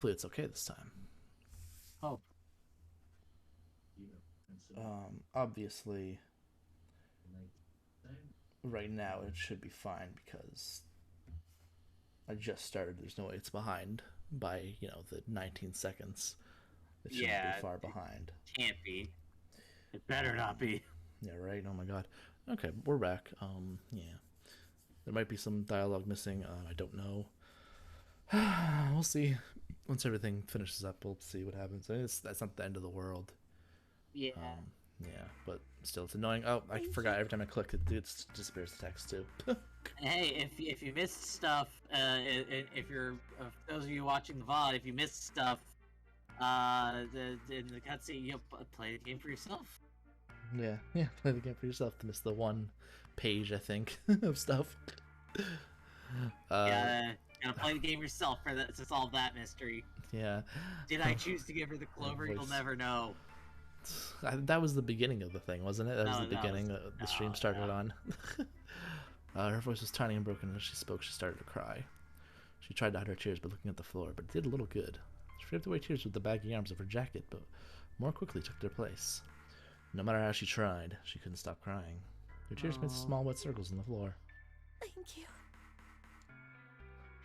Hopefully it's okay this time. Oh, Obviously, right now it should be fine because I just started. There's no way it's behind by, the 19 seconds. It shouldn't be yeah, far it behind. can't be. It better Um, not be. yeah, right? Oh my god. Okay, we're back. Yeah. There might be some dialogue missing. I don't know. We'll see. Once everything finishes up, we'll see what happens. That's not the end of the world. Yeah. Um, yeah, but still, it's annoying. Oh, I Thank forgot. you. Every time I click, it disappears the text too. Hey, if you missed stuff, if you're those of you watching the VOD, if you missed stuff, in the cutscene, you'll play the game for yourself. Yeah, yeah. Play the game for yourself to miss the one page, I think, of stuff. Uh, Gotta play the game yourself for that to solve that mystery. yeah. Did I choose to give her the clover? You'll Voice. never know. That was the beginning of the thing, wasn't it? That was No, the that was beginning. The stream no. started on. Her voice was tiny and broken. As she spoke, she started to cry. She tried to hide her tears by looking at the floor, but it did a little good. She wiped away tears with the baggy arms of her jacket, but more quickly took their place. No matter how she tried, she couldn't stop crying. Her tears made Oh, small wet circles on the floor. Thank you.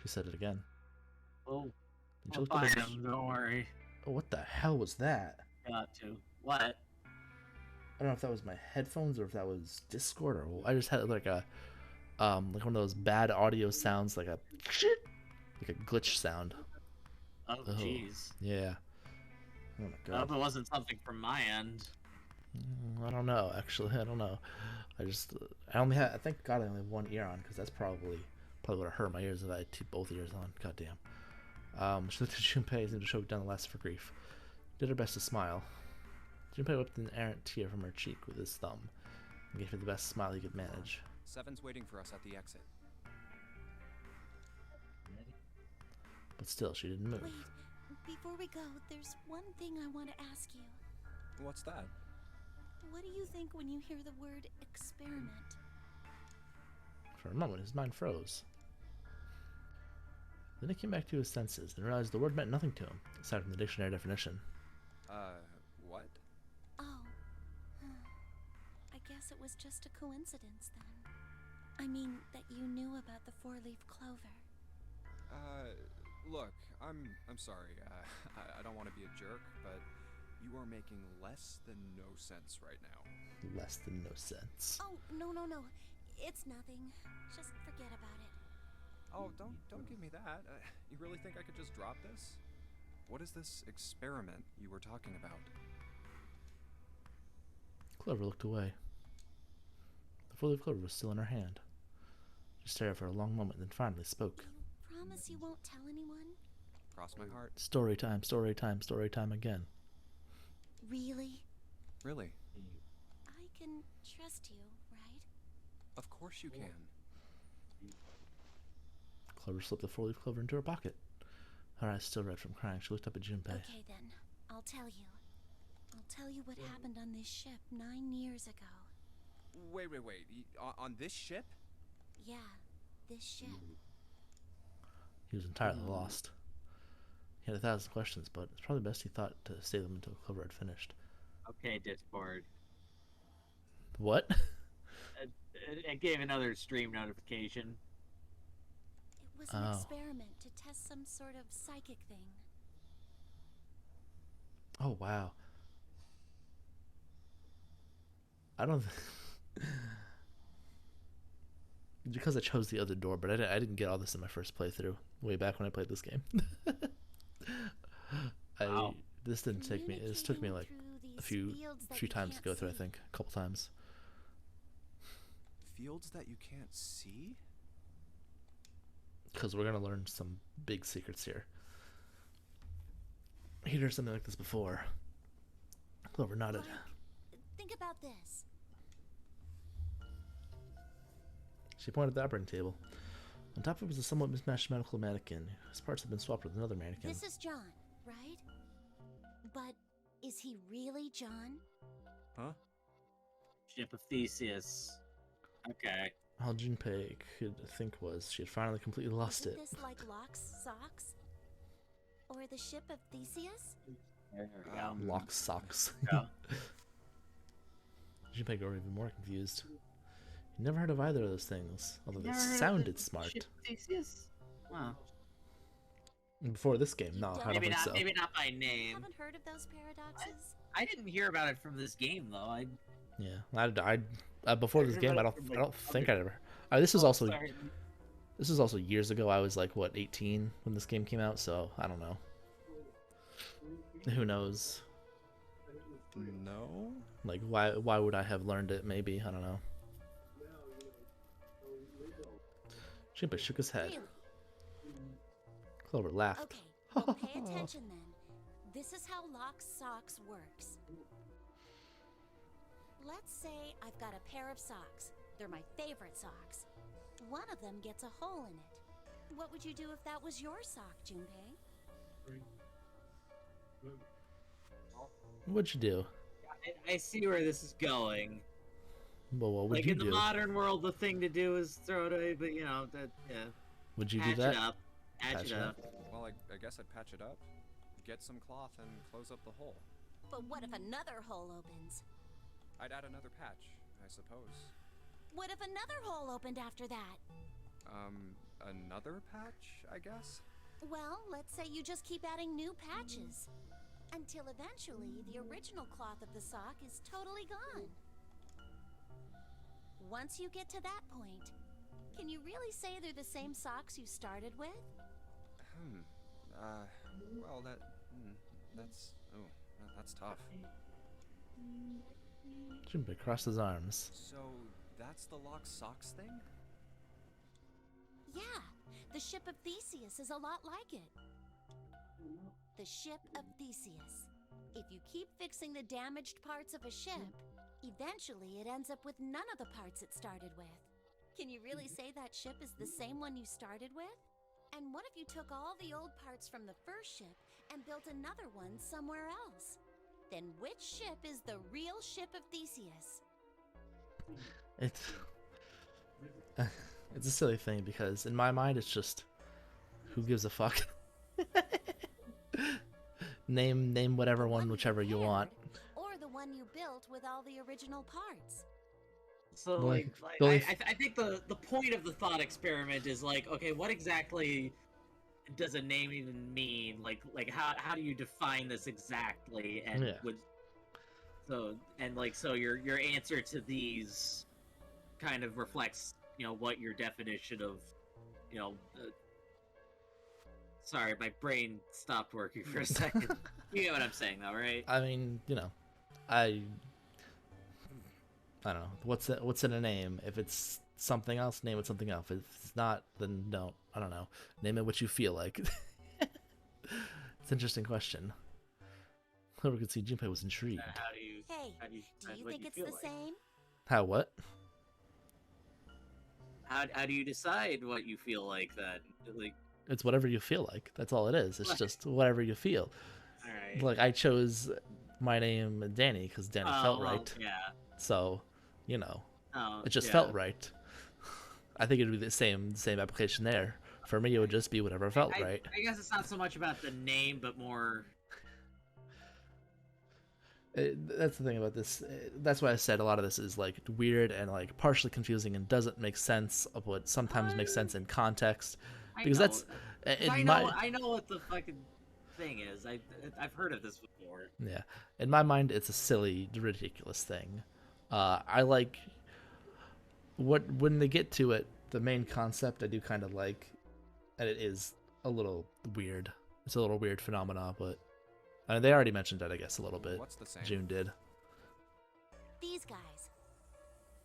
She said it again. oh, Then she I'll looked up find at. him. Don't worry. Oh, what the hell was that? Got to. What? I don't know if that was my headphones or if that was Discord or I just had like one of those bad audio sounds, like a glitch sound. Oh, Oh, jeez. yeah. Oh my I god. hope it wasn't something from my end. I don't know. Actually, I don't know. I only had. I thank God I only have one ear on because that's probably would have hurt my ears if I had both ears on. God damn. She looked at Junpei as if to choke down the last of her grief. Did her best to smile. Junpei whipped an errant tear from her cheek with his thumb and gave her the best smile he could manage. Seven's waiting for us at the exit. But still, she didn't move. Wait, before we go, there's one thing I want to ask you. What's that? What do you think when you hear the word experiment? For a moment, his mind froze. Then he came back to his senses and realized the word meant nothing to him, aside from the dictionary definition. What? Oh, I guess it was just a coincidence then. I mean, that you knew about the four-leaf clover. Look, I'm sorry. I don't want to be a jerk, but you are making less than no sense right now. Less than no sense. Oh, no, no, no. It's nothing. Just forget about it. Oh, don't give me that. You really think I could just drop this? What is this experiment you were talking about? Clover looked away. The four-leaf clover was still in her hand. She stared for a long moment, then finally spoke. You promise you won't tell anyone? Cross my heart. Story time, story time, story time again. Really? Really? I can trust you, right? Of course you can. Clover slipped the four-leaf clover into her pocket. Her eyes still red from crying, she looked up at Junpei. Okay then, I'll tell you. I'll tell you what happened on this ship 9 years ago. Wait. On this ship? Yeah, this ship. He was entirely lost. He had 1,000 questions, but it's probably best he thought to save them until Clover had finished. Okay, Discord. What? It gave another stream notification. It was an experiment to test some sort of psychic thing. Oh, wow. I don't... because I chose the other door, but I didn't get all this in my first playthrough, way back when I played this game. Wow. This didn't take me... This took me like a few times to go through, I think. A couple times. Fields that you can't see? Because we're going to learn some big secrets here. He'd heard something like this before. Clover nodded. Think about this. She pointed at the operating table. On top of it was a somewhat mismatched medical mannequin, whose parts had been swapped with another mannequin. This is John, right? But is he really John? Huh? Ship of Theseus. Okay. All Junpei could think was she had finally completely lost Isn't it. this like Locke's socks? Or the ship of Theseus? There we go. Lock socks. Yeah. Junpei got even more confused. You never heard of either of those things, although they Never heard of sounded the smart. ship Theseus? Wow. Before this game, You no, don't? I don't Maybe think not. so. Maybe not by name. Haven't heard of those paradoxes? I didn't hear about it from this game though. Yeah, before this game, I don't think I ever. This was Oh, also sorry. this was also years ago. I was like what 18 when this game came out, so I don't know. Who knows? No? Like why would I have learned it? Maybe I don't know. Junpei shook his head. Really? Clover laughed. Okay, well, pay attention then. This is how Lock Socks works. Let's say I've got a pair of socks. They're my favorite socks. One of them gets a hole in it. What would you do if that was your sock, Junpei? What'd you do? I see where this is going. Well, what would Like you in the do? modern world, the thing to do is throw it away, but you know that Would you do patch that? it up, patch Patch it it up. Well, I guess I'd patch it up, get some cloth, and close up the hole. But what if another hole opens? I'd add another patch, I suppose. What if another hole opened after that? Another patch, I guess? Well, let's say you just keep adding new patches. Until eventually, the original cloth of the sock is totally gone. Once you get to that point, can you really say they're the same socks you started with? Well, that's tough. Junpei crossed his arms. So, that's the Lock Socks thing? Yeah, the ship of Theseus is a lot like it. The ship of Theseus. If you keep fixing the damaged parts of a ship, eventually it ends up with none of the parts it started with. Can you really say that ship is the same one you started with? And what if you took all the old parts from the first ship and built another one somewhere else? Then which ship is the real ship of Theseus? It's a silly thing because in my mind it's just who gives a fuck. name whatever one, whichever you want. Or the one you built with all the original parts. So Like, like the only I think the point of the thought experiment is like, okay, what exactly does a name even mean? Like how do you define this exactly? And Yeah. so your answer to these kind of reflects, what your definition of, sorry, my brain stopped working for a second. You get what I'm saying, though, right? I mean, I don't know. What's in a name? If it's something else, name it something else. If it's not, then don't. I don't know. Name it what you feel like. It's an interesting question. Whoever could see Junpei was intrigued. How do you? Hey, How do you, do you what think it's feel the like? same? How what? How do you decide what you feel like then? Like, It's whatever you feel like. That's all it is. It's Right. just whatever you feel. all right. Like I chose my name Danny because Danny felt well, right. Yeah. So, Oh, it just yeah. felt right. I think it would be the same application there. For me, it would just be whatever felt right. I guess it's not so much about the name, but more. That's the thing about this. That's why I said a lot of this is like weird and like partially confusing and doesn't make sense of what sometimes makes sense in context. I Because know. that's 'Cause in I know what the fucking thing is. I've heard of this before. yeah. In my mind, it's a silly, ridiculous thing. I like when they get to it. The main concept I do kind of like, and it is a little weird. It's a little weird phenomena, but they already mentioned it, I guess, a little bit. What's the same? June did. These guys.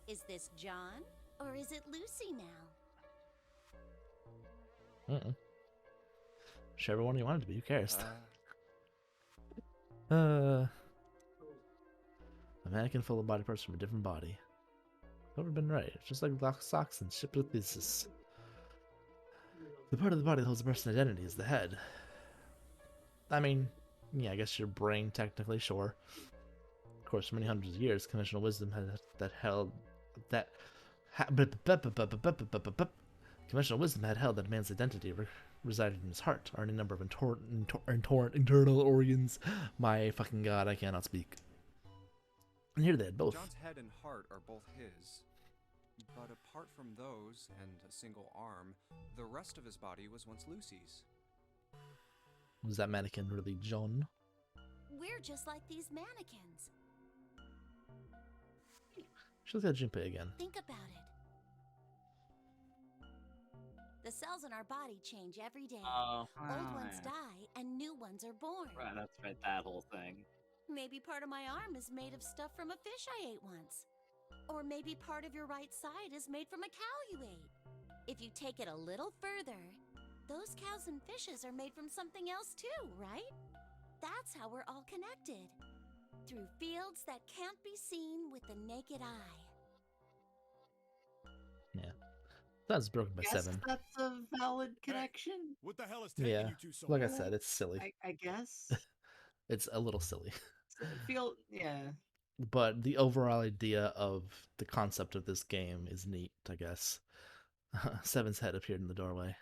Is this John or is it Lucy now? Whichever one you want it to be. Who cares? Uh, A mannequin full of body parts from a different body. Never been right. It's just like Lock Socks and Ship of Theseus. The part of the body that holds a person's identity is the head. I mean, yeah, I guess your brain technically, sure. Of course, for many hundreds of years, conventional wisdom conventional wisdom had held that man's identity resided in his heart, or any number of internal organs. My fucking god, I cannot speak. And here they had both. John's head and heart are both his. But apart from those, and a single arm, the rest of his body was once Lucy's. Was that mannequin really John? We're just like these mannequins. She looked at Junpei again. Think about it. The cells in our body change every day. Oh, Old ones yeah. die and new ones are born. Right, that's right, that whole thing. Maybe part of my arm is made of stuff from a fish I ate once. Or maybe part of your right side is made from a cow you ate. If you take it a little further, those cows and fishes are made from something else too, right? That's how we're all connected. Through fields that can't be seen with the naked eye. Yeah. That was broken by Guess 7. that's a valid connection. What the hell is taking Yeah. you two so Like I long? said, it's silly. I guess. It's a little silly. Yeah. But the overall idea of the concept of this game is neat, I guess. Seven's head appeared in the doorway.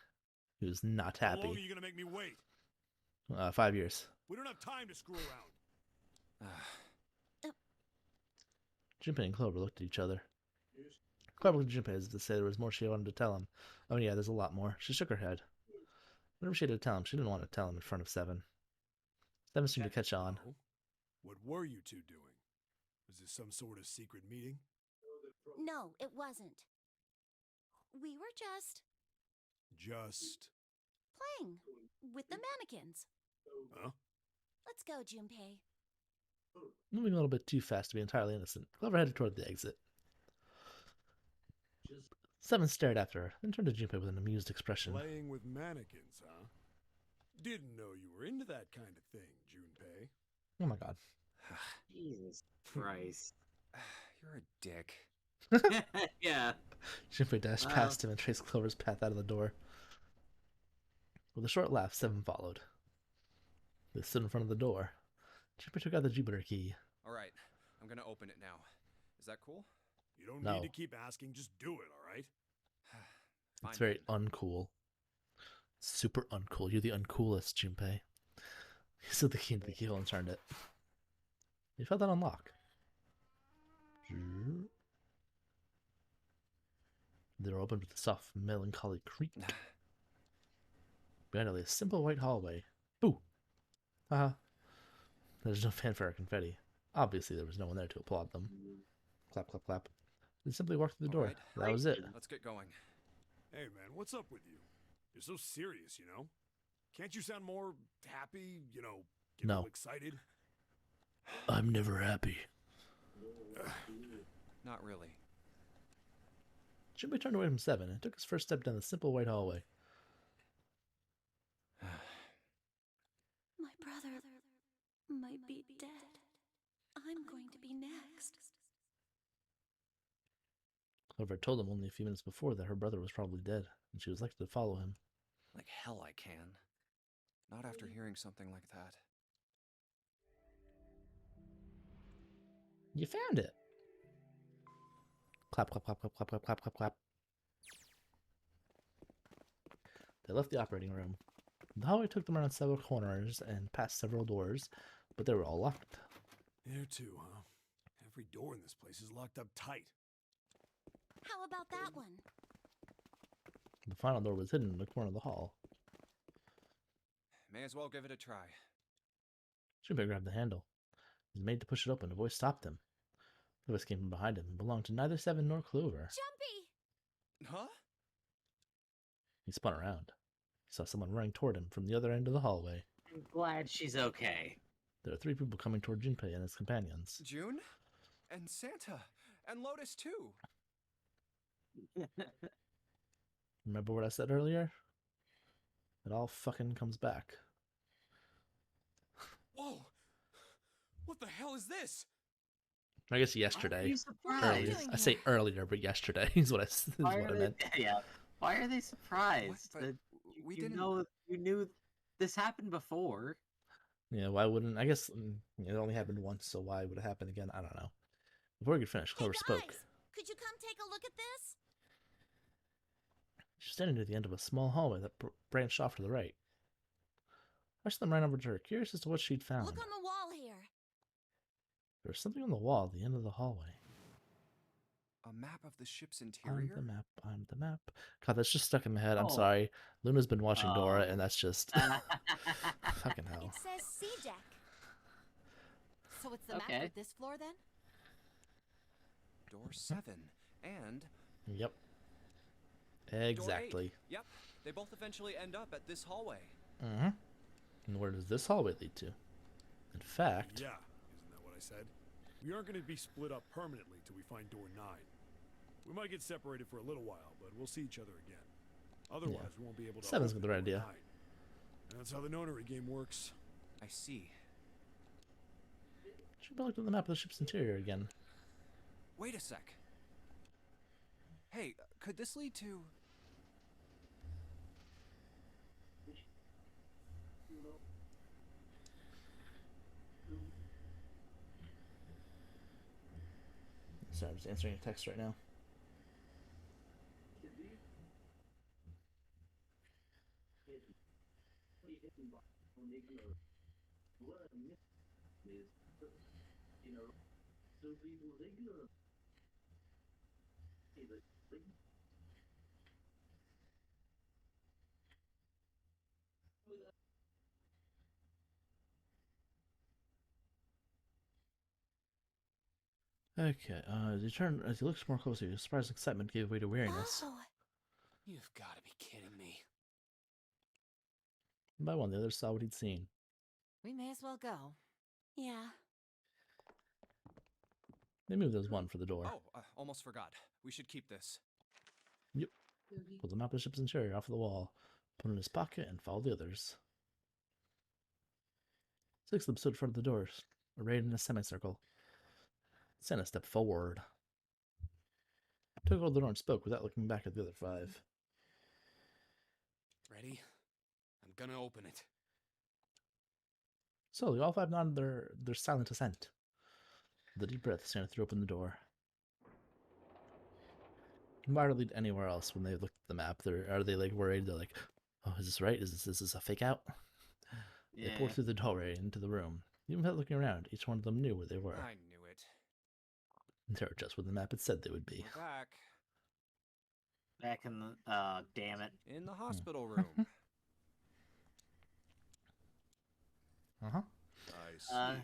He was not How long are happy. you gonna make me wait? 5 years. We don't have time to screw around. Junpei and Clover looked at each other. Clover looked at Junpei as if to say there was more she wanted to tell him. Oh yeah, there's a lot more. She shook her head. Whatever she had to tell him, she didn't want to tell him in front of Seven. Seven seemed to catch on. Oh? What were you two doing? Was this some sort of secret meeting? No, it wasn't. We were just Just... playing with the mannequins. Huh? Let's go, Junpei. Moving a little bit too fast to be entirely innocent, Clover headed toward the exit. Seven stared after her, then turned to Junpei with an amused expression. Playing with mannequins, huh? Didn't know you were into that kind of thing, Junpei. Oh my god. Jesus Christ. You're a dick. Yeah. Junpei dashed Wow. past him and traced Clover's path out of the door. With a short laugh, Seven followed. They stood in front of the door. Junpei took out the Jupiter key. Alright, I'm gonna open it now. Is that cool? You don't No. need to keep asking, just do it, alright? Fine It's very then. uncool. Super uncool. You're the uncoolest, Junpei. He slid the key into the keyhole and turned it. He felt that unlock. The door opened with a soft, melancholy creak. Behind it lay a simple white hallway. Boo! Haha. There's no fanfare or confetti. Obviously, there was no one there to applaud them. Clap, clap, clap. They simply walked through the door. Alright. That was it. Let's get going. Hey man, what's up with you? You're so serious, you know? Can't you sound more happy, you know, get No. all excited? I'm never happy. Not really. Junpei turned away from Seven and took his first step down the simple white hallway. My brother might be dead. I'm going to be next. Clover had told him only a few minutes before that her brother was probably dead, and she was likely to follow him. Like hell I can. Not after hearing something like that. You found it! Clap, clap, clap, clap, clap, clap, clap, clap, clap. They left the operating room. The hallway took them around several corners and past several doors, but they were all locked. There too, huh? Every door in this place is locked up tight. How about that one? The final door was hidden in the corner of the hall. May as well give it a try. Junpei grabbed the handle. He was made to push it open. A voice stopped him. The voice came from behind him and belonged to neither Seven nor Clover. Jumpy! Huh? He spun around. He saw someone running toward him from the other end of the hallway. I'm glad she's okay. There were 3 people coming toward Junpei and his companions. June? And Santa? And Lotus too? Remember what I said earlier? It all fucking comes back. Whoa! What the hell is this? I guess Why are yesterday. you What are you Earlier. surprised? doing I say here? earlier, but yesterday is what is Why what are I they, meant. yeah. Why are they surprised? But that we you didn't. know you knew this happened before. Yeah, why wouldn't? I guess it only happened once, so why would it happen again? I don't know. Before we could finish, Clover Hey spoke. guys, could you come take a look at this? She was standing near the end of a small hallway that branched off to the right. Rushed them right over to her, curious as to what she'd found. Look on the wall here. There was something on the wall at the end of the hallway. A map of the ship's I'm interior? the map, I'm the map. God, that's just stuck in my head. I'm Oh. sorry. Luna's been watching Dora, Oh. and that's just... fucking hell. It says C deck. So it's the Okay. map for this floor then? Door 7. And Yep. door 8. Exactly. Yep. They both eventually end up at this hallway. Mm-hmm. And where does this hallway lead to? In fact... Yeah, isn't that what I said? We aren't going to be split up permanently till we find door 9. We might get separated for a little while, but we'll see each other again. Otherwise, we won't be able to. Seven's open the right door idea. 9. And that's how the nonary game works. I see. Should be looked at the map of the ship's interior again. Wait a sec. Hey, could this lead to... Sorry, I'm just answering a text right now. Okay, as he looks more closely, his surprised excitement gave way to weariness. Oh, You've got to be kidding me. One by one, the others saw what he'd seen. we may as well go. Yeah. They moved as one for the door. Oh, almost forgot. We should keep this. Pulled the map of the ship's interior off the wall, put it in his pocket, and followed the others. 6 of them stood in front of the doors, arrayed in a semicircle. Santa stepped forward, took hold of the door and spoke without looking back at the other 5. Ready? I'm gonna open it. Slowly, all 5 nodded their silent assent. With a deep breath, Santa threw open the door. Why would it lead anywhere else when they looked at the map? Are they like worried? They're like, "Oh, is this right? Is this a fake out?" They poured through the doorway into the room. Even without looking around, each one of them knew where they were. I knew it. They were just where the map had said they would be. We're back. Back in the damn it. In the hospital room. Uh-huh. I see.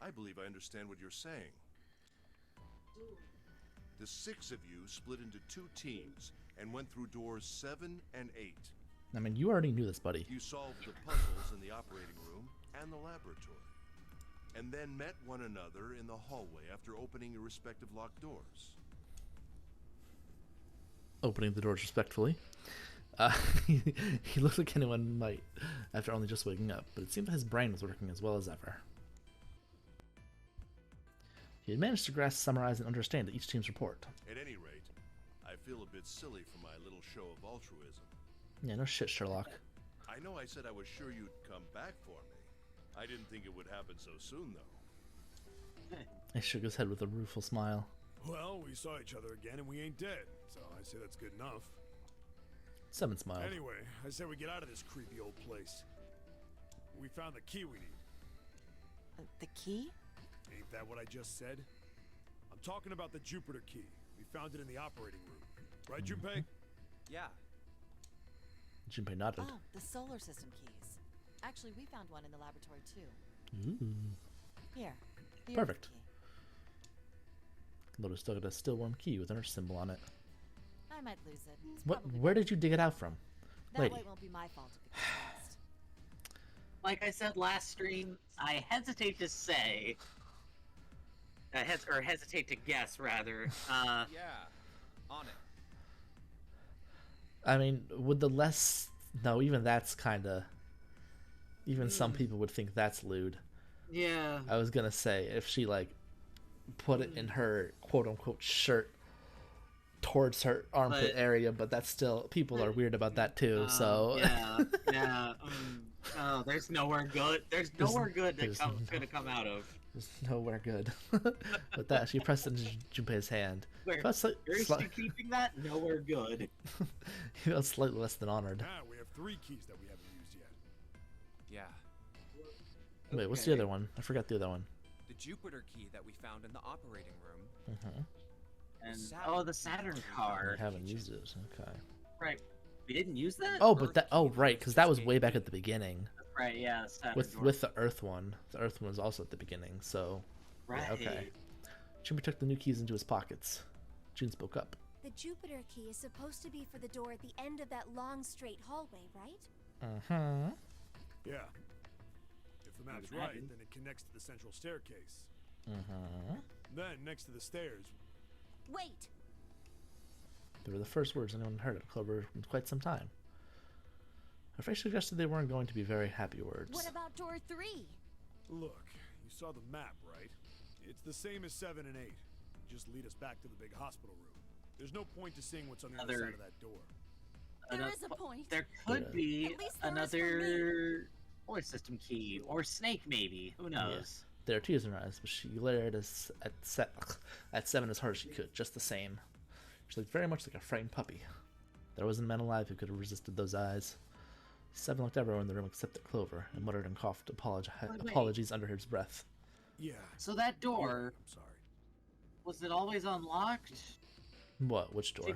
I believe I understand what you're saying. The 6 of you split into 2 teams and went through doors 7 and 8. I mean, you already knew this, buddy. You solved the puzzles in the operating room and the laboratory, and then met one another in the hallway after opening your respective locked doors. Opening the doors respectfully. He looked like anyone might after only just waking up, but it seemed that his brain was working as well as ever. He had managed to grasp, summarize, and understand each team's report. At any rate, I feel a bit silly for my little show of altruism. Yeah, no shit, Sherlock. I know I said I was sure you'd come back for me. I didn't think it would happen so soon, though. He shook his head with a rueful smile. Well, we saw each other again and we ain't dead, so I say that's good enough. 7 smiled. Anyway, I say we get out of this creepy old place. We found the key we need. The key? Ain't that what I just said? I'm talking about the Jupiter key. We found it in the operating room. Right, Junpei? Yeah. Junpei nodded. Oh, the solar system keys. Actually, we found one in the laboratory too. Ooh. Here. the Perfect. Earth key. Lotus dug out a still warm key with an Earth symbol on it. I might lose it. It's What? probably Where better. did you dig it out from? That Lady. way it won't be my fault if it gets lost. Like I said last stream, I hesitate to say, or hesitate to guess rather. Yeah. On it. I mean, would the less... No, even that's kind of... Even some people would think that's lewd. Yeah. I was gonna say, if she, like, put it in her quote-unquote shirt towards her armpit But- area, but that's still... People are weird about that, too, so... Yeah. Oh, there's nowhere good. There's nowhere good there's that's gonna come out of. It's nowhere good. With that, she pressed into Junpei's hand. Where, Felt where's she keeping that? Nowhere good. He felt slightly less than honored. Now we have 3 keys that we haven't used yet. Yeah. Wait, what's the other one? I forgot the other one. The Jupiter key that we found in the operating room. And Saturn the Saturn I card. haven't used it. Okay. Right. We didn't use that? Oh, but that. Oh, right, because that was way back at the beginning. Right, yeah, the Saturn With the Earth one. The Earth one was also at the beginning. So. Right. Yeah, okay. Junpei took the new keys into his pockets. June spoke up. The Jupiter key is supposed to be for the door at the end of that long, straight hallway, right? Yeah. If the map's right, then it connects to the central staircase. Then, next to the stairs... Wait! They were the first words anyone heard of Clover in quite some time. Her face suggested they weren't going to be very happy words. What about door 3? Look, you saw the map, right? It's the same as 7 and 8. Just lead us back to the big hospital room. There's no point to seeing what's on the other side of that door. There is a point. There could be At least there is for another voice system key. Or Snake, maybe. Who knows? Yes. There are tears in her eyes, but she glared at Seven as hard as she could, just the same. She looked very much like a frightened puppy. There wasn't a man alive who could have resisted those eyes. Seven looked everywhere in the room except at Clover, and muttered and coughed apologies under his breath. Yeah. So that door, I'm sorry. was it always unlocked? What? Which door?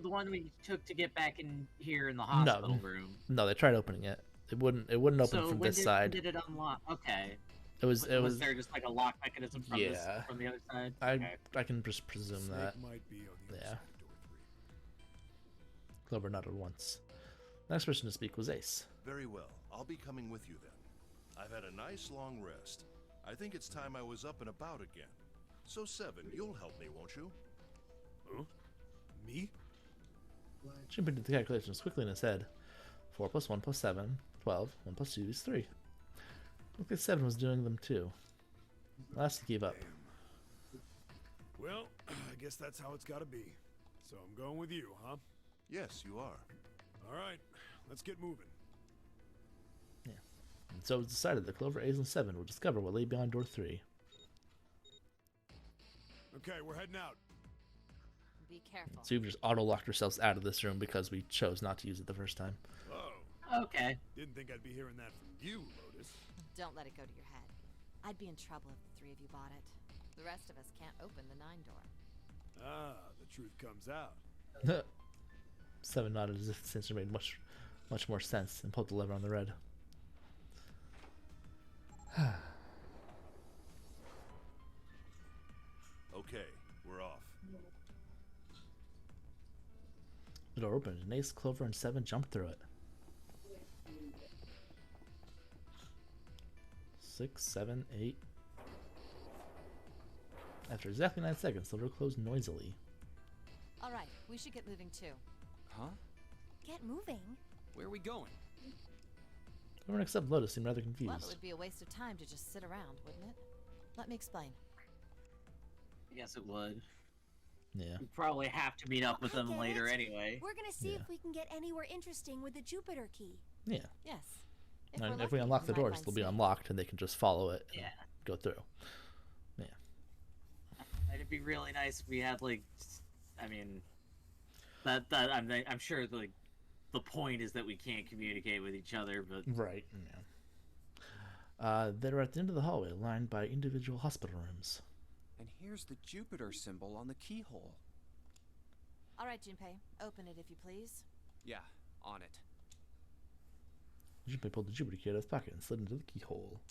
The one we took to get back in here in the hospital room. No, they tried opening it. It wouldn't open from this side. When did it unlock? Okay. Was there just like a lock mechanism from from the other side? I can just presume that. Might be on the other Yeah. side of door 3. Clover nodded once. The next person to speak was Ace. Very well. I'll be coming with you then. I've had a nice long rest. I think it's time I was up and about again. So, Seven, you'll help me, won't you? Huh? Me? Junpei did the calculations quickly in his head. 4 plus 1 plus 7, 12. 1 plus 2 is 3. Looked like 7 was doing them too. Last he gave up. Well, I guess that's how it's gotta be. So I'm going with you, huh? Yes, you are. Alright, let's get moving. Yeah. And so it was decided that Clover, Ace, and 7 would discover what lay beyond door 3. Okay, we're heading out. Be careful. So we've just auto-locked ourselves out of this room because we chose not to use it the first time. Oh, Okay. didn't think I'd be hearing that from you, Lotus. Don't let it go to your head. I'd be in trouble if the 3 of you bought it. The rest of us can't open the 9 door. Ah, the truth comes out. 7 nodded as if the answer made much more sense and pulled the lever on the red. Okay, we're off. The door opened and Ace, Clover, and 7 jumped through it. 6, 7, 8. After exactly 9 seconds, the door closed noisily. All right, we should get moving too. Huh? Get moving. Where are we going? Everyone except Lotus seemed rather Well, it confused. would be a waste of time to just sit around, wouldn't it? Let me explain. Yes, it would. Yeah. We probably have to meet up with I them get later it. anyway. We're gonna see Yeah. if we can get anywhere interesting with the Jupiter key. Yeah. Yes. And we're if we lucky, unlock the might doors, find they'll be Snake. unlocked and they can just follow it and Yeah. go through. Yeah. It'd be really nice if we had like, I mean, I'm sure like the point is that we can't communicate with each other, but Right. Yeah. They were at the end of the hallway, lined by individual hospital rooms. And here's the Jupiter symbol on the keyhole. All right, Junpei, open it if you please. Yeah, on it. Junpei pulled the Jupiter key out of his pocket and slid into the keyhole.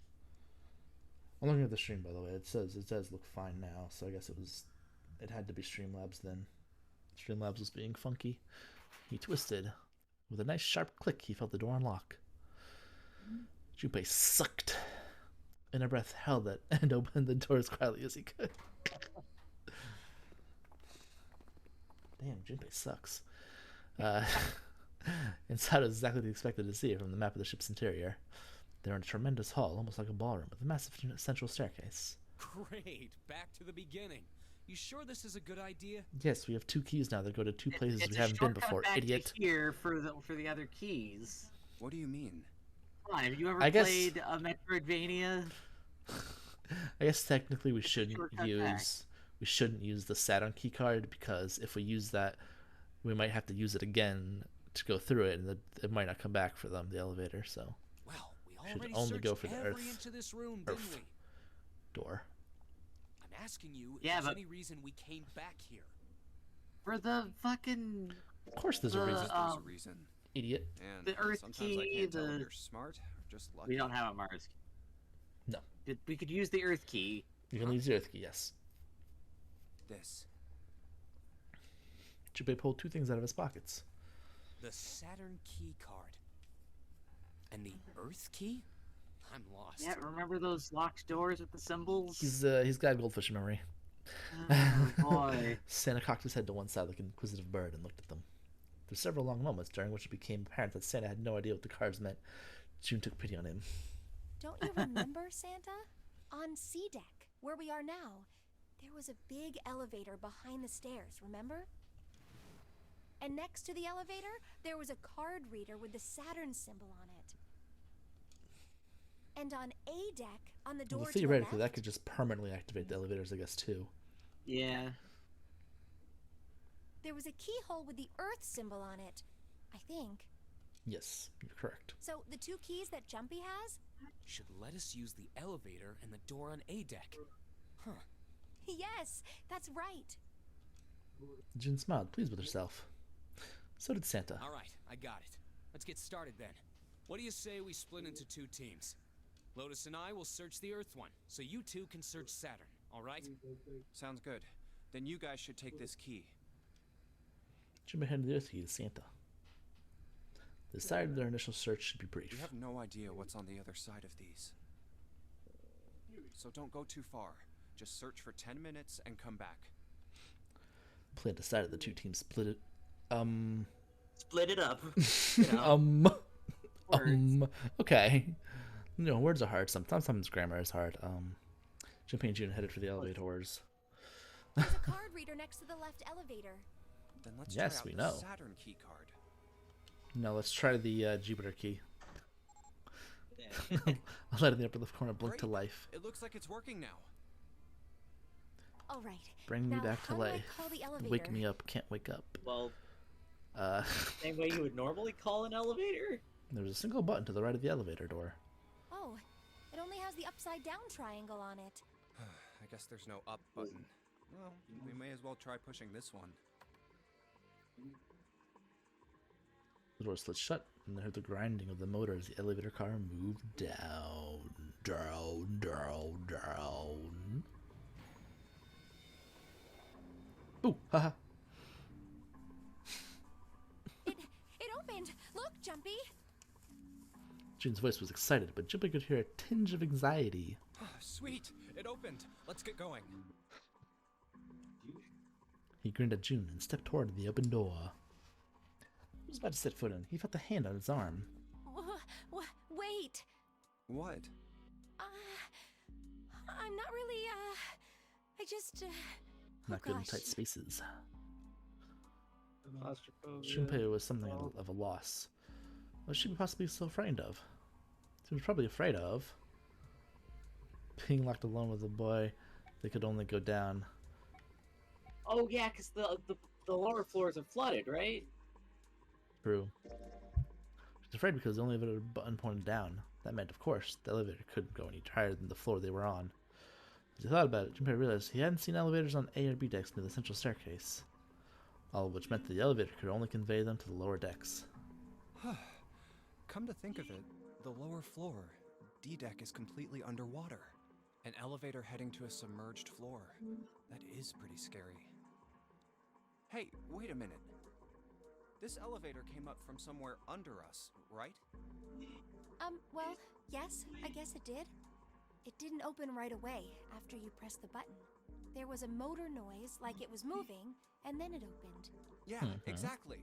I'm looking at the stream, by the way. It says look fine now, so I guess it had to be Streamlabs then. Streamlabs was being funky. He twisted. With a nice sharp click, he felt the door unlock. Junpei sucked in a breath, held it, and opened the door as quietly as he could. Damn, Junpei sucks. Inside was exactly what he expected to see from the map of the ship's interior. They were in a tremendous hall, almost like a ballroom, with a massive central staircase. Great, back to the beginning. You sure this is a good idea? Yes, we have 2 keys now that go to 2 places it's we a haven't been shortcut before, back idiot. To here for the other keys. What do you mean? Come on, have you ever I guess- played a Metroidvania? I guess technically we shouldn't Shortcut use the Saturn key card, because if we use that, we might have to use it again to go through it, and it might not come back for them, the elevator. So Well, we should already only go searched for the every Earth inch of this room, didn't we? door. I'm asking you if Yeah, there's but- any reason we came back here. For the fucking Of course, there's a The, reason, There's a reason. idiot. And the Earth sometimes I key, can't tell if the- you're smart or just lucky. we don't have a Mars. No. We could use the Earth key. You can use the Earth key, yes. This. Junpei pulled two things out of his pockets. The Saturn key card. And the Earth key? I'm lost. Yeah, remember those locked doors with the symbols? He's got goldfish memory. Oh boy. Santa cocked his head to one side like an inquisitive bird and looked at them. There were several long moments during which it became apparent that Santa had no idea what the cards meant. June took pity on him. Don't you remember, Santa? On C deck, where we are now, there was a big elevator behind the stairs, remember? And next to the elevator, there was a card reader with the Saturn symbol on it. And on A deck, on the door Well, to the theoretically, that left, could just permanently activate the elevators, I guess, too. Yeah. there was a keyhole with the Earth symbol on it, I think. Yes, you're correct. So the two keys that Jumpy has? Should let us use the elevator and the door on A deck. Huh. Yes, that's right. June smiled, pleased with herself. So did Santa. All right, I got it. Let's get started then. What do you say we split into two teams? Lotus and I will search the Earth one, so you two can search Saturn, all right? Sounds good. Then you guys should take this key. Junpei handed the Earth key to Santa. They decided their initial search should be We brief. have no idea what's on the other side of these. So don't go too far. Just search for 10 minutes and come back. Plan decided the two teams split it. Split it up. You know, words. Okay. You know, words are hard sometimes. Sometimes grammar is hard. Junpei and June headed for the elevators. There's a card reader next to the left elevator. Then let's Yes, try out we the know. Saturn key card. No, let's try the Jupiter key. Yeah. I'll let it in the upper left corner blink to Great. life. It looks like it's working now. All right. Bring me Now, back to how do I life. call the elevator? Wake me up, can't wake up. Well, There same way you would normally call an elevator. was a single button to the right of the elevator door. Oh, it only has the upside down triangle on it. I guess there's no up button. Well, we may as well try pushing this one. The door slid shut, and they heard the grinding of the motor as the elevator car moved down, down. Ooh, haha. It opened. Look, Jumpy. June's voice was excited, but Junpei could hear a tinge of anxiety. Sweet! It opened! Let's get going. He grinned at June and stepped toward the open door. He was about to set foot in. He felt a hand on his arm. Wait. What? I'm not really. I just. Not good in gosh. tight spaces. Claustrophobia. Junpei was something of a loss. What should she be possibly so frightened of? She was probably afraid of being locked alone with a boy that could only go down. Oh yeah, because the lower floors are flooded, right? True. She was afraid because the only elevator button pointed down. That meant, of course, the elevator couldn't go any higher than the floor they were on. As he thought about it, Junpei realized he hadn't seen elevators on A or B decks near the central staircase. All of which meant that the elevator could only convey them to the lower decks. Come to think of it, the lower floor, D deck, is completely underwater. An elevator heading to a submerged floor. That is pretty scary. Hey, wait a minute. This elevator came up from somewhere under us, right? Well, yes, I guess it did. It didn't open right away after you pressed the button. There was a motor noise like it was moving, and then it opened. Yeah, exactly.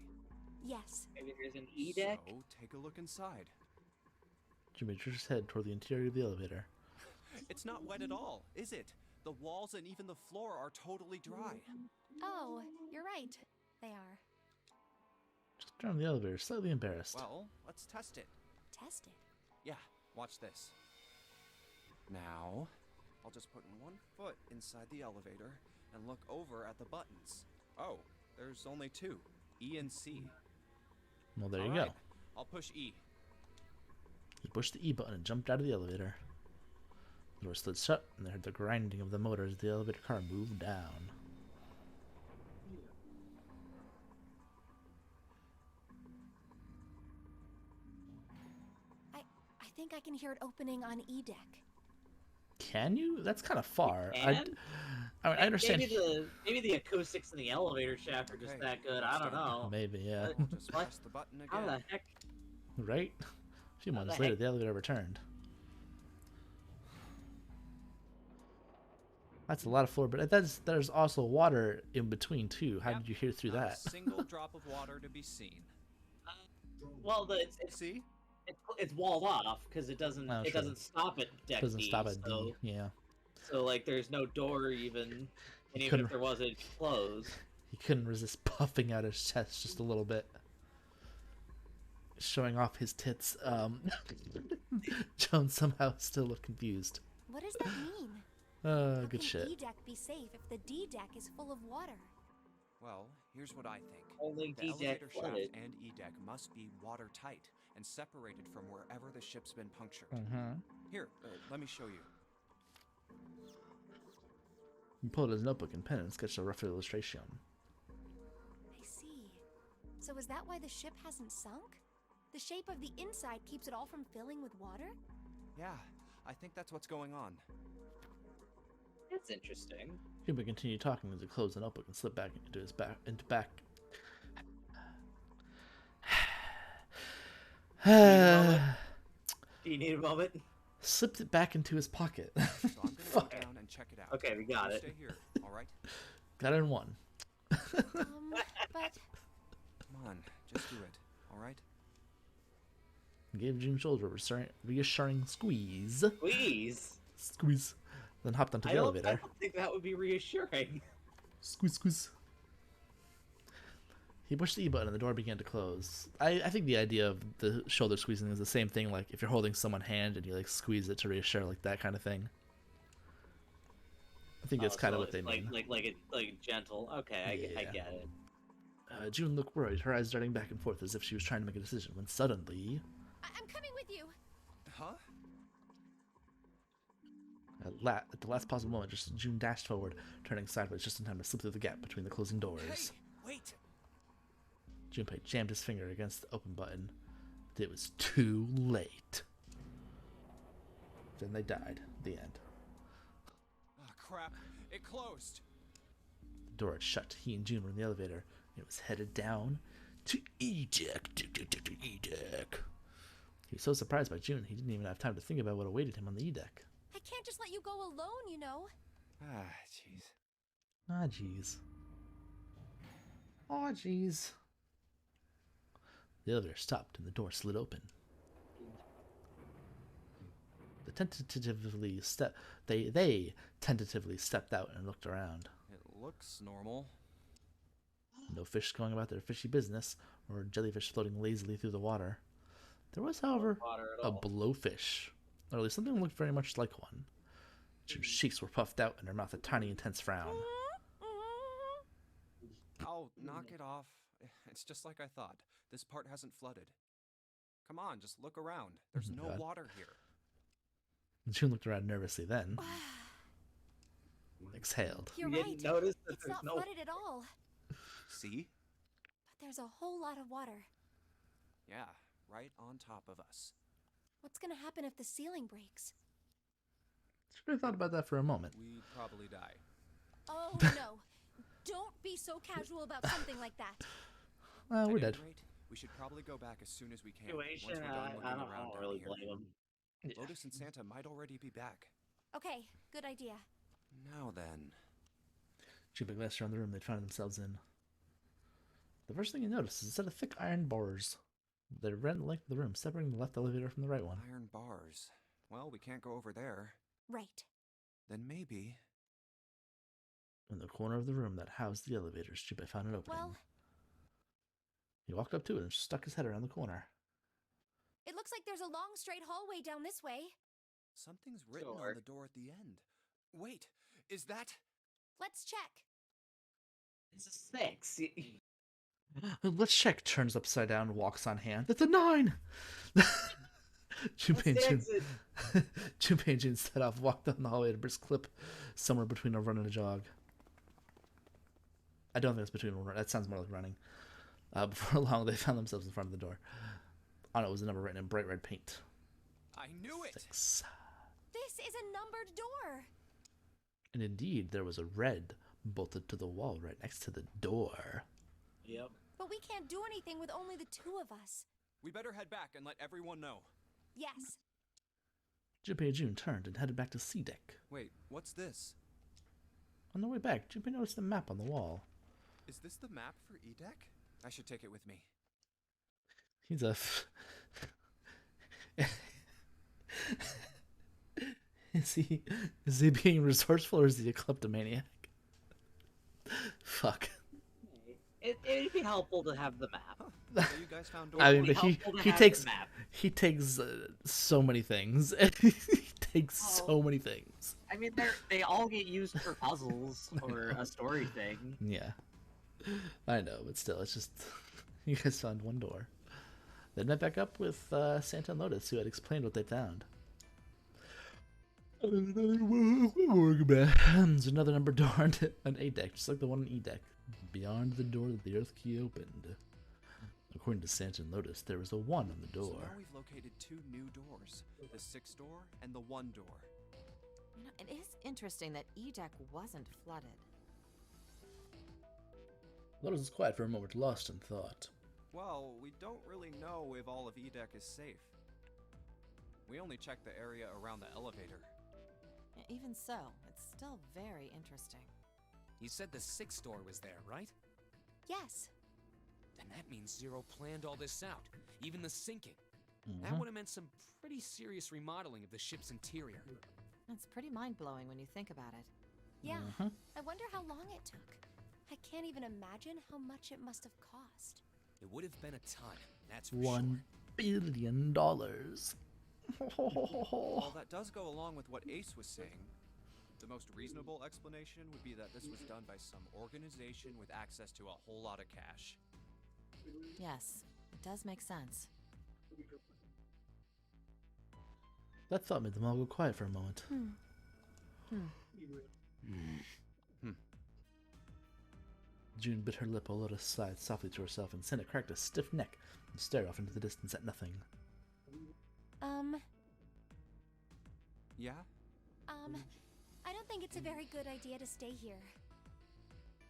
Yes. Maybe there's an E deck. So, take a look inside. Junpei drew his head toward the interior of the elevator. It's not wet at all, is it? The walls and even the floor are totally dry. Oh, you're right. They are. Just around the elevator, slightly embarrassed. Well, let's test it. Tested. Yeah, watch this. Now, I'll just put one foot inside the elevator and look over at the buttons. Oh, there's only two, E and C. Well, there you All go. right, I'll push E. He pushed the E button and jumped out of the elevator. The door slid shut, and they heard the grinding of the motor as the elevator car moved down. I think I can hear it opening on E deck. Can you? That's kind of far. And I mean, I understand. Maybe the acoustics in the elevator shaft are just Okay, that good. let's I don't start. know. Maybe, yeah. I'll just What? press the button How again. the heck? Right? A few How the moments later, heck? the elevator returned. That's a lot of floor, but there's also water in between too. How Yep, did you hear through not that? a single drop of water to be seen. Well, See? it's walled off because it doesn't Oh, it sure. doesn't stop at deck Doesn't D. stop at so, D. Yeah, So like, there's no door even, and even couldn't- if there was, it'd close. he couldn't resist puffing out his chest just a little bit, showing off his tits. Jones somehow still looked confused. What does that mean? Good How can shit. E deck be safe if the D deck is full of water? Well, here's what I think. Only The D deck elevator flooded. shaft and E deck must be watertight and separated from wherever the ship's been punctured. Mm-hmm. Here, let me show you. He pulled his notebook and pen and sketched a rough illustration. I see. So is that why the ship hasn't sunk? The shape of the inside keeps it all from filling with water? Yeah, I think that's what's going on. That's interesting. Cuba continued talking as he closed the notebook and slipped back into his back. Do you need a moment? Slipped it back into his pocket. So I'm gonna go Fuck. down and check it out. Okay, we got You it. Stay here, all right? Got it in one. But Come on, just do it, all right? Gave June's shoulder a reassuring squeeze. Please. Squeeze. Then hopped onto the I elevator. don't think that would be reassuring. Squeeze, squeeze. He pushed the E button and the door began to close. I think the idea of the shoulder squeezing is the same thing, like if you're holding someone's hand and you like squeeze it to reassure, like that kind of thing. I think that's kind of So what they it's mean. like gentle. Okay, I Yeah. get it. June looked worried, her eyes darting back and forth as if she was trying to make a decision, when suddenly, I'm coming with you. Huh? at the last possible moment, just June dashed forward, turning sideways just in time to slip through the gap between the closing doors. Hey, wait! Junpei jammed his finger against the open button. But it was too late. Then they died. The end. Oh, crap. It closed. The door had shut. He and June were in the elevator. And it was headed down to E deck. E deck. He was so surprised by June, he didn't even have time to think about what awaited him on the E deck. I can't just let you go alone, you know. Ah, jeez. Ah, jeez. Aw, jeez. The elevator stopped and the door slid open. They tentatively stepped out and looked around. It looks normal. No fish going about their fishy business, or jellyfish floating lazily through the water. There was, however, Water at a all. blowfish, or at least something that looked very much like one. Her cheeks were puffed out and her mouth a tiny, intense frown. Oh, knock it off. It's just like I thought. This part hasn't flooded. Come on, just look around. There's no God. water here. June looked around nervously, then exhaled. You're You right. didn't notice that It's there's not no. flooded at all. See? But there's a whole lot of water. Yeah, right on top of us. What's gonna happen if the ceiling breaks? Should have thought about that for a moment. We'd probably die. Oh no. Don't be so casual about something like that. We're At dead. any rate, we should probably go back as soon as we can. Situation, Once we're done looking I around don't down really here. blame him. Lotus and Santa might already be back. Okay, good idea. Now then. Jupiter glanced around the room they'd found themselves in. The first thing you noticed is a set of thick iron bars that ran the length of the room, separating the left elevator from the right one. Iron bars. Well, we can't go over there. Right. Then maybe. In the corner of the room that housed the elevators, Jupiter found an opening. Well, He walked up to it and stuck his head around the corner. it looks like there's a long straight hallway down this way. Something's written Sure. on the door at the end. Wait, is that... Let's check. It's a 6. Let's check. Turns upside down, walks on hand. It's a 9! Junpei and Jun. Exit. Junpei and Jun set off, walked down the hallway at a brisk clip, somewhere between a run and a jog. I don't think it's between a run. That sounds more like running. Before long, they found themselves in front of the door. On it was a number written in bright red paint. I knew it! 6. This is a numbered door. And indeed, there was a red bolted to the wall right next to the door. Yep. But we can't do anything with only the 2 of us. We better head back and let everyone know. Yes. Junpei and Jun turned and headed back to C deck. Wait, what's this? On the way back, Junpei noticed a map on the wall. Is this the map for E-Deck? I should take it with me. He's a... Is he being resourceful or is he a kleptomaniac? Fuck. It'd be helpful to have the map. So you guys found I door. mean, but Helpful to he have takes the map. he takes so many things. He takes so many things. I mean, they all get used for puzzles or a story thing. Yeah, I know, but still, it's just you guys found one door. They met back up with Santa and Lotus, who had explained what they found. There's another number door on A deck, just like the one on E deck. Beyond the door that the Earth Key opened. According to Santa and Lotus, there was a 1 on the door. So now we've located 2 new doors. The 6 door and the 1 door. You know, it is interesting that E-Deck wasn't flooded. Lotus was quiet for a moment, lost in thought. Well, we don't really know if all of E-Deck is safe. We only checked the area around the elevator. Even so, it's still very interesting. You said the 6th door was there, right? Yes. Then that means Zero planned all this out, even the sinking. That would have meant some pretty serious remodeling of the ship's interior. It's pretty mind-blowing when you think about it. Yeah. I wonder how long it took. I can't even imagine how much it must have cost. It would have been a ton, that's for $1 billion. Well, that does go along with what Ace was saying. The most reasonable explanation would be that this was done by some organization with access to a whole lot of cash. Yes, it does make sense. That thought made them all go quiet for a moment. June bit her lip while Lotus sighed softly to herself, and Senna cracked a stiff neck and stared off into the distance at nothing. Yeah? I don't think it's a very good idea to stay here.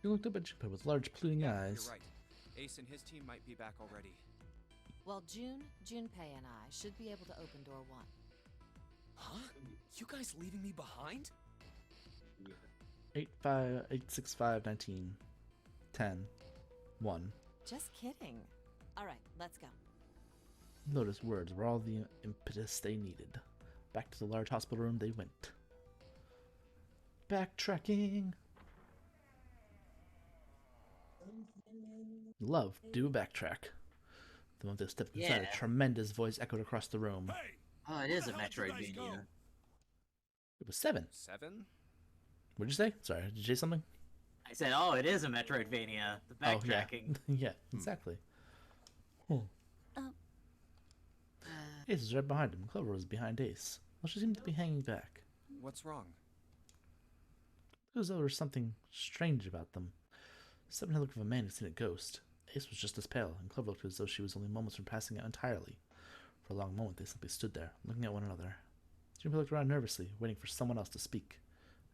He looked up at Junpei with large, pleading eyes. You're right. Ace and his team might be back already. Well, Junpei and I should be able to open door 1. Huh? You guys leaving me behind? 86519 10 1. Just kidding. All right, let's go. Lotus' words were all the impetus they needed. Back to the large hospital room they went. Backtracking. Love, do a backtrack. The moment they stepped inside, Yeah. a tremendous voice echoed across the room. Hey! Oh, it is a Where the hell did you guys Metroidvania. go? It was 7. 7? What'd you say? Sorry, did you say something? I said, oh, it is a Metroidvania. The backtracking. Oh, yeah. Yeah, exactly. Ace was right behind him. Clover was behind Ace. Well, she seemed to be hanging back. What's wrong? It was though there was something strange about them. Seven had the look of a man who'd seen a ghost. Ace was just as pale, and Clover looked as though she was only moments from passing out entirely. For a long moment, they simply stood there, looking at one another. Jimmy looked around nervously, waiting for someone else to speak.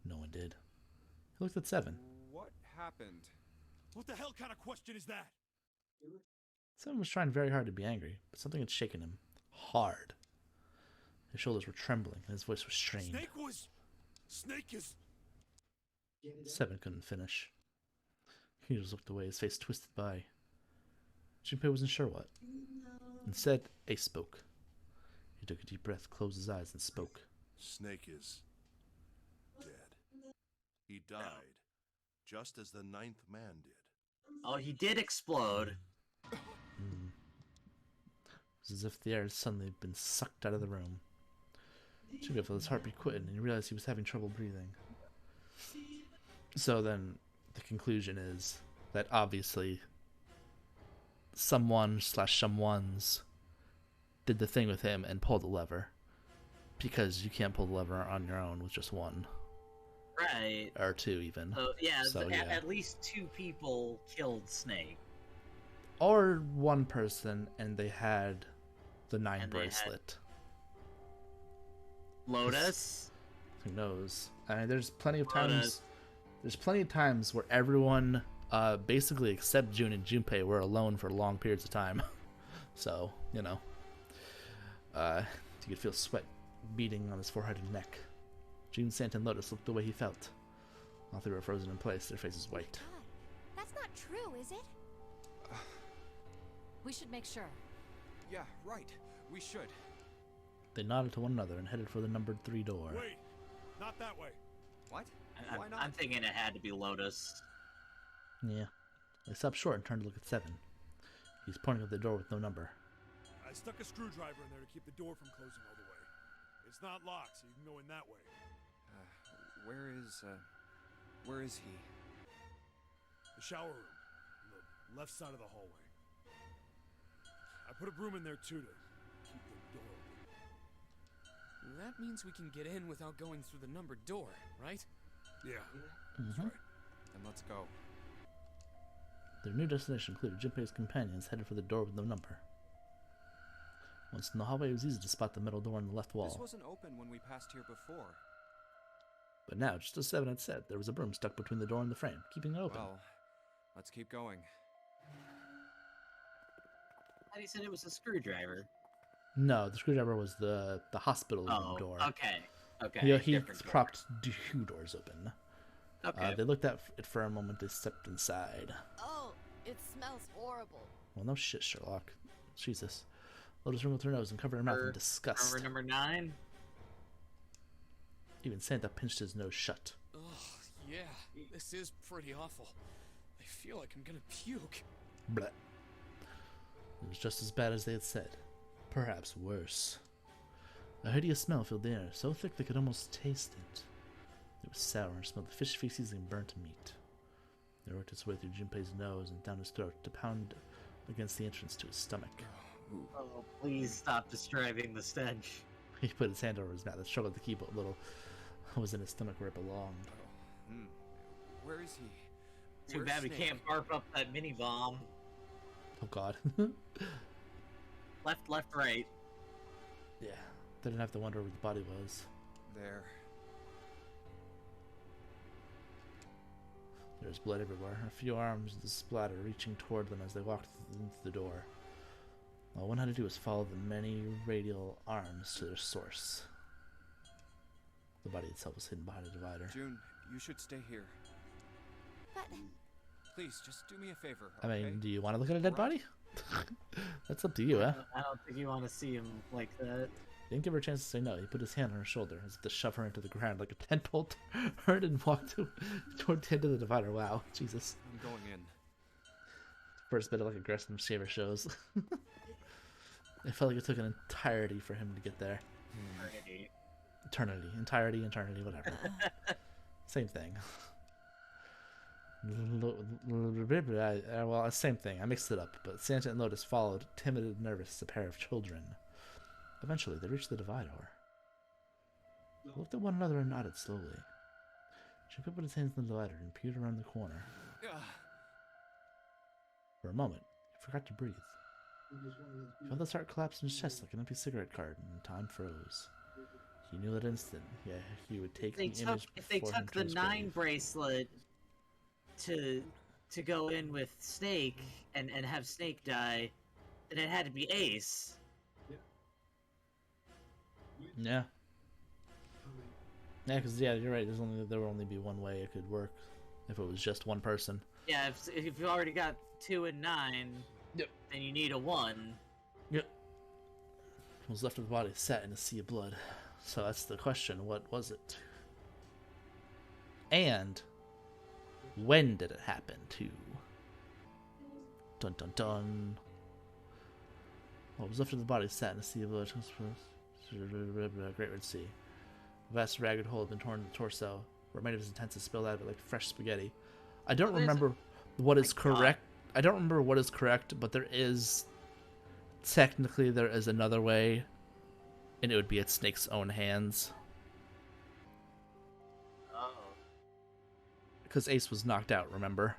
No one did. He looked at Seven. What happened? What the hell kind of question is that? Seven was trying very hard to be angry, but something had shaken him. Hard. His shoulders were trembling, and his voice was strained. Snake is... Seven couldn't finish. He just looked away, his face twisted by. Junpei wasn't sure what. Instead, Ace spoke. He took a deep breath, closed his eyes, and spoke. Snake is dead. He died, just as the ninth man did. Oh, he did explode. It was as if the air had suddenly been sucked out of the room. Junpei felt his heartbeat quickened, and he realized he was having trouble breathing. So then the conclusion is that obviously someone/someones did the thing with him and pulled the lever, because you can't pull the lever on your own with just one Right. or two even. So, at least 2 people killed Snake. Or one person and they had the 9 bracelet. Lotus? Who knows? I mean, there's plenty of times. Lotus. There's plenty of times where everyone, basically except June and Junpei, were alone for long periods of time. So you know, you could feel sweat beating on his forehead and neck. June, Santa, and Lotus looked the way he felt. All 3 were frozen in place, their faces white. God, that's not true, is it? We should make sure. Yeah, right. We should. They nodded to one another and headed for the numbered 3 door. Wait, not that way. What? Why not? I'm thinking it had to be Lotus. Yeah. They stopped short and turned to look at 7. He's pointing at the door with no number. I stuck a screwdriver in there to keep the door from closing all the way. It's not locked, so you can go in that way. Where is he? The shower room, on the left side of the hallway. I put a broom in there too to keep the door open. That means we can get in without going through the numbered door, right? Yeah, that's right. Then let's go. Their new destination included Junpei's companions headed for the door with no number. Once in the hallway, it was easy to spot the metal door on the left wall. This wasn't open when we passed here before. But now, just as 7 had said, there was a broom stuck between the door and the frame, keeping it open. Well, let's keep going. I thought he said it was a screwdriver. No, the screwdriver was the hospital room door. Okay. He different door. propped 2 doors open. Okay. They looked at it for a moment. They stepped inside. Oh, it smells horrible. Well, no shit, Sherlock. Jesus. Lotus wrinkled her nose and covered her mouth in disgust. Number 9? Even Santa pinched his nose shut. Ugh, yeah, this is pretty awful. I feel like I'm gonna puke. Blech. It was just as bad as they had said. Perhaps worse. A hideous smell filled the air, so thick they could almost taste it. It was sour and smelled of fish feces and burnt meat. It worked its way through Junpei's nose and down his throat to pound against the entrance to his stomach. Oh, please stop describing the stench. He put his hand over his mouth and struggled to keep what little was in his stomach where it belonged. Where is he? Too Where's bad we Snake? can't barf up that mini bomb. Oh god. Left, right. Yeah, they didn't have to wonder where the body was. There. There was blood everywhere, a few arms with splatter reaching toward them as they walked into the door. All one had to do was follow the many radial arms to their source. The body itself was hidden behind a divider. June, you should stay here. But Please, just do me a favor, I okay? mean, do you want to look at a dead body? That's up to you, huh? I don't think you want to see him like that. He didn't give her a chance to say no. He put his hand on her shoulder as if to shove her into the ground like a 10-pole turret and walked toward the end of the divider. Wow, Jesus. I'm going in. First bit of like aggressive shaver shows. It felt like it took an entirety for him to get there. Eternity, whatever. Same thing. Well, same thing. I mixed it up, but Santa and Lotus followed, timid and nervous, as a pair of children. Eventually, they reached the divider. They looked at one another and nodded slowly. Jacob put his hands in the divider and peered around the corner. For a moment, he forgot to breathe. He felt his heart collapse in his chest like an empty cigarette carton, and time froze. He knew that instant. Yeah, he would take the image If they before him took to the his 9 grave. bracelet to go in with Snake and have Snake die, then it had to be Ace. Yeah. Yeah, because you're right. There would only be one way it could work if it was just one person. Yeah, if you already got 2 and 9, Yep. then you need a 1. Yep. What was left of the body sat in a sea of blood. So that's the question. What was it? And when did it happen, too? Dun dun dun. What was left of the body sat in a sea of blood. Great Red Sea. A vast ragged hole had been torn in the torso, where many of his utensils spilled out of it like fresh spaghetti. I don't Well, there's- remember what is My God. correct. I don't remember what is correct, but there is technically there is another way, and it would be at Snake's own hands Oh. because Ace was knocked out. Remember,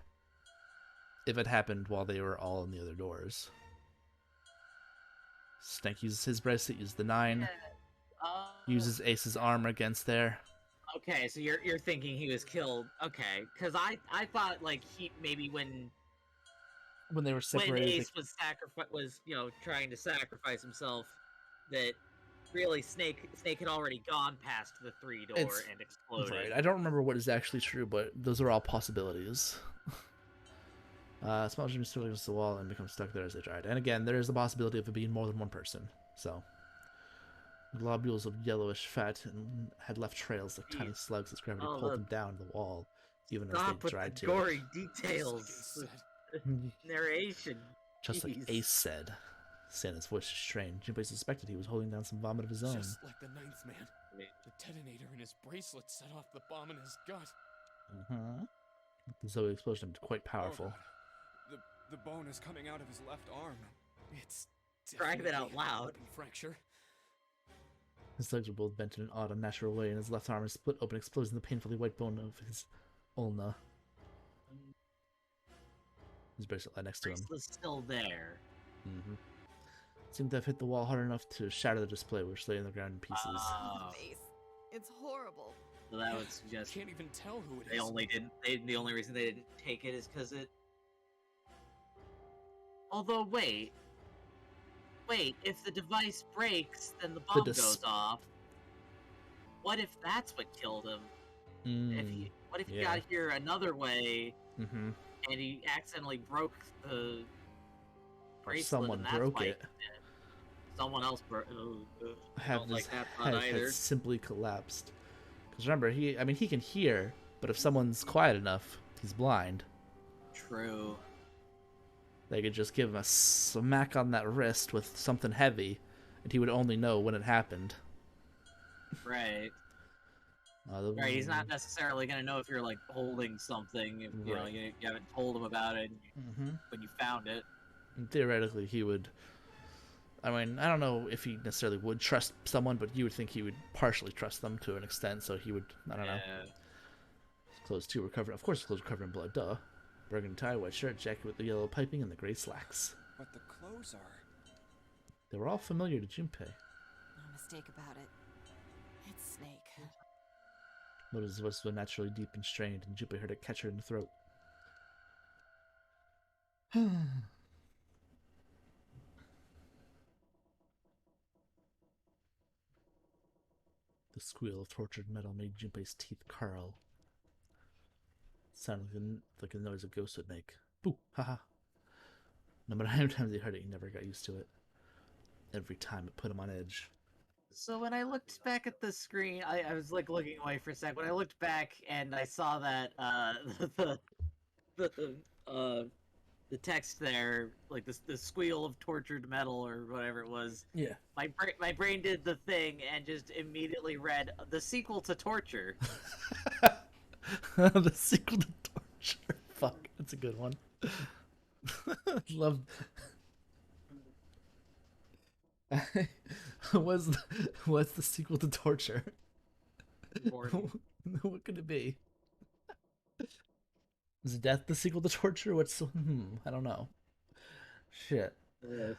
if it happened while they were all in the other doors. Snake uses his bracelet, uses the 9, Oh. uses Ace's armor against there. Okay, so you're thinking he was killed. Okay, because I thought like he maybe when When they were when separated, Ace was trying to sacrifice himself, that really Snake had already gone past the 3 door It's- and exploded. right. I don't remember what is actually true, but those are all possibilities. Small Jimmy still against the wall and becomes stuck there as they tried. And again, there is the possibility of it being more than one person. So, globules of yellowish fat and had left trails like tiny Jeez. slugs as gravity Oh, pulled the- them down the wall, even as Stop they with tried the to. gory Just details. like Ace said. Narration. Just like Jeez. Ace said. Santa's voice was strained. Junpei suspected he was holding down some vomit of his own. Just like the 9th man. The detonator in his bracelet set off the bomb in his gut. The Zoe explosion was quite Oh, powerful. God. The bone is coming out of his left arm. It's Describe it out definitely a loud. open fracture. His legs were both bent in an odd, unnatural way, and his left arm is split open, exposing the painfully white bone of his ulna. His bracelet lay next to him. Bracelet's still there. Seemed to have hit the wall hard enough to shatter the display, which lay on the ground in pieces. Oh, Face. It's horrible. so that would suggest Can't even tell who it is. they only didn't. The only reason they didn't take it is because it. Although wait, if the device breaks, then the bomb goes off. What if that's what killed him? What if he yeah. got here another way Mm-hmm. and he accidentally broke the bracelet? Someone and that's broke why it. he did. Someone else broke. I Have don't his like that thought head either. has simply collapsed. Because remember, he can hear, but if someone's quiet enough, he's blind. True. They could just give him a smack on that wrist with something heavy, and he would only know when it happened. Right. Right, he's not necessarily gonna know if you're like holding something. If you know Right. you haven't told him about it when you found it. And theoretically, he would. I mean, I don't know if he necessarily would trust someone, but you would think he would partially trust them to an extent. So he would. I don't know. His clothes too were covered. Of course, his clothes were covered in blood. Duh. Burgundy tie, white shirt, jacket with the yellow piping, and the gray slacks. But the clothes are. They were all familiar to Junpei. No mistake about it. It's Snake. But his voice was naturally deep and strained, and Junpei heard it catch her in the throat. The squeal of tortured metal made Junpei's teeth curl. It sounded like the noise a ghost would make. Boo! Haha! No matter how many times he heard it, he never got used to it. Every time it put him on edge. So when I looked back at the screen, I was like looking away for a sec. When I looked back and I saw that the text there, like the squeal of tortured metal or whatever it was. Yeah. My brain did the thing and just immediately read the sequel to Torture. The sequel to Torture. Fuck, that's a good one. Love. What's the sequel to Torture? What could it be? Is death the sequel to Torture? I don't know. Shit. It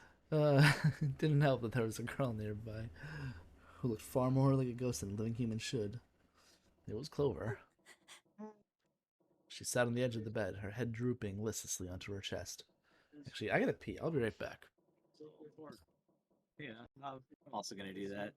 didn't help that there was a girl nearby who looked far more like a ghost than a living human should. It was Clover. She sat on the edge of the bed, her head drooping listlessly onto her chest. Actually, I gotta pee. I'll be right back. Yeah, I'm also gonna do that.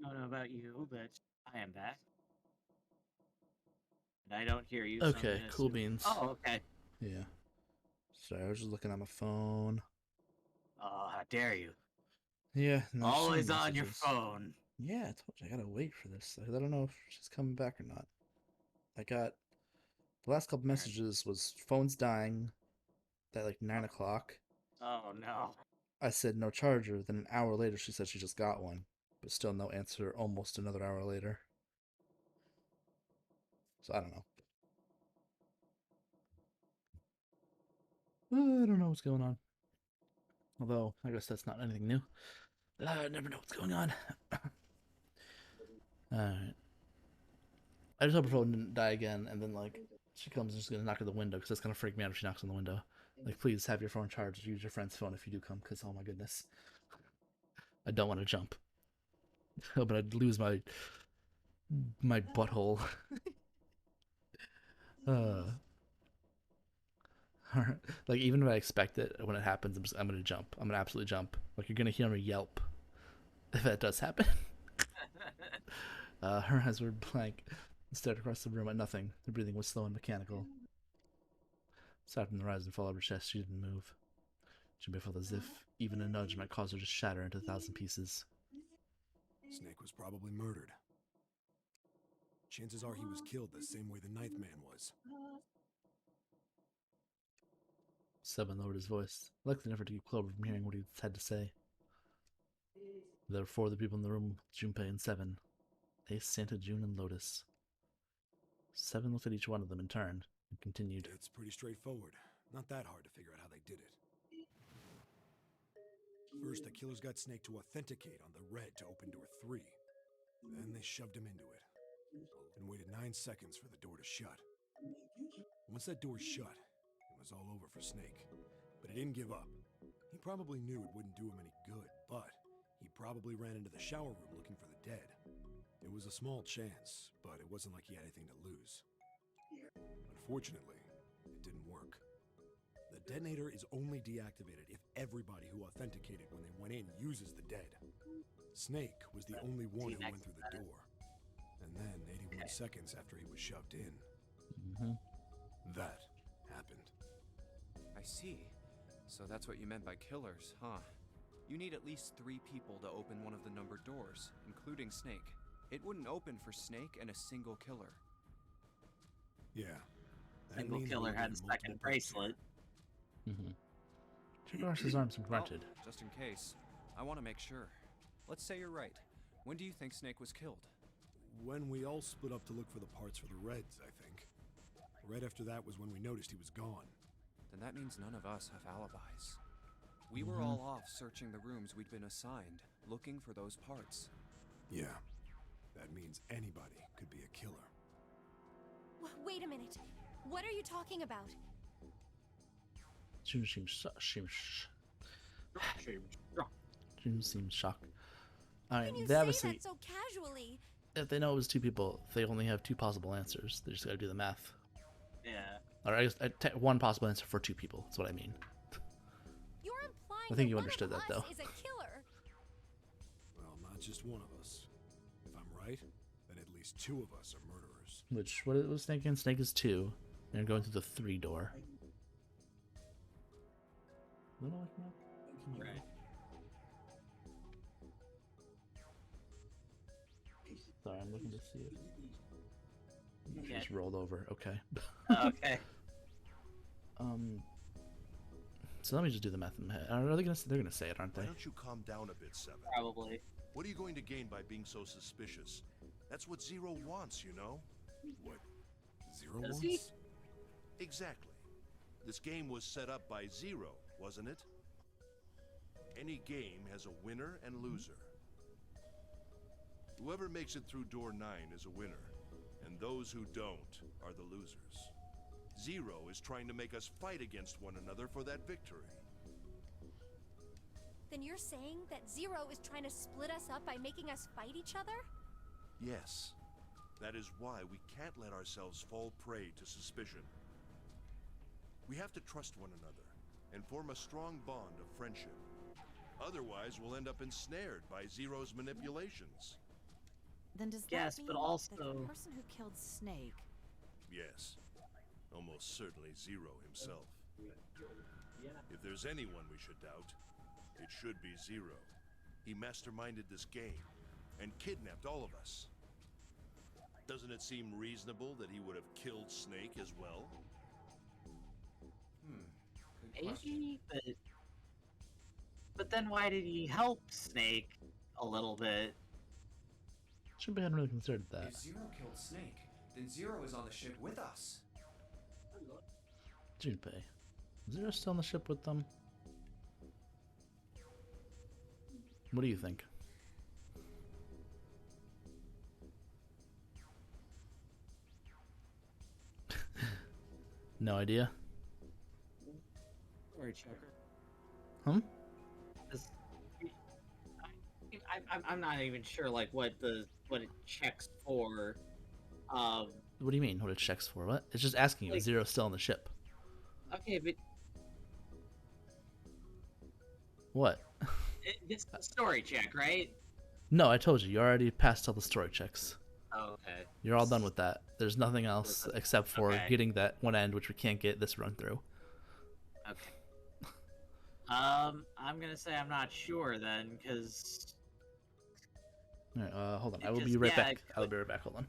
I don't know about you, but I am back. And I don't hear you, so I'm Okay, gonna cool assume... beans. Oh, okay. Yeah. Sorry, I was just looking at my phone. Oh, how dare you. Yeah, and there's some Always on your messages. phone. Yeah, I told you I gotta wait for this. I don't know if she's coming back or not. I got the last couple messages was phone's dying at like 9 o'clock. Oh, no. I said no charger. Then an hour later, she said she just got one, but still no answer. Almost another hour later. So I don't know. I don't know what's going on. Although I guess that's not anything new. I never know what's going on. Alright. I just hope her phone didn't die again, and then like she comes and she's gonna knock at the window because that's gonna freak me out if she knocks on the window. Like, please have your phone charged. Use your friend's phone if you do come, because oh my goodness, I don't want to jump. But I'd lose my butthole. Like, even if I expect it, when it happens, I'm gonna jump. I'm gonna absolutely jump. Like, you're gonna hear me yelp if that does happen. Her eyes were blank and stared across the room at nothing. Her breathing was slow and mechanical. Aside from the rise and fall of her chest, she didn't move. She felt as if even a nudge might cause her to shatter into 1,000 pieces. Snake was probably murdered. Chances are he was killed the same way the ninth man was. Seven lowered his voice, likely never to keep Clover from hearing what he had to say. There were four of the people in the room, Junpei and Seven. Ace, Santa, June, and Lotus. Seven looked at each one of them in turn and continued. It's pretty straightforward. Not that hard to figure out how they did it. First, the killers got Snake to authenticate on the red to open door 3. Then they shoved him into it and waited 9 seconds for the door to shut. Once that door shut, it was all over for Snake. But he didn't give up. He probably knew it wouldn't do him any good, but he probably ran into the shower room looking for the dead. It was a small chance, but it wasn't like he had anything to lose. Unfortunately, it didn't work. The detonator is only deactivated if everybody who authenticated when they went in uses the dead. Snake was the only one who went through the door. And then, 81 seconds after he was shoved in, that happened. I see. So that's what you meant by killers, huh? You need at least 3 people to open one of the numbered doors, including Snake. It wouldn't open for Snake and a single killer. Yeah. Single killer had a second bracelet. She crossed his arms and grunted. Well, just in case, I want to make sure. Let's say you're right. When do you think Snake was killed? When we all split up to look for the parts for the Reds, I think. Right after that was when we noticed he was gone. Then that means none of us have alibis. We were all off searching the rooms we'd been assigned, looking for those parts. Yeah. That means anybody could be a killer. Wait a minute. What are you talking about? June seems shocked. I mean, Can you they say obviously, that so casually? if they know it was 2 people, they only have 2 possible answers. They just gotta do the math. Yeah. Or I guess 1 possible answer for 2 people. That's what I mean. You're implying I think that you one understood of that, though. us is a killer. Well, not just one of us. If I'm right, then at least 2 of us are murderers. Which, what was Snake in? Snake is 2. And you're going through the 3 door. Right. Sorry, I'm looking to see it. Okay. Just rolled over. Okay. Okay. So let me just do the math in my head. Are they gonna? They're gonna say it, aren't they? Why don't you calm down a bit, Seven? Probably. What are you going to gain by being so suspicious? That's what Zero wants, you know? What? Zero Does wants? he? Exactly. This game was set up by Zero, wasn't it? Any game has a winner and loser. Whoever makes it through door 9 is a winner, and those who don't are the losers. Zero is trying to make us fight against one another for that victory. Then you're saying that Zero is trying to split us up by making us fight each other? Yes. That is why we can't let ourselves fall prey to suspicion. We have to trust one another and form a strong bond of friendship. Otherwise, we'll end up ensnared by Zero's manipulations. Then does Yes, that but mean also- that the person who killed Snake... Yes, almost certainly Zero himself. If there's anyone we should doubt, it should be Zero. He masterminded this game and kidnapped all of us. Doesn't it seem reasonable that he would have killed Snake as well? Good question. Maybe, but then why did he help Snake a little bit? Should be hadn't really considered that. If Zero killed Snake, then Zero is on the ship with us. Junpei. Is Zero still on the ship with them? What do you think? No idea. Story checker. Hmm? I'm not even sure like what it checks for. What do you mean? What it checks for? What? It's just asking you. Like- Is Zero still on the ship? Okay, but What? it's a story check, right? No, I told you. You already passed all the story checks. Oh, okay. You're all done with that. There's nothing else except for Okay. getting that one end, which we can't get this run through. Okay. I'm gonna say I'm not sure then, because All right, hold on. It I will be just- right yeah, back. it I will be right back. Hold on.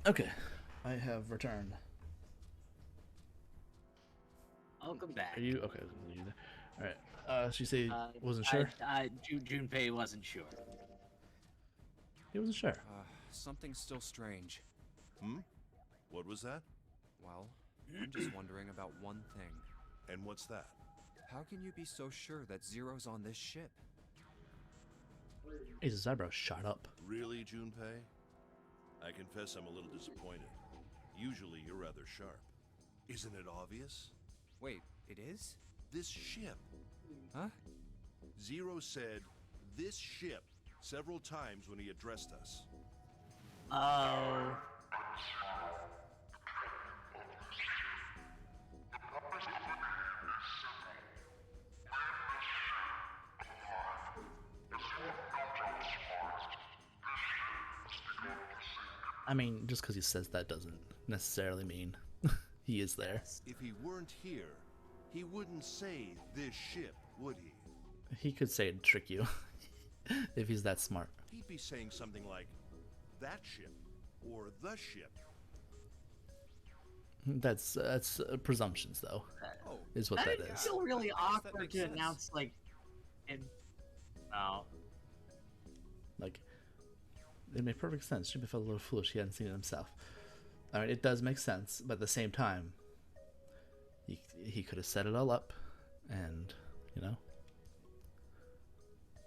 Okay, I have returned. Welcome back. Are you okay? All right. She said wasn't sure. Junpei wasn't sure. He wasn't sure. Something's still strange. What was that? Well, I'm just wondering about one thing. And what's that? How can you be so sure that Zero's on this ship? His eyebrows shot up. Really, Junpei? I confess I'm a little disappointed. Usually you're rather sharp. Isn't it obvious? Wait, it is? This ship. Huh? Zero said, "this ship," several times when he addressed us. Oh. I mean, just because he says that doesn't necessarily mean he is there. If he weren't here, he wouldn't say "this ship," would he? He could say it to trick you if he's that smart. He'd be saying something like, "that ship," or "the ship." That's presumptions, though, is what that is. It's still really awkward make to sense? announce, like, oh. Like, it made perfect sense. Jimmy felt a little foolish. He hadn't seen it himself. I mean, it does make sense, but at the same time, he could have set it all up, and, you know,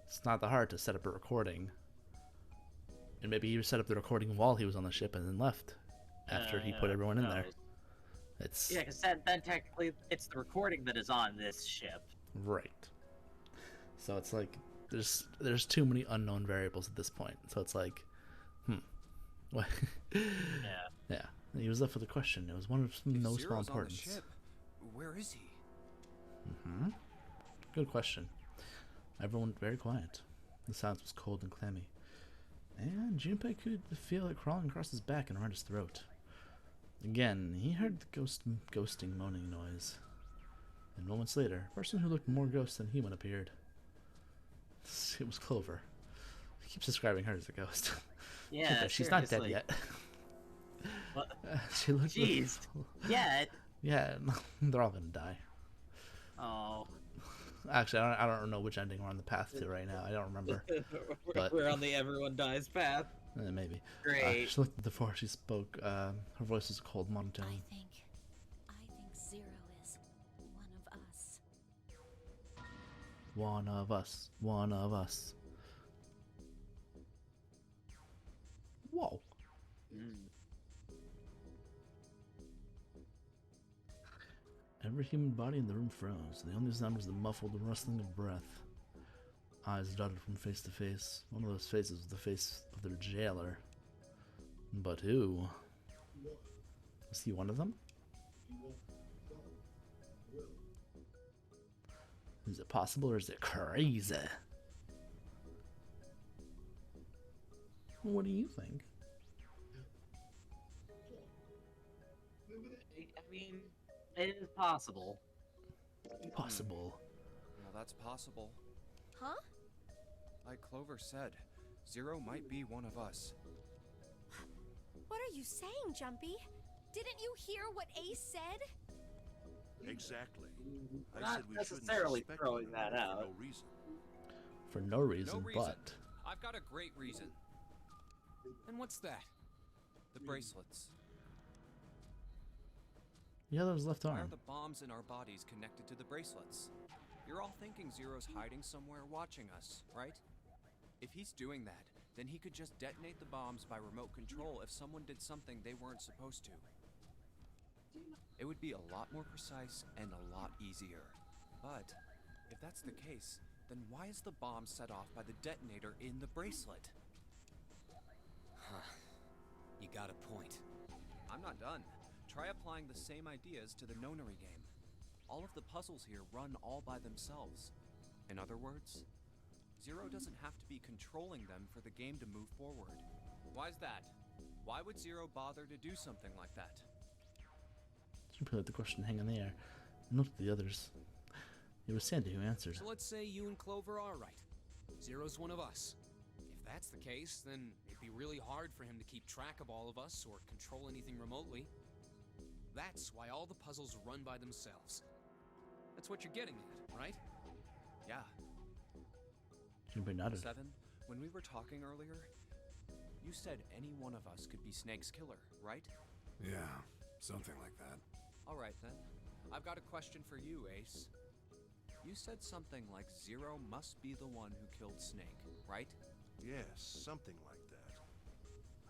it's not that hard to set up a recording. And maybe he set up the recording while he was on the ship and then left after he put everyone in there. It's Yeah, because then technically it's the recording that is on this ship. right. So it's like there's too many unknown variables at this point. So it's like, what? Yeah. Yeah. He was left with a question. It was one of no small Zero's on the importance. ship, where is he? Good question. Everyone went very quiet. The silence was cold and clammy. And Junpei could feel it crawling across his back and around his throat. Again, he heard the ghosting moaning noise. And moments later, a person who looked more ghost than human appeared. It was Clover. He keeps describing her as a ghost. Yeah, She's not dead yet. What? She looked. Jeez. Yeah. Yeah, they're all gonna die. Oh. Actually, I don't know which ending we're on the path to right now. I don't remember. But We're on the everyone dies path. Maybe. Great. She looked before she spoke. Her voice was cold, monotone. I think Zero is one of us. One of us. One of us. Whoa. Every human body in the room froze. The only sound was the muffled rustling of breath. Eyes darted from face to face. One of those faces was the face of their jailer. But who? Was he one of them? Is it possible or is it crazy? What do you think? I mean, it is possible. Possible. Well, that's possible. Huh? Like Clover said, Zero might be one of us. What are you saying, Jumpy? Didn't you hear what Ace said? Exactly. I Not said we shouldn't necessarily suspect throwing one that another out. for no reason. For no reason, No reason. but... I've got a great reason. And what's that? The bracelets. Yeah, that was left Why are arm. the bombs in our bodies connected to the bracelets? You're all thinking Zero's hiding somewhere watching us, right? If he's doing that, then he could just detonate the bombs by remote control if someone did something they weren't supposed to. It would be a lot more precise and a lot easier. But if that's the case, then why is the bomb set off by the detonator in the bracelet? You got a point. I'm not done. Try applying the same ideas to the nonary game. All of the puzzles here run all by themselves. In other words, Zero doesn't have to be controlling them for the game to move forward. Why's that? Why would Zero bother to do something like that? Junpei let the question hang in the air and looked at the others. It was Sandy who answered. So let's say you and Clover are right. Zero's one of us. If that's the case, then it'd be really hard for him to keep track of all of us or control anything remotely. That's why all the puzzles run by themselves. That's what you're getting at, right? Yeah. Junpei nodded. 7, when we were talking earlier, you said any one of us could be Snake's killer, right? Yeah, something like that. Alright then. I've got a question for you, Ace. You said something like Zero must be the one who killed Snake, right? Yes, something like that.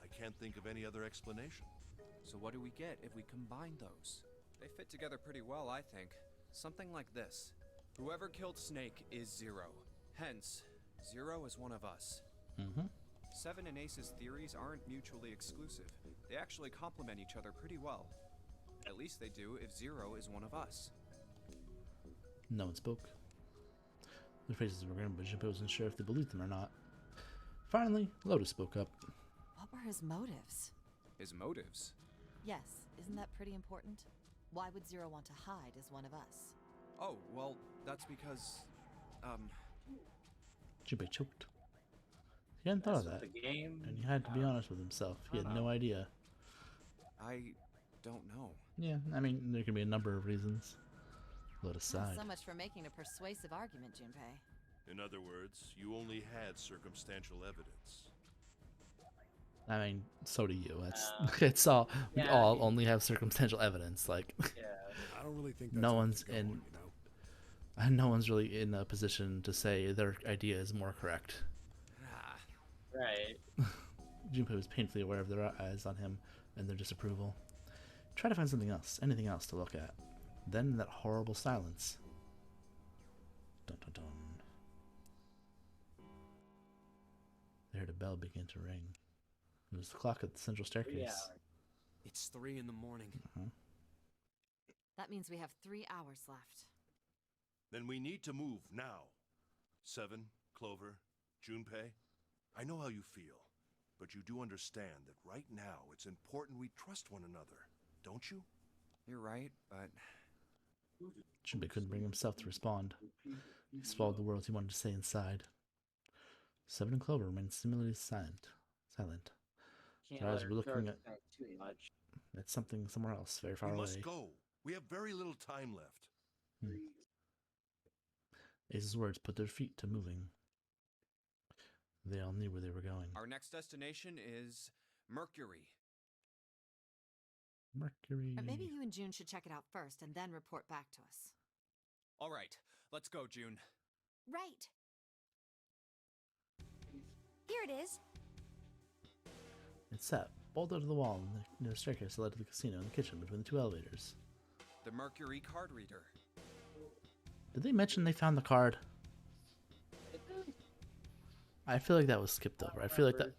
I can't think of any other explanation. So what do we get if we combine those? They fit together pretty well, I think. Something like this. Whoever killed Snake is Zero. Hence, Zero is one of us. 7 and Ace's theories aren't mutually exclusive. They actually complement each other pretty well. At least they do if Zero is one of us. No one spoke. Their faces were grim, but Junpei wasn't sure if they believed them or not. Finally, Lotus spoke up. What were his motives? His motives? Yes, isn't that pretty important? Why would Zero want to hide as one of us? Oh, well, that's because, Junpei choked. He hadn't thought of that, The game. and he had to be honest with himself. He had no idea. I don't know. Yeah, I mean, there can be a number of reasons. Lotus sighed. So much for making a persuasive argument, Junpei. In other words, you only had circumstantial evidence. I mean, so do you. It's all. We all only have circumstantial evidence. Like, I don't really think that's no how one's it's going, in. you know? And no one's really in a position to say their idea is more correct. Right. Junpei was painfully aware of their eyes on him and their disapproval. Try to find something else, anything else to look at. Then that horrible silence. Dun dun dun. They heard a bell begin to ring. It was the clock at the central staircase. It's 3 in the morning. That means we have 3 hours left. Then we need to move now. 7, Clover, Junpei, I know how you feel, but you do understand that right now it's important we trust one another, don't you? You're right, but... Junpei couldn't bring himself to respond. He swallowed the words he wanted to say inside. 7 and Clover remained similarly silent. Their eyes were looking at something somewhere else, very far we away. must go. We have very little time left. Ace's words put their feet to moving. They all knew where they were going. Our next destination is Mercury. Mercury. Or maybe you and June should check it out first and then report back to us. All right, let's go, June. Right. Here it is. It sat bolted to the wall near the staircase that led to the casino and the kitchen between the 2 elevators. The Mercury card reader. Did they mention they found the card? I feel like that was skipped over. I feel like that...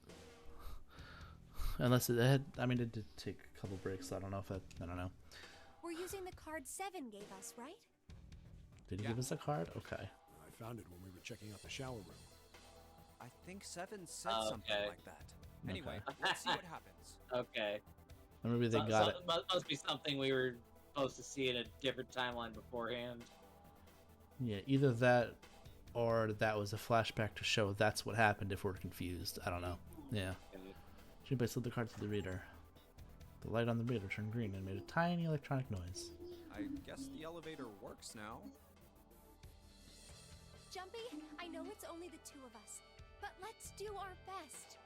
Unless it had... I mean, it did take a couple breaks, so I don't know if that... I don't know. We're using the card 7 gave us, right? Did he give us a card? Okay. I found it when we were checking out the shower room. I think 7 said something okay. like that. Anyway, let's see what happens. Okay. Or maybe they got it. Must be something we were supposed to see in a different timeline beforehand. Yeah, either that or that was a flashback to show that's what happened if we're confused. I don't know. Yeah. Junpei slid the card through the reader. The light on the reader turned green and made a tiny electronic noise. I guess the elevator works now. Jumpy, I know it's only the 2 of us, but let's do our best.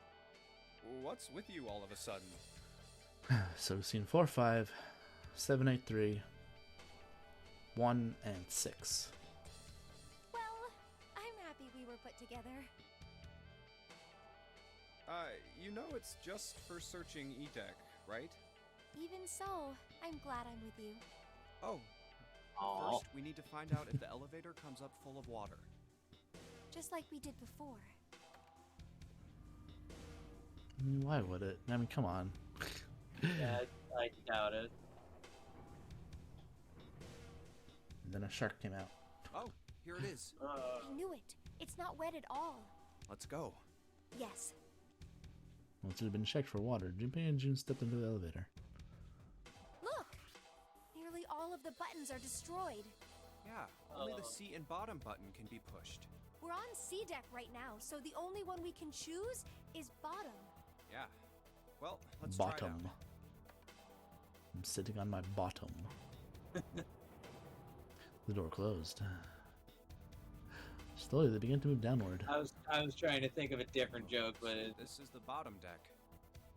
What's with you all of a sudden? So we've seen 4, 5, 7, 8, 3, 1, and 6. Well, I'm happy we were put together. You know it's just for searching E-Deck, right? Even so, I'm glad I'm with you. Oh. Aww. First, we need to find out if the elevator comes up full of water. Just like we did before. Why would it? I mean, come on. Yeah, I doubt it. And then a shark came out. Oh, here it is. I knew it. It's not wet at all. Let's go. Yes. Once it had been checked for water, Junpei and June stepped into the elevator. Look! Nearly all of the buttons are destroyed. Yeah, only the seat and bottom button can be pushed. We're on C deck right now, so the only one we can choose is bottom. Yeah. Well, let's try it Bottom. out. I'm sitting on my bottom. The door closed. Slowly, they began to move downward. I was trying to think of a different joke, but This is the bottom deck.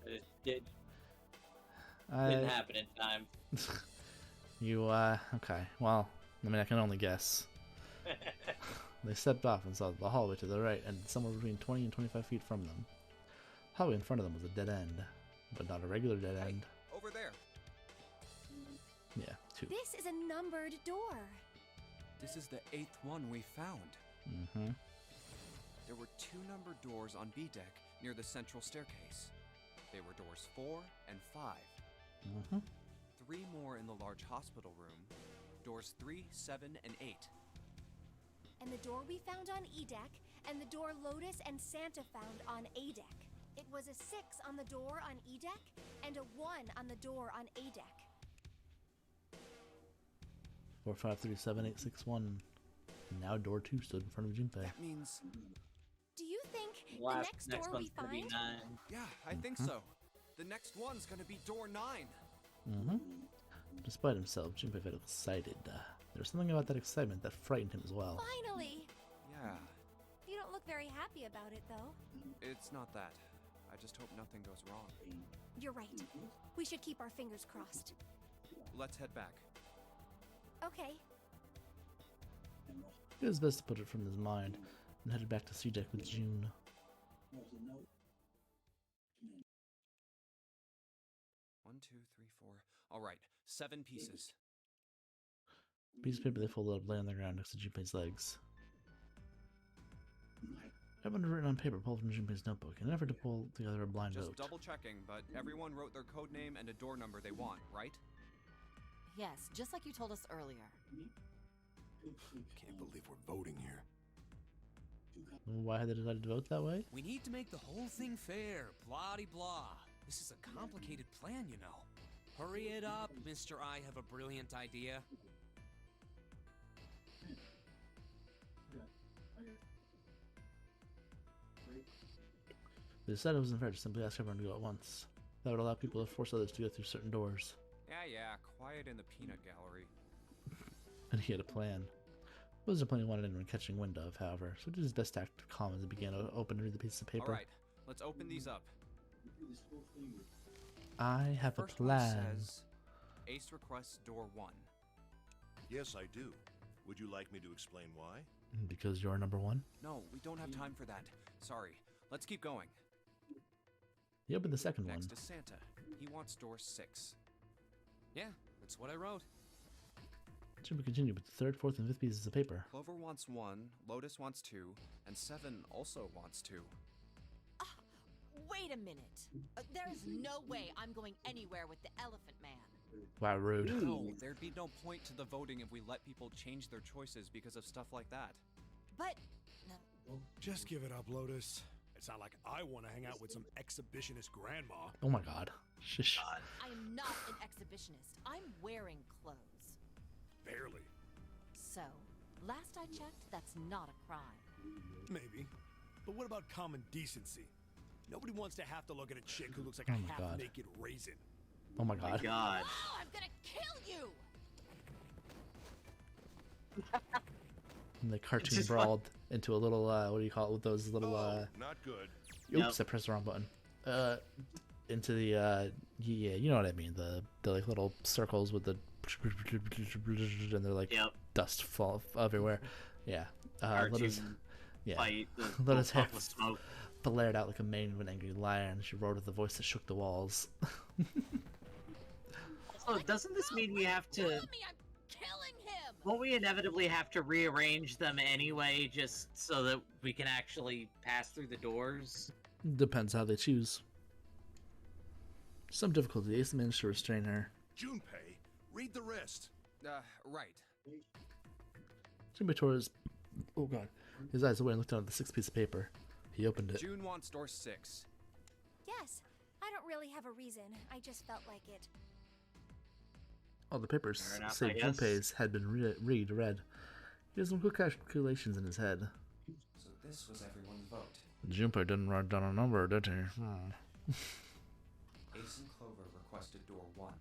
it didn't happen in time. Okay. Well, I mean, I can only guess. They stepped off and saw the hallway to the right, and somewhere between 20 and 25 feet from them. The hallway in front of them was a dead end, but not a regular dead end. Over there. Yeah, 2. This is a numbered door. This is the 8th one we found. Mm-hmm. There were 2 numbered doors on B deck near the central staircase. They were doors 4 and 5. Mm-hmm. 3 more in the large hospital room. Doors 3, 7, and 8. And the door we found on E deck, and the door Lotus and Santa found on A deck. It was a 6 on the door on E deck, and a 1 on the door on A deck. 4, 5, 3, 7, 8, 6, 1. Now door 2 stood in front of Junpei. That means... Do you think the next door we one's gonna be find? 9. Yeah, I think so. The next one's gonna be door 9. Mm-hmm. Despite himself, Junpei felt excited. There was something about that excitement that frightened him as well. Finally! Yeah, You don't look very happy about it, though. it's not that. I just hope nothing goes wrong. You're right. We should keep our fingers crossed. Let's head back. Okay. It was best to put it from his mind and headed back to C deck with June. 1, 2, 3, 4. All right, 7 pieces. A piece of paper they folded up lay on the ground next to Junpei's legs. Everyone had written on paper pulled from Junpei's notebook in an effort to pull together a blind Just vote. double checking, but everyone wrote their code name and a door number they want, right? Yes, just like you told us earlier. Can't believe we're voting here. Why had they decided to vote that way? We need to make the whole thing fair, blah-de-blah. This is a complicated plan, you know. Hurry it up, Mr. I have a brilliant idea. They decided it wasn't fair to simply ask everyone to go at once. That would allow people to force others to go through certain doors. Yeah, quiet in the peanut gallery. And he had a plan. It wasn't a plan he wanted anyone catching wind of, however, so he did his best to act calm as he began to open and read the piece of paper. All right, let's open these up. I have a First one plan. says, Ace requests door 1. Yes, I do. Would you like me to explain why? Because you're number 1? No, we don't have time for that. Sorry. Let's keep going. He opened the second one. Next is Santa. He wants door 6. Yeah, that's what I wrote. Jimmy continued with the third, fourth, and fifth pieces of paper. Clover wants 1, Lotus wants 2, and 7 also wants 2. Wait a minute. There's no way I'm going anywhere with the Elephant Man. Wow, rude. No, there'd be no point to the voting if we let people change their choices because of stuff like that. But Just give it up, Lotus. It's not like I want to hang out with some exhibitionist grandma. Oh my god. Shush. I am not an exhibitionist. I'm wearing clothes. Barely. So, last I checked, that's not a crime. Maybe. But what about common decency? Nobody wants to have to look at a chick who looks like Oh a my God. half-naked raisin. Oh my My god. God. Oh, I'm gonna kill you! And the cartoon Just brawled into a little, what do you call it, with those little, Oh, not good. oops, I pressed the wrong button. Into the, yeah, you know what I mean, the like little circles with the, and they're like Yep. dust fall everywhere. Yeah. Let us, Cartoon yeah. fight. The Let us puff have of smoke. blared out like a mane of an angry lion. She roared with a voice that shook the walls. Also, doesn't this mean we have to? Kill me! I'm killing him! Won't we inevitably have to rearrange them anyway, just so that we can actually pass through the doors? Depends how they choose. Some difficulty, Ace managed to restrain her. Junpei, read the rest. Right. Jimmy tore his, oh god, his eyes away and looked down at the sixth piece of paper. He opened it. June wants door 6. Yes, I don't really have a reason. I just felt like it. All the papers Fair enough, say I guess. Junpei's had been read. He has some quick calculations in his head. So this was everyone's vote. Junpei didn't write down a number, did he? Ace and Clover requested door 1.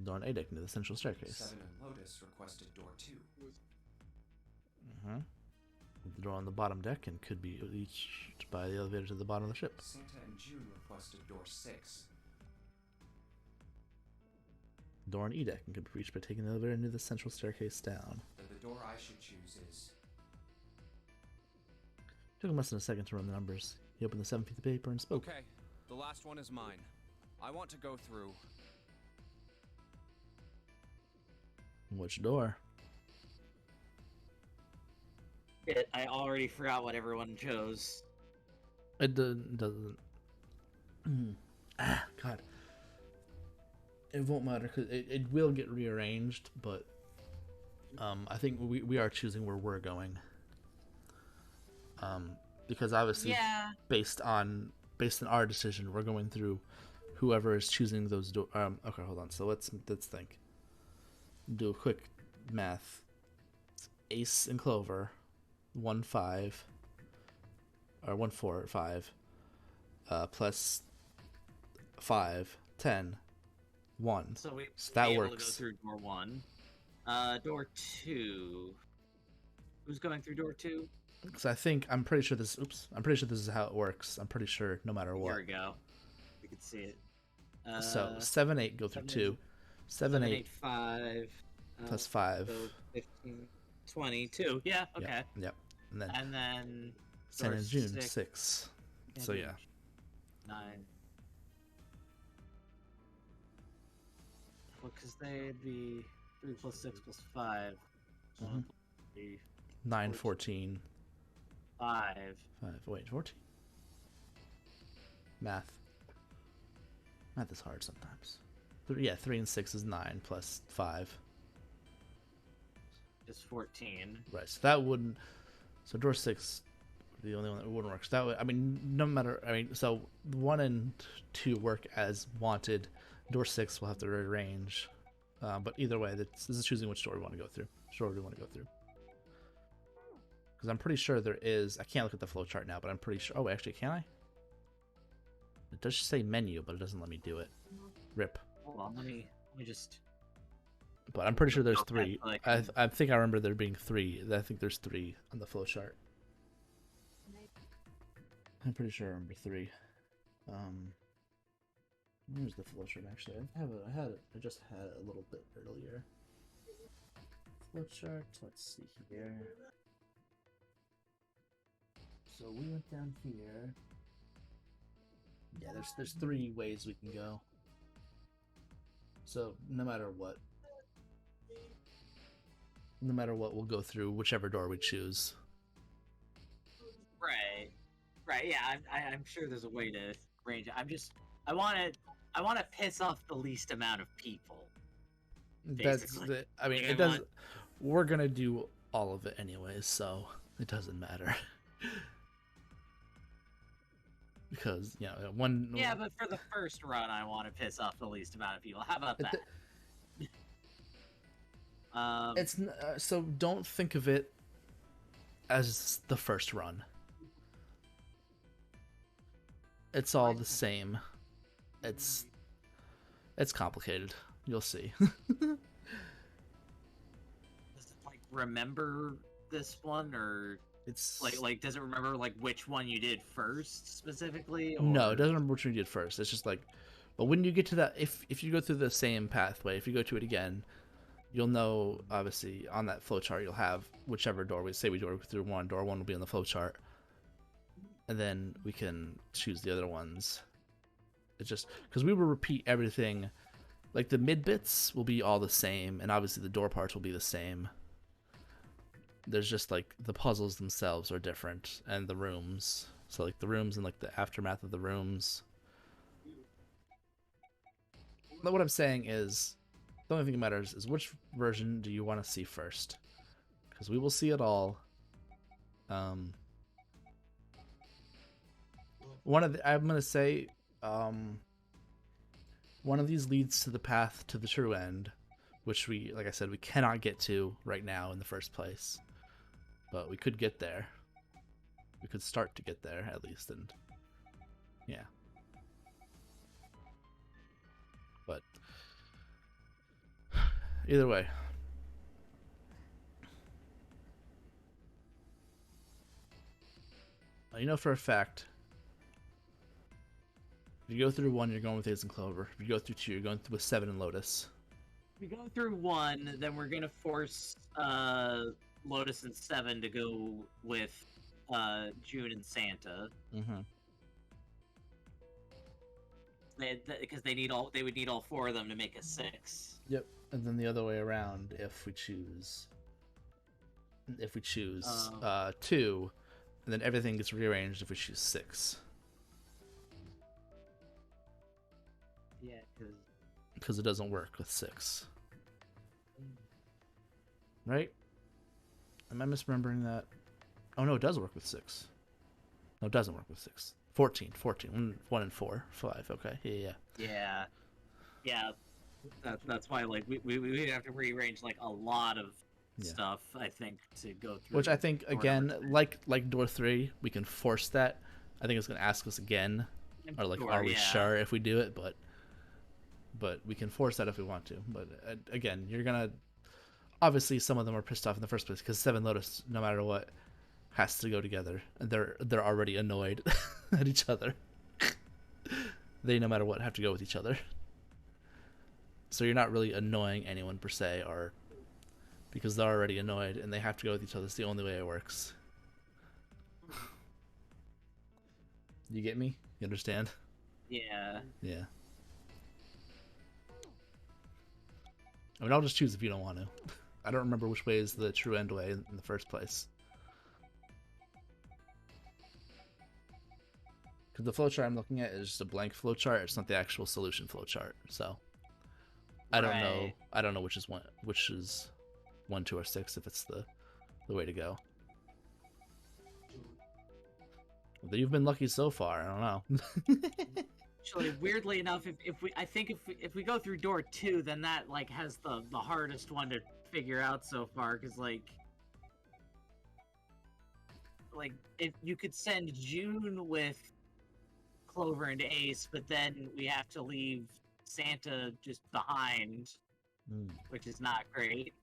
Door on A-deck near the central staircase. 7 and Lotus requested door 2. The door on the bottom deck and could be reached by the elevator to the bottom of the ship. Santa and June requested door 6. Door on E-deck and could be reached by taking the elevator near the central staircase down. Then the door I should choose is... Took him less than a second to run the numbers. He opened the 7 feet of paper and spoke. Okay, the last one is mine. I want to go through. Which door? I already forgot what everyone chose. It doesn't. God. It won't matter because it will get rearranged, but I think we are choosing where we're going. Because obviously, based on our decision, we're going through whoever is choosing those doors. Okay, hold on. So let's think. Do a quick math. Ace and Clover, 1 5 or 1 4 5 plus 5 10 1. So that able works. to go through door 1. Door 2. Who's going through door 2? Because I'm pretty sure this. Oops, I'm pretty sure this is how it works. I'm pretty sure no matter what. Here we go. We can see it. So 7 8 go through 2. 7 8 5 plus 5. So 15, 22. Yeah. Okay. Yep. And then San door and June 6. 6. So yeah. 9. Well, because they'd be 3 plus 6 plus 5. So 3, 9 14. 5. 5. Wait, 14. Math is hard sometimes. 3 and 6 is 9 plus 5. Is 14. Right. So that wouldn't. So door 6, the only one that wouldn't work. So that would. I mean, no matter. I mean, so 1 and 2 work as wanted. Door 6 will have to rearrange. But either way, this is choosing which door we want to go through. Which door we want to go through. Because I'm pretty sure there is. I can't look at the flowchart now, but I'm pretty sure. Oh, actually, can I? It does say menu, but it doesn't let me do it. Rip. Hold on, let me just. But I'm pretty sure there's Okay, 3. like- I think I remember there being 3. I think there's 3 on the flowchart. I'm pretty sure I remember 3. Where's the flowchart actually? I just had it a little bit earlier. Flowchart. Let's see here. So we went down here. Yeah, there's 3 ways we can go. So no matter what, we'll go through whichever door we choose. Right. Yeah, I'm sure there's a way to arrange it. I want to piss off the least amount of people. Basically. I mean, Like, it doesn't. We're gonna do all of it anyways, so it doesn't matter. Because one. Yeah, but for the first run, I want to piss off the least amount of people. How about that? It's so don't think of it as the first run. It's all the same. It's complicated. You'll see. Does it remember this one, or it's like does it remember which one you did first specifically? Or... No, it doesn't remember which one you did first. It's just but when you get to that, if you go through the same pathway, if you go to it again, you'll know, obviously, on that flowchart, you'll have whichever door we go through one. Door 1 will be on the flowchart. And then we can choose the other ones. It's just, because we will repeat everything. Like, the mid bits will be all the same, and obviously the door parts will be the same. There's just, the puzzles themselves are different, and the rooms. So, the rooms and, the aftermath of the rooms. But what I'm saying is, the only thing that matters is which version do you want to see first? Because we will see it all. I'm gonna say, one of these leads to the path to the true end, which we, like I said, we cannot get to right now in the first place, but we could get there. We could start to get there at least, and yeah. But either way, you know for a fact, if you go through 1, you're going with Hazen Clover. If you go through 2, you're going with 7 and Lotus. If we go through 1, then we're gonna force Lotus and 7 to go with June and Santa. Mm-hmm. Because they would need all 4 of them to make a 6. Yep, and then the other way around, if we choose 2, and then everything gets rearranged if we choose 6. Yeah, because it doesn't work with 6. Right? Am I misremembering that? Oh no, it does work with 6. No, it doesn't work with 6. 14. 1 and 4. 5. Okay. Yeah. That's why, like, we have to rearrange, like, a lot of stuff, I think, to go through. Which I think, again, like door 3, we can force that. I think it's going to ask us again. Or, like, are we sure if we do it? But we can force that if we want to. But, again, you're going to... Obviously, some of them are pissed off in the first place, because 7 Lotus, no matter what, has to go together. And they're already annoyed at each other. They, no matter what, have to go with each other. So you're not really annoying anyone, per se, or... Because they're already annoyed, and they have to go with each other. It's the only way it works. You get me? You understand? Yeah. Yeah. I mean, I'll just choose if you don't want to. I don't remember which way is the true end way in the first place. Because the flowchart I'm looking at is just a blank flowchart. It's not the actual solution flowchart. So I don't know. I don't know which is 1, 2, or 6 if it's the way to go. Well, you've been lucky so far. I don't know. Actually, weirdly enough, if we go through door 2, then that, like, has the hardest one to figure out so far, because like if you could send June with Clover and Ace, but then we have to leave Santa just behind, which is not great.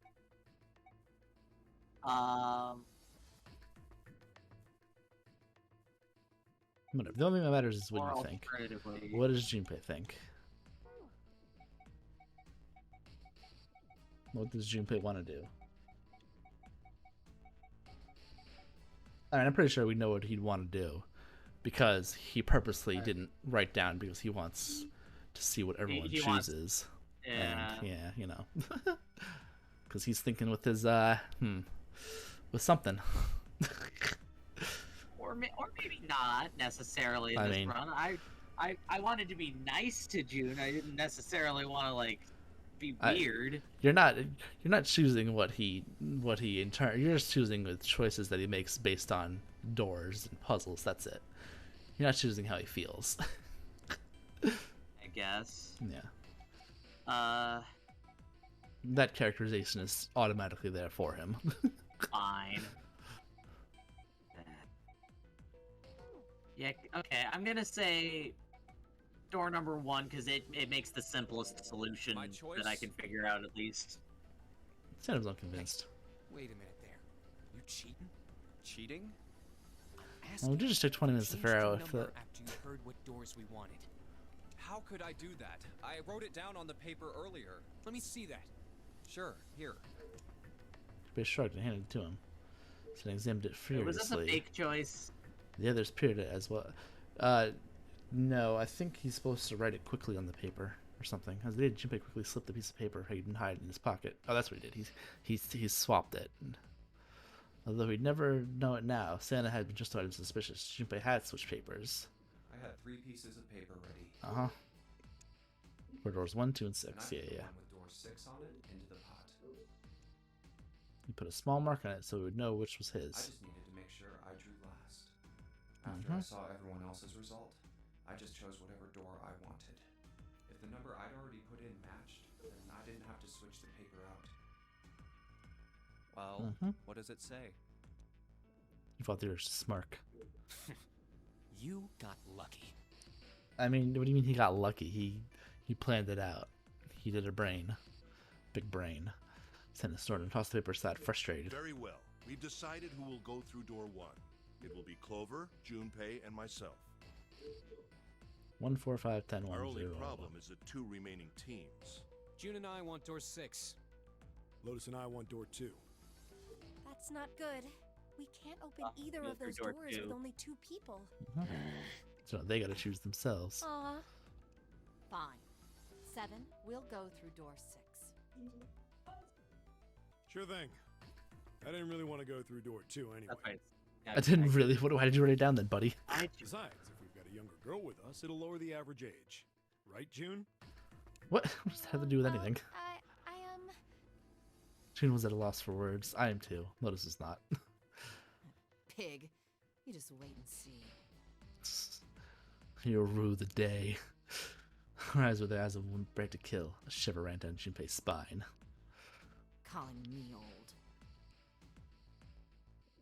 Whatever. The only thing that matters is what you think. What does Junpei think? What does Junpei want to do? I mean, I'm pretty sure we know what he'd want to do, because he purposely didn't write down, because he wants to see what everyone chooses. And yeah, you know, because he's thinking with his with something. Or maybe not necessarily in this run. I wanted to be nice to June. I didn't necessarily want to, like, be weird. You're not choosing what he in turn. You're just choosing the choices that he makes based on doors and puzzles. That's it. You're not choosing how he feels. I guess. Yeah. That characterization is automatically there for him. Fine. Yeah, okay, I'm gonna say door number 1, because it makes the simplest solution that I can figure out, at least. Sounds unconvinced. Wait a minute there. You cheating? Cheating? Well, we just took 20 minutes to figure out if that... After you heard what doors we wanted. How could I do that? I wrote it down on the paper earlier. Let me see that. Sure, here. They shrugged and handed it to him. So he examined it furiously. Was this a fake choice? The others peered at it as well. No, I think he's supposed to write it quickly on the paper or something. As they did, Junpei quickly slipped the piece of paper he didn't hide in his pocket. Oh, that's what he did. He swapped it. Although he'd never know it now, Santa had been just about as suspicious. Junpei had switched papers. I had 3 pieces of paper ready. Uh-huh. For doors 1, 2, and 6. Yeah. With door 6 on it into the pot. He put a small mark on it so we would know which was his. I just needed to make sure I drew last. After I saw everyone else's result, I just chose whatever door I wanted. If the number I'd already put in matched, then I didn't have to switch the paper out. Well, what does it say? You thought they were smart. You got lucky. I mean, what do you mean he got lucky? He planned it out. He did a brain. Big brain. Sent a snort and tossed the paper aside, frustrated. Very well. We've decided who will go through door 1. It will be Clover, Junpei, and myself. 1, 4, 5, 10, 1, Our only 0. problem is the 2 remaining teams. June and I want door 6. Lotus and I want door 2. That's not good. We can't open either go of through those door doors 2. with only 2 people. So they gotta choose themselves. Aw. Fine. 7, we'll go through door 6. Sure thing. I didn't really want to go through door 2 anyway. That's right. I didn't really. Why did you write it down then, buddy? Besides, if we've got a younger girl with us, it'll lower the average age. Right, June? What does that have to do with anything? I June was at a loss for words. I am too. Lotus is not. Pig. You just wait and see. You'll rue the day. Her eyes were the eyes of one bred to kill. A shiver ran down Junpei's spine. Calling me old.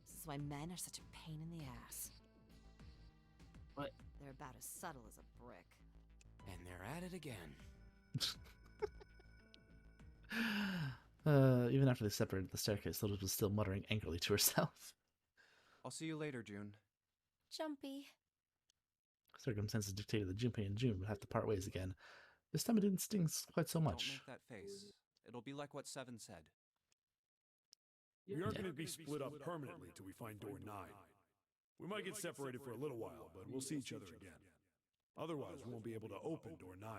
This is why men are such a pain in the ass. What? They're about as subtle as a brick. And they're at it again. Even after they separated at the staircase, Lotus was still muttering angrily to herself. I'll see you later, June. Jumpy. Circumstances dictated that Junpei and June would have to part ways again. This time it didn't sting quite so much. Don't make that face. It'll be like what 7 said. We aren't going to be split up permanently till we find door 9. We might get separated for a little while, but we'll see each other again. Otherwise, we won't be able to open door 9.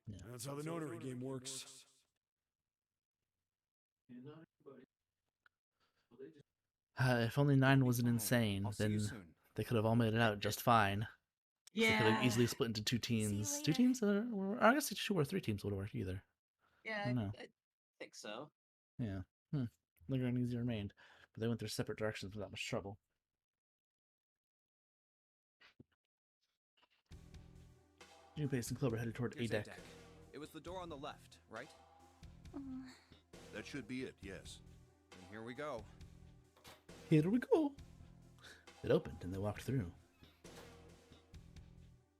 Yeah. And that's how the notary game works. If only 9 wasn't insane, I'll see you then soon. they could have all made it out just fine. They could have easily split into 2 teams. 2 later. teams? I guess 2 or 3 teams would work either. Yeah, I know. I think so. Yeah. Lingering easy remained, but they went their separate directions without much trouble. Junpei and Clover headed toward Here's A deck. It was the door on the left, right? That should be it, yes. And here we go. Here we go. It opened and they walked through.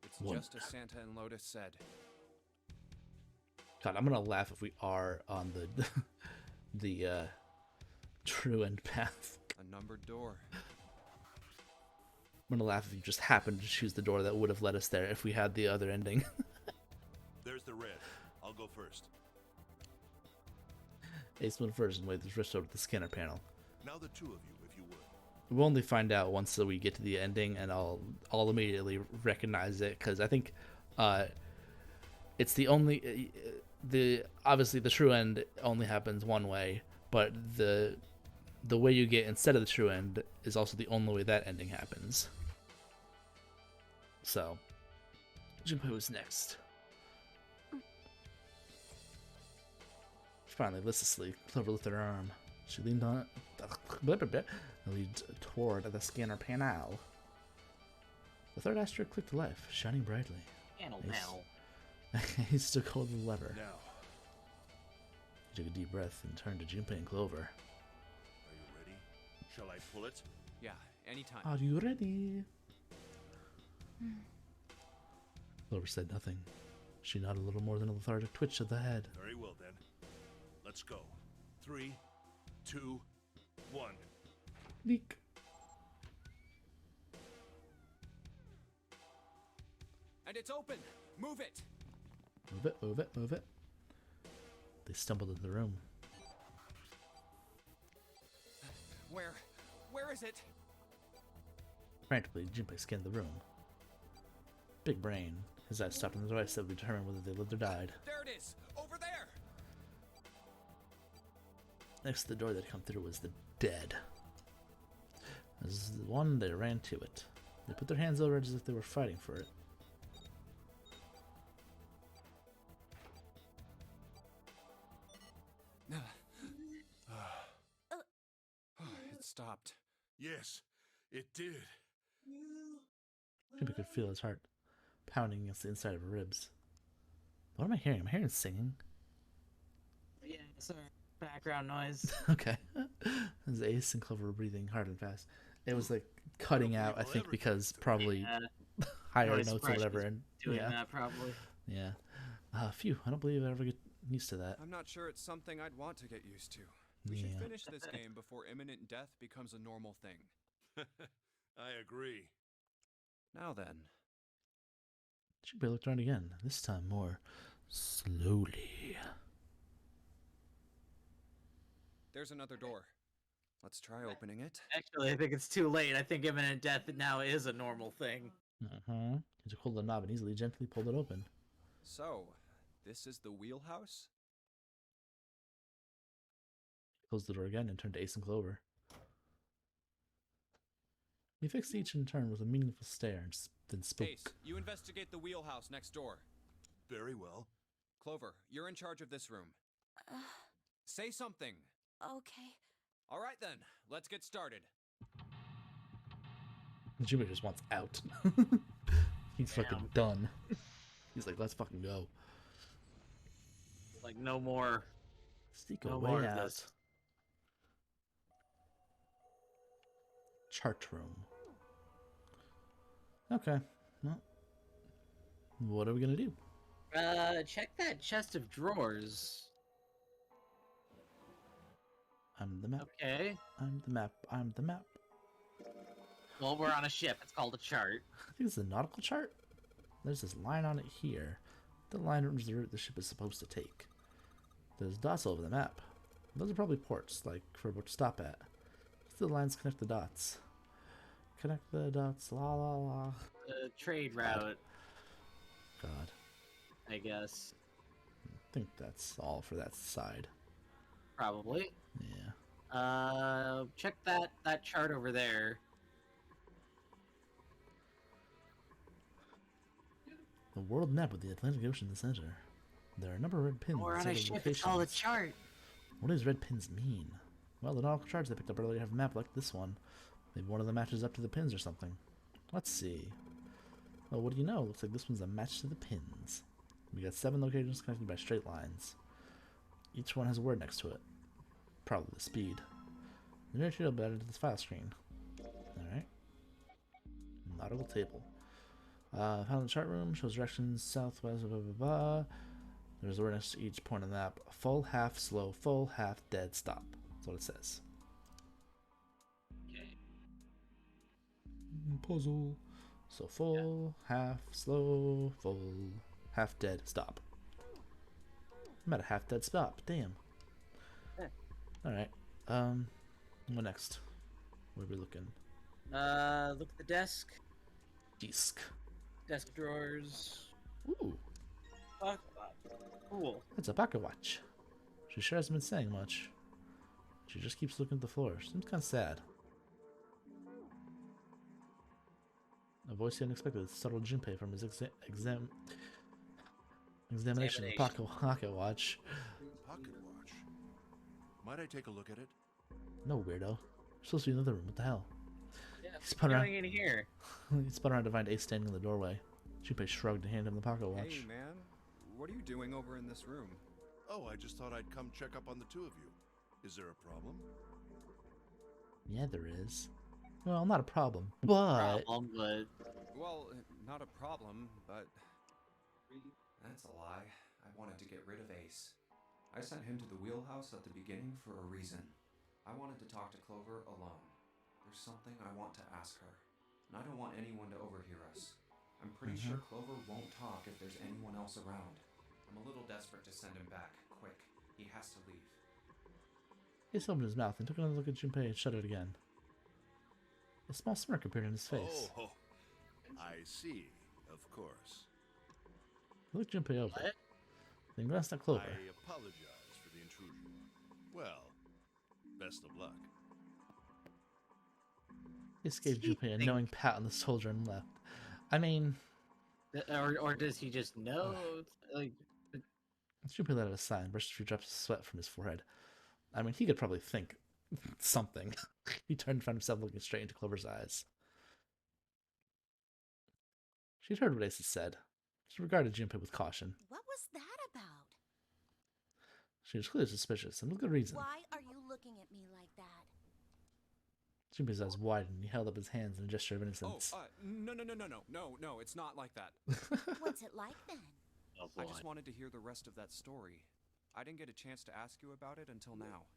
It's One. just as Santa and Lotus said. God, I'm gonna laugh if we are on the the true end path. A numbered door. I'm gonna laugh if you just happened to choose the door that would have led us there if we had the other ending. There's the red. I'll go first. Ace went first and waved his wrist over the scanner panel. Now the 2 of you, if you would. We'll only find out once we get to the ending, and I'll immediately recognize it because I think it's the only obviously the true end only happens one way, but the way you get instead of the true end is also the only way that ending happens. So, Junpei was next. Finally, listlessly, Clover lifted her arm. She leaned on it, and leaned toward the scanner panel. The third asteroid clicked to life, shining brightly. Panel. He took hold of the lever. Now, He took a deep breath and turned to Junpei and Clover. are you ready? Shall I pull it? Yeah, anytime. Are you ready? Clover said nothing. She nodded a little more than a lethargic twitch of the head. Very well then. Let's go. 3, 2, 1. Leak. And it's open! Move it! Move it, move it, move it. They stumbled into the room. Where is it? Frantically, Junpei scanned the room. Big brain. His eyes stopped on the device that would determine whether they lived or died. There it is! Over there! Next to the door they'd come through was the dead. As the one, they ran to it. They put their hands over it as if they were fighting for it. It stopped. Yes, it did. Junpei could feel his heart pounding against the inside of her ribs. What am I hearing? I'm hearing singing. Yeah, sorry. Background noise. Okay. As Ace and Clover were breathing hard and fast. It was like cutting out, I think, because probably higher Noise notes or suppression's whatever. And doing yeah, that probably. yeah. Phew. I don't believe I ever get used to that. I'm not sure it's something I'd want to get used to. We should finish this game before imminent death becomes a normal thing. I agree. Now then. Junpei looked around again, this time more slowly. There's another door. Let's try opening it. Actually, I think it's too late. I think imminent death now is a normal thing. He took hold of the knob and easily, gently pulled it open. So, this is the wheelhouse? He closed the door again and turned to Ace and Clover. He fixed each in turn with a meaningful stare and then spoke. Ace, you investigate the wheelhouse next door. Very well. Clover, you're in charge of this room. Say something. Okay. All right then, let's get started. Junpei just wants out. He's fucking done. He's like, let's fucking go. Like, no more. Seek No a more way of out. this. Chart room. Okay. Well, what are we gonna do? Check that chest of drawers. I'm the map. Okay. I'm the map. I'm the map. Well, we're on a ship. It's called a chart. I think it's a nautical chart. There's this line on it here. The line is the route the ship is supposed to take. There's dots all over the map. Those are probably ports, like for what to stop at. The lines connect the dots. Connect the dots. La la la. The trade route, God. I guess. I think that's all for that side. Probably. Yeah. Check that chart over there. The world map with the Atlantic Ocean in the center. There are a number of red pins. We're on a inside the ship. It's called a locations. chart. What does red pins mean? Well, the nautical charts I picked up earlier have a map like this one. Maybe one of them matches up to the pins or something. Let's see. Well, what do you know? Looks like this one's a match to the pins. We got 7 locations connected by straight lines. Each one has a word next to it. Probably the speed. The narrative will be added to this file screen. Alright. Nautical table. Found in the chart room, shows directions southwest, blah blah blah. There's a word next to each point on the map. Full, half, slow, full, half, dead, stop. That's what it says. Okay. Puzzle. So full, half, slow, full, half dead, stop. I'm at a half dead stop. Damn. Yeah. Alright. What next? Where are we looking? Look at the desk. Desk. Desk drawers. Ooh, Cool. that's a pocket watch. She sure hasn't been saying much. She just keeps looking at the floor. Seems kind of sad. A voice he unexpected startled Junpei from his examination of the pocket watch. Pocket watch. Might I take a look at it? No, weirdo. You're supposed to be in the other room. What the hell? Yeah, He spun what's around. going in here? He spun around to find Ace standing in the doorway. Junpei shrugged and handed him the pocket watch. Hey, man. What are you doing over in this room? Oh, I just thought I'd come check up on the two of you. Is there a problem? Yeah, there is. Well, not a problem, but Problem, but Well, not a problem, but... That's a lie. I wanted to get rid of Ace. I sent him to the wheelhouse at the beginning for a reason. I wanted to talk to Clover alone. There's something I want to ask her, and I don't want anyone to overhear us. I'm pretty sure Clover won't talk if there's anyone else around. I'm a little desperate to send him back. Quick, he has to leave. Ace opened his mouth and took another look at Junpei and shut it again. A small smirk appeared on his face. Oh, I see. Of course. He looked Junpei over, what? then glanced at Clover. I apologize for the intrusion. Well, best of luck. Ace gave Junpei a think- knowing pat on the shoulder and left. I mean, Or does he just know? Like, Junpei let out a sigh and brushed a few drops of sweat from his forehead. I mean, he could probably think something. He turned and found himself looking straight into Clover's eyes. She'd heard what Ace had said. She regarded Junpei with caution. What was that about? She was clearly suspicious, and with good reason. Why are you looking at me like that? Junpei's eyes widened, and he held up his hands in a gesture of innocence. No, it's not like that. What's it like then? Oh I boy. just wanted to hear the rest of that story. I didn't get a chance to ask you about it until now.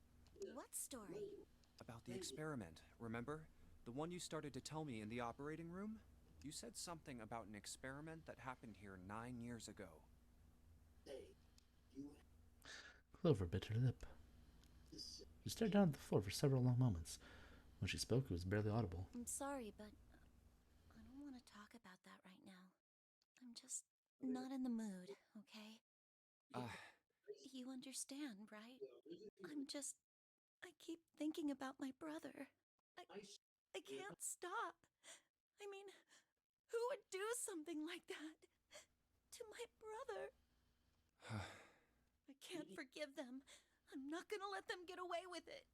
What story? About the experiment, remember? The one you started to tell me in the operating room? You said something about an experiment that happened here 9 years ago. Clover bit her lip. She stared down at the floor for several long moments. When she spoke, it was barely audible. I'm sorry, but I don't want to talk about that right now. I'm just not in the mood, okay? You understand, right? I keep thinking about my brother. I can't stop. I mean, who would do something like that to my brother? I can't forgive them. I'm not gonna let them get away with it.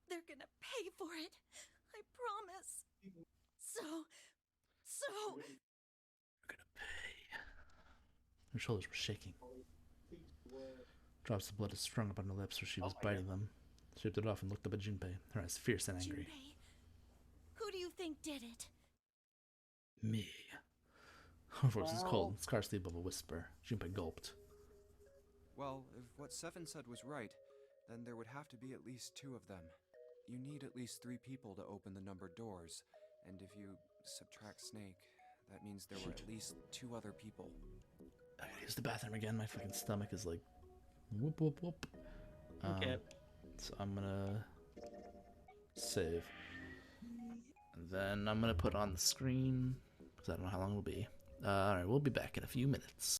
They're gonna pay for it. I promise. So. You're gonna pay. Her shoulders were shaking. Drops of blood had sprung up on her lips where she was biting them. She ripped it off and looked up at Junpei, her eyes fierce and angry. Junpei, who do you think did it? Me. Her voice was cold and scarcely above a whisper. Junpei gulped. Well, if what Seven said was right, then there would have to be at least 2 of them. You need at least 3 people to open the numbered doors, and if you subtract Snake, that means there were at least 2 other people. I gotta use the bathroom again. My fucking stomach is like whoop whoop whoop. Okay. So I'm gonna save. And then I'm gonna put on the screen because I don't know how long it'll be. Alright, we'll be back in a few minutes.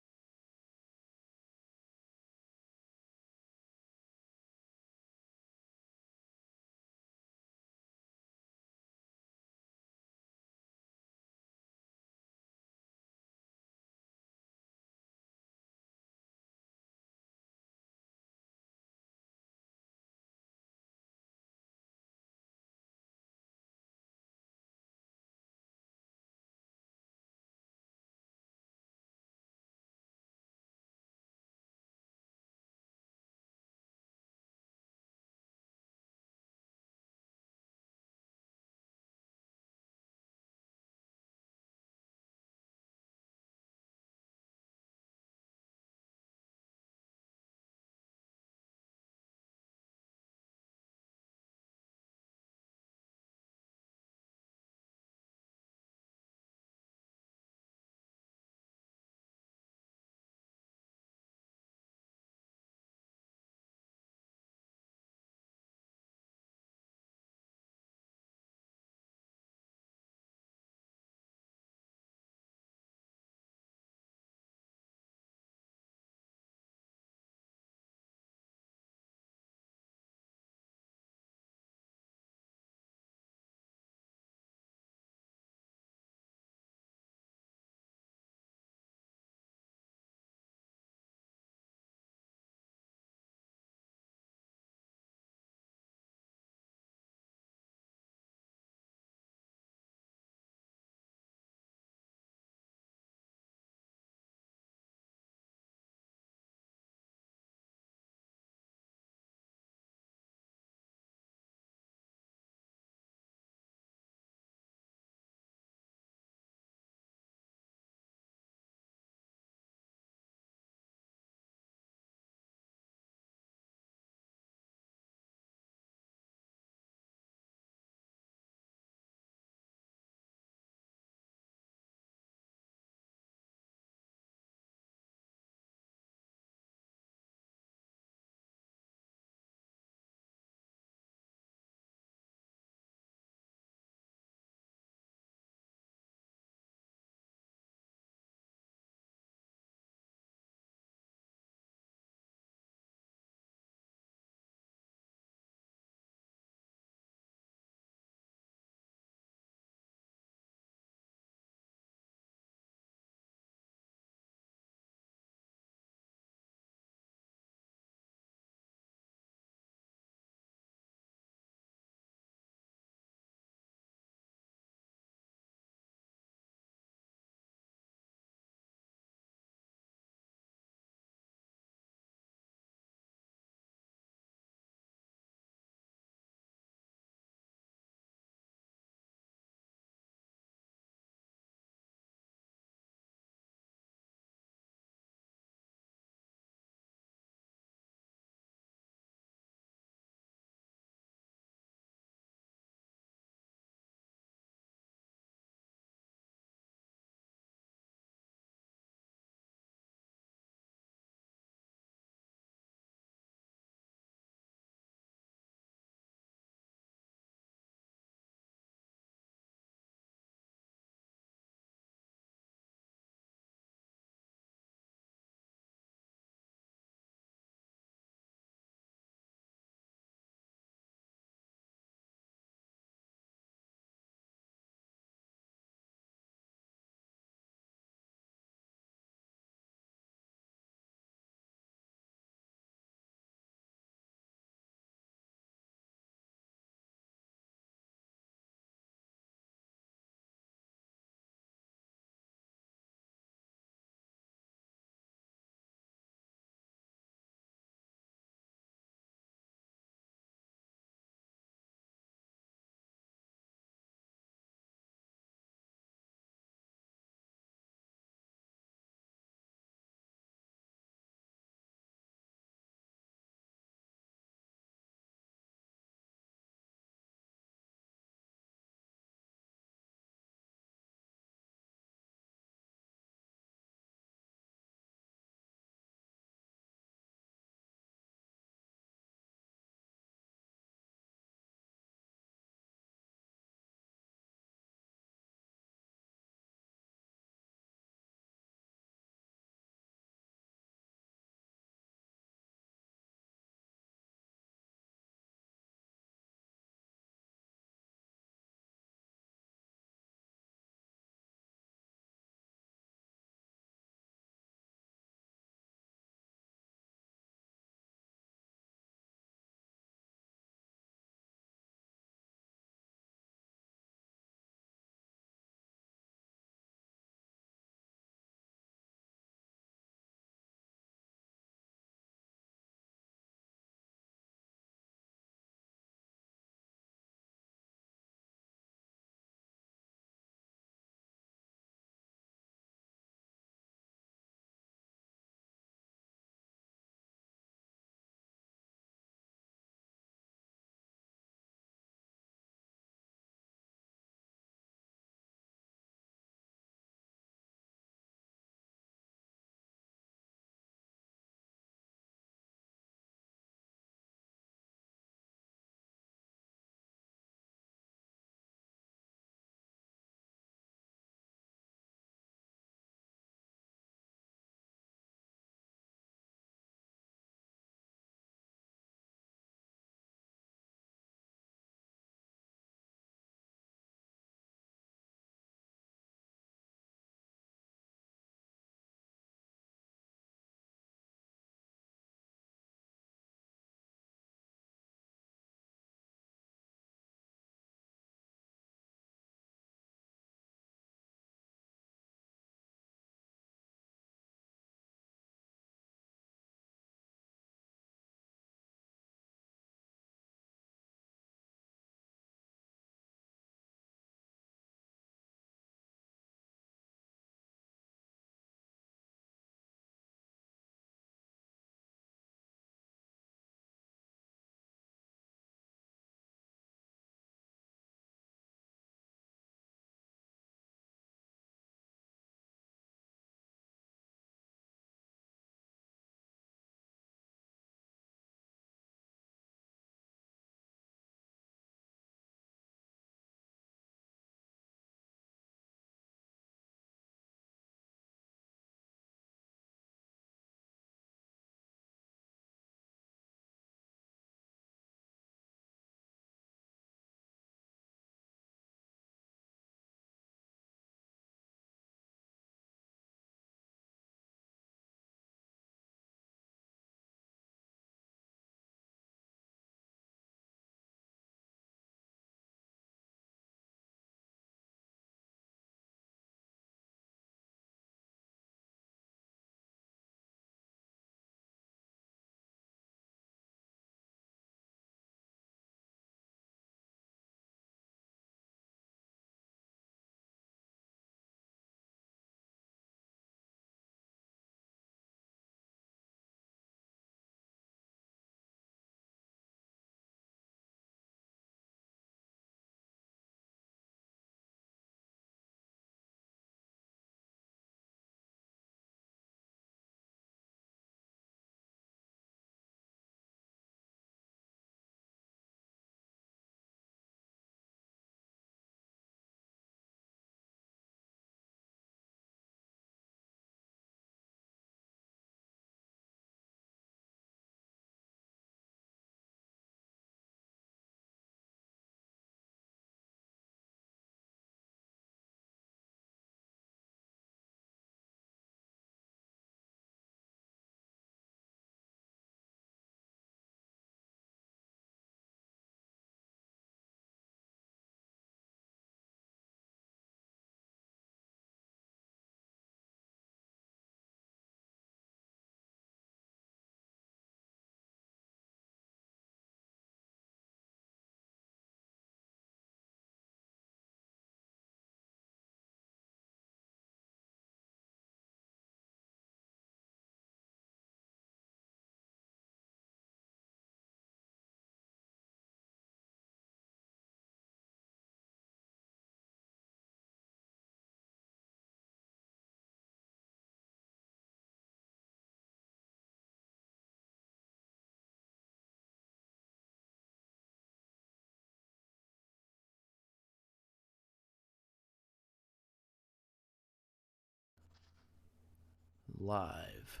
live.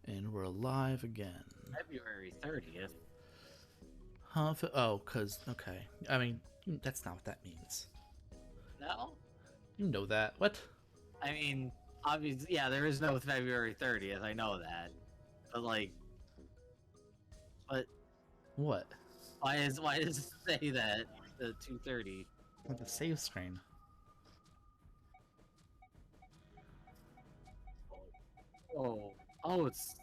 And we're live again. February 30th. Huh? Oh, because, okay. I mean, that's not what that means. No? You know that. What? I mean, obviously, yeah, there is no February 30th. I know that. But, like, but What? why does it say that? The 2:30. Like the save screen. Oh, it's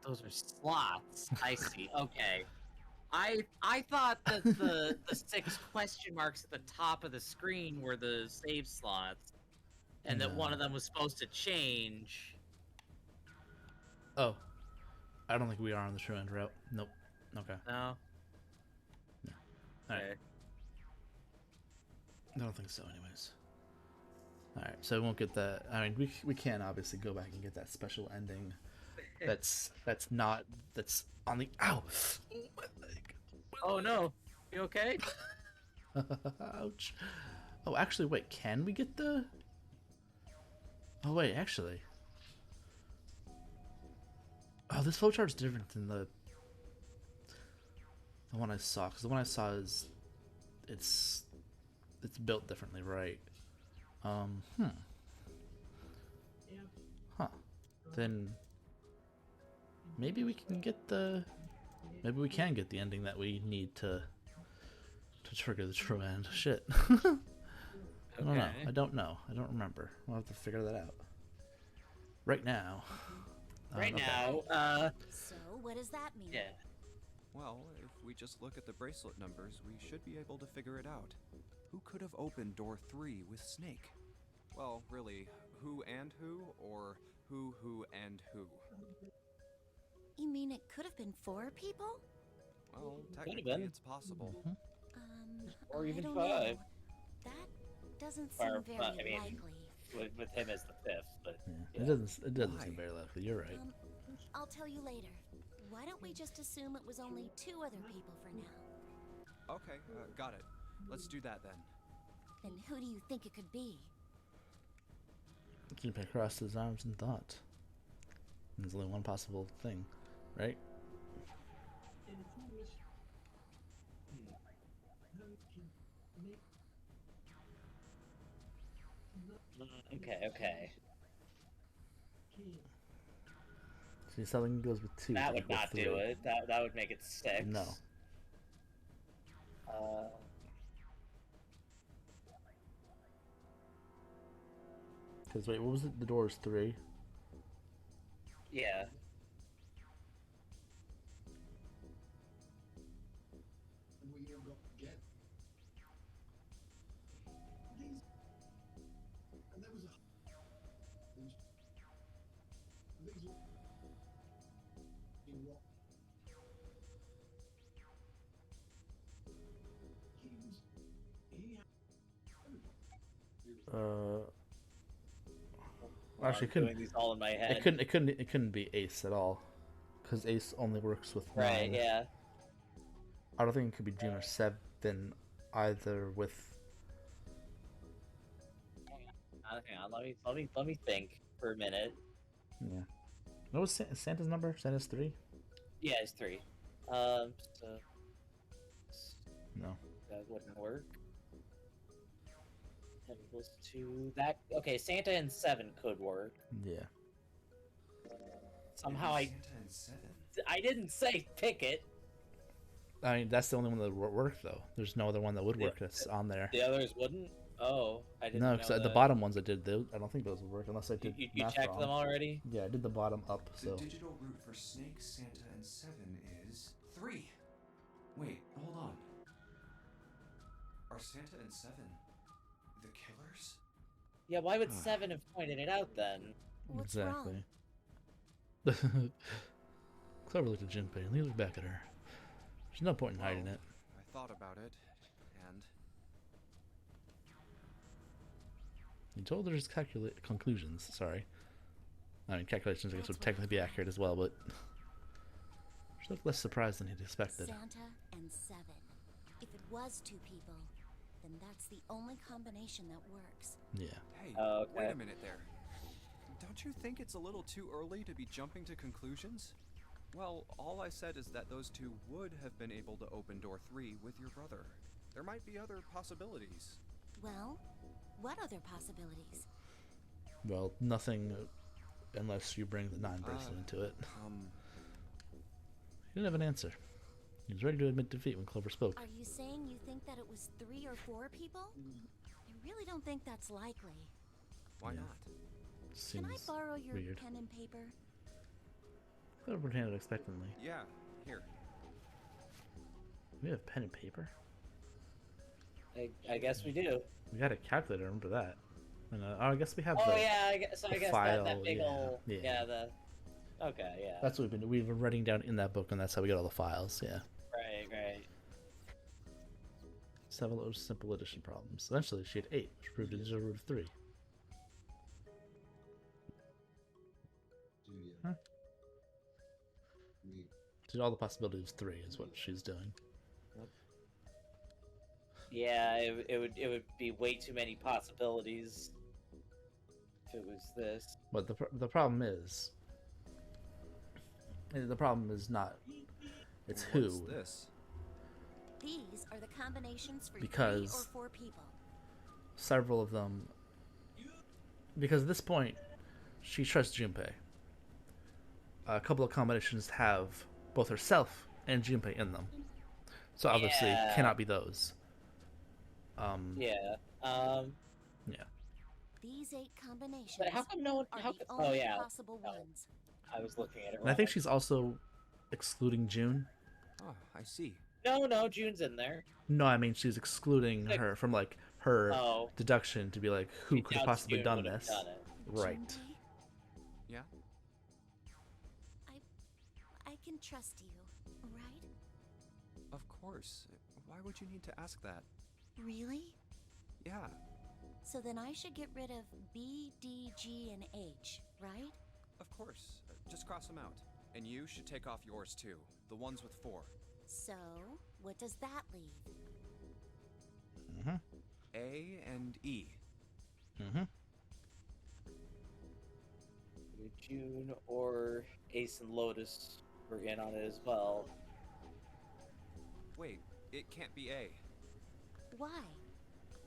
those are slots. I see. Okay. I thought that the 6 question marks at the top of the screen were the save slots, and that one of them was supposed to change. Oh. I don't think we are on the true end route. Nope. Okay. No. No. Alright. Okay. I don't think so, anyways. Alright, so we won't get that. I mean, we can obviously go back and get that special ending. That's on the. Ow! My leg. Oh no. You okay? Ouch. Oh, actually, wait. Can we get the? Oh wait, actually. Oh, this flowchart's different than the one I saw, because the one I saw is it's built differently, right? Huh. Then maybe we can get the ending that we need to trigger the true end. Shit. I don't know. I don't know. I don't remember. We'll have to figure that out. Right now. Right Okay. now, So, what does that mean? yeah. Well, if we just look at the bracelet numbers, we should be able to figure it out. Who could have opened door 3 with Snake? Well, really, who and who, or who and who? You mean it could have been 4 people? Well, been. technically it's possible. Or even I don't 5. know. That doesn't seem Or, very I mean, likely. with him as the 5th, but Yeah. It doesn't Why? seem very likely. You're right. I'll tell you later. Why don't we just assume it was only 2 other people for now? Okay, got it. Let's do that then. Then who do you think it could be? Junpei crossed his arms in thought. There's only one possible thing, right? okay. See, something goes with 2. That like would with not 3. do it. That would make it 6. No. Because wait, what was it? The door is 3. Yeah. Actually, I'm doing these all in my head. it couldn't be Ace at all, because Ace only works with 9. Right, yeah. I don't think it could be June or 7 either with. Hang on, let me think for a minute. Yeah. What was Santa's number? Santa's 3? Yeah, it's 3. So No. that wouldn't work. 10 equals 2. That okay? Santa and 7 could work. Yeah. Somehow Santa and 7. I didn't say pick it. I mean, that's the only one that would work, though. There's no other one that would work that's on there. The others wouldn't. Oh, I didn't. No, know because the that. bottom ones I did, I don't think those would work unless I did You math checked wrong. them already? Yeah, I did the bottom up, so. The digital route for Snake, Santa, and 7 is 3. Wait, hold on. Are Santa and 7 the killers? Yeah, why would 7 have pointed it out then? What's Exactly. wrong? Clever looked at Junpei and he looked back at her. There's no point in hiding it. I thought about it, and He told her his conclusions. Sorry. I mean, calculations I guess would technically be accurate as well, but she looked less surprised than he'd expected. Santa and 7. If it was 2 people, then that's the only combination that works. Yeah. hey, Okay. wait a minute there. Don't you think it's a little too early to be jumping to conclusions? Well, all I said is that those two would have been able to open door 3 with your brother. There might be other possibilities. Well, what other possibilities? Well, nothing unless you bring the 9-person into it. He didn't have an answer. He was ready to admit defeat when Clover spoke. Are you saying you think that it was 3 or 4 people? I really don't think that's likely. Why not? Seems Can I borrow your weird. pen and paper? Clover handed expectantly. Yeah, here. We have pen and paper? I guess we do. We got a calculator, remember that. And, I guess we have Oh the, yeah, I guess file, that big yeah, ol' yeah. Okay, yeah. That's what we've been writing down in that book, and that's how we get all the files, yeah. Right. Several simple addition problems. Eventually, she had 8, which proved a digital root of 3. Huh? So all the possibilities of 3 is what she's doing. Yeah, it would be way too many possibilities if it was this. But the problem is not. It's What's who. this? These are the combinations for 3 Because or 4 people. several of them. Because at this point, she trusts Junpei. A couple of combinations have both herself and Junpei in them, so obviously Yeah. cannot be those. Yeah. Yeah. These 8 combinations But how come no one? are How? the Oh only yeah. possible No. ones. I was looking at it. And I think wrong. she's also excluding June. Oh, I see. No, June's in there. No, I mean she's excluding Like- her from like her Oh. deduction to be like who She could have doubts possibly June done would've this. done it. Right. Junpei, Yeah? I can trust you, right? Of course. Why would you need to ask that? Really? Yeah. So then I should get rid of B, D, G, and H, right? Of course. Just cross them out. And you should take off yours too. The ones with 4. So, what does that leave? Mm-hmm. A and E. Mm-hmm. June or Ace and Lotus were in on it as well. Wait, it can't be A. Why?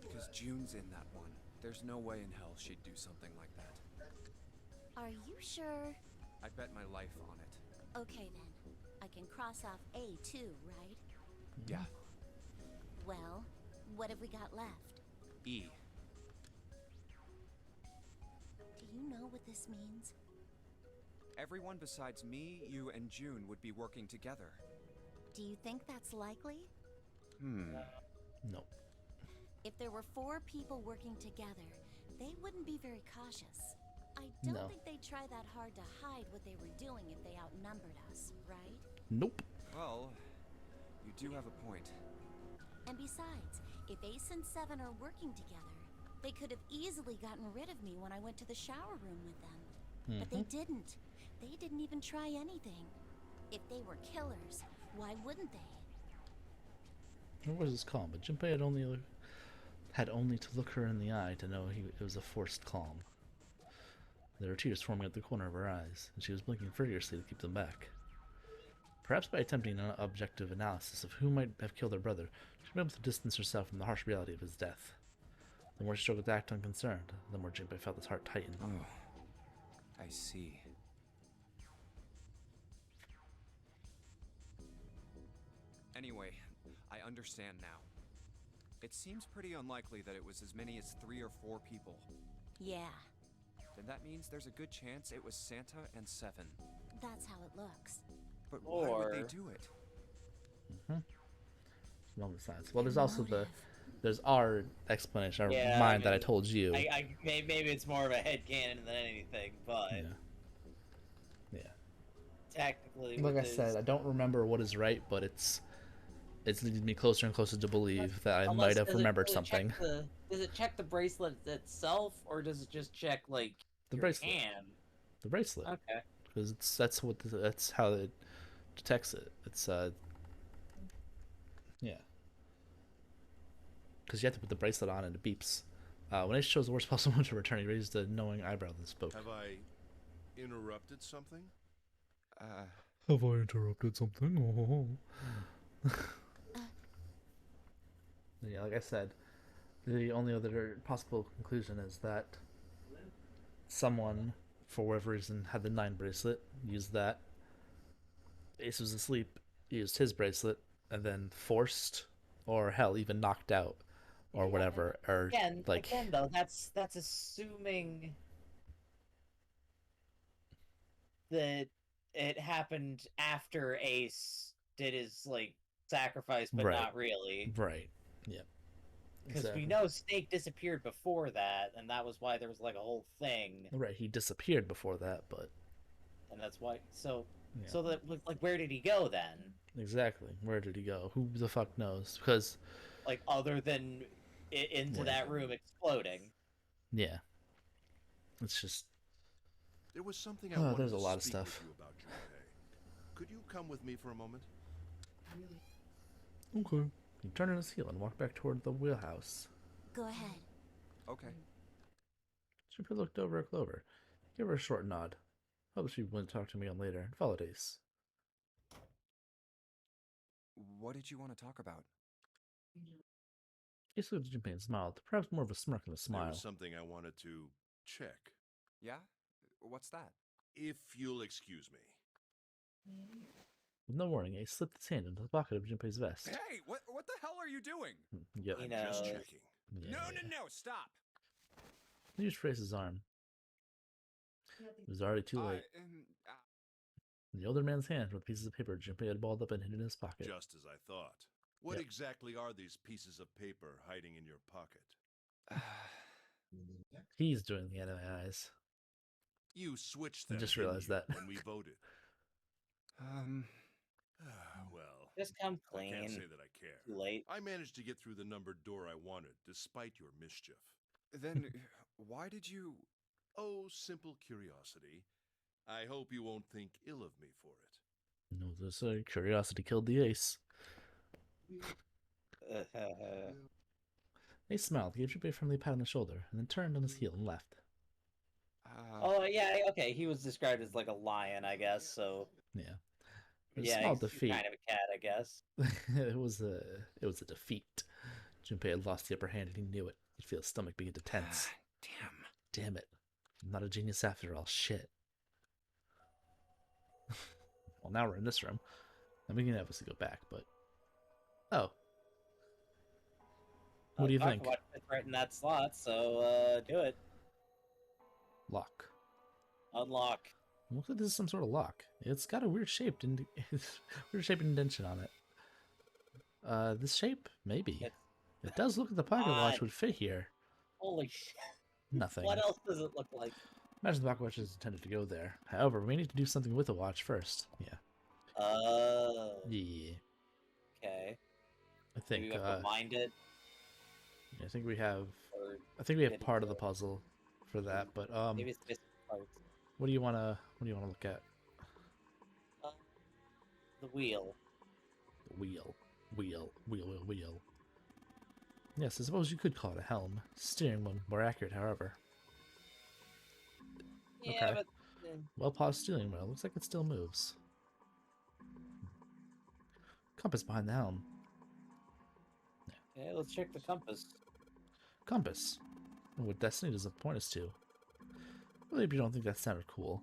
Because June's in that one. There's no way in hell she'd do something like that. Are you sure? I'd bet my life on it. Okay then. I can cross off A too, right? Yeah. Well, what have we got left? E. Do you know what this means? Everyone besides me, you, and June would be working together. Do you think that's likely? Nope. If there were 4 people working together, they wouldn't be very cautious. I don't No. think they'd try that hard to hide what they were doing if they outnumbered us, right? Nope. Well, you do have a point. And besides, if Ace and Seven are working together, they could have easily gotten rid of me when I went to the shower room with them. But they didn't. They didn't even try anything. If they were killers, why wouldn't they? What was his calm? But Junpei had only to look her in the eye to know it was a forced calm. There were tears forming at the corner of her eyes, and she was blinking furiously to keep them back. Perhaps by attempting an objective analysis of who might have killed her brother, she was able to distance herself from the harsh reality of his death. The more she struggled to act unconcerned, the more Junpei felt his heart tighten. Oh, I see. Anyway, I understand now. It seems pretty unlikely that it was as many as 3 or 4 people. Yeah, Then that means there's a good chance it was Santa and Seven. that's how it looks. But why would they Or- do it? Moment of silence. Well, there's also there's our explanation, our Yeah, mind that I mean, told you. Maybe it's more of a headcanon than anything, but Yeah. technically, Like I with said, his- I don't remember what is right, but it's leading me closer and closer to believe that I unless- might have does it- remembered does it check something. does it check the bracelet itself, or does it just check like The your bracelet. hand? The bracelet, Okay. because that's how it detects it. It's yeah. Because you have to put the bracelet on and it beeps When Ace chose the worst possible one to return, he raised a knowing eyebrow and spoke. Have I interrupted something? Have I interrupted something? Yeah, like I said, the only other possible conclusion is that someone, for whatever reason, had the 9 bracelet, used that. Ace was asleep, used his bracelet, and then forced, or hell, even knocked out, or whatever, or again though, that's assuming that it happened after Ace did his like sacrifice, but right, not really. right, yeah, Because exactly. we know Snake disappeared before that, and that was why there was like a whole thing. Right, he disappeared before that, but And that's why. So, yeah. so that like, where did he go then? Exactly, where did he go? Who the fuck knows? Because like other than into that room exploding. Yeah, it's just. There was something I wanted there's a to lot of speak stuff. with you about, Junpei. Could you come with me for a moment? Okay. He turned on his heel and walked back toward the wheelhouse. Go ahead. Okay. Junpei looked over at Clover, gave her a short nod. Hope she wouldn't talk to me on later, and followed Ace. What did you want to talk about? Ace looked at Junpei and smiled, perhaps more of a smirk than a smile. There was something I wanted to check. Yeah? What's that? If you'll excuse me. With no warning, Ace slipped his hand into the pocket of Junpei's vest. Hey, what the hell are you doing? Yep. I'm just checking. Yeah. No, stop! He just raised his arm. It was already too late. The older man's hand with pieces of paper Junpei had balled up and hidden in his pocket. Just as I thought. What exactly are these pieces of paper hiding in your pocket? He's doing the anime eyes. You switched them. I just realized that when we voted. Well, just come clean. I can't say that I care. Too late. I managed to get through the numbered door I wanted, despite your mischief. Then, why did you? Oh, simple curiosity. I hope you won't think ill of me for it. No, this curiosity killed the ace. Ace smiled, gave Junpei a friendly pat on the shoulder, and then turned on his heel and left. Oh yeah, okay. He was described as like a lion, I guess. So yeah, yeah, small he's defeat. kind of a cat, I guess. it was a defeat. Junpei had lost the upper hand, and he knew it. He'd feel his stomach begin to tense. Damn it! I'm not a genius after all. Shit. Well, now we're in this room. I'm going to obviously go back, but oh, what do you think? It's right in that slot, so do it. Lock. Unlock. Looks like this is some sort of lock. It's got a weird shaped indentation on it. This shape, maybe. It does look like the pocket watch would fit here. Holy shit! Nothing. What else does it look like? Imagine the pocket watch is intended to go there. However, we need to do something with the watch first. Yeah. Yeah. Okay. I think. Do we have to mind it? I think we have. I think we have part of the puzzle for that, but maybe it's just parts. What do you wanna look at? The wheel. Wheel. Yes, I suppose you could call it a helm. Steering one more accurate, however. Yeah, okay. But well paused steering wheel. Looks like it still moves. Compass behind the helm. Yeah, let's check the compass. Compass. What destiny does it point us to? Really, you don't think that sounded cool.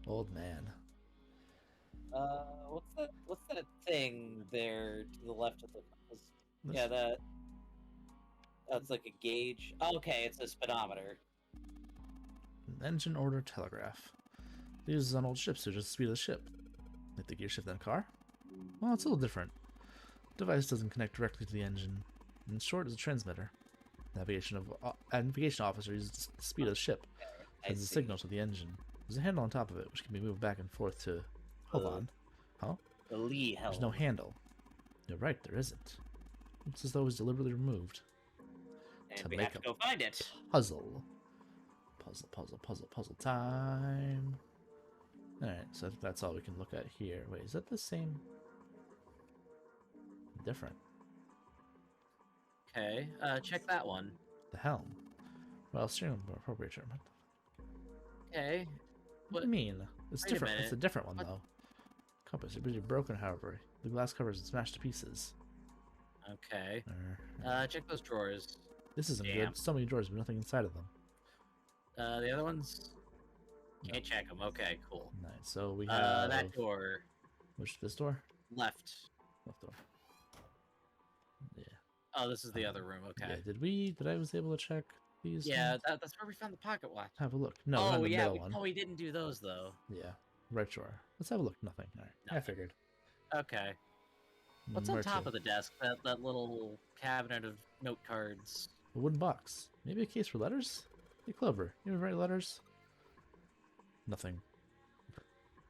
Old man. What's that thing there to the left of the compass? Yeah, that's like a gauge. Oh, okay, it's a speedometer. Engine order telegraph. It uses on old ships to adjust the speed of the ship. Like the gear shift in a car? Well, it's a little different. The device doesn't connect directly to the engine. In short, it's a transmitter. Navigation officer uses the speed of the ship, sends a signal to the engine. There's a handle on top of it, which can be moved back and forth to... Hold on. Huh? The lee helm. There's no handle. You're right, there isn't. It's as though it was deliberately removed. And we have to go find it. Puzzle time. Alright, so I think that's all we can look at here. Wait, is that the same? Different. Okay. Check that one. The helm. Well, steering wheel appropriate term. Okay. What do you mean? It's Wait a different. It's a minute. different one What? though. Compass. You're broken, however. The glass covers is smashed to pieces. Okay. Er, Check those drawers. This isn't Damn. good. So many drawers, but nothing inside of them. The other ones? Can't check them. Okay, cool. Nice. So we have that door. Which this door? Left. Left door. Yeah. Oh, this is the other room. Okay. Yeah. Did I was able to check these? Yeah, ones? that's where we found the pocket watch. Have a look. No, not Oh the yeah, middle one. we didn't do those though. Yeah. Right drawer. Let's have a look. Nothing. All right. I Nothing. figured. Okay. What's on top of the desk? That little cabinet of note cards. A wooden box. Maybe a case for letters? Hey, Clover, you ever write letters? Nothing.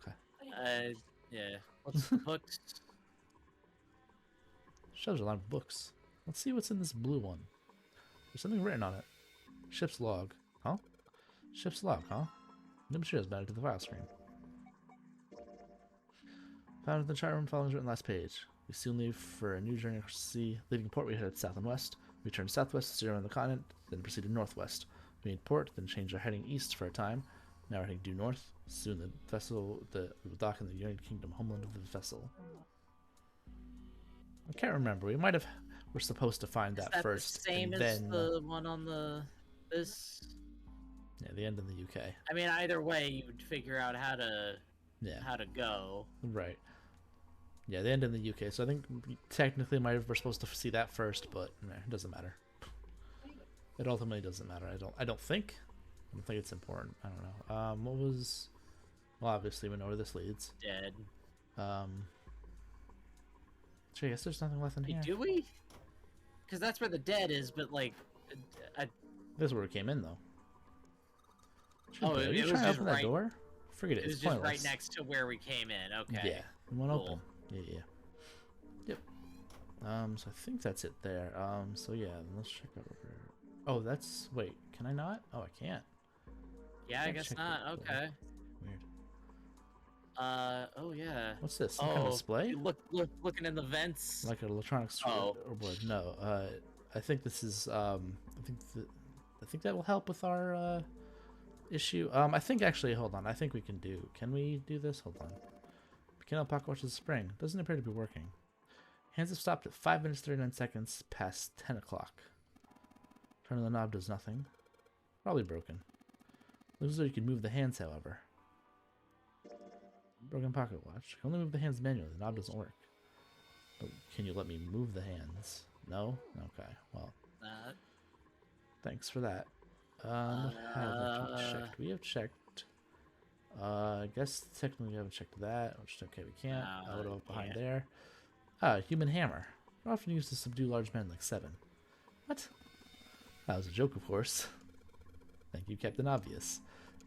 Okay. Yeah. What's the books? Shelves are lined with books. Let's see what's in this blue one. There's something written on it. Ship's log. Huh? Ship's log, huh? No materials added to the file screen. Found in the chart room following is written last page. We soon leave for a new journey across the sea. Leaving port, we headed south and west. We turned southwest to steer around the continent, then proceeded northwest. We made port, then changed our heading east for a time. Now we're heading due north. Soon the vessel will dock in the United Kingdom, homeland of the vessel. I can't remember. We're supposed to find Is that first, the same and as then the one on this? yeah, the end in the UK. I mean, either way, you would figure out how to go. Right. Yeah, the end in the UK. So I think technically we're supposed to see that first, but it doesn't matter. It ultimately doesn't matter. I don't think it's important. I don't know. What was? Well, obviously we know where this leads. Dead. So I guess there's nothing left in here. Do we? Because that's where the dead is, but like, This is where we came in, though. Oh, Are you it was trying to just open that right. door? Forget it. It was It's just pointless. right next to where we came in. Okay. Yeah, it won't Cool. open. Yeah. Yep. So I think that's it there. So yeah, let's check out over. Oh, that's wait. Can I not? Oh, I can't. Yeah, I Can't guess check not. the door. Okay. Weird. Oh yeah. What's this? Some kind of display? you looking in the vents. Like an electronics Oh. or board? No. I think this is. I think that will help with our issue. I think actually. Hold on. I think we can do. Can we do this? Hold on. Cannot pocket watch the spring. Doesn't appear to be working. Hands have stopped at 5 minutes 39 seconds past 10 o'clock. Turning the knob does nothing. Probably broken. Looks as though you can move the hands, however. Broken pocket watch. Can only move the hands manually. The knob doesn't work. But can you let me move the hands? No? Okay. Well, thanks for that. What have we checked? We have checked. I guess technically we haven't checked that. Which okay, we can't. What about behind there? Human hammer. Often used to subdue large men like 7. What? That was a joke, of course. Thank you, Captain Obvious.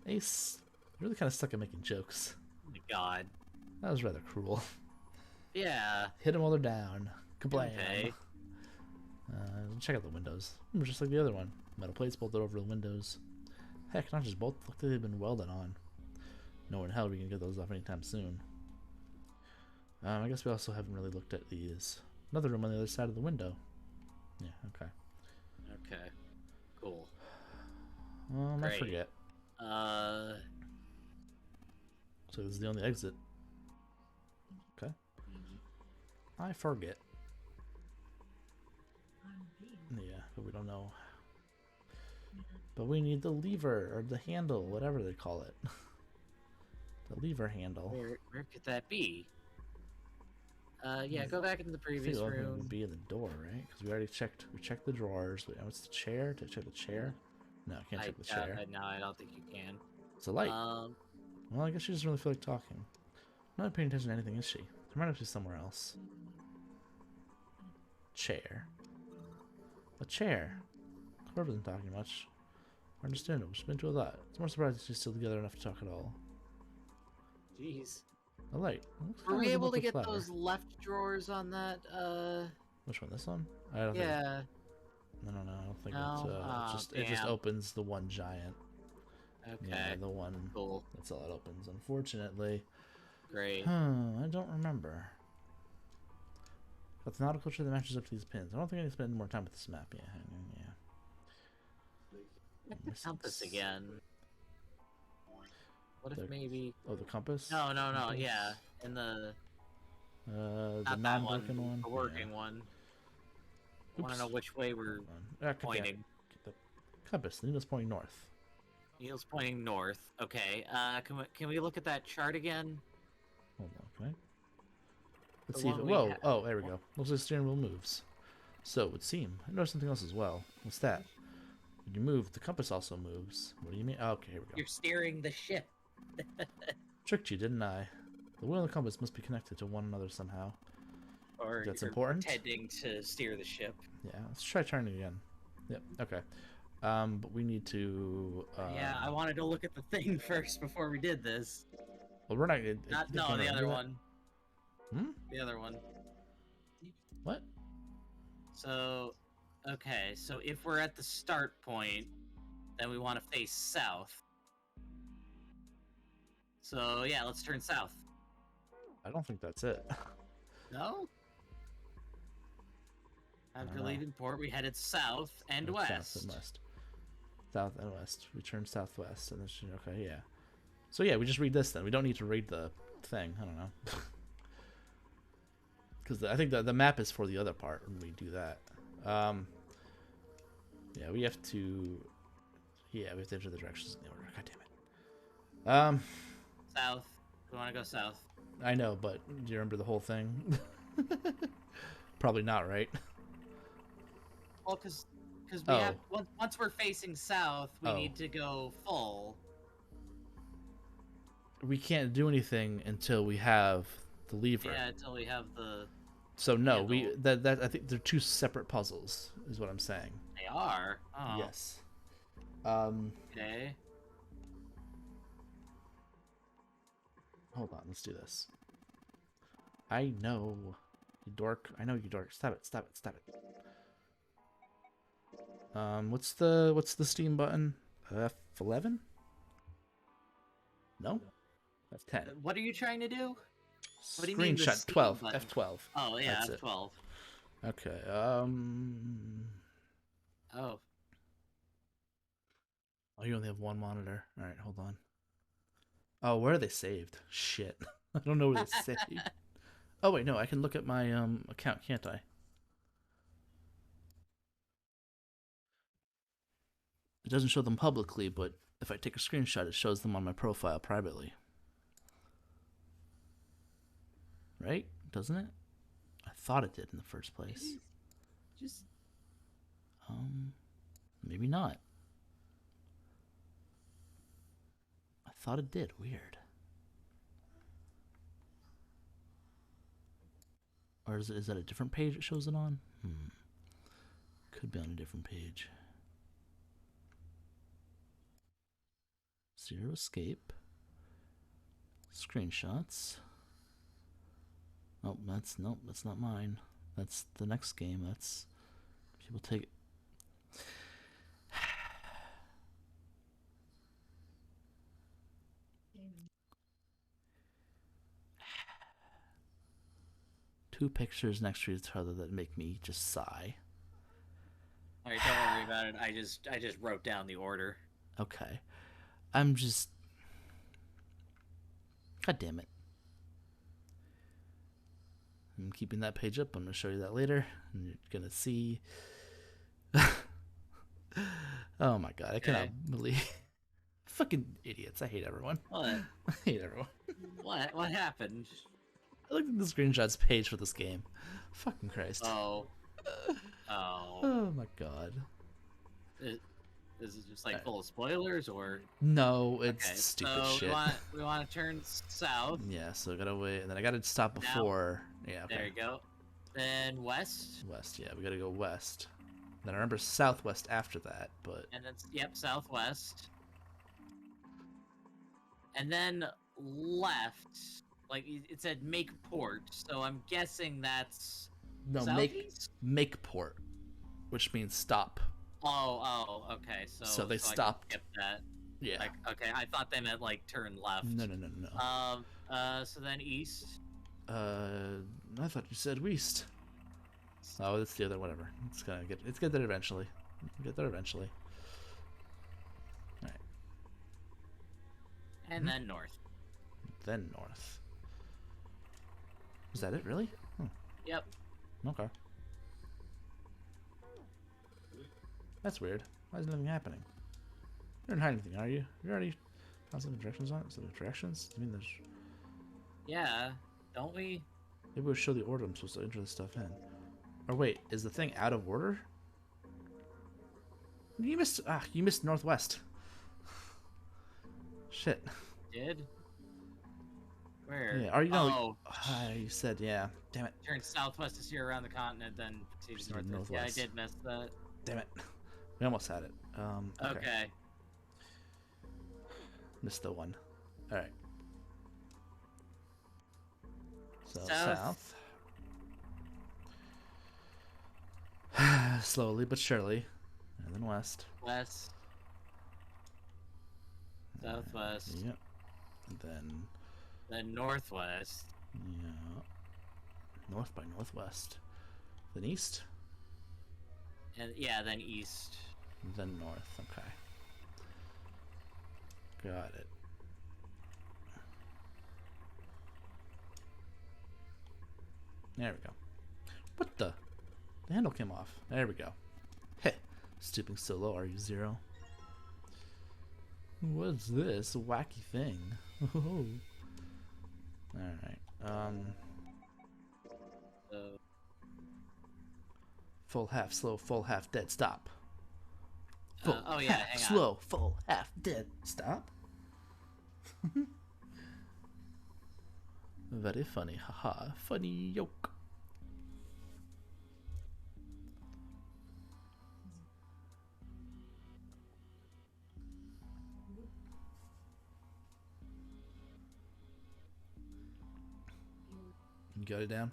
Ace, you're really kind of stuck at making jokes. Oh my god. That was rather cruel. Yeah. Hit them while they're down. Kablam. Okay. Check out the windows. Just like the other one. Metal plates bolted over the windows. Heck, not just bolted. Look like they've been welded on. No in hell we can get those off anytime soon. I guess we also haven't really looked at these. Another room on the other side of the window. Yeah, okay. Okay. Cool. I Great. forget. So this is the only exit. Okay. I forget. Yeah, but we don't know. But we need the lever, or the handle, whatever they call it. The lever handle. Where could that be? Yeah, go back into the I previous think it room. would be in the door, right? Because we already checked. We checked the drawers. Wait, what's the chair? Did I check the chair? No, I can't check the chair. No, I don't think you can. It's a light. Well, I guess she doesn't really feel like talking. Not paying attention to anything, is she? There might have to be somewhere else. Chair. A chair. Clover isn't talking much. Understandable. She's been to a lot. It's more surprising she's still together enough to talk at all. Jeez. A light. Were we able to get those left drawers on that? Which one? This one? I don't think. Yeah. No, I don't think No? it just Damn. opens the one giant. Okay. Yeah, the one. Cool. That's all it opens. Unfortunately. Great. I don't remember. But the nautical tree that matches up to these pins. I don't think I need to spend more time with this map. Yeah. Compass again. What if maybe? Oh, the compass? No, Compass? yeah. In the not non-working one. The working one. I want to know which way we're pointing. The compass. The needle's pointing north. Needle's pointing north. Okay. Can we look at that chart again? Hold on. Okay. Let's see. Whoa. Oh, there we go. Looks like the steering wheel moves. So it would seem. I noticed something else as well. What's that? When you move, the compass also moves. What do you mean? Oh, okay, here we go. You're steering the ship. Tricked you, didn't I? The wheel and the compass must be connected to one another somehow. Or that's you're important. Pretending to steer the ship. Yeah, let's try turning again. Yep. Okay. But we need to. Yeah, I wanted to look at the thing first before we did this. Well, we're not. No, the other one. Hmm. The other one. What? So, okay. So if we're at the start point, then we want to face south. So yeah, let's turn south. I don't think that's it. No? After leaving port, we headed south and west. South and west. South and west. We turned southwest, and then okay, yeah. So yeah, we just read this then. We don't need to read the thing. I don't know. Because I think the map is for the other part when we do that. Yeah, we have to. Yeah, we have to enter the directions in the order. God damn it. South. We want to go south. I know, but do you remember the whole thing? Probably not, right? Well, because we have once we're facing south, we need to go full. We can't do anything until we have the lever. Yeah, until we have the. So no, handle. I think they're two separate puzzles, is what I'm saying. They are. Oh. Yes. Okay. Hold on, let's do this. I know, you dork. I know you dork. Stop it! Stop it! Stop it! What's the Steam button? F11? No, F10. What are you trying to do? What do you mean? Screenshot 12. Button? F12. Oh yeah, that's F12. It. Okay. Oh. Oh, you only have one monitor. All right, hold on. Oh, where are they saved? Shit. I don't know where they saved. Oh, wait, no. I can look at my account, can't I? It doesn't show them publicly, but if I take a screenshot, it shows them on my profile privately. Right? Doesn't it? I thought it did in the first place. Just... Maybe not. I thought it did. Weird. Or is that a different page it shows it on? Could be on a different page. Zero Escape. Screenshots. Oh, that's not mine. That's the next game. That's people take it. Two pictures next to each other that make me just sigh. Alright, don't worry about it. I just wrote down the order. Okay. I'm just... God damn it. I'm keeping that page up. I'm going to show you that later. And you're going to see... Oh my god, I cannot believe... Fucking idiots. I hate everyone. What? I hate everyone. What happened? I looked at the screenshots page for this game. Fucking Christ. Oh. Oh my god. Is it just like full of spoilers or? No, it's stupid shit. We want to turn south. Yeah, so I gotta wait, and then I gotta stop before. Yeah. Okay. There you go. Then west. West, yeah, we gotta go west. Then I remember southwest after that, but. And then southwest. And then left. Like it said, make port. So I'm guessing that's. No, southeast? make port, which means stop. Oh, okay. So they stopped. Skip that. Yeah. Like, okay, I thought they meant like turn left. No. So then east. I thought you said west. Oh, it's the other whatever. It's get there eventually. Get there eventually. All right. And then north. Then north. Is that it? Really? Yep. Okay. That's weird. Why is nothing happening? You didn't hide anything, are you? You already found some directions on it? Some directions? I mean, there's... Yeah. Don't we? Maybe we'll show the order I'm supposed to enter this stuff in. Or wait, is the thing out of order? You missed northwest. Shit. Did? Where? Yeah, are you Oh. You said, yeah. Damn it. Turn southwest to steer around the continent, then proceed northwest. Yeah, I did miss that. Damn it. We almost had it. Okay. Missed the one. Alright. So, South. Slowly but surely. And then west. West. Southwest. Yep. And then northwest. Yeah. North by northwest. Then east. And yeah, then east. Then north. Okay. Got it. There we go. What the? The handle came off. There we go. Heh. Stooping so low, are you Zero? What's this? A wacky thing. Alright. Full, half, slow, full, half, dead, stop. Full, oh yeah, half, hang on. slow, full, half, dead, stop. Very funny, haha. Funny yoke. You got it down?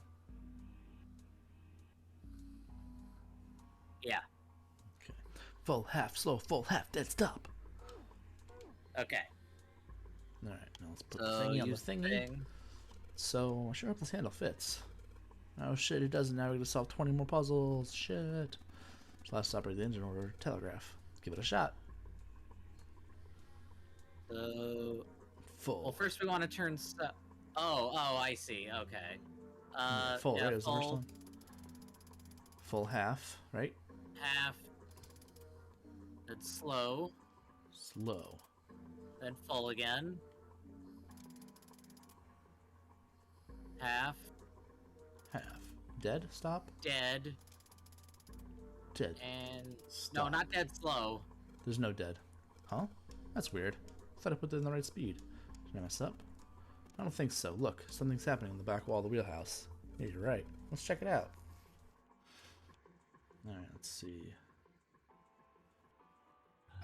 Yeah. Okay. Full, half, slow, full, half, dead, stop. Okay. Alright, now let's put So the thingy on the use thingy. thing. So, I sure hope this handle fits. Oh shit, it doesn't. Now we're gonna solve 20 more puzzles. Shit. So let's operate the engine order. Telegraph. Let's give it a shot. So, Full. well, first we want to turn. Oh, I see. Okay. Full, yeah, right? Was the first full, one? Full half, right? half. Then slow. Slow. Then full again. Half. Half. Dead? Stop? Dead. Dead. And Stop. no, not dead. Slow. There's no dead. Huh? That's weird. I thought I put it in the right speed. Did I mess up? I don't think so. Look, something's happening on the back wall of the wheelhouse. Yeah, you're right. Let's check it out. Alright, let's see.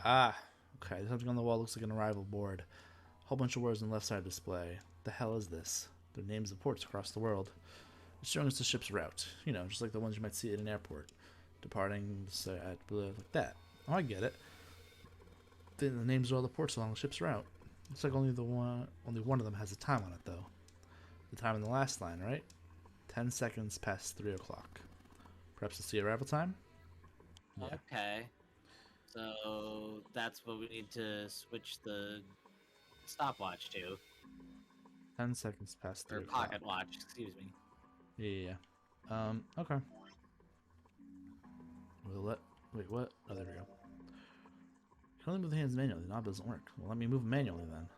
Ah, okay. Something on the wall looks like an arrival board. Whole bunch of words on the left side display. The hell is this? They're names of ports across the world. It's showing us the ship's route. You know, just like the ones you might see at an airport. Departing, say, at like that. Oh, I get it. The names of all the ports along the ship's route. Looks like only one of them has a time on it, though. The time in the last line, right? 10 seconds past 3 o'clock. Perhaps it's the arrival time? Yeah. Okay. So that's what we need to switch the stopwatch to. 10 seconds past 3 Or o'clock. pocket watch, excuse me. Yeah. Okay. Wait, what? Oh, there we go. You can only move the hands manually. The knob doesn't work. Well, let me move manually then.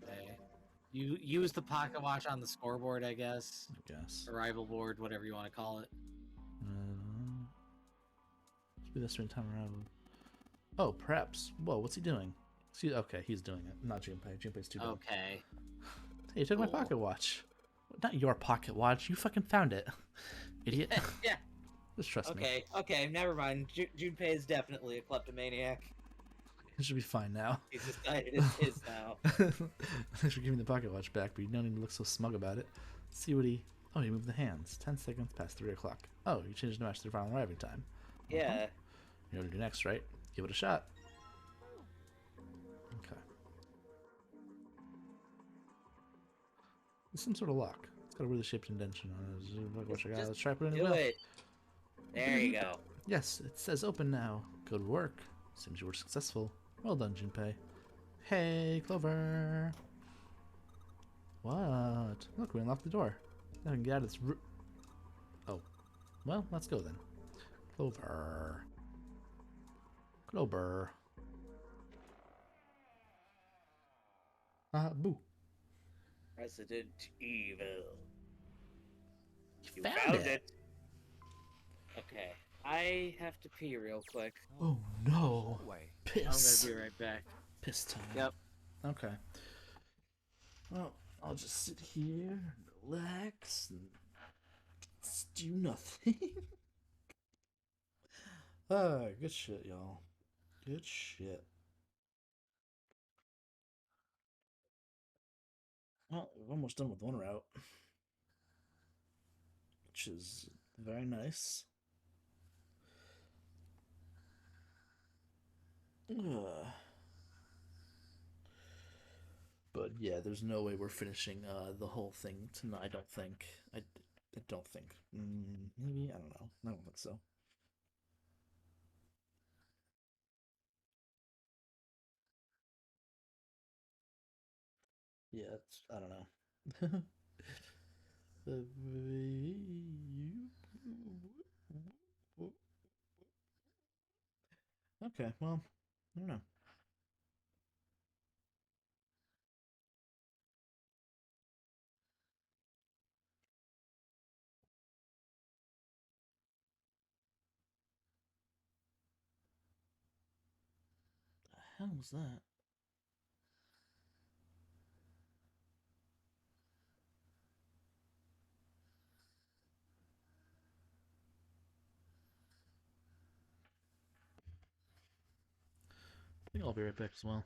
Okay. You use the pocket watch on the scoreboard, I guess. I guess. Arrival board, whatever you want to call it. Should be this one time around. Oh, perhaps. Whoa, what's he doing? See, okay, he's doing it. Not Junpei. Junpei's too big. Okay. Hey, you took my pocket watch. Not your pocket watch. You fucking found it. Idiot. Yeah. Just trust me. Okay, never mind. Junpei is definitely a kleptomaniac. It should be fine now. He's decided it's his now. Thanks for giving the pocket watch back, but you don't need to look so smug about it. Let's see what he... Oh, he moved the hands. 10 seconds past 3 o'clock. Oh, you changed the match to the final arriving time. Yeah. You know what to do next, right? Give it a shot. Okay. There's some sort of lock. It's got a really shaped indentation on it. Look what you got. Let's try putting it Do in the wheel. it. There you go. Yes, it says open now. Good work. Seems you were successful. Well done, Junpei. Hey, Clover. What? Look, we unlocked the door. Now we can get out of this Oh. Well, let's go then. Clover. Clover. Boo. Resident Evil. You Found found it. Okay. I have to pee real quick. Oh no. Way. Piss. I'm gonna be right back. Piss time. Yep. Okay. Well, I'll just sit here and relax and do nothing. Good shit, y'all. Good shit. Well, we're almost done with one route, which is very nice. But yeah, there's no way we're finishing the whole thing tonight. I don't think. I don't think. Maybe, I don't know. I don't think so. Yeah, I don't know. Okay, well, I don't know. The hell was that? I think I'll be right back as well.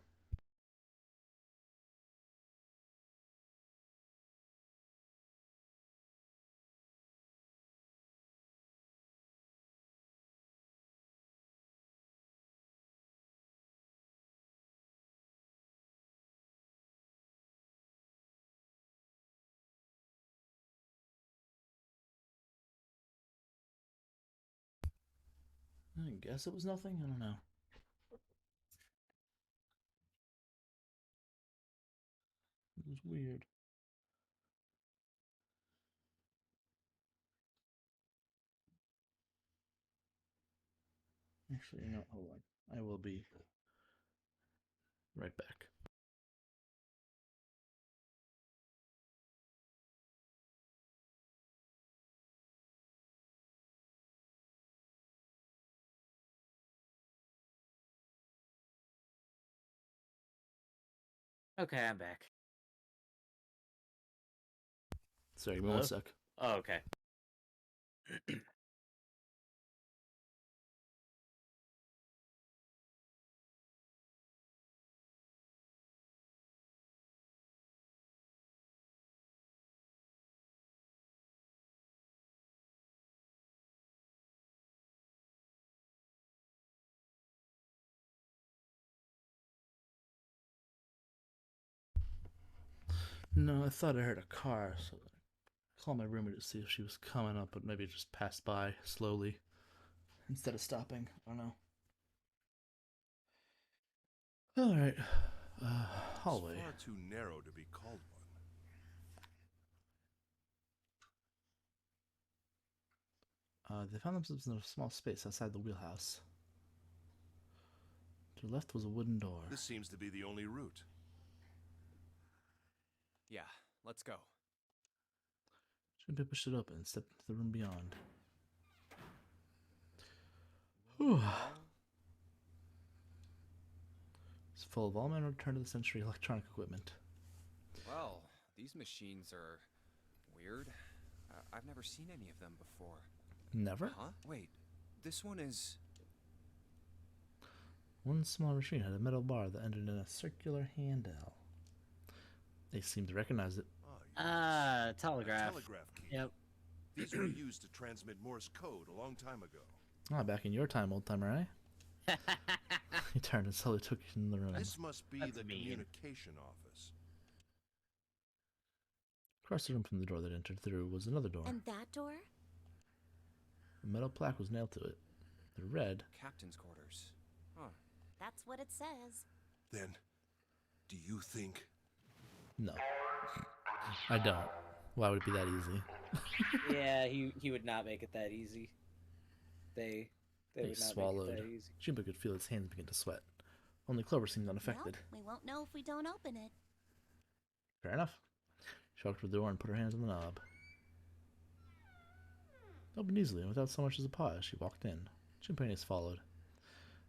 I guess it was nothing. I don't know. It was weird. Actually, you know, hold on. I will be right back. Okay, I'm back. Sorry, give me one sec. Oh, okay. No, I thought I heard a car, so I called my roommate to see if she was coming up, but maybe it just passed by slowly instead of stopping. I don't know. All right. Hallway. It's far too narrow to be called one. They found themselves in a small space outside the wheelhouse. To the left was a wooden door. This seems to be the only route. Yeah, let's go. Junpei pushed it open and stepped into the room beyond. Whew. It's full of all manner of turn-of-the-century electronic equipment. Well, these machines are weird. I've never seen any of them before. Never? Huh? Wait, this one is... One small machine had a metal bar that ended in a circular handle. They seemed to recognize it. Telegraph. Telegraph key. Yep. These were used to transmit Morse code a long time ago. Ah, back in your time, old-timer, eh? He turned and slowly took it in the room. This must be That's the mean. communication office. Across the room from the door that entered through was another door. And that door? A metal plaque was nailed to it. It read, Captain's quarters. Huh. That's what it says. Then, do you think? no. I don't. Why would it be that easy? Yeah, he would not make it that easy. They He would not swallowed. make it that easy. Junpei could feel his hands begin to sweat. Only Clover seemed unaffected. Well, we won't know if we don't open it. Fair enough. She walked to the door and put her hands on the knob. It opened easily, and without so much as a pause, she walked in. Junpei and Ace followed.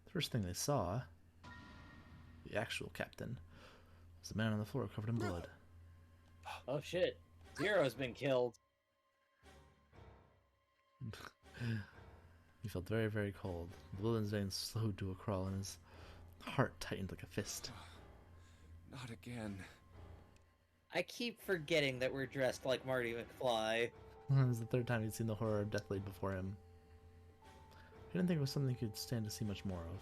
The first thing they saw, the actual captain, was a man on the floor covered in blood. Oh shit. Zero's been killed. He felt very, very cold. The blood in his veins slowed to a crawl, and his heart tightened like a fist. Not again. I keep forgetting that we're dressed like Marty McFly. It was the third time he'd seen the horror of death laid before him. He didn't think it was something he could stand to see much more of.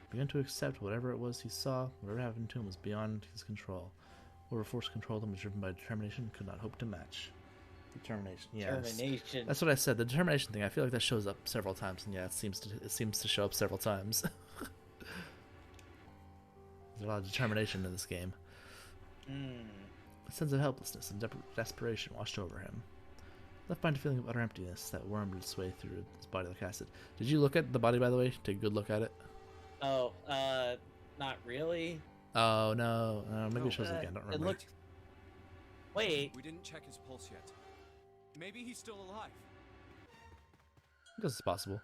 He began to accept whatever it was he saw. Whatever happened to him was beyond his control. Whatever force controlled him was driven by determination and could not hope to match. Determination, yes. Determination. That's what I said. The determination thing. I feel like that shows up several times, and yeah, it seems to show up several times. There's a lot of determination in this game. A sense of helplessness and desperation washed over him. Left behind a feeling of utter emptiness that wormed its way through his body like acid. Did you look at the body, by the way? Take a good look at it. Oh, not really. Oh no, maybe it shows it again. I don't remember. It looked. Wait. We didn't check his pulse yet. Maybe he's still alive. I guess it's possible.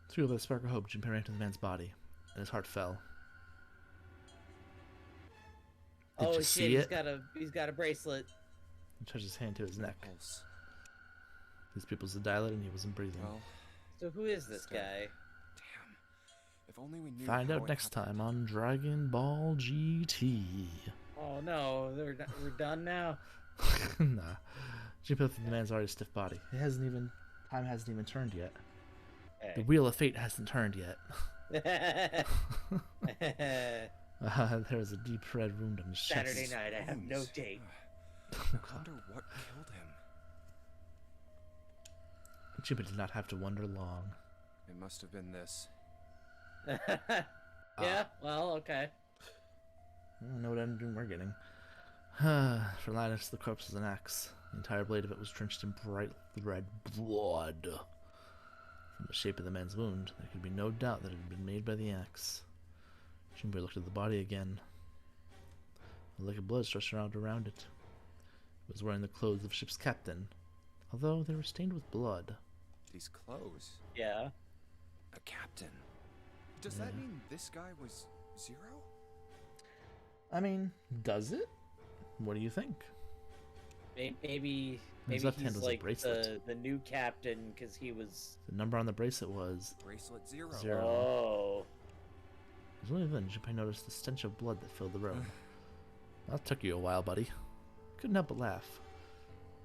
Through with a spark of hope, Junpei ran to the man's body, and his heart fell. Did you shit! see it? He's got a bracelet. He touched his hand to his neck. Pulse. His pupils had dilated, and he wasn't breathing. Well, So who is this guy? damn. If only we knew. Find how out it next happened. time on Dragon Ball GT. Oh no, we're done now. Nah. Junpei looked at the man's already stiff body. Time hasn't even turned yet. Hey. The wheel of fate hasn't turned yet. There's a deep red wound on his chest. Saturday night, I have no Wounds. date. I wonder what killed him. Junpei did not have to wonder long. It must have been this. Yeah, well, okay. I don't know what ending we're getting. For Linus, the corpse was an axe. The entire blade of it was drenched in bright red blood. From the shape of the man's wound, there could be no doubt that it had been made by the axe. Junpei looked at the body again. A lake of blood stretched around it. It was wearing the clothes of the ship's captain, although they were stained with blood. These clothes. Yeah. A captain. Does that mean this guy was Zero? I mean, does it? What do you think? Maybe His left hand he's was a like bracelet. the new captain because he was. The number on the bracelet was Bracelet Zero. 0. Oh. It was only then Junpei noticed the stench of blood that filled the room. That took you a while, buddy. Couldn't help but laugh.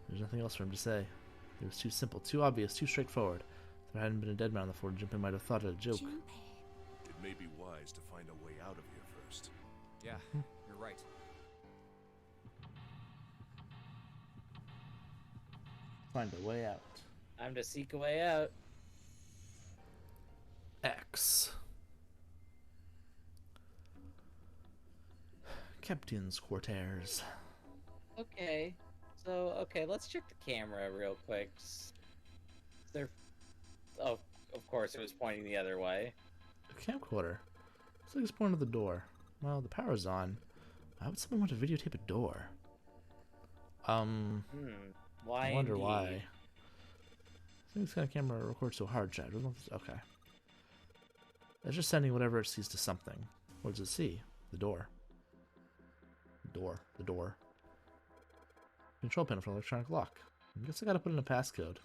There's nothing else for him to say. It was too simple, too obvious, too straightforward. If there hadn't been a dead man on the floor, Junpei might have thought it a joke. It may be wise to find a way out of here first. Yeah, you're right. Find a way out. Time to seek a way out. X. Captain's quarters. Okay. So, let's check the camera real quick. There. Oh, of course, it was pointing the other way. A camcorder. Looks like it's pointing to the door. Well, the power's on. Why would someone want to videotape a door? Why? I wonder indeed? why. I think this kind of camera records to a hard drive. Okay. It's just sending whatever it sees to something. What does it see? The door. The door. Control panel for electronic lock. I guess I gotta put in a passcode.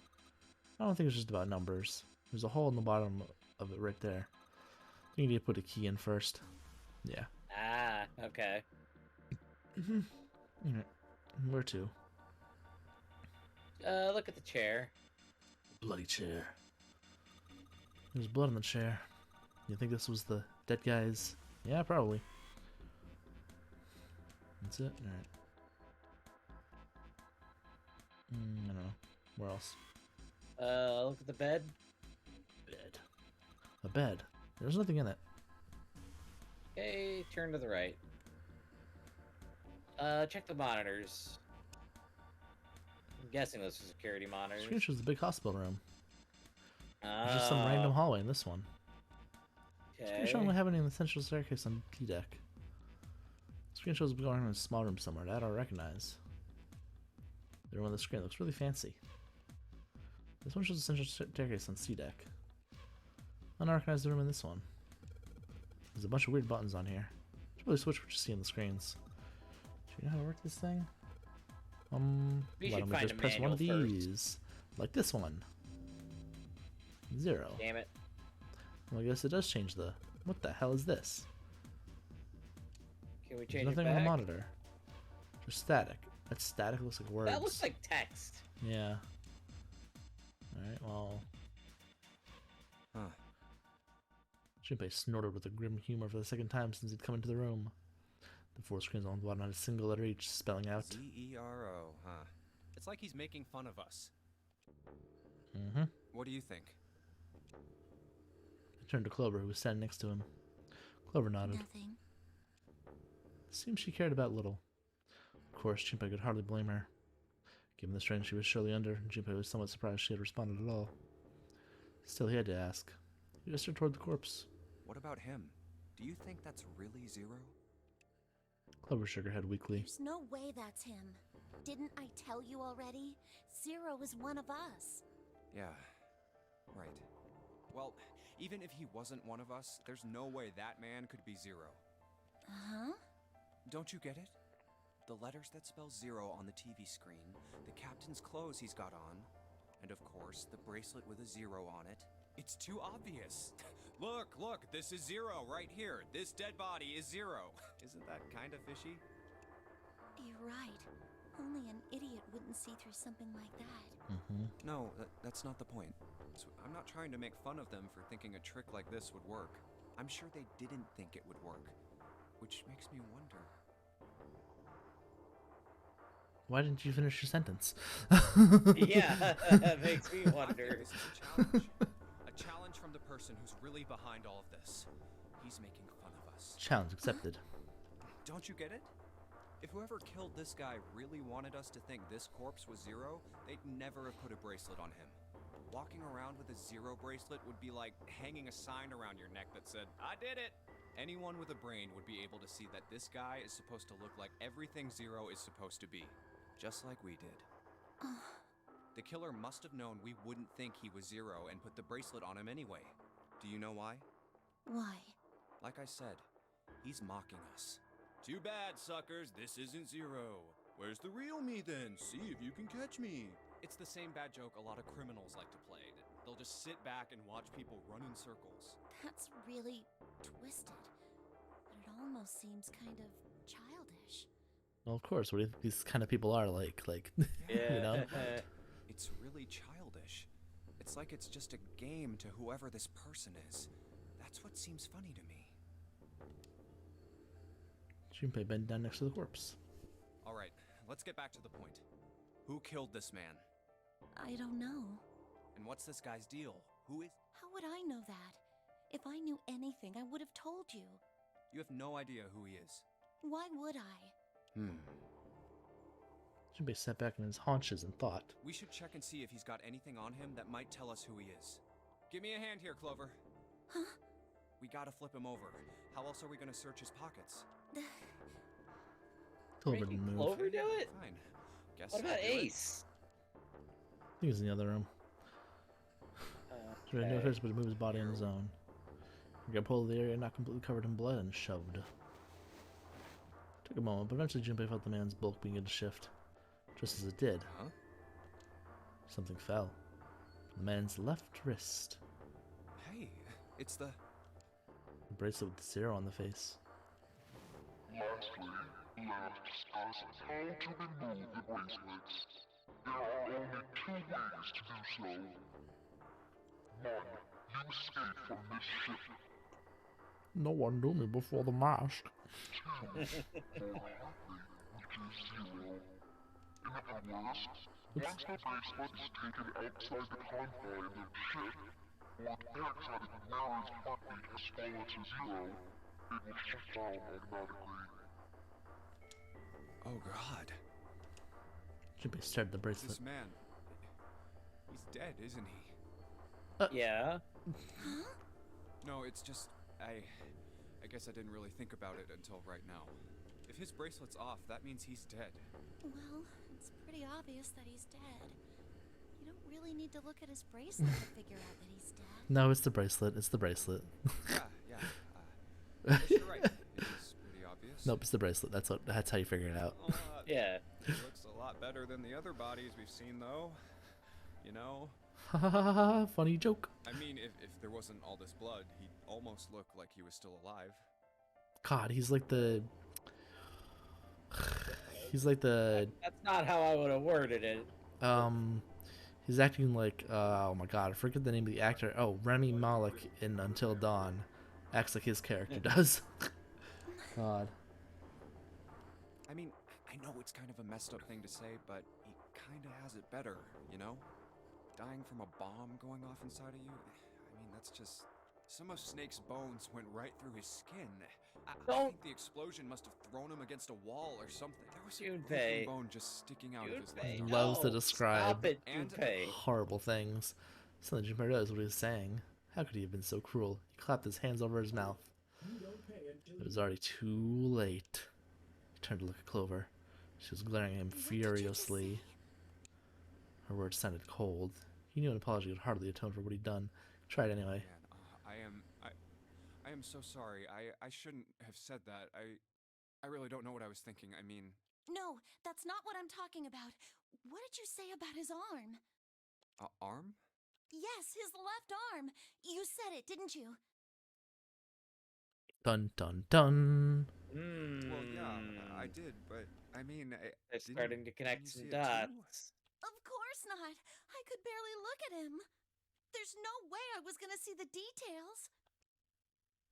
I don't think it's just about numbers. There's a hole in the bottom of it right there. You need to put a key in first. Yeah. Ah, okay. Alright. Where to? Look at the chair. Bloody chair. There's blood on the chair. You think this was the dead guy's? Yeah, probably. That's it? Alright. I don't know. Where else? Look at the bed. Bed. A bed. There's nothing in it. Okay, turn to the right. Check the monitors. I'm guessing those are security monitors. Screen shows the big hospital room. There's just some random hallway in this one. Screen showing what happened in the central staircase on D deck. Screen shows going on in a small room somewhere that I don't recognize. The room on the screen looks really fancy. This one shows the central staircase on C deck. I don't recognize the room in this one. There's a bunch of weird buttons on here. Should really switch what you see on the screens. Do you know how to work this thing? Why don't we just press one of these? Like this one. 0. Damn it. Well, I guess it does change the... What the hell is this? Can we There's change nothing it on the back? monitor. Just static. That static looks like words. That looks like text. Yeah. Alright, well... Huh. Junpei snorted with a grim humor for the second time since he'd come into the room. The 4 screens on the bottom had a single letter each, spelling out... Z-E-R-O, huh? It's like he's making fun of us. Mm-hmm. What do you think? He turned to Clover, who was standing next to him. Clover nodded. Nothing. Seemed she cared about little. Of course, Junpei could hardly blame her. Given the strength she was surely under, Junpei was somewhat surprised she had responded at all. Still, he had to ask. He gestured toward the corpse. What about him? Do you think that's really Zero? Clover shook her head weakly. There's no way that's him. Didn't I tell you already? Zero is one of us. Yeah, right. Well, even if he wasn't one of us, there's no way that man could be Zero. Huh? Don't you get it? The letters that spell Zero on the TV screen, the captain's clothes he's got on, and of course, the bracelet with a 0 on it. It's too obvious. Look, this is Zero right here. This dead body is Zero. Isn't that kind of fishy? You're right. Only an idiot wouldn't see through something like that. Mm-hmm. No, that's not the point. I'm not trying to make fun of them for thinking a trick like this would work. I'm sure they didn't think it would work, which makes me wonder. Why didn't you finish your sentence? Yeah, that makes me wonder. This is a challenge. A challenge from the person who's really behind all of this. He's making fun of us. Challenge accepted. Don't you get it? If whoever killed this guy really wanted us to think this corpse was Zero, they'd never have put a bracelet on him. Walking around with a 0 bracelet would be like hanging a sign around your neck that said, "I did it!" Anyone with a brain would be able to see that this guy is supposed to look like everything Zero is supposed to be. Just like we did. The killer must have known we wouldn't think he was Zero and put the bracelet on him anyway. Do you know why? Why? Like I said, he's mocking us. Too bad, suckers, this isn't Zero. Where's the real me then? See if you can catch me. It's the same bad joke a lot of criminals like to play. They'll just sit back and watch people run in circles. That's really twisted. But it almost seems kind of childish. Well, of course. What do you think these kind of people are like? Yeah. You know? It's really childish. It's like it's just a game to whoever this person is. That's what seems funny to me. Junpei bent down next to the corpse. All right, let's get back to the point. Who killed this man? I don't know. And what's this guy's deal? Who is... How would I know that? If I knew anything, I would have told you. You have no idea who he is. Why would I? Junpei sat back on his haunches and thought. We should check and see if he's got anything on him that might tell us who he is. Give me a hand here, Clover. Huh? We gotta flip him over. How else are we gonna search his pockets? Clover Making didn't move. Clover do it? Fine. Guess What I'll about do it. Ace? I think he's in the other room. Junpei noticed, but he moved his body on his own. He grabbed hold of the area not completely covered in blood and shoved. Took a moment, but eventually Junpei felt the man's bulk begin to shift. Just as it did, Huh? something fell. The man's left wrist. Hey, it's the... A bracelet with the 0 on the face. Lastly, let's discuss how to remove the bracelets. There are only 2 ways to do so. 1. You escape from this ship. No one knew me before the mask. 2. More likely, which is 0. In worse, once the bracelet is taken outside the confines of the ship, or detects that its wearer's heartbeat has fallen to zero, it will shut down automatically. Oh god. Junpei stared at the bracelet. This man, he's dead, isn't he? Yeah. No, it's just, I guess I didn't really think about it until right now. If his bracelet's off, that means he's dead. Well, it's pretty obvious that he's dead. You don't really need to look at his bracelet to figure out that he's dead. No, it's the bracelet. It's the bracelet. Yeah. You're right. It's pretty obvious. Nope, it's the bracelet. That's how you figure it out. Yeah. He looks a lot better than the other bodies we've seen, though. You know? Ha ha ha ha! Funny joke. I mean, if there wasn't all this blood, he'd almost look like he was still alive. God, he's like the. That's not how I would have worded it. He's acting like. Oh my God, I forget the name of the actor. Oh, Remy Malek in Until Dawn, acts like his character does. God. I mean, I know it's kind of a messed up thing to say, but he kind of has it better, you know? Dying from a bomb going off inside of you? I mean, that's just... Some of Snake's bones went right through his skin. I think the explosion must have thrown him against a wall or something. There was a bone just sticking out of his leg. He loves to describe Stop it, Junpei. horrible things. Something Junpei knows what he was saying. How could he have been so cruel? He clapped his hands over his mouth. It was already too late. He turned to look at Clover. She was glaring at him furiously. Her words sounded cold. He knew an apology would hardly atone for what he'd done. He tried anyway. Man, I am so sorry. I shouldn't have said that. I really don't know what I was thinking. I mean... No, that's not what I'm talking about. What did you say about his arm? Arm? Yes, his left arm. You said it, didn't you? Dun dun dun. Well, yeah, I did, but I mean... They're starting to connect some dots. Of course not. I could barely look at him. There's no way I was gonna see the details.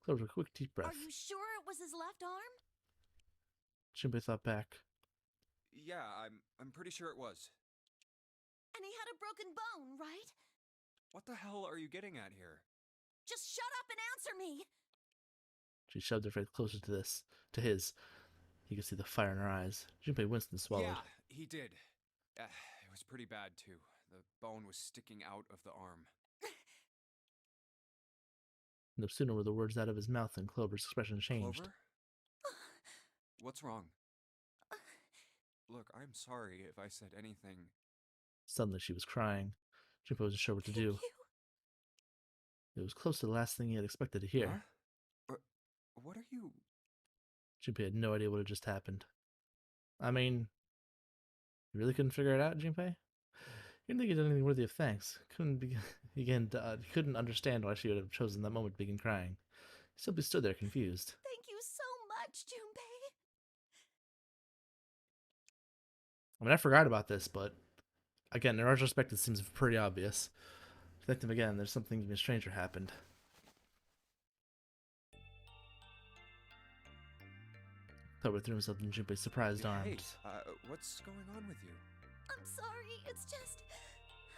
Clover, quick deep breath. Are you sure it was his left arm? Junpei thought back. Yeah, I'm pretty sure it was. And he had a broken bone, right? What the hell are you getting at here? Just shut up and answer me! She shoved her face closer to his. He could see the fire in her eyes. Junpei winced and swallowed. Yeah, he did. It was pretty bad, too. The bone was sticking out of the arm. No sooner were the words out of his mouth than Clover's expression changed. Clover? What's wrong? Look, I'm sorry if I said anything. Suddenly she was crying. Junpei wasn't sure what to do. It was close to the last thing he had expected to hear. Huh? What are you... Junpei had no idea what had just happened. I mean... You really couldn't figure it out, Junpei? You didn't think he did anything worthy of thanks. Couldn't understand why she would have chosen that moment to begin crying. He simply stood there confused. Thank you so much, Junpei. I mean, I forgot about this, but again, in retrospect, it seems pretty obvious. Detective, again, there's something even stranger happened. Clover threw himself in Junpei's surprised arms. Hey, what's going on with you? I'm sorry, it's just...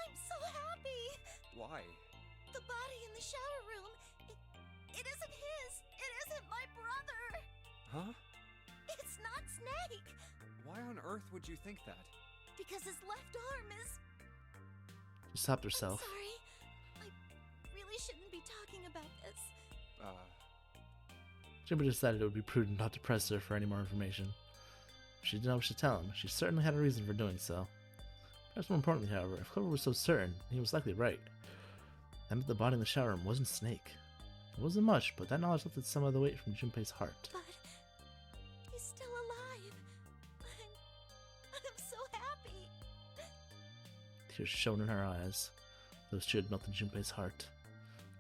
I'm so happy! Why? The body in the shower room, it isn't his! It isn't my brother! Huh? It's not Snake! Why on earth would you think that? Because his left arm is... She stopped herself. I'm sorry. I really shouldn't be talking about this. Junpei decided it would be prudent not to press her for any more information. She didn't know what to tell him. She certainly had a reason for doing so. Perhaps more importantly, however, if Clover was so certain, he was likely right. That meant the body in the shower room wasn't Snake. It wasn't much, but that knowledge lifted some of the weight from Junpei's heart. But he's still alive. I'm so happy. Tears shone in her eyes. Those tears melted Junpei's heart.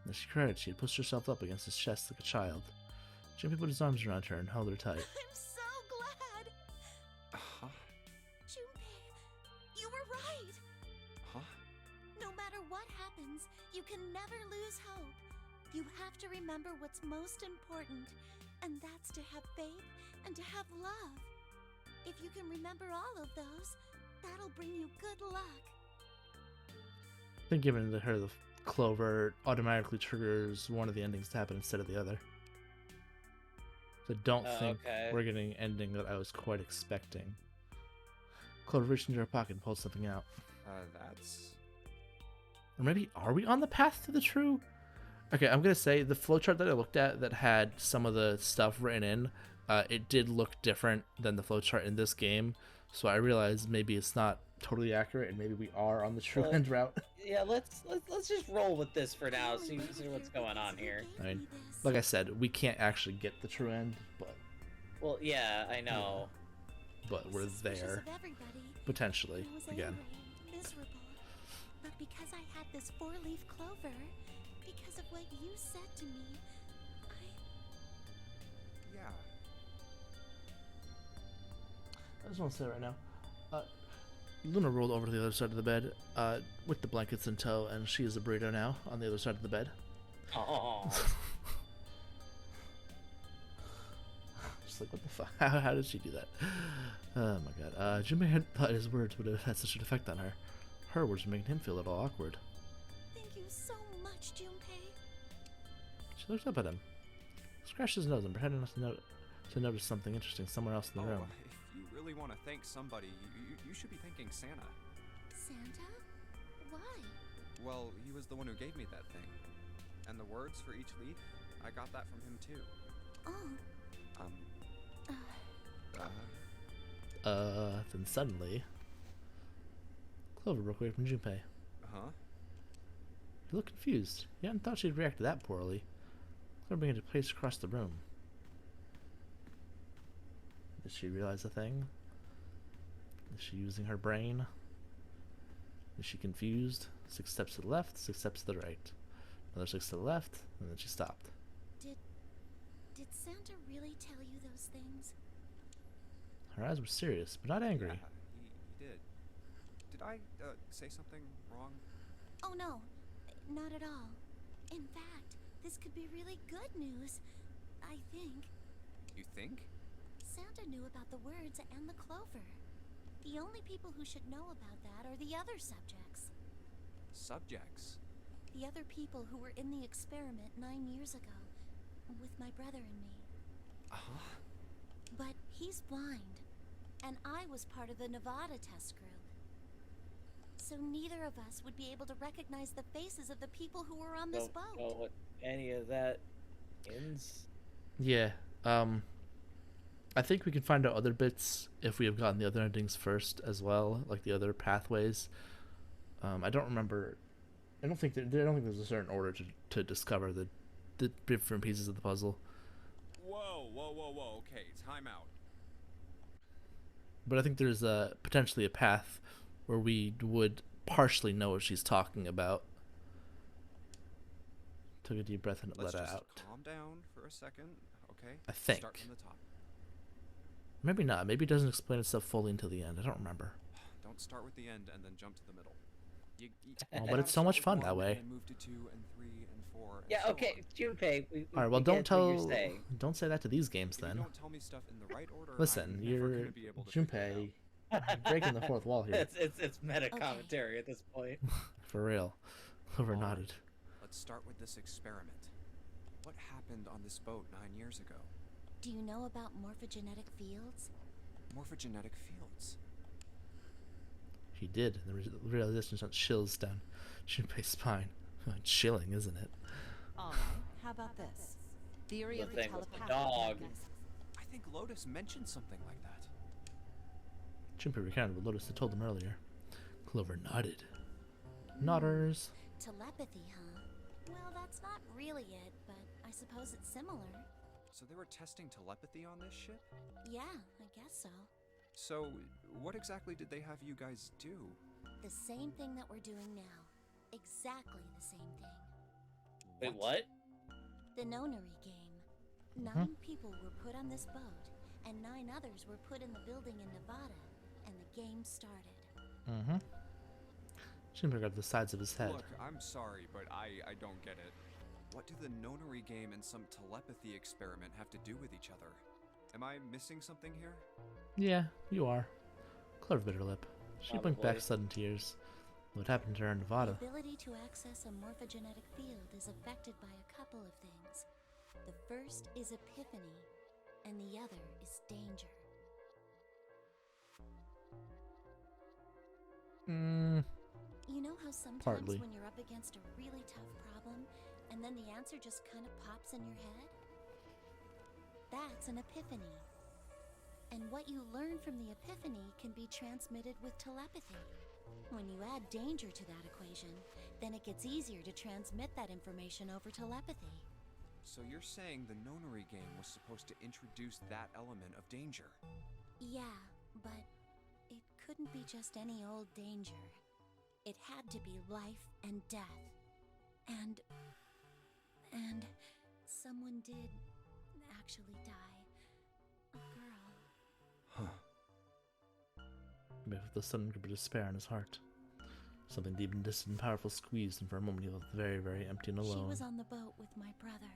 As she cried, she had pushed herself up against his chest like a child. Junpei put his arms around her and held her tight. I'm so glad. Huh? Junpei, you were right. Huh? No matter what happens, you can never lose hope. You have to remember what's most important, and that's to have faith and to have love. If you can remember all of those, That'll bring you good luck. I think giving her the clover automatically triggers one of the endings to happen instead of the other. So I don't think we're getting an ending that I was quite expecting. Clover reached into her pocket and pulled something out. That's... Or maybe, are we on the path to the true? Okay, I'm going to say the flowchart that I looked at that had some of the stuff written in, it did look different than the flowchart in this game. So I realized maybe it's not totally accurate and maybe we are on the true end route. Yeah, let's just roll with this for now, see what's going on here. I mean, like I said, we can't actually get the true end, but... Well, yeah, I know. But we're there. Potentially, again. Miserable. But because I had this 4-leaf clover, because of what you said to me, Yeah. I just want to say right now, Luna rolled over to the other side of the bed, with the blankets in tow, and she is a burrito now on the other side of the bed. Oh. Just like, what the fuck? How did she do that? Oh my god. Jimmy had thought his words would have had such an effect on her. Her words were making him feel a little awkward. thank you so much, Junpei. She looked up at him, scratched his nose, and pretended not to notice something interesting somewhere else in the room. If you really want to thank somebody, you should be thanking Santa. Santa? Why? Well, he was the one who gave me that thing. And the words for each leaf, I got that from him too. Oh. Then suddenly, Clover broke away from Junpei. Huh? He looked confused. He hadn't thought she'd reacted that poorly. Clover began to pace across the room. Did she realize a thing? Is she using her brain? Is she confused? 6 steps to the left, 6 steps to the right. Another 6 to the left, and then she stopped. Did Santa really tell you those things? Her eyes were serious, but not angry. Yeah, he did. Did I say something wrong? Oh no, not at all. In fact, this could be really good news, I think. You think? Santa knew about the words and the clover. The only people who should know about that are the other subjects. Subjects? The other people who were in the experiment 9 years ago, with my brother and me. Uh-huh. But he's blind, and I was part of the Nevada test group. So neither of us would be able to recognize the faces of the people who were on this boat. Don't know what any of that ends. Yeah, I think we can find out other bits if we have gotten the other endings first as well, like the other pathways. I don't remember. I don't think there's a certain order to discover the different pieces of the puzzle. Whoa. Okay, time out. But I think there's potentially a path where we would partially know what she's talking about. Took a deep breath and let it out. Calm down for a second, okay? I think. Start from the top. Maybe not. Maybe it doesn't explain itself fully until the end. I don't remember. Don't start with the end and then jump to the middle. Oh, but it's so much fun that way. Move to 2 and 3 and 4. And Yeah, so okay, Junpei. All right, well, don't say that to these games then. Don't tell me stuff in the right order. Listen, you're Junpei breaking the fourth wall here. It's meta commentary at this point. For real. Clover nodded. Let's start with this experiment. What happened on this boat 9 years ago? Do you know about morphogenetic fields? Morphogenetic fields? He did. The realization sent chills down Junpei's spine. Chilling, isn't it? Alright, how about this? Theory of the thing with the telepathic dog. mechanism. I think Lotus mentioned something like that. Junpei recounted what Lotus had told him earlier. Clover nodded. Nodders. Telepathy, huh? Well, that's not really it, but I suppose it's similar. So they were testing telepathy on this ship? Yeah, I guess so. So, what exactly did they have you guys do? The same thing that we're doing now. Exactly the same thing. Wait, what? The nonary game. 9 people were put on this boat, and 9 others were put in the building in Nevada, and the game started. Mm-hmm. Junpei grabbed the sides of his head. Look, I'm sorry, but I don't get it. What do the nonary game and some telepathy experiment have to do with each other? Am I missing something here? Yeah, you are. Clover bit her lip. She blinked back sudden tears. What happened to her in Nevada? The ability to access a morphogenetic field is affected by a couple of things. The first is epiphany, and the other is danger. You know how sometimes Partly. when you're up against a really tough problem, and then the answer just kind of pops in your head? That's an epiphany. And what you learn from the epiphany can be transmitted with telepathy. When you add danger to that equation, then it gets easier to transmit that information over telepathy. So you're saying the nonary game was supposed to introduce that element of danger? Yeah, but it couldn't be just any old danger. It had to be life and death. And someone did actually die. A girl. Huh. With the sudden grip of despair in his heart. Something deep and distant and powerful squeezed, and for a moment he felt very, very empty and alone. She was on the boat with my brother.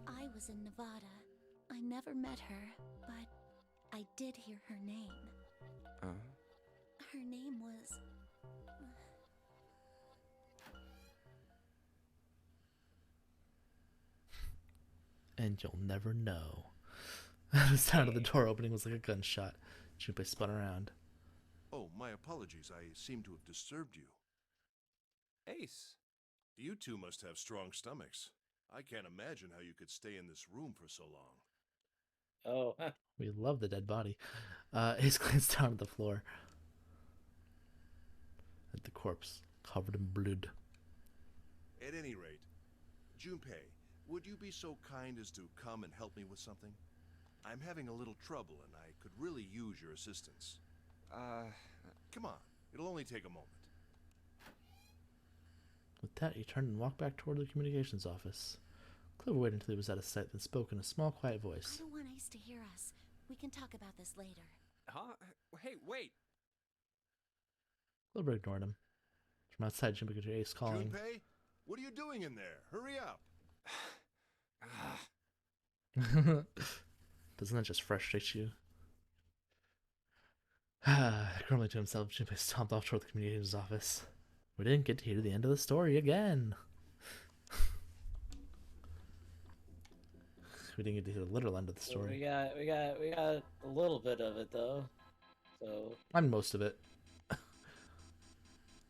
I was in Nevada. I never met her, but I did hear her name. Her name was... And you'll never know. The sound of the door opening was like a gunshot. Junpei spun around. Oh, my apologies. I seem to have disturbed you. Ace! You two must have strong stomachs. I can't imagine how you could stay in this room for so long. Oh. We love the dead body. Ace glanced down at the floor. At the corpse, covered in blood. At any rate, Junpei, would you be so kind as to come and help me with something? I'm having a little trouble and I could really use your assistance. Come on, it'll only take a moment. With that, he turned and walked back toward the communications office. Clover waited until he was out of sight, then spoke in a small, quiet voice. I don't want Ace to hear us. We can talk about this later. Huh? Hey, wait! Clover ignored him. From outside, Junpei could hear Ace calling. Junpei, what are you doing in there? Hurry up! Doesn't that just frustrate you? Grumbling to himself, Junpei stomped off toward the communications office. We didn't get to hear the end of the story again. We didn't get to hear the literal end of the story. So we got a little bit of it though. So And most of it.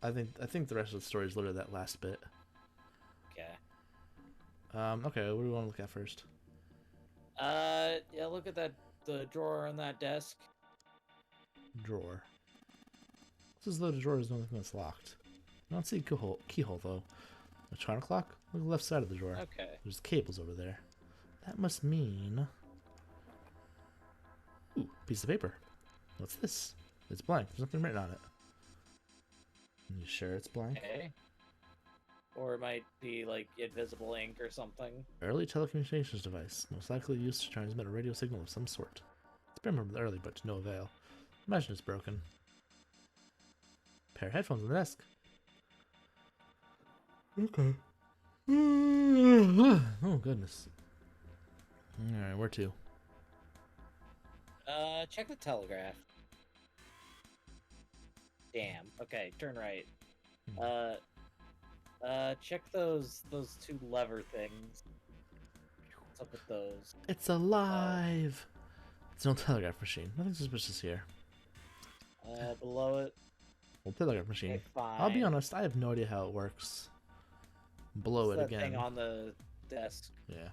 I think the rest of the story is literally that last bit. okay. Okay, what do we want to look at first? Yeah, look at the drawer on that desk. Drawer. This is the drawer is the only thing that's locked. I don't see a keyhole though. Electronic clock? Look at the left side of the drawer. Okay. There's cables over there. That must mean... Ooh, piece of paper. What's this? It's blank. There's nothing written on it. Are you sure it's blank? Okay. Or it might be like invisible ink or something. Early telecommunications device, most likely used to transmit a radio signal of some sort. It's been remembered early, but to no avail. Imagine it's broken. Pair of headphones on the desk. Okay. Oh goodness. Alright, where to? Check the telegraph. Damn. Okay, turn right. Check those two lever things. What's up with those? It's alive! It's no telegraph machine. Nothing suspicious here. Below it. Well, telegraph machine. Okay, fine. I'll be honest, I have no idea how it works. Blow What's it that again. thing on the desk? Yeah.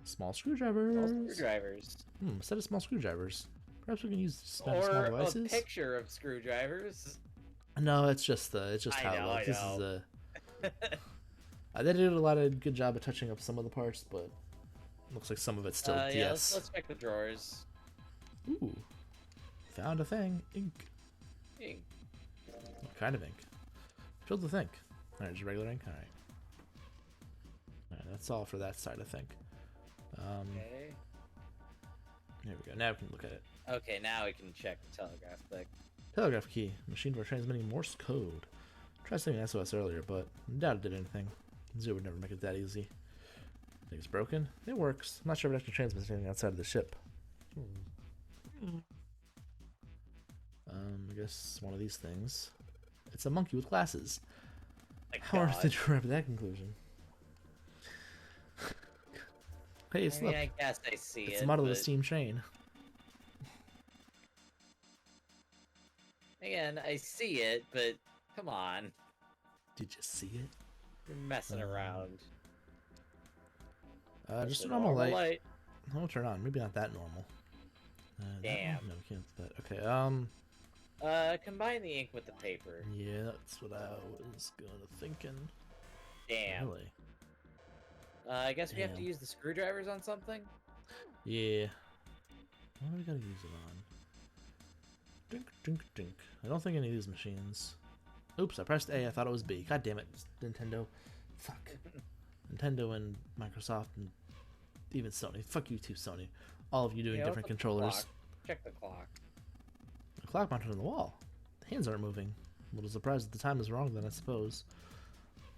Small screwdrivers. Small screwdrivers. A set of small screwdrivers. Perhaps we can use small Or devices. a picture of screwdrivers. No, it's just how it looks. This is a. They did a lot of good job of touching up some of the parts, but looks like some of it's still DS. Yeah, let's check the drawers. Ooh, found a thing. Ink. Ink. What kind of ink? Filled with ink. All right, just regular ink. All right. All right, that's all for that side, I think. Okay. There we go. Now we can look at it. Okay, now we can check the telegraph thing. Telegraph key. Machine for transmitting Morse code. Tried sending SOS earlier, but doubt it did anything. Zero would never make it that easy. Think it's broken? It works. I'm not sure if it actually transmits anything outside of the ship. I guess one of these things. It's a monkey with glasses. My How on God. earth did you arrive at that conclusion? Hey, it's I mean, I guess I see it's it. the model of the but steam train. again, I see it, but come on, Did you see it? you're messing around. Just a a normal light. light. I'll turn on. Maybe not that normal. Damn. No, we can't do that. Okay. Combine the ink with the paper. Yeah, that's what I was gonna thinking. Damn. Really? I guess we have to Damn. use the screwdrivers on something. Yeah. What do we gotta use it on? Dink, dink, dink. I don't think any of these machines. Oops, I pressed A. I thought it was B. God damn it, Nintendo. Fuck. Nintendo and Microsoft and even Sony. Fuck you too, Sony. All of you doing Yeah, different what's up with the controllers. clock? Check the clock. The clock mounted on the wall. The hands aren't moving. A little surprised that the time is wrong then, I suppose.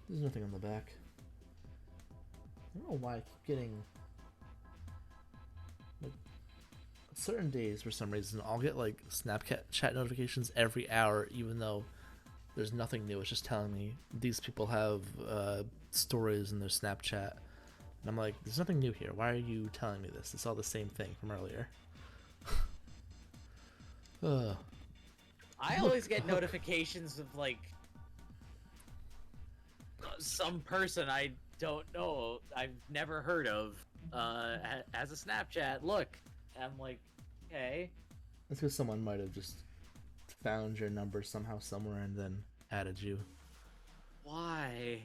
There's nothing on the back. I don't know why I keep getting... like, certain days, for some reason, I'll get, like, Snapchat notifications every hour, even though there's nothing new. It's just telling me these people have stories in their Snapchat. And I'm like, there's nothing new here. Why are you telling me this? It's all the same thing from earlier. I always get notifications of like some person I don't know, I've never heard of, as a Snapchat. Look, I'm like, okay. That's because someone might have just found your number somehow, somewhere, and then added you. Why?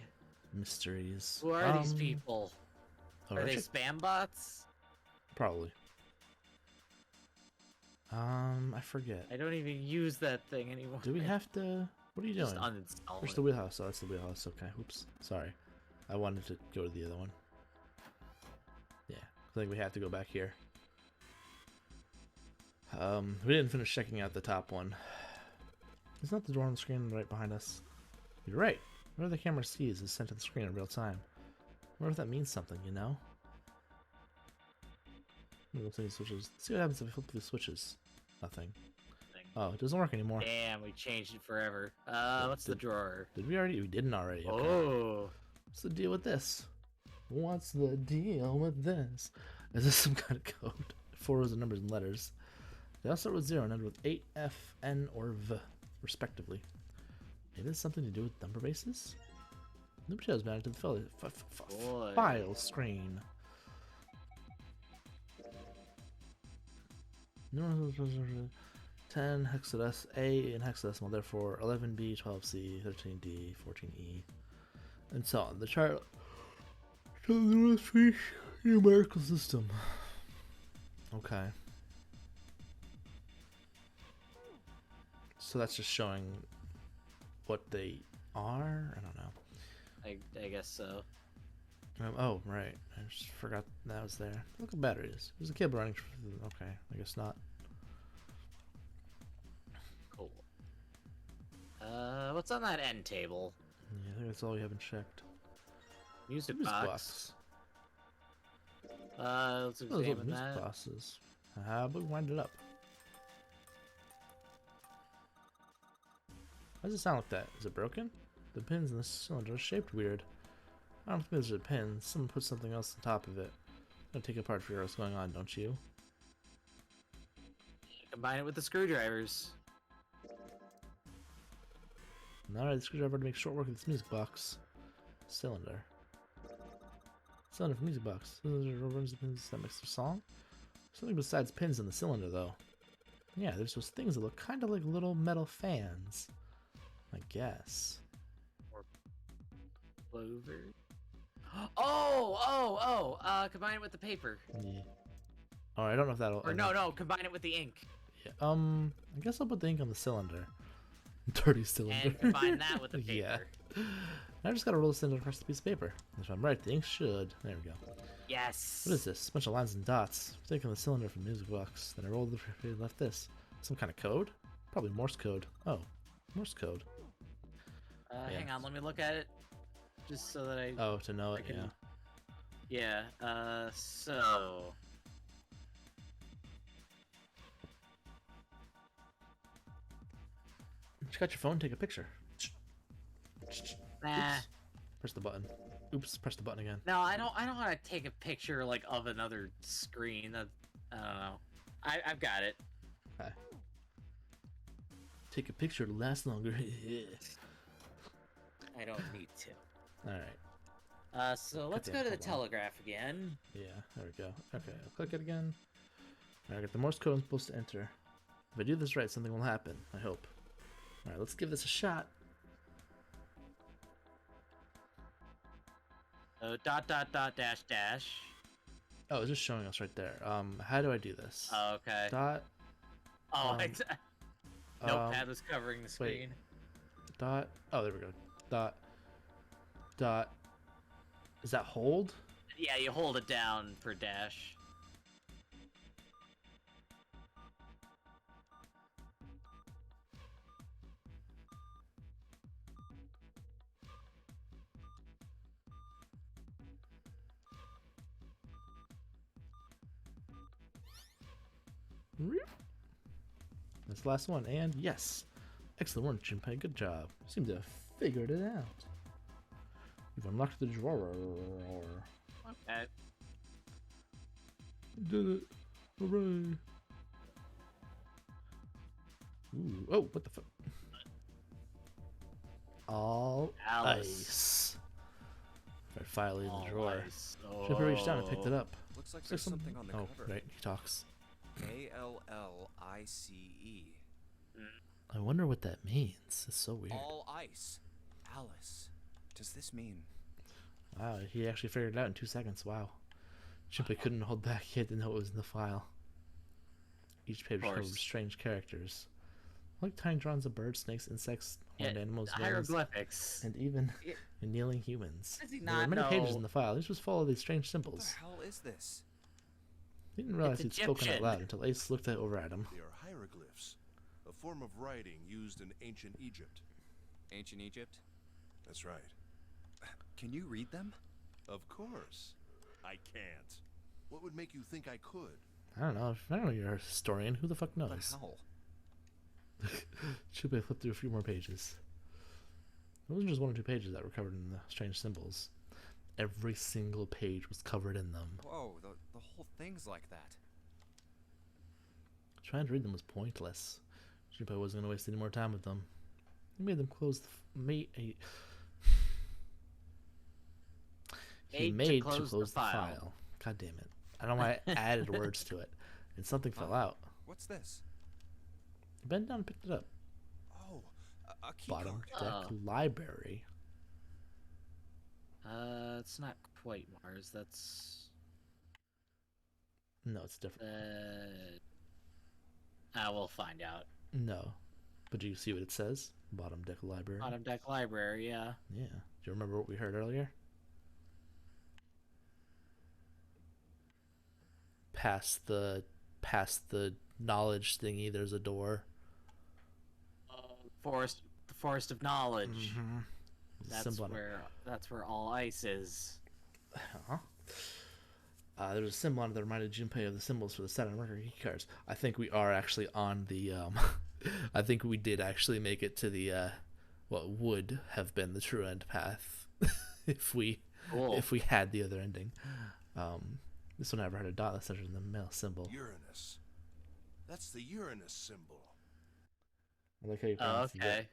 Mysteries. Who are these people? Oh, Are they Richard? spam bots? Probably. I forget. I don't even use that thing anymore. Do we have to? What are you Just doing? uninstall Where's it. the wheelhouse? Oh, that's the wheelhouse. Okay. Oops. Sorry. I wanted to go to the other one. Yeah. I think we have to go back here. We didn't finish checking out the top one. Isn't that the door on the screen right behind us? You're right. Whatever the camera sees is sent to the screen in real time. I wonder if that means something, you know? We'll see the switches. Let's see what happens if we flip through the switches. Nothing. Oh, it doesn't work anymore. Damn, we changed it forever. What's the drawer? Did we already? We didn't already. Okay. Oh. What's the deal with this? What's the deal with this? Is this some kind of code? 4 rows of numbers and letters. They all start with 0 and end with 8, F, N, or V, respectively. Maybe it's something to do with number bases? Nobody has managed to fill the file screen. No, 10 hexadecimal A in hexadecimal, therefore 11B, 12C, 13D, 14E, and so on. The chart shows the most free numerical system. Okay. So that's just showing what they are? I don't know. I guess so. Oh, right. I just forgot that was there. Look at batteries. There's a cable running. Okay, I guess not. Cool. What's on that end table? Yeah, I think that's all we haven't checked. Music Music box. Let's Those little examine music that. boxes. How about we wind it up? Why does it sound like that? Is it broken? The pins in this cylinder are shaped weird. I don't think those are pins. Someone put something else on top of it. I'm gonna take it apart to figure out what's going on, don't you? Combine it with the screwdrivers. Alright, the screwdriver to make short work of this music box. Cylinder. Cylinder for music box. Cylinder runs the pins that makes the song. Something besides pins in the cylinder, though. Yeah, there's those things that look kind of like little metal fans. I guess. Or clover. Combine it with the paper. Yeah. Oh, I don't know if that'll. Or no, combine it with the ink. Yeah, I guess I'll put the ink on the cylinder. Dirty cylinder. And combine that with the paper. Yeah. I just gotta roll the cylinder across the piece of paper. If I'm right, the ink should. There we go. Yes. What is this? A bunch of lines and dots. I'm taking the cylinder from the music box. Then I rolled the paper and left this. Some kind of code? Probably Morse code. Oh, Morse code. Yeah. Hang on, let me look at it. Just so that I... Oh, to know it, yeah. Yeah, so... Just got your phone. Take a picture. Nah. Oops. Press the button. Oops. Press the button again. No, I don't want to take a picture like of another screen. That I don't know. I've got it. Okay. Take a picture to last longer. I don't need to. All right. So let's go to the telegraph again. Yeah, there we go. Okay, I'll click it again. I got the Morse code I'm supposed to enter. If I do this right, something will happen. I hope. All right, let's give this a shot. So ... dash. Oh, it's just showing us right there. How do I do this? Oh, okay. Dot. Oh, Notepad was covering the screen. Wait. Dot. Oh, there we go. Dot. Dot. Is that hold? Yeah, you hold it down for dash. That's the last one, and yes. Excellent work, Junpei. Good job. Seem to have figured it out. You've unlocked the drawer. Okay. Did it. Hooray. Ooh. Oh, what the fuck? All ice. Right, file in the drawer. Oh. Junpei reached down and picked it up. Looks like there's something on the cover. Oh, right, he talks. ALLICE. I wonder what that means. It's so weird. All ice. Alice. Does this mean? Wow, he actually figured it out in 2 seconds. Wow. Junpei couldn't hold back. He had to know what was in the file. Each page covered strange characters. Like tiny drawings of birds, snakes, insects, horned animals, hieroglyphics, and even kneeling humans. Does he There were not many know? pages in the file. These was full of these strange symbols. What the hell is this? He didn't realize It's he'd spoken out Egyptian. loud until Ace looked over at him. They are hieroglyphs, a form of writing used in ancient Egypt. Ancient Egypt? That's right. Can you read them? Of course. I can't. What would make you think I could? I don't know. I don't know you're a historian. Who the fuck knows? But how? Junpei flipped through a few more pages. It wasn't just 1 or 2 pages that were covered in the strange symbols. Every single page was covered in them. Whoa, the whole thing's like that. Trying to read them was pointless. Junpei wasn't going to waste any more time with them. He made them close the... He made to close the file. God damn it. I don't know why I added words to it. And something fell out. What's this? He bent down and picked it up. Oh, a key Bottom card. deck library. It's not quite Mars. That's... No, it's different. We'll find out. No. But do you see what it says? Bottom deck library. Bottom deck library, yeah. Yeah. Do you remember what we heard earlier? Past the knowledge thingy, there's a door. The forest of knowledge. Mm-hmm. That's where all ice is. Huh? There's a symbol on it that reminded Junpei of the symbols for the Saturn Mercury key cards. I think we are actually on the I think we did actually make it to the what would have been the true end path if we had the other ending. This one never had a dot that's centered in the male symbol. Uranus. That's the Uranus symbol. I like how you pronounce it. Okay.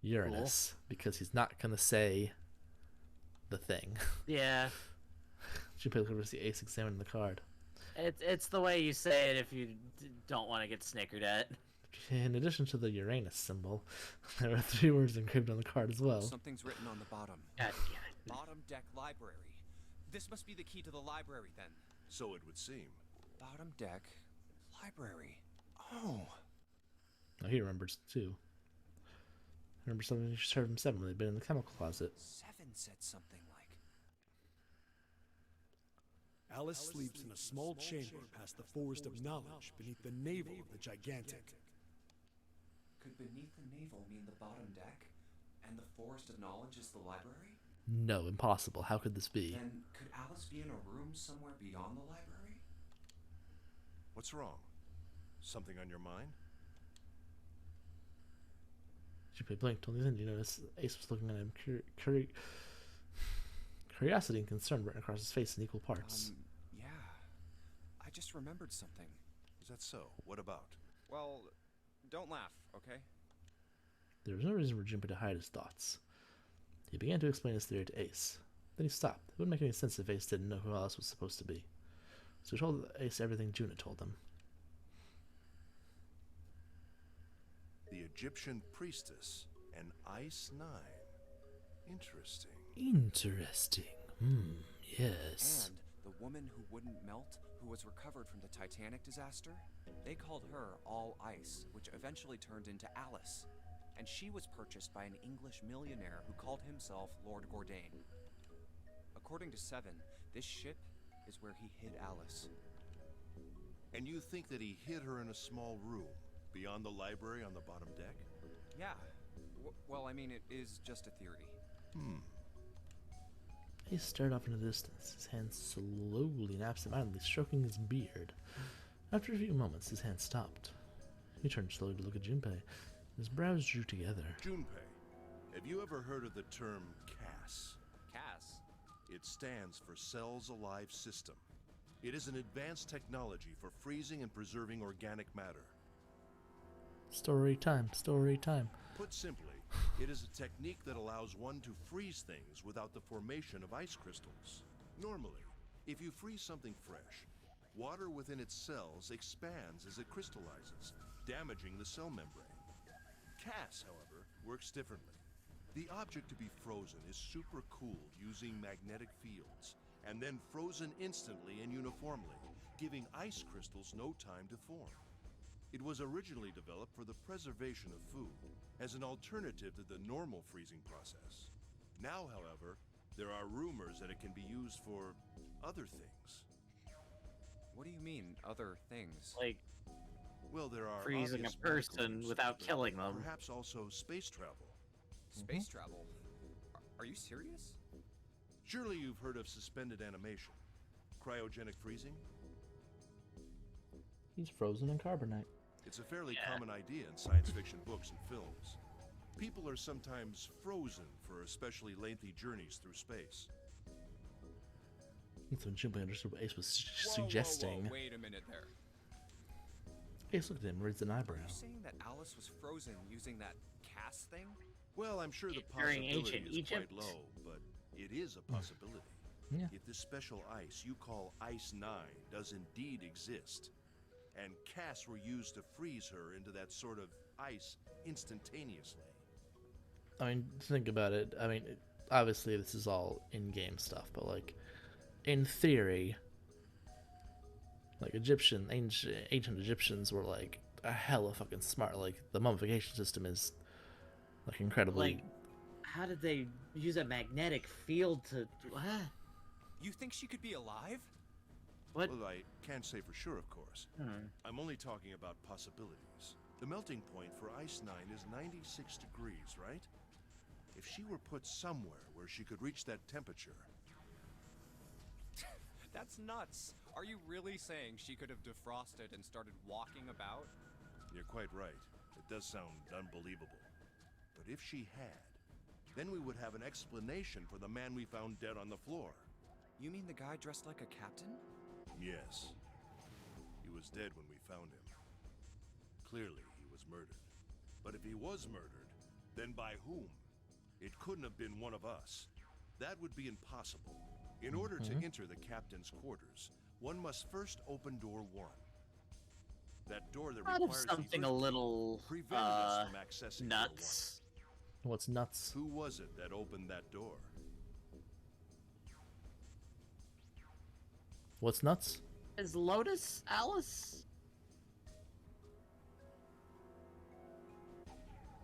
Uranus, because he's not gonna say the thing. Yeah. Junpei looked over to see Ace examining the card. It's the way you say it if you don't want to get snickered at. In addition to the Uranus symbol, there are 3 words engraved on the card as well. Something's written on the bottom. God damn it. Bottom deck library. This must be the key to the library then. So it would seem. Bottom deck library. Oh. Oh, he remembers too. Remember something she heard from 7 when they'd been in the chemical closet. 7 said something like... Alice sleeps in a small chamber past the Forest of Knowledge beneath the navel of the Gigantic. Could beneath the navel mean the bottom deck? And the Forest of Knowledge is the library? No, impossible. How could this be? Then could Alice be in a room somewhere beyond the library? What's wrong? Something on your mind? Junpei blinked. Only then did you notice Ace was looking at him. Curiosity and concern written across his face in equal parts. Yeah. I just remembered something. Is that so? What about? Well, don't laugh, okay? There was no reason for Junpei to hide his thoughts. He began to explain his theory to Ace. Then he stopped. It wouldn't make any sense if Ace didn't know who Alice was supposed to be. So he told Ace everything June had told him. The Egyptian priestess, an Ice 9. Interesting. Interesting. Yes. And the woman who wouldn't melt, who was recovered from the Titanic disaster, they called her All Ice, which eventually turned into Alice. And she was purchased by an English millionaire who called himself Lord Gordain. According to Seven, this ship is where he hid Alice. And you think that he hid her in a small room, beyond the library on the bottom deck? Yeah. Well, I mean, it is just a theory. He stared off into the distance, his hands slowly and absentmindedly stroking his beard. After a few moments, his hand stopped. He turned slowly to look at Junpei. His brows drew together. Junpei, have you ever heard of the term CAS? CAS? It stands for Cells Alive System. It is an advanced technology for freezing and preserving organic matter. Story time, story time. Put simply, it is a technique that allows one to freeze things without the formation of ice crystals. Normally, if you freeze something fresh, water within its cells expands as it crystallizes, damaging the cell membrane. CAS, however, works differently. The object to be frozen is supercooled using magnetic fields, and then frozen instantly and uniformly, giving ice crystals no time to form. It was originally developed for the preservation of food, as an alternative to the normal freezing process. Now, however, there are rumors that it can be used for other things. What do you mean, other things? Like, well, there are freezing a obvious person medical without uses, killing them. Perhaps also space travel. Space travel? Are you serious? Surely you've heard of suspended animation. Cryogenic freezing? He's frozen in carbonite. It's a fairly common idea in science fiction books and films. People are sometimes frozen for especially lengthy journeys through space. That's when Junpei understood what Ace was suggesting. Whoa, wait a minute there. Ace looked at him, raised an eyebrow. Are you saying that Alice was frozen using that CAS thing? Well, I'm sure the During possibility ancient is Egypt? quite low, but it is a possibility. Yeah. If this special ice you call Ice 9 does indeed exist, and CAS were used to freeze her into that sort of ice instantaneously. I mean, think about it. I mean, obviously this is all in-game stuff, but like, in theory, like ancient Egyptians were like a hella fucking smart. Like the mummification system is like incredibly. Like, how did they use a magnetic field to? What? You think she could be alive? What? Well, I can't say for sure, of course. I'm only talking about possibilities. The melting point for Ice 9 is 96 degrees, right? If she were put somewhere where she could reach that temperature... That's nuts. Are you really saying she could have defrosted and started walking about? You're quite right. It does sound unbelievable. But if she had, then we would have an explanation for the man we found dead on the floor. You mean the guy dressed like a captain? Yes. He was dead when we found him. Clearly, he was murdered. But if he was murdered, then by whom? It couldn't have been one of us. That would be impossible. In order to enter the captain's quarters, one must first open door 1. That door that Out of requires something the a Earth little prevented us from accessing nuts. What's nuts? Who was it that opened that door? What's nuts? Is Lotus Alice?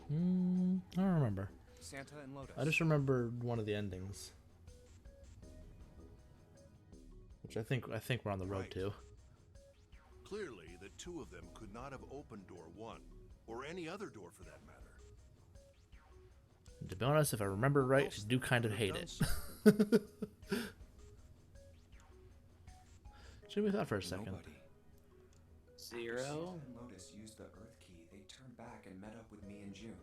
I don't remember. Santa and Lotus. I just remember one of the endings, which I think we're on the road Right. to. Clearly, the two of them could not have opened door 1, or any other door for that matter. To be honest, if I remember right, I do kind of hate it. Should we thought for a second? Nobody. Zero. Santa and Lotus used the Earth key. They turned back and met up with me in June.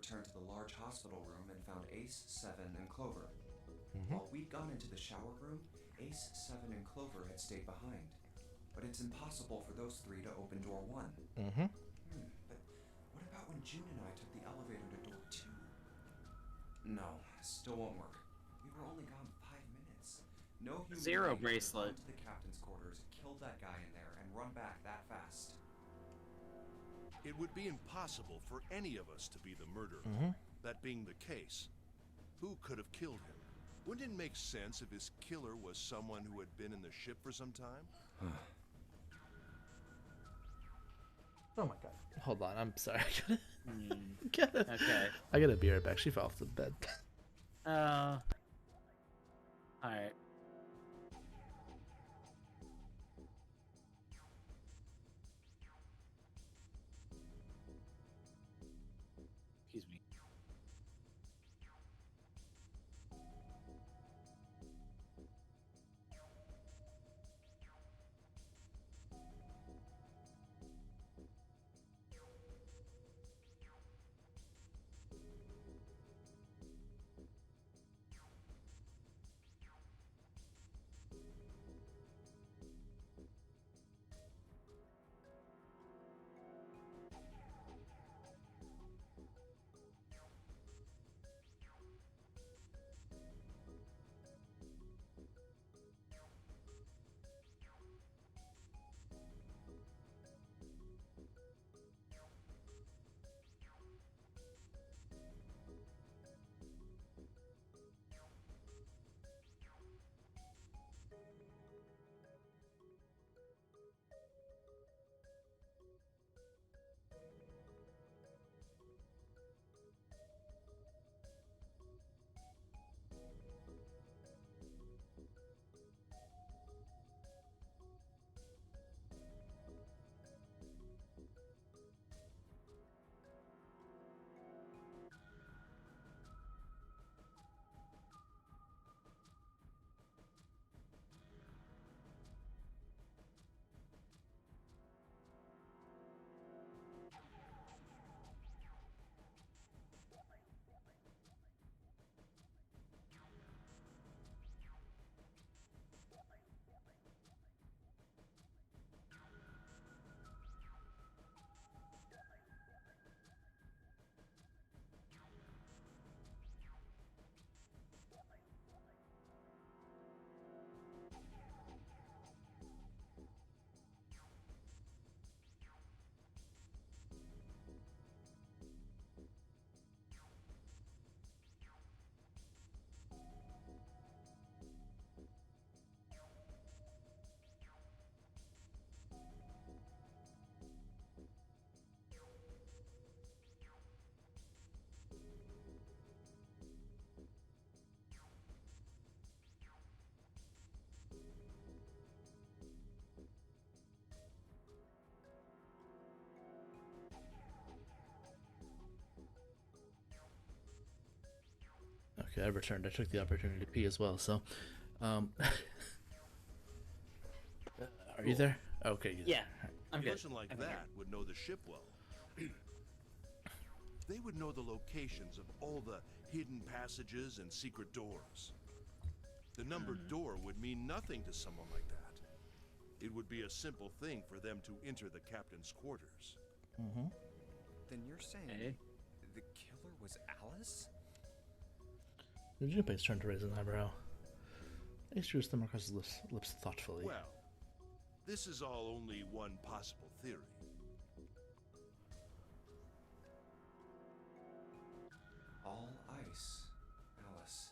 returned to the large hospital room and found Ace, Seven, and Clover. Mm-hmm. While we'd gone into the shower room, Ace, Seven, and Clover had stayed behind. But it's impossible for those three to open door 1. Mm-hmm. But what about when June and I took the elevator to door 2? No, still won't work. We were only gone 5 minutes. No human Zero being could have bracelet. gone to the captain's quarters, killed that guy in there, and run back that fast. It would be impossible for any of us to be the murderer. Mm-hmm. That being the case, who could have killed him? Wouldn't it make sense if his killer was someone who had been in the ship for some time? Oh my god. Hold on, I'm sorry. Okay. I gotta be right back. She fell off the bed. Alright. Excuse me. Okay, I returned. I took the opportunity to pee as well, so are you there? Okay, Yeah. A I'm good. person like that would know the ship well. They would know the locations of all the hidden passages and secret doors. The numbered door would mean nothing to someone like that. It would be a simple thing for them to enter the captain's quarters. Mm-hmm. Then you're saying the killer was Alice? Junpei's turned to raise an eyebrow. Ace drew his thumb across his lips thoughtfully. Well, this is all only one possible theory. All ice. Alice.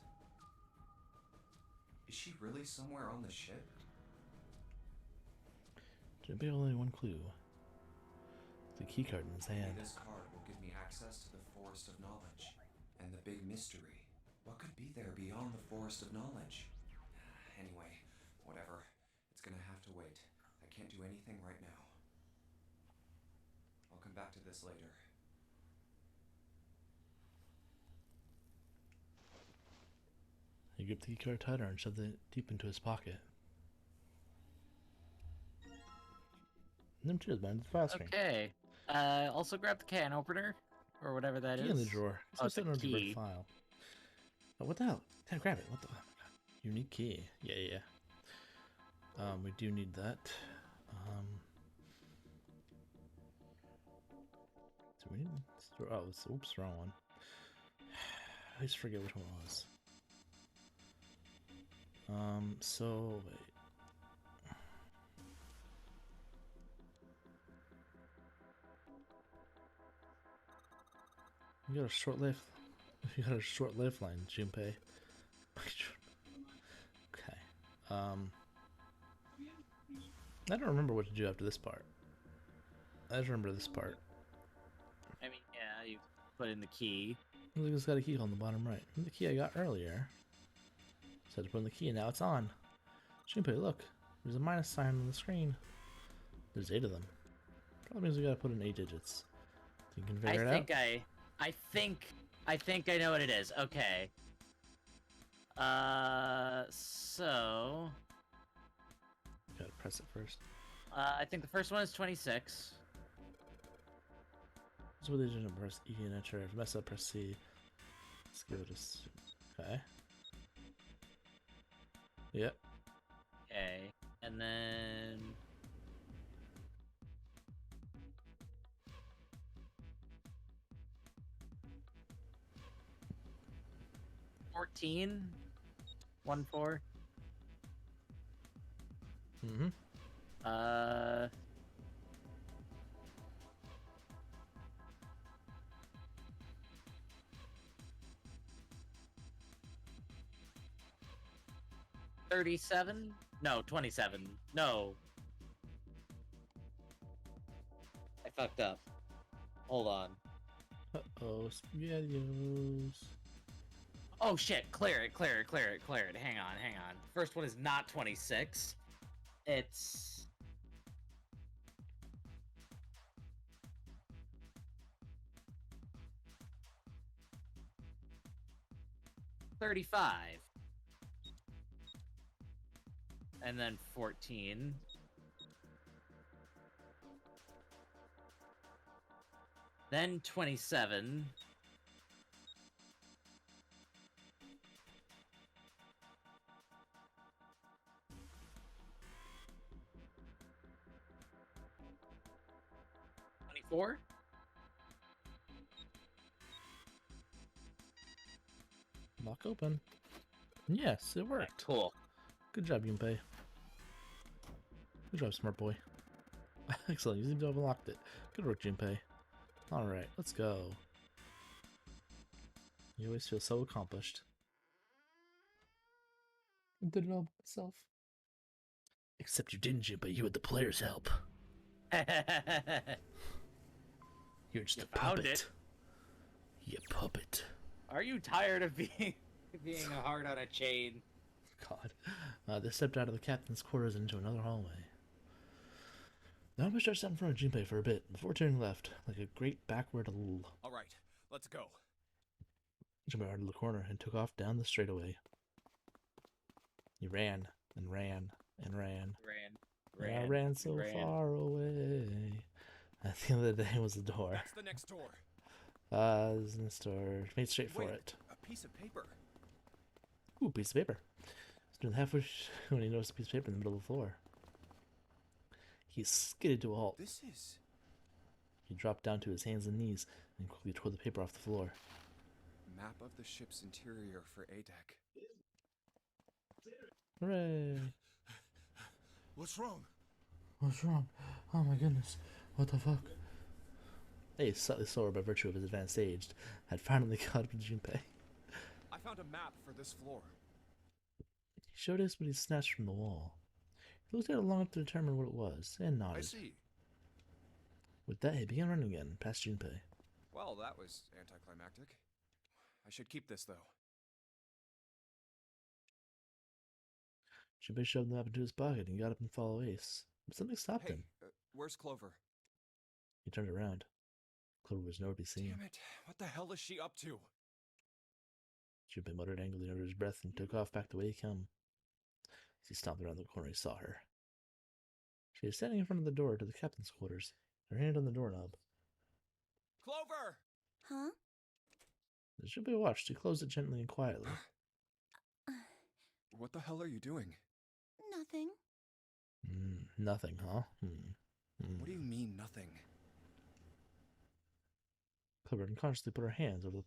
Is she really somewhere on the ship? Junpei only one clue. The keycard in his hand. Maybe this card will give me access to the Forest of Knowledge. And the big mystery. What could be there beyond the Forest of Knowledge? Anyway, whatever. It's gonna have to wait. I can't do anything right now. I'll come back to this later. He gripped the keycard tighter and shoved it deep into his pocket. And then cheers, man. It's faster. Okay. Also grab the can opener. or whatever that is. Key in the drawer. Oh, it's a in key. file. Oh, what the hell? Can't grab it. What the? Oh my god. Unique key. Yeah. We do need that. Do we need? Oh, oops, wrong one. I always forget which one it was. So wait. You got a short life. You got a short lifeline, Junpei. Okay. I don't remember what to do after this part. I just remember this part. I mean, yeah, you put in the key. Look, it's got a key on the bottom right. The key I got earlier. So I had to put in the key, and now it's on. Junpei, look. There's a minus sign on the screen. There's 8 of them. Probably means we gotta put in 8 digits. You can figure it out. I think I know what it is. Okay. So... Gotta press it first. I think the first one is 26. That's what they didn't press E and enter. If I mess up, press C. Let's give it a... Okay. Yep. Okay. And then... 14? 1-4? Mm-hmm. 37? No, 27. No. I fucked up. Hold on. Uh-oh, spaghettios. Oh shit, clear it. Hang on. First one is not 26. It's... $35. And then 14. Then 27. $24. Lock open. Yes, it worked. Cool. Good job, Junpei. Good job, smart boy. Excellent, you seem to have unlocked it. Good work, Junpei. Alright, let's go. You always feel so accomplished. I did it all myself. Except you didn't, Junpei. You had the player's help. You're just a puppet. You puppet. Are you tired of being a heart on a chain? God. They stepped out of the captain's quarters into another hallway. The homie stretched out in front of Junpei for a bit before turning left, like a great backward lull. Alright, let's go. Junpei out of the corner and took off down the straightaway. He ran and ran and ran. I ran so far away. At the end of the day was the door. That's the next door. This next door. Made straight for it. A piece of paper. Ooh, piece of paper. He's doing halfway when he noticed a piece of paper in the middle of the floor. He skidded to a halt. This is... He dropped down to his hands and knees and quickly tore the paper off the floor. Map of the ship's interior for A-Deck. Hooray! What's wrong? What's wrong? Oh my goodness. What the fuck? Hey, slightly slower by virtue of his advanced age, had finally caught up to Junpei. I found a map for this floor. He showed us what he snatched from the wall. He looked at it long enough to determine what it was, and nodded. I see. With that, he began running again, past Junpei. Well, that was anticlimactic. I should keep this, though. Junpei shoved the map into his pocket and got up and followed Ace. But something stopped him. Where's Clover? He turned around. Clover was nowhere to be seen. Damn it! What the hell is she up to? Junpei muttered angrily under his breath and took off back the way he came. As he stomped around the corner, he saw her. She was standing in front of the door to the captain's quarters, her hand on the doorknob. Clover! Huh? There should be a watch. She closed it gently and quietly. What the hell are you doing? Nothing. Nothing, huh? What do you mean, nothing? Clover unconsciously put her hands over the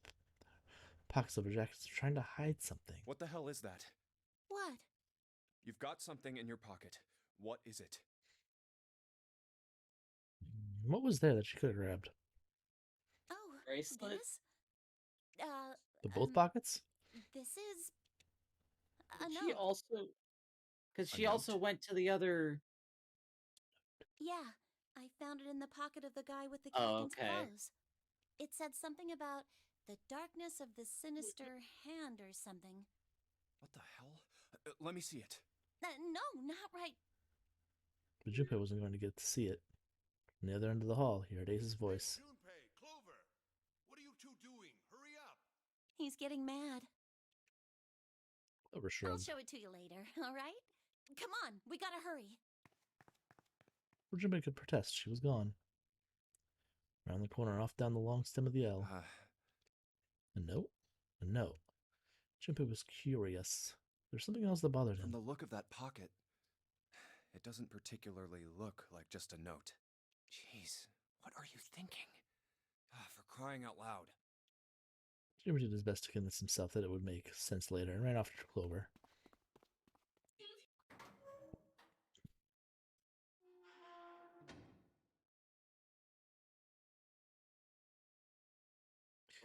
pockets of her jacket, trying to hide something. What the hell is that? What? You've got something in your pocket. What is it? What was there that she could have grabbed? Oh, Bracelet? this? The both pockets? This is a She note. also, because A she also note? went to the other. Yeah, I found it in the pocket of the guy with the Oh, captain's okay. clothes. It said something about the darkness of the sinister hand or something. What the hell? Let me see it. No, not right. But Junpei wasn't going to get to see it. On the other end of the hall, he heard Ace's voice. Junpei, Clover, what are you two doing? Hurry up! He's getting mad. Clover I'll shrugged. show it to you later, all right? Come on, we gotta hurry. Before Junpei could protest, she was gone. Around the corner, off down the long stem of the L. A note? A note. Junpei was curious. There's something else that bothered From him. the look of that pocket, it doesn't particularly look like just a note. Jeez, what are you thinking? For crying out loud. Jimmy did his best to convince himself that it would make sense later and ran off to Clover.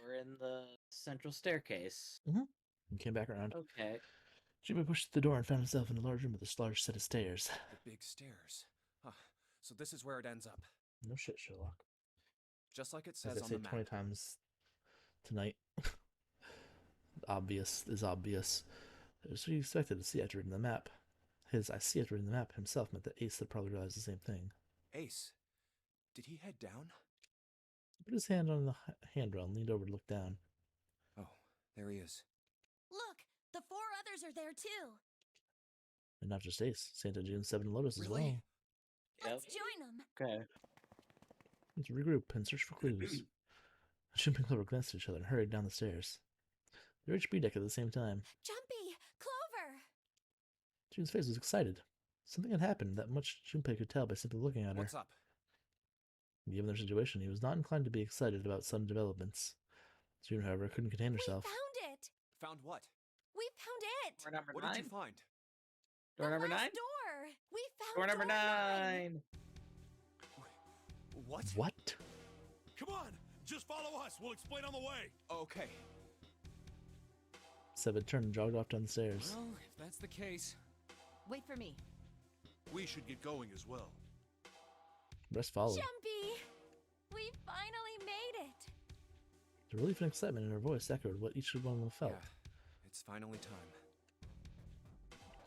We're in the central staircase. And came back around. Okay. Jimmy pushed the door and found himself in a large room with a large set of stairs. The big stairs. So this is where it ends up. No shit, Sherlock. Just like it As says I on say the map. 20 times tonight. Obvious is obvious. It was what he expected to see after reading the map. His I see after reading the map himself meant that Ace had probably realized the same thing. Ace, did he head down? He put his hand on the handrail and leaned over to look down. Oh, there he is. Look, the 4 others are there too. And not just Ace, Santa, June, 7, and Lotus as Really? well. Let's join them. Okay. Let's regroup and search for clues. Jim and Clover glanced at each other and hurried down the stairs. They reached B deck at the same time. Jumpy! Clover! June's face was excited. Something had happened that much Junpei could tell by simply looking at her. What's up? Given their situation, he was not inclined to be excited about sudden developments. June, however, couldn't contain herself. We found it! Found what? We found it! Door number What 9. did you find? Door number The 9. last door! We found Door number 9! 9. What? What? Come on! Just follow us! We'll explain on the way! Okay. Seven turned and jogged off down the stairs. Well, if that's the case. Wait for me. We should get going as well. The rest followed. Jumpy! We finally made it! The relief and excitement in her voice echoed what each one of them felt. Yeah, it's finally time.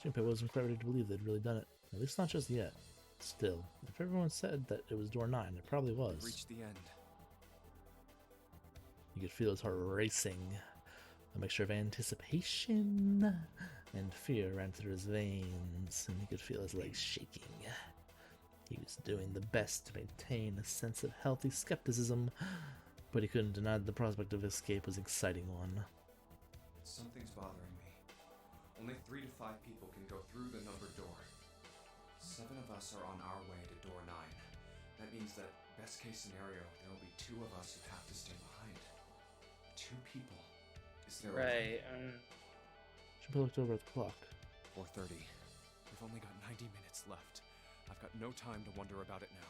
Junpei wasn't quite ready to believe they'd really done it. At least not just yet. Still, if everyone said that it was door 9, it probably was. We've reached the end. You could feel his heart racing. A mixture of anticipation and fear ran through his veins, and he could feel his legs shaking. He was doing the best to maintain a sense of healthy skepticism, but he couldn't deny that the prospect of escape was an exciting one. Something's bothering me. Only 3 to 5 people can go through the numbered door. 7 of us are on our way to door 9. That means that, best case scenario, there will be 2 of us who have to stay behind. 2 people. Is there Right. Junpei looked over at the clock. 4:30. We've only got 90 minutes left. I've got no time to wonder about it now.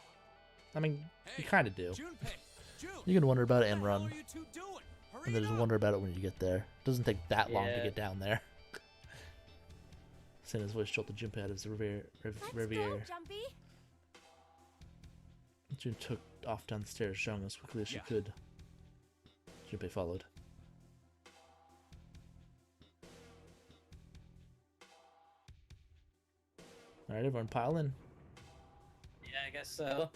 I mean, Hey, you kind of do. Junpei! June! You can wonder about it What and the hell run, are you two doing? Hurry and then it just up! wonder about it when you get there. It doesn't take that long to Yeah. get down there. Santa's voice jolted Junpei out of his Let's reverie. go, Jumpy! June took off down the stairs, showing as quickly as she Yeah. could. Junpei followed. Alright, everyone pile in. Yeah, I guess so.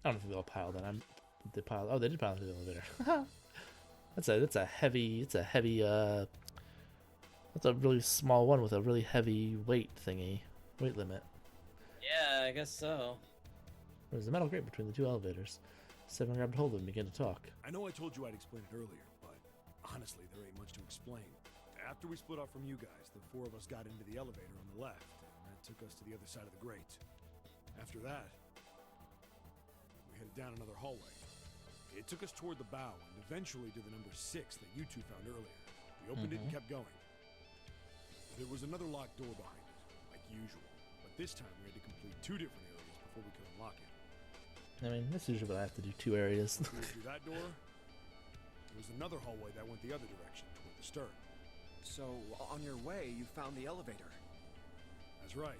I don't think they all piled in. They piled. Oh, they did pile into the elevator. That's a heavy. That's a really small one with a really heavy weight thingy, weight limit. Yeah, I guess so. There was a metal grate between the two elevators. Seven grabbed hold of it and began to talk. I know I told you I'd explain it earlier, but honestly, there ain't much to explain. After we split off from you guys, the four of us got into the elevator on the left, and that took us to the other side of the grate. After that, we headed down another hallway. It took us toward the bow, and eventually to the number 6 that you two found earlier. We opened it and kept going. There was another locked door behind it, like usual, but this time we had to complete 2 different areas before we could unlock it. I mean, that's usually what I have to do, 2 areas. We went through that door. There was another hallway that went the other direction, toward the stern. So, on your way, you found the elevator. That's right.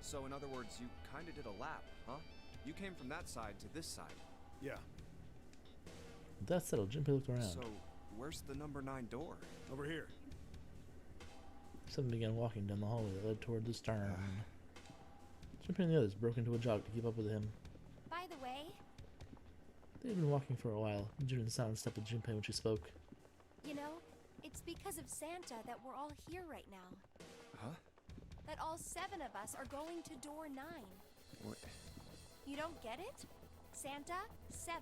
So, in other words, you kinda did a lap, huh? You came from that side to this side. Yeah. With that settled, Junpei looked around. So, where's the number 9 door? Over here. Seven began walking down the hallway that led toward the stern. Junpei and the others broke into a jog to keep up with him. By the way, They had been walking for a while. June sidestepped with Junpei when she spoke. you know, it's because of Santa that we're all here right now. Huh? That all 7 of us are going to door 9. What? You don't get it? Santa, 7,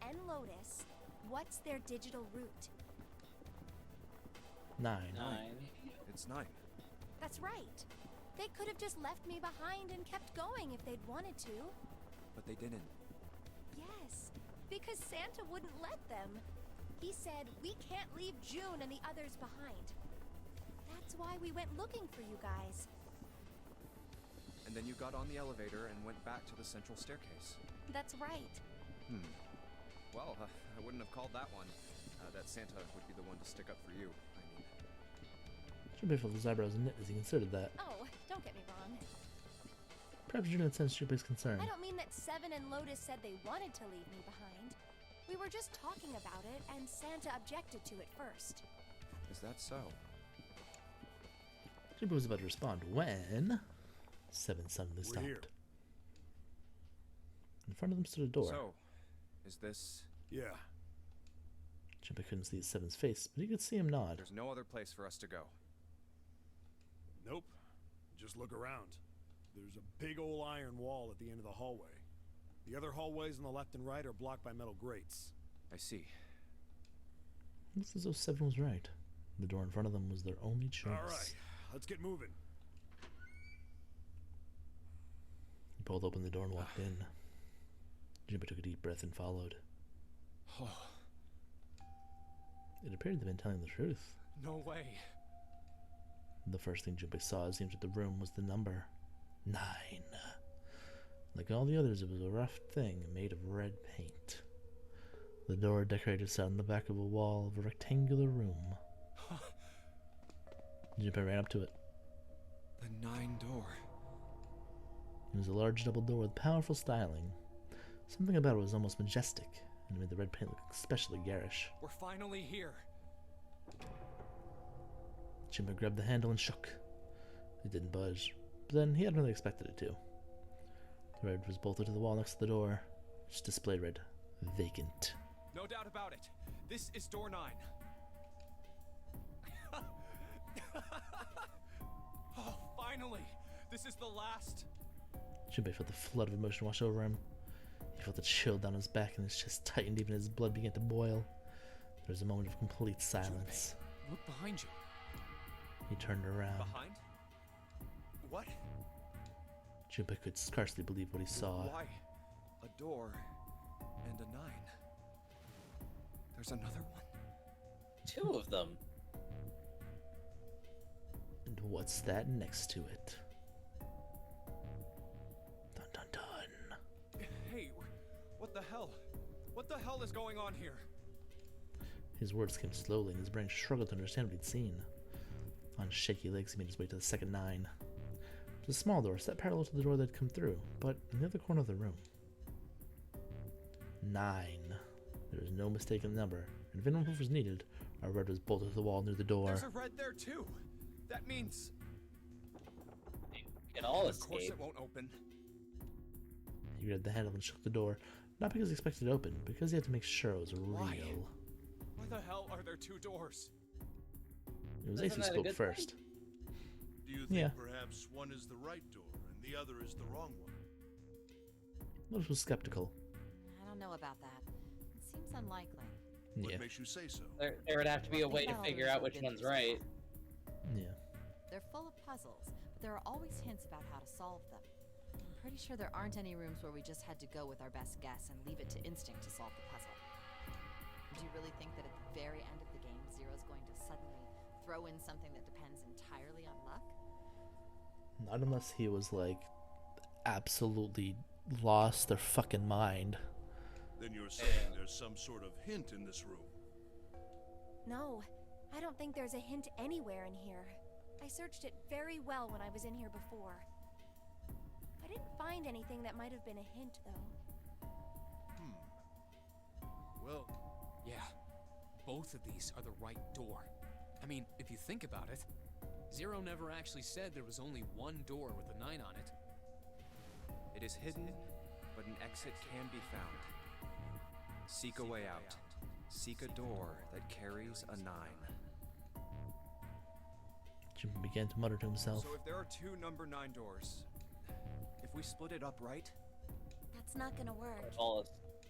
and Lotus. What's their digital route? 9. 9. It's 9. That's right. They could have just left me behind and kept going if they'd wanted to. But they didn't. Yes, because Santa wouldn't let them. He said, we can't leave June and the others behind. That's why we went looking for you guys. And then you got on the elevator and went back to the central staircase. That's right. Well, I wouldn't have called that one. That Santa would be the one to stick up for you, I mean. Junpei felt his eyebrows knit as he considered that. Oh, don't get me wrong. Perhaps June had sensed Junpei's concern. I don't mean that 7 and Lotus said they wanted to leave me behind. We were just talking about it, and Santa objected to it first. Is that so? Junpei was about to respond when Seven suddenly We're stopped. here. In front of them stood a door. So, is this... Yeah. Junpei couldn't see Seven's face, but he could see him nod. There's no other place for us to go. Nope. Just look around. There's a big old iron wall at the end of the hallway. The other hallways on the left and right are blocked by metal grates. I see. Looks as though Seven was right. The door in front of them was their only choice. All right, let's get moving. He pulled open the door and walked in. Junpei took a deep breath and followed. It appeared they'd been telling the truth. No way. The first thing Junpei saw as he entered the room was the number 9. Like all the others, it was a rough thing made of red paint. The door decorated sat on the back of a wall of a rectangular room. Junpei ran up to it. The 9 door. It was a large double door with powerful styling. Something about it was almost majestic, and made the red paint look especially garish. We're finally here. Junpei grabbed the handle and shook. It didn't budge, but then he hadn't really expected it to. The red was bolted to the wall next to the door, which displayed read, vacant. No doubt about it. This is door 9. Oh, finally! This is the last. Junpei felt the flood of emotion wash over him. He felt a chill down his back and his chest tightened even as his blood began to boil. There was a moment of complete silence. Junpei, look behind you. He turned around. Behind? What? Junpei could scarcely believe what he saw. Why? A door and a 9. There's another one. 2 of them. And what's that next to it? Dun dun dun. Hey, what the hell? What the hell is going on here? His words came slowly and his brain struggled to understand what he'd seen. On shaky legs, he made his way to the second 9. It was a small door set parallel to the door they'd come through, but in the other corner of the room. 9. There was no mistaking the number, and if anyone proof was needed, a red was bolted to the wall near the door. There's a red there too. That means You can all of course escape. it won't open. He grabbed the handle and shook the door, not because he expected it open, because he had to make sure it was real. Why? Why the hell are there 2 doors? It was Isn't Ace who that a spoke good first. Do you think Yeah. perhaps one is the right door and the other is the wrong one? Most was skeptical. I don't know about that. It seems unlikely. What Yeah. makes you say so? There would have to be a way to figure out which one's right. Yeah. They're full of puzzles, but there are always hints about how to solve them. I'm pretty sure there aren't any rooms where we just had to go with our best guess and leave it to instinct to solve the puzzle. Do you really think that at the very end of the game, Zero's going to suddenly throw in something that depends entirely on luck? Not unless he was like absolutely lost their fucking mind. Then you're saying there's some sort of hint in this room. No, I don't think there's a hint anywhere in here. I searched it very well when I was in here before. I didn't find anything that might have been a hint, though. Well, Yeah, both of these are the right door. I mean, if you think about it, Zero never actually said there was only one door with a 9 on it. It is hidden, but an exit can be found. Seek a way out. Seek a door that carries a 9. Jim began to mutter to himself. So if there are 2 number 9 doors, if we split it up right, That's not gonna work.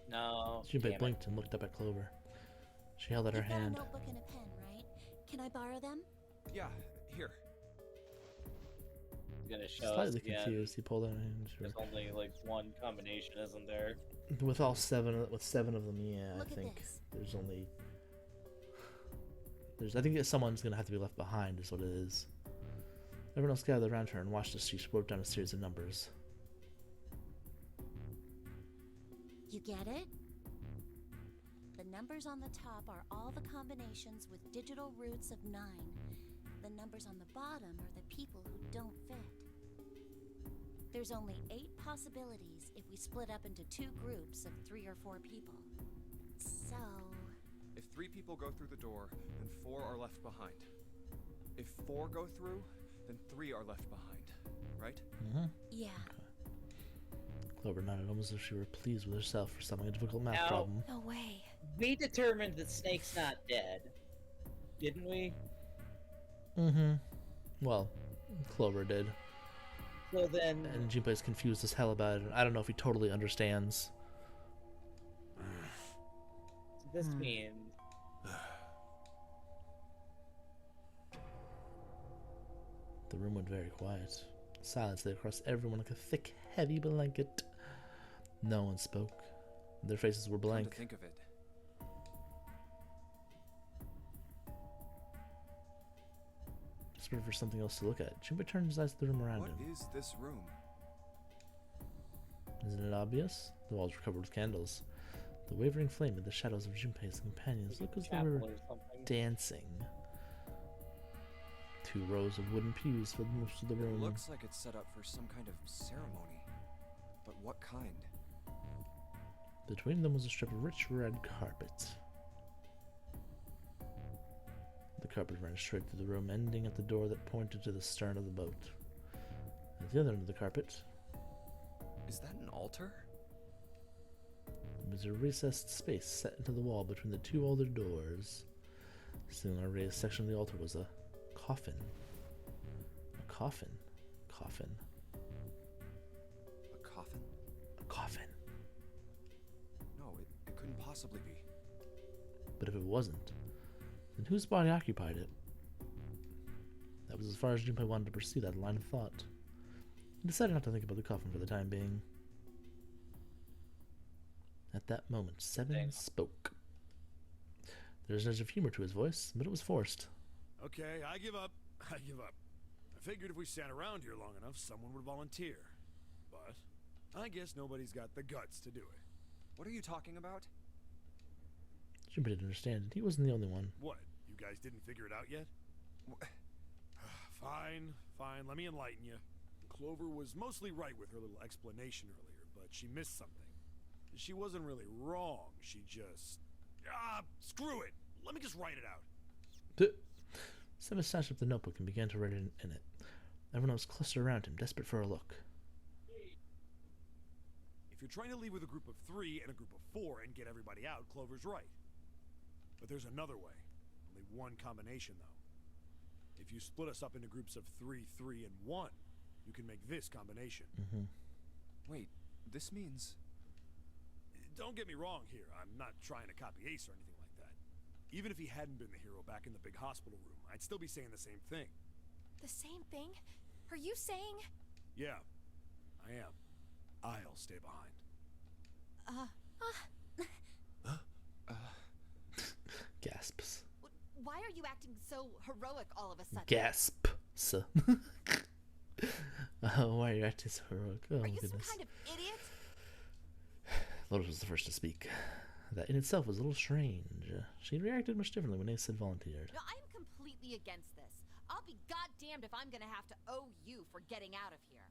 No. Junpei damn it. blinked and looked up at Clover. She held out her You've got hand. a notebook and a pen, right? Can I borrow them? yeah, here. He's gonna show us Slightly again. confused, he pulled out a hand. There's only like one combination, isn't there? With seven of them, yeah, Look I at think this. there's only. I think that someone's gonna have to be left behind, is what it is. Everyone else gathered around her and watched as she wrote down a series of numbers. You get it? The numbers on the top are all the combinations with digital roots of 9. The numbers on the bottom are the people who don't fit. There's only 8 possibilities if we split up into 2 groups of 3 or 4 people. So... If 3 people go through the door, then 4 are left behind. If 4 go through, then 3 are left behind. Right? Mm-hmm. yeah. Clover nodded, almost as if she were pleased with herself for solving a difficult math Now- problem. No way. We determined that Snake's not dead, didn't we? Mm-hmm. Well, Clover did. So then, And Junpei's confused as hell about it. I don't know if he totally understands. this means The room went very quiet. Silence lay across everyone like a thick, heavy blanket. No one spoke. Their faces were Come to blank. think of it, Desperate for something else to look at, Junpei turned his eyes to the room around what him. is this room? Isn't it obvious? The walls were covered with candles. The wavering flame in the shadows of Junpei's companions looked as though they chapel were or something. dancing. 2 rows of wooden pews filled most of the It room. looks like it's set up for some kind of ceremony. But what kind? Between them was a strip of rich red carpet. The carpet ran straight through the room, ending at the door that pointed to the stern of the boat. At the other end of the carpet Is that an altar? was a recessed space set into the wall between the 2 older doors. Sitting on a raised section of the altar was a coffin. A coffin. Coffin. A coffin? A coffin. No, it couldn't possibly be. But if it wasn't, then whose body occupied it? That was as far as Junpei wanted to pursue that line of thought. He decided not to think about the coffin for the time being. At that moment, Seven spoke. There was an edge of humor to his voice, but it was forced. Okay, I give up. I give up. I figured if we sat around here long enough, someone would volunteer. But I guess nobody's got the guts to do it. What are you talking about? Junpei didn't understand. He wasn't the only one. What? You guys didn't figure it out yet? Fine, fine. Let me enlighten you. Clover was mostly right with her little explanation earlier, but she missed something. She wasn't really wrong. She just... screw it. Let me just write it out. Seven snatched up the notebook and began to write in it. Everyone was clustered around him, desperate for a look. If you're trying to leave with a group of 3 and a group of 4 and get everybody out, Clover's right. But there's another way. Only one combination, though. If you split us up into groups of 3, 3, and 1, you can make this combination. Mm-hmm. Wait, this means... Don't get me wrong here. I'm not trying to copy Ace or anything like that. Even if he hadn't been the hero back in the big hospital room, I'd still be saying the same thing. The same thing? Are you saying? Yeah, I am. I'll stay behind. Gasps. Why are you acting so heroic all of a sudden? Gasps. Why are you acting so heroic? Oh, Are you goodness. some kind of idiot? Lotus was the first to speak. That in itself was a little strange. She reacted much differently when Ace had volunteered. No, I'm completely against this. I'll be goddamned if I'm gonna have to owe you for getting out of here.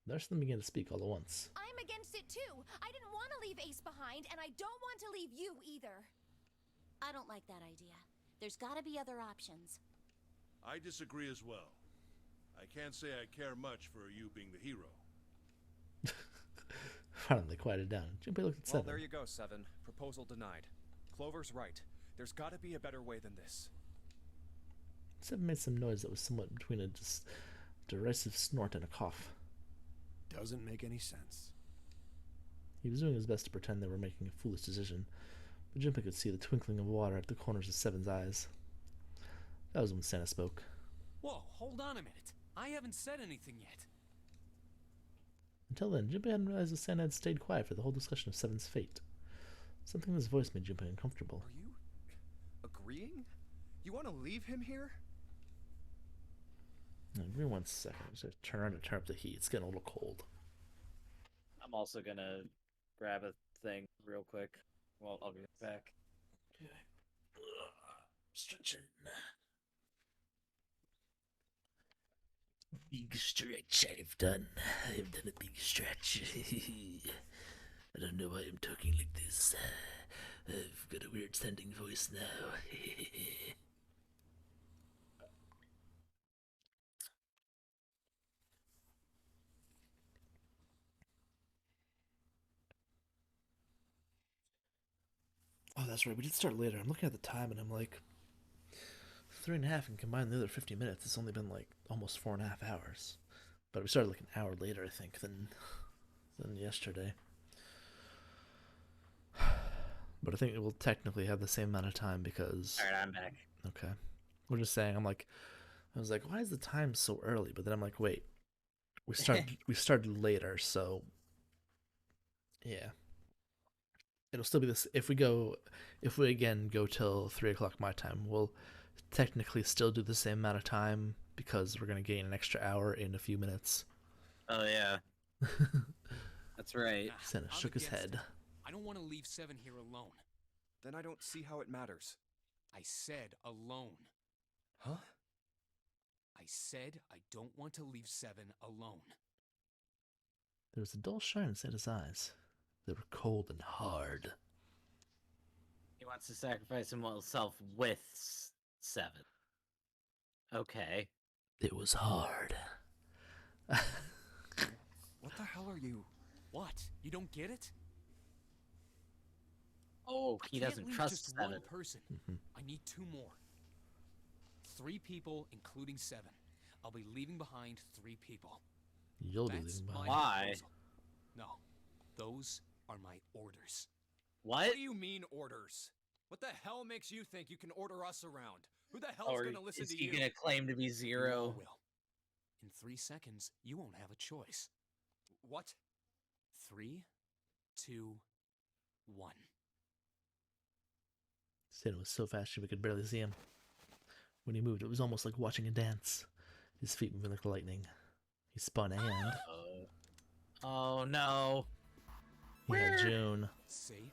The rest of them began to speak all at once. I'm against it too. I didn't want to leave Ace behind, and I don't want to leave you either. I don't like that idea. There's gotta be other options. I disagree as well. I can't say I care much for you being the hero. Finally quieted down. Junpei looked at Well, Seven. there you go, Seven. Proposal denied. Clover's right. There's gotta be a better way than this. Seven made some noise that was somewhat between a derisive snort and a cough. Doesn't make any sense. He was doing his best to pretend they were making a foolish decision, but Junpei could see the twinkling of water at the corners of Seven's eyes. That was when Santa spoke. Whoa, hold on a minute. I haven't said anything yet. Until then, Junpei hadn't realized that Santa had stayed quiet for the whole discussion of Seven's fate. Something in his voice made Junpei uncomfortable. Are you agreeing? You want to leave him here? Now, give me 1 second. I'm just going to turn around and turn up the heat. It's getting a little cold. I'm also gonna grab a thing real quick. Well, I'll be back. Okay. Stretching. Big stretch I've done. I've done a big stretch. I don't know why I'm talking like this. I've got a weird sounding voice now. Oh, that's right. We did start later. I'm looking at the time and I'm like, 3.5 and combine the other 50 minutes. It's only been like almost 4.5 hours. But we started like an hour later, I think, than yesterday. But I think it will technically have the same amount of time because. Alright, I'm back. Okay. We're just saying. I was like, why is the time so early? But then I'm like, wait, we started later, so yeah. It'll still be this. If we again go till 3 o'clock my time, we'll technically still do the same amount of time because we're gonna gain an extra hour in a few minutes. Oh yeah, that's right. Santa shook his head. I don't want to leave Seven here alone. Then I don't see how it matters. I said alone. Huh? I said I don't want to leave Seven alone. There was a dull shine in Santa's eyes. They were cold and hard. He wants to sacrifice himself with Seven. Okay. It was hard. What the hell are you? What? You don't get it? Oh, he I can't doesn't leave trust just Seven. one person. I need 2 more. 3 people, including Seven. I'll be leaving behind 3 people. You'll be That's leaving my behind. Why? proposal. No, those are my orders. What? What do you mean orders? What the hell makes you think you can order us around? Who the hell's Or gonna listen is to he you? gonna claim to be You all Zero? will. In 3 seconds, you won't have a choice. What? 3, 2, 1. Santa was so fast we could barely see him. When he moved, it was almost like watching a dance. His feet moving like lightning. He spun and... Oh no. Yeah, June. See?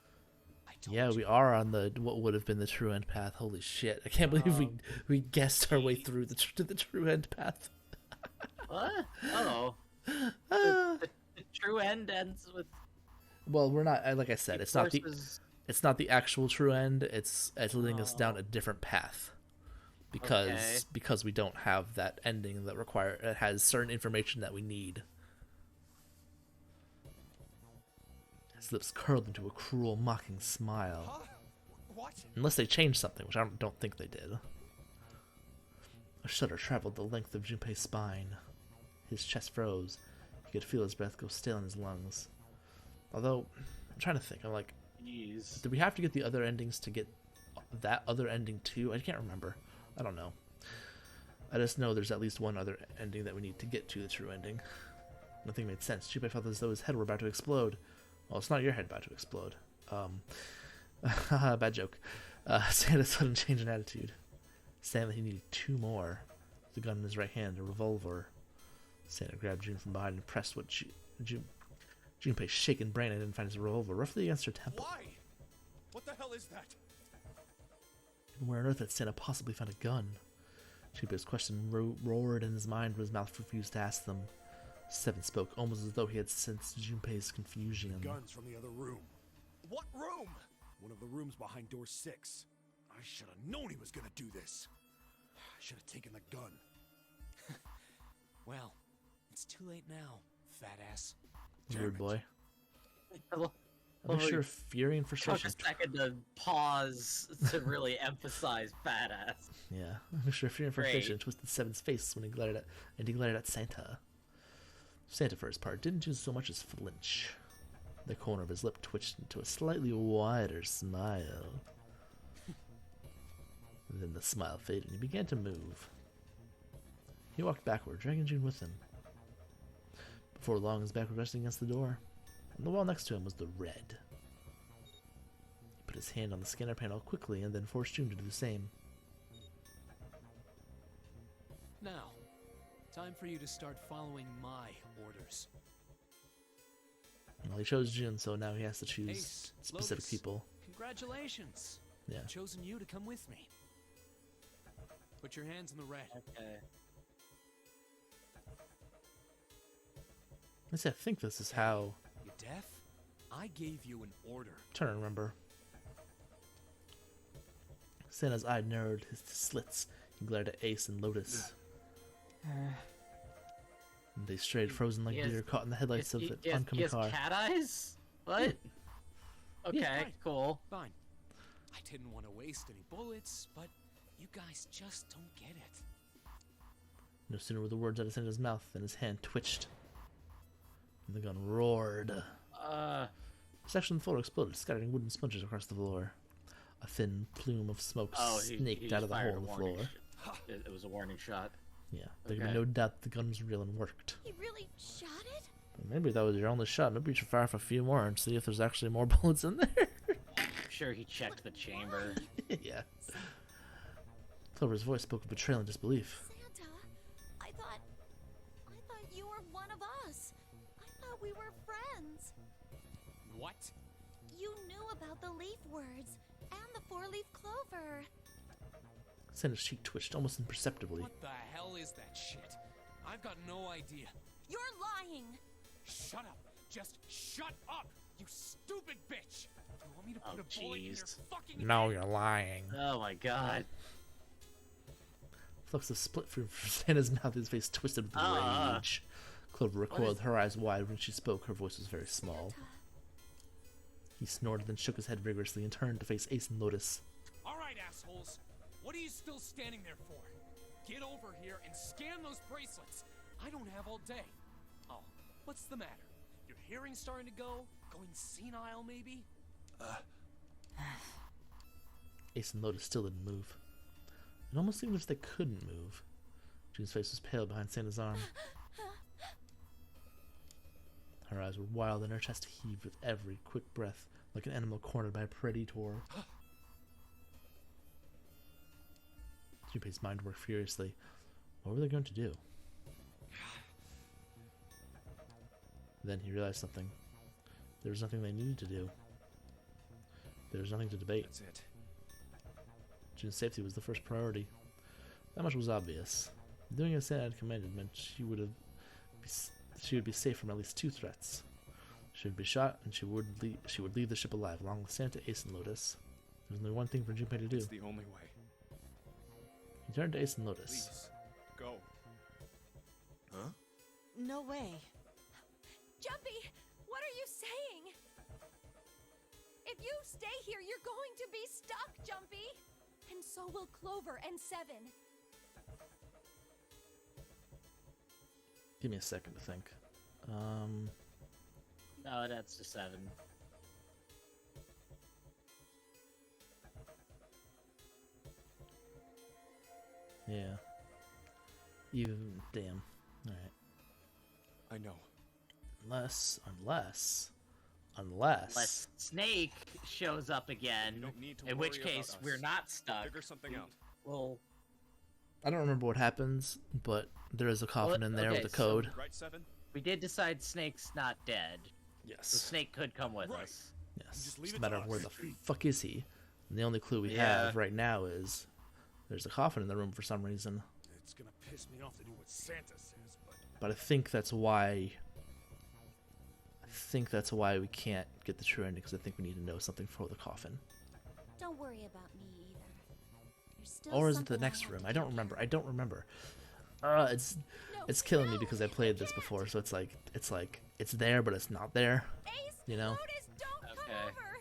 I told Yeah, you. we are on the what would have been the true end path. Holy shit! I can't believe we guessed our way through to the true end path. What? Oh. Ah. The true end ends with. Well, we're not. Like I said, it's not the actual true end. It's leading us down a different path because we don't have that ending that it has certain information that we need. His lips curled into a cruel, mocking smile. Huh? What? Unless they changed something, which I don't think they did. A shudder traveled the length of Junpei's spine. His chest froze. He could feel his breath go stale in his lungs. Although, I'm trying to think. I'm like, Jeez. do we have to get the other endings to get that other ending too? I can't remember. I don't know. I just know there's at least one other ending that we need to get to the true ending. Nothing made sense. Junpei felt as though his head were about to explode. Well, it's not your head about to explode. Bad joke. Santa's sudden change in attitude, saying that he needed 2 more. The gun in his right hand, a revolver. Santa grabbed June from behind and pressed what Junpei's shaken brain and didn't find his revolver roughly against her temple. Why? What the hell is that? And where on earth had Santa possibly found a gun? Junpei's question roared in his mind, but his mouth refused to ask them. Seven spoke, almost as though he had sensed Junpei's confusion. Guns from the other room. What room? One of the rooms behind door 6. I should have known he was gonna do this. I should have taken the gun. Well, it's too late now, fat ass. Weird boy. Well, I'm sure fury and frustration. Took a second to pause to really emphasize fat ass. Yeah, I'm sure fear and frustration Great. twisted Seven's face when he glared at Santa. Santa, for his part, didn't do so much as flinch. The corner of his lip twitched into a slightly wider smile. Then the smile faded and he began to move. He walked backward, dragging June with him. Before long, his back was resting against the door. On the wall next to him was the red. He put his hand on the scanner panel quickly and then forced June to do the same. Now, time for you to start following my orders. Well, he chose June, so now he has to choose Ace, specific Lotus, people. Congratulations. Yeah. I've chosen you to come with me. Put your hands in the red. Okay. I think this is how. You deaf? I gave you an order. Trying to remember. Santa's eye narrowed his slits. He glared at Ace and Lotus. And they strayed frozen like He has- deer caught in the headlights of an He oncoming has car. cat eyes? What? Okay, Fine. cool. Fine. I didn't want to waste any bullets, but you guys just don't get it. No sooner were the words out of Santa's mouth than his hand twitched. And the gun roared. A section of the floor exploded, scattering wooden sponges across the floor. A thin plume of smoke snaked out of the hole in the floor. It was a warning shot. Yeah, there could be no doubt the gun was real and worked. He really shot it? Maybe that was your only shot. Maybe you should fire off a few more and see if there's actually more bullets in there. I'm sure he checked the chamber. Yeah. Clover's voice spoke of betrayal and disbelief. Santa, I thought you were one of us. I thought we were friends. What? You knew about the leaf words and the 4-leaf clover. Santa's cheek twitched almost imperceptibly. What the hell is that shit? I've got no idea. You're lying. Shut up. Just shut up, you stupid bitch. You want me to put a bullet in your jeez. fucking No, head? you're lying. Oh my god. Fluxus split from Santa's mouth, his face twisted with rage. Clover recoiled, her eyes wide. When she spoke, her voice was very small. Santa. He snorted, then shook his head vigorously and turned to face Ace and Lotus. All right, assholes. What are you still standing there for? Get over here and scan those bracelets. I don't have all day. Oh, what's the matter? Your hearing's starting to go? Going senile, maybe? Ace and Lotus still didn't move. It almost seemed as if they couldn't move. June's face was pale behind Santa's arm. Her eyes were wild and her chest heaved with every quick breath, like an animal cornered by a predator. Junpei's mind worked furiously. What were they going to do? Then he realized something. There was nothing they needed to do. There was nothing to debate. That's it. June's safety was the first priority. That much was obvious. Doing as Santa had commanded meant she would be safe from at least 2 threats. She would be shot, and she would leave the ship alive, along with Santa, Ace, and Lotus. There was only one thing for Junpei to do. It's the only way. He turned to Ace and Lotus. Please, go. Huh? No way. Jumpy, what are you saying? If you stay here, you're going to be stuck, Jumpy. And so will Clover and Seven. Give me a second to think. No, that's to 7. Yeah. Even damn. All right. I know. Unless Unless Snake shows up again, You don't need to in worry which about case us. we're not stuck. Figure something out. Well, I don't remember what happens, but there is a coffin in there okay, with a code. Right, 7? we did decide Snake's not dead, so Yes. Snake could come with Right. us. Yes. Just leave It's a it matter to of where us. the fuck is he? And the only clue we Yeah. have right now is there's a coffin in the room for some reason. It's gonna piss me off to do what Santa says, But I think that's why. We can't get the true ending, because I think we need to know something for the coffin. Don't worry about me either. There's still Or is it the something I next have room? to I don't take remember. care I don't remember. It's killing me because I played this before, so it's like it's there, but it's not there. Ace, You know? Lotus, don't come Okay. over.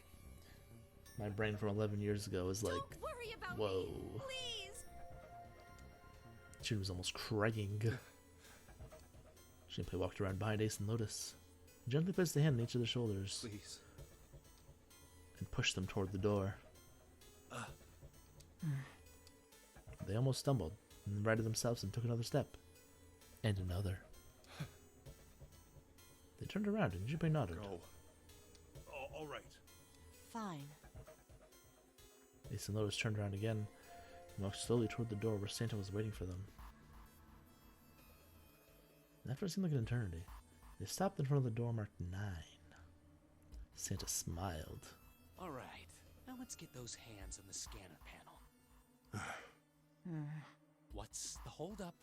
My brain from 11 years ago is like, Don't worry about whoa. me, please. She was almost crying. Shinpei walked around behind Ace and Lotus, gently placed a hand on each of their shoulders, Please. and pushed them toward the door. They almost stumbled, and righted themselves and took another step. And another. They turned around, and Junpei nodded. Go. Oh, all right. Fine. Ace and Lotus turned around again, and walked slowly toward the door where Santa was waiting for them. And after it seemed like an eternity, they stopped in front of the door marked 9. Santa smiled. All right, now let's get those hands on the scanner panel. What's the holdup?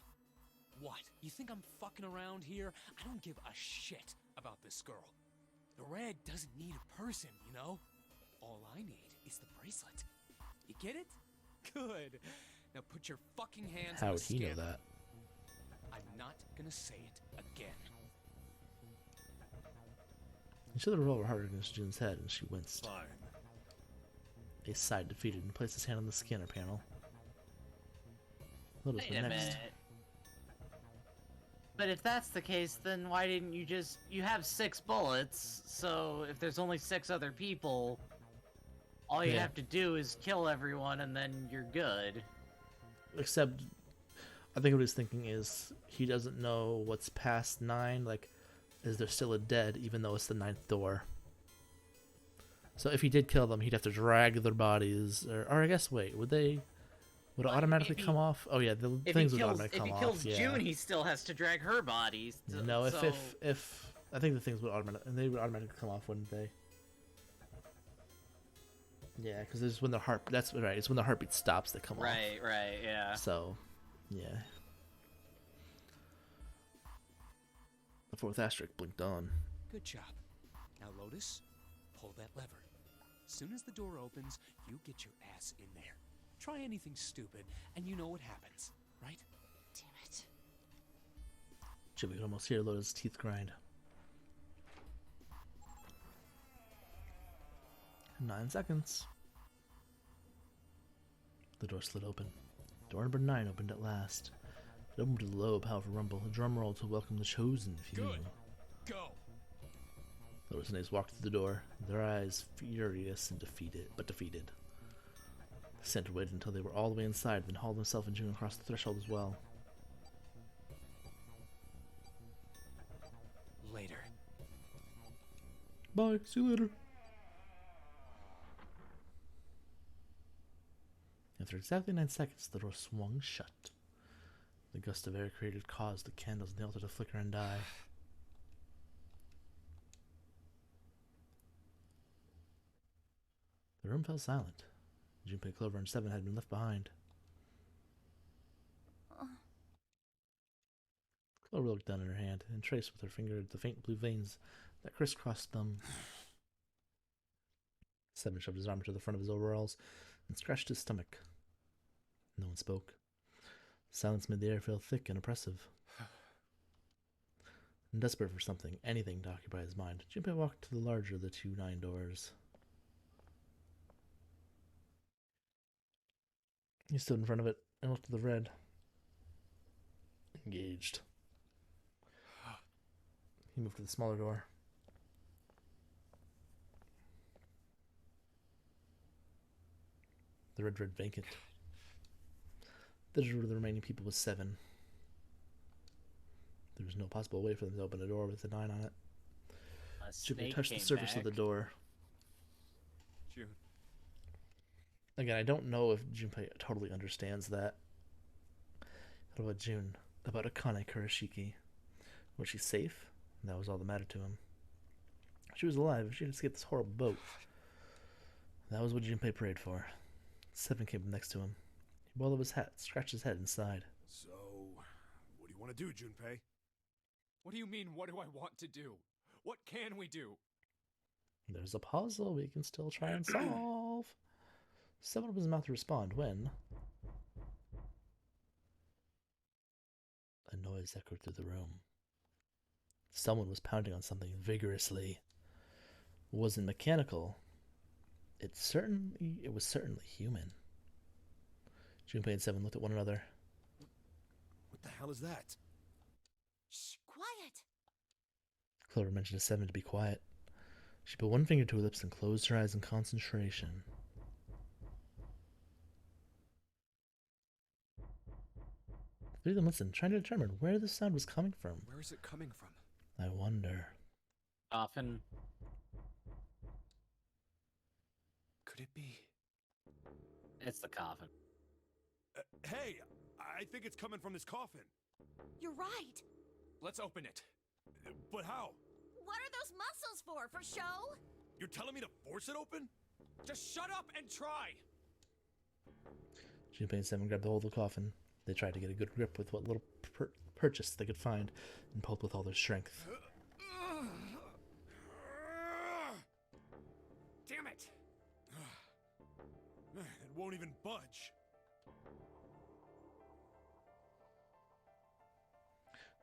What? You think I'm fucking around here? I don't give a shit about this girl. The red doesn't need a person, you know? All I need is the bracelet. You get it? Good. Now put your fucking hands How on would the he know scanner. that? I'm not gonna say it again. He shook the revolver harder against Jun's head, and she winced. Fine. Ace sighed defeated and placed his hand on the scanner panel. Lotus Wait a went next. minute. But if that's the case, then why didn't you just... You have 6 bullets, so if there's only 6 other people, all you Yeah. have to do is kill everyone and then you're good. Except, I think what he's thinking is he doesn't know what's past 9. Like, is there still a dead, even though it's the 9th door? So if he did kill them, he'd have to drag their bodies, or I guess, wait, would it Well, automatically if he- come off? Oh yeah, the If things he would kills, automatically if he come kills off. Yeah. June, he still has to drag her body. No, so... if I think the things would automatically come off, wouldn't they? Yeah, because it's when the heart. That's right. It's when the heartbeat stops that come off. Right, yeah. So, yeah. The 4th asterisk blinked on. Good job. Now, Lotus, pull that lever. Soon as the door opens, you get your ass in there. Try anything stupid, and you know what happens, right? Damn it. Jimmy could almost hear Lotus' teeth grind. 9 seconds. The door slid open. Door number 9 opened at last. It opened with a low, powerful rumble, a drum roll to welcome the chosen few. Good. Go. Lotus and Ace walked through the door, their eyes furious and defeated. Santa waited until they were all the way inside, then hauled himself and June across the threshold as well. Later. Bye, see you later. After exactly 9 seconds, the door swung shut. The gust of air created caused the candles in the altar to flicker and die. The room fell silent. Junpei, Clover, and 7 had been left behind. Clover looked down at her hand and traced with her finger the faint blue veins that crisscrossed them. 7 shoved his arm into the front of his overalls and scratched his stomach. No one spoke. Silence made the air feel thick and oppressive. And desperate for something, anything to occupy his mind, Junpei walked to the larger of the 2 9 doors. He stood in front of it and looked at the red. Engaged. He moved to the smaller door. The red vacant. The remaining people was 7. There was no possible way for them to open a door with a 9 on it. Junpei touched the surface of the door. June. Again, I don't know if Junpei totally understands that. What about June? About Akane Kurashiki? Was she safe? That was all that mattered to him. She was alive. She had escaped this horrible boat. That was what Junpei prayed for. 7 came up next to him. He pulled up his hat, scratched his head, and sighed. So, what do you want to do, Junpei? What do you mean, what do I want to do? What can we do? There's a puzzle we can still try and solve. 7 opened his mouth to respond when a noise echoed through the room. Someone was pounding on something vigorously. It wasn't mechanical. It was certainly human. Junpei and 7 looked at one another. What the hell is that? Shh, quiet. Clover mentioned to 7 to be quiet. She put one finger to her lips and closed her eyes in concentration. The 3 of them listened, trying to determine where the sound was coming from. Where is it coming from? I wonder. Coffin. Could it be? It's the coffin. Hey, I think it's coming from this coffin. You're right. Let's open it. But how? What are those muscles for? For show? You're telling me to force it open? Just shut up and try! Junpei and 7 grabbed the hold of the coffin. They tried to get a good grip with what little purchase they could find and pulled with all their strength. Damn it! It won't even budge.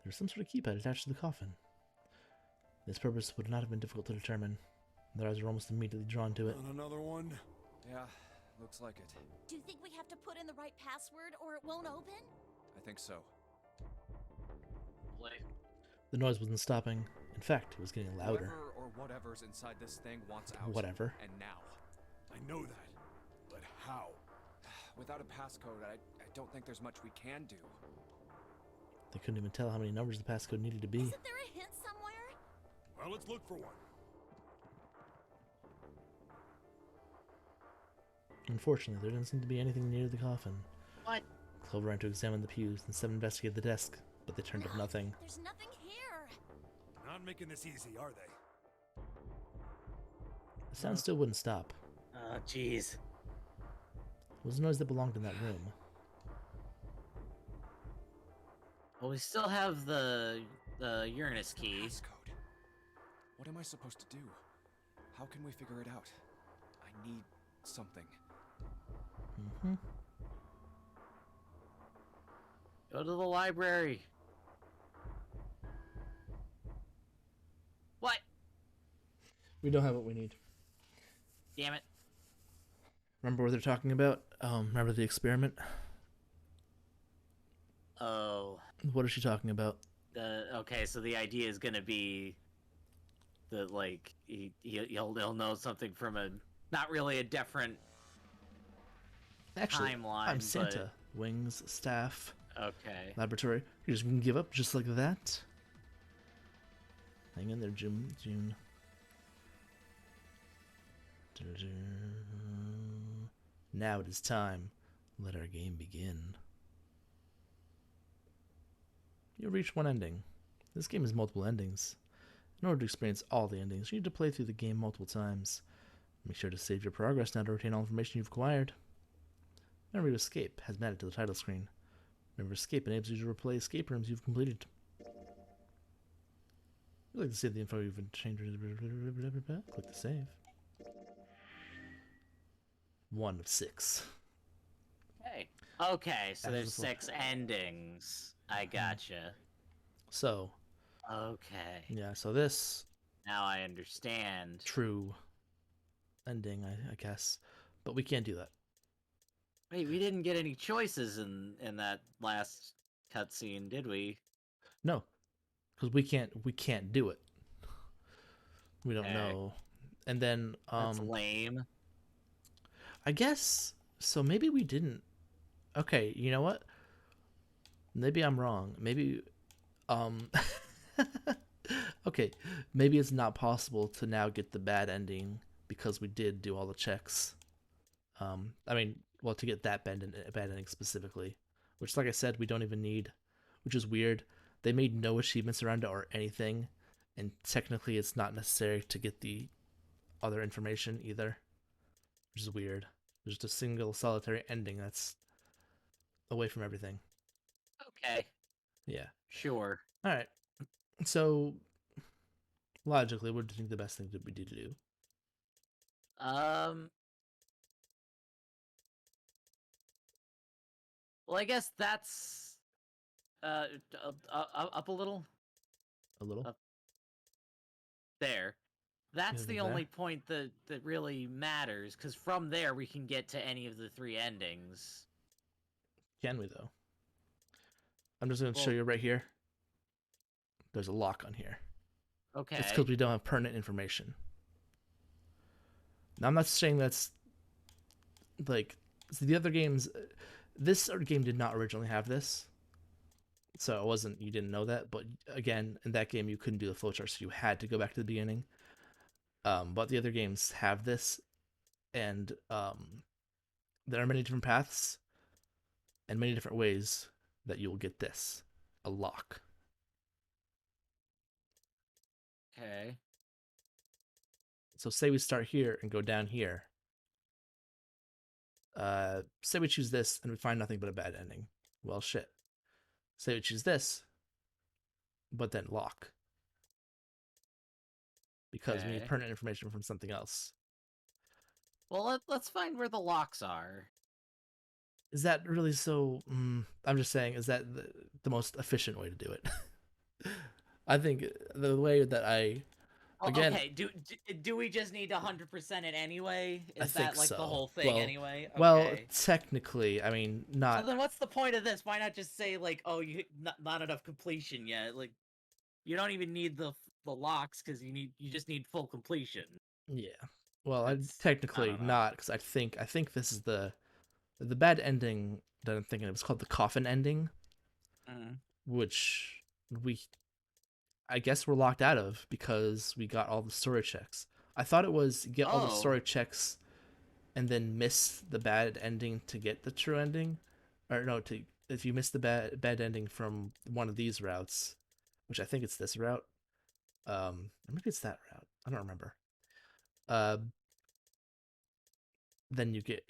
There was some sort of keypad attached to the coffin. Its purpose would not have been difficult to determine. Their eyes were almost immediately drawn to it. Another one? Yeah, looks like it. Do you think we have to put in the right password or it won't open? I think so. The noise wasn't stopping. In fact, it was getting louder. Whoever or whatever's inside this thing wants out. Whatever. And now. I know that. But how? Without a passcode, I don't think there's much we can do. They couldn't even tell how many numbers the passcode needed to be. Isn't there a hint somewhere? Well, let's look for one. Unfortunately, there didn't seem to be anything near the coffin. What? Clover ran to examine the pews, and 7 investigated the desk, but they turned up nothing. There's nothing here. Not making this easy, are they? The sound still wouldn't stop. Oh, jeez. It was a noise that belonged in that room. Well, we still have the Uranus key. Passcode. What am I supposed to do? How can we figure it out? I need something. Mm-hmm. Go to the library. What? We don't have what we need. Damn it. Remember what they're talking about? Remember the experiment? Oh. What is she talking about? Okay, so the idea is gonna be that, like, he'll know something from a not really a different Actually, timeline. I'm Santa. Wings, staff, Okay. laboratory. You're just gonna give up just like that? Hang in there, June. Now it is time. Let our game begin. You've reached one ending. This game has multiple endings. In order to experience all the endings, you need to play through the game multiple times. Make sure to save your progress now to retain all information you've acquired. Memory to Escape has been added to the title screen. Memory to Escape enables you to replay escape rooms you've completed. You'd like to save the info you've changed. Click to save. 1 of 6. Hey. Okay, so That there's was 6 endings. I gotcha. So, Okay. yeah, so this Now I understand. true ending, I guess. But we can't do that. Wait, we didn't get any choices in that last cutscene, did we? No. Because we can't do it. We don't Okay. know. And then That's lame. I guess So maybe we didn't. Okay, you know what? Maybe I'm wrong. Maybe um okay, maybe it's not possible to now get the bad ending because we did do all the checks. I mean, well, to get that bad ending specifically, which, like I said, we don't even need, which is weird. They made no achievements around it or anything, and technically, it's not necessary to get the other information either, which is weird. There's just a single solitary ending that's away from everything. Okay. Yeah. Sure. All right. So logically, what do you think the best thing to be to do? Well, I guess that's up a little. A little. Up there. That's the only point that really matters, because from there we can get to any of the 3 endings. Can we though? I'm just going to show you right here. There's a lock on here. Okay. It's because we don't have pertinent information. Now, I'm not saying that's like the other games. This game did not originally have this, so it wasn't. You didn't know that, but again, in that game, you couldn't do the flowchart, so you had to go back to the beginning. But the other games have this, and there are many different paths and many different ways that you will get this, a lock. Okay. So say we start here and go down here. Say we choose this and we find nothing but a bad ending. Well, shit. Say we choose this, but then lock. Because we need pertinent information from something else. Well, let's find where the locks are. Is that really so... I'm just saying, is that the most efficient way to do it? I think the way that I... Again, okay, do we just need to 100% it anyway? Is that like so. The whole thing anyway? Okay. Well, technically, I mean, not... So then what's the point of this? Why not just say, like, oh, you not enough completion yet? Like, you don't even need the locks, because you just need full completion. Yeah. Well, technically not, because I think this is the bad ending that I'm thinking of. It's called the coffin ending, which I guess we're locked out of because we got all the story checks. I thought it was get all the story checks and then miss the bad ending to get the true ending, or no, if you miss the bad ending from one of these routes, which I think it's this route, or maybe it's that route. I don't remember. Then you get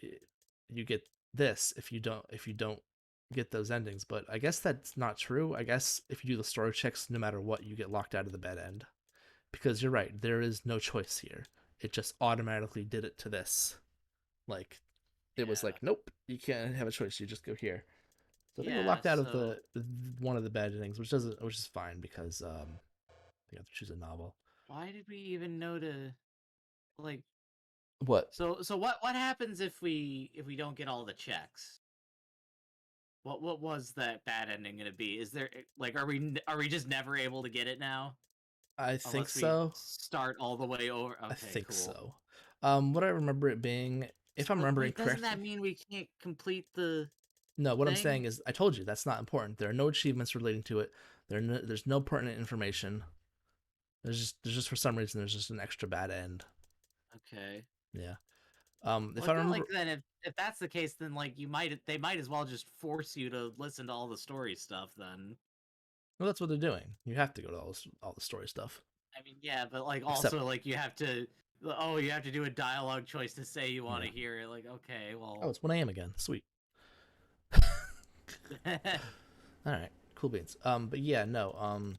this if you don't get those endings, but I guess that's not true. I guess if you do the story checks, no matter what, you get locked out of the bad end, because you're right, there is no choice here. It just automatically did it to this. Like, it was like, nope, you can't have a choice, you just go here. So I think we're locked out of the one of the bad endings, which is fine, because you have to choose a novel. Why did we even know to, like... What? So what happens if we don't get all the checks? What was that bad ending gonna be? Is there, like, are we just never able to get it now? I think so. Start all the way over. Okay, I think cool. so. What I remember it being, if I'm remembering correctly, doesn't that mean we can't complete the... No, what I'm saying is, I told you that's not important. There are no achievements relating to it. There's no pertinent information. There's just for some reason there's just an extra bad end. Okay. Yeah. If I remember, like, then if that's the case, then like they might as well just force you to listen to all the story stuff then. Well, that's what they're doing. You have to go to all the story stuff. I mean, yeah, but like also like you have to do a dialogue choice to say you want to hear it. Like, okay, well. Oh, it's 1 a.m. again. Sweet. All right, cool beans. But yeah, no.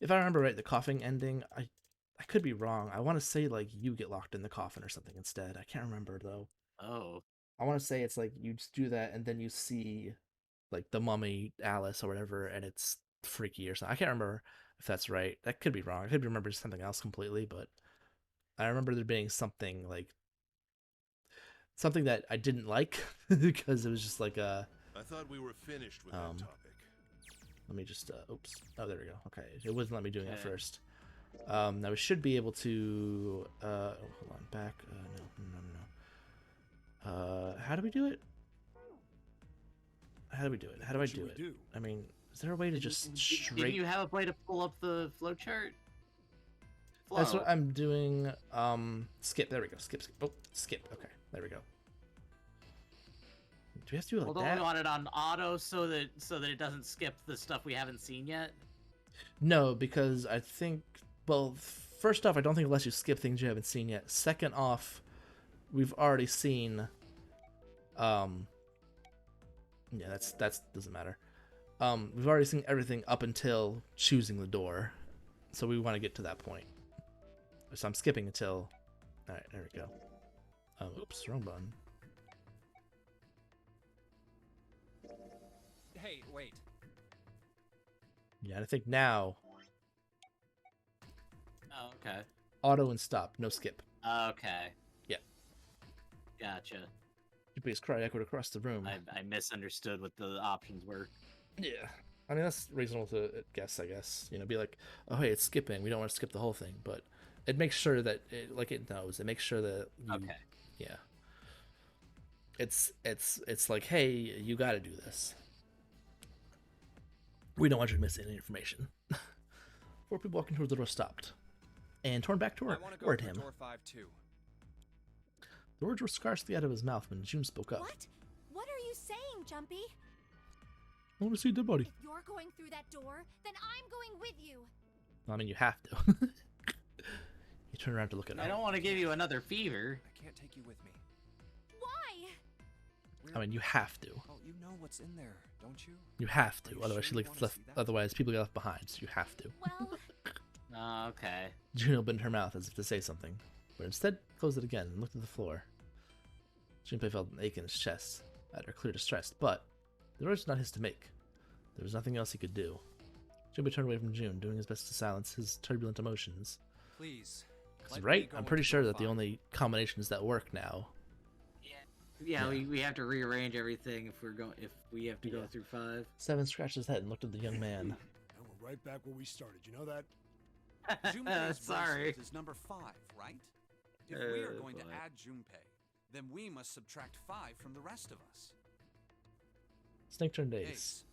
If I remember right, the coughing ending, I could be wrong. I want to say like you get locked in the coffin or something instead. I can't remember though. Oh. I want to say it's like you just do that and then you see like the mummy Alice or whatever, and it's freaky or something. I can't remember if that's right. That could be wrong. I could remember something else completely, but I remember there being something that I didn't like because it was just like a... I thought we were finished with that topic. Let me just oops. Oh, there we go. Okay, it wouldn't let me do it first. Now we should be able to hold on, back. How do we do it? How do we do it? How do I do it? I mean, is there a way to just straight... Didn't you have a way to pull up the flowchart? That's what I'm doing. Skip. There we go. Skip. Oh, skip. Okay, there we go. Do we have to do it like Well, that? don't we want it on auto so that it doesn't skip the stuff we haven't seen yet? No, because I think... Well, first off, I don't think it lets you skip things you haven't seen yet. Second off, we've already seen... Yeah, that doesn't matter. We've already seen everything up until choosing the door. So we want to get to that point. So I'm skipping until... Alright, there we go. Oops, wrong button. Hey, wait. Yeah, and I think now... Oh, okay. Auto and stop, no skip. Okay. Yeah. Gotcha. Your bass cry echoed across the room. I misunderstood what the options were. Yeah. I mean, that's reasonable to guess, I guess. You know, be like, oh, hey, it's skipping. We don't want to skip the whole thing. But it makes sure that, it knows. It makes sure that you... Okay. Yeah. It's like, hey, you got to do this. We don't want you to miss any information. 4 people walking towards the door stopped. And turned back toward him. Door 5 too. The words were scarcely out of his mouth when June spoke up. What? What are you saying, Jumpy? I want to see the body. If you're going through that door, then I'm going with you. I mean, you have to. He turned around to look at her. I don't want to give you another fever. I can't take you with me. Why? I mean, you have to. Oh, you know what's in there, don't you? You have to. You Otherwise, sure you wanna see that? otherwise people get left behind. So you have to. Well, Okay. June opened her mouth as if to say something, but instead closed it again and looked at the floor. Junpei felt an ache in his chest at her clear distress, but the choice was not his to make. There was nothing else he could do. Junpei turned away from June, doing his best to silence his turbulent emotions. Please. Right? I'm pretty sure that the only combinations that work now. Yeah. We have to rearrange everything if we have to go through 5. 7 scratched his head and looked at the young man. And we're right back where we started. You know that? Junpei's Sorry. bracelet is number 5, right? If we are going to add Junpei, then we must subtract 5 from the rest of us. Snake turned Ace. Ace,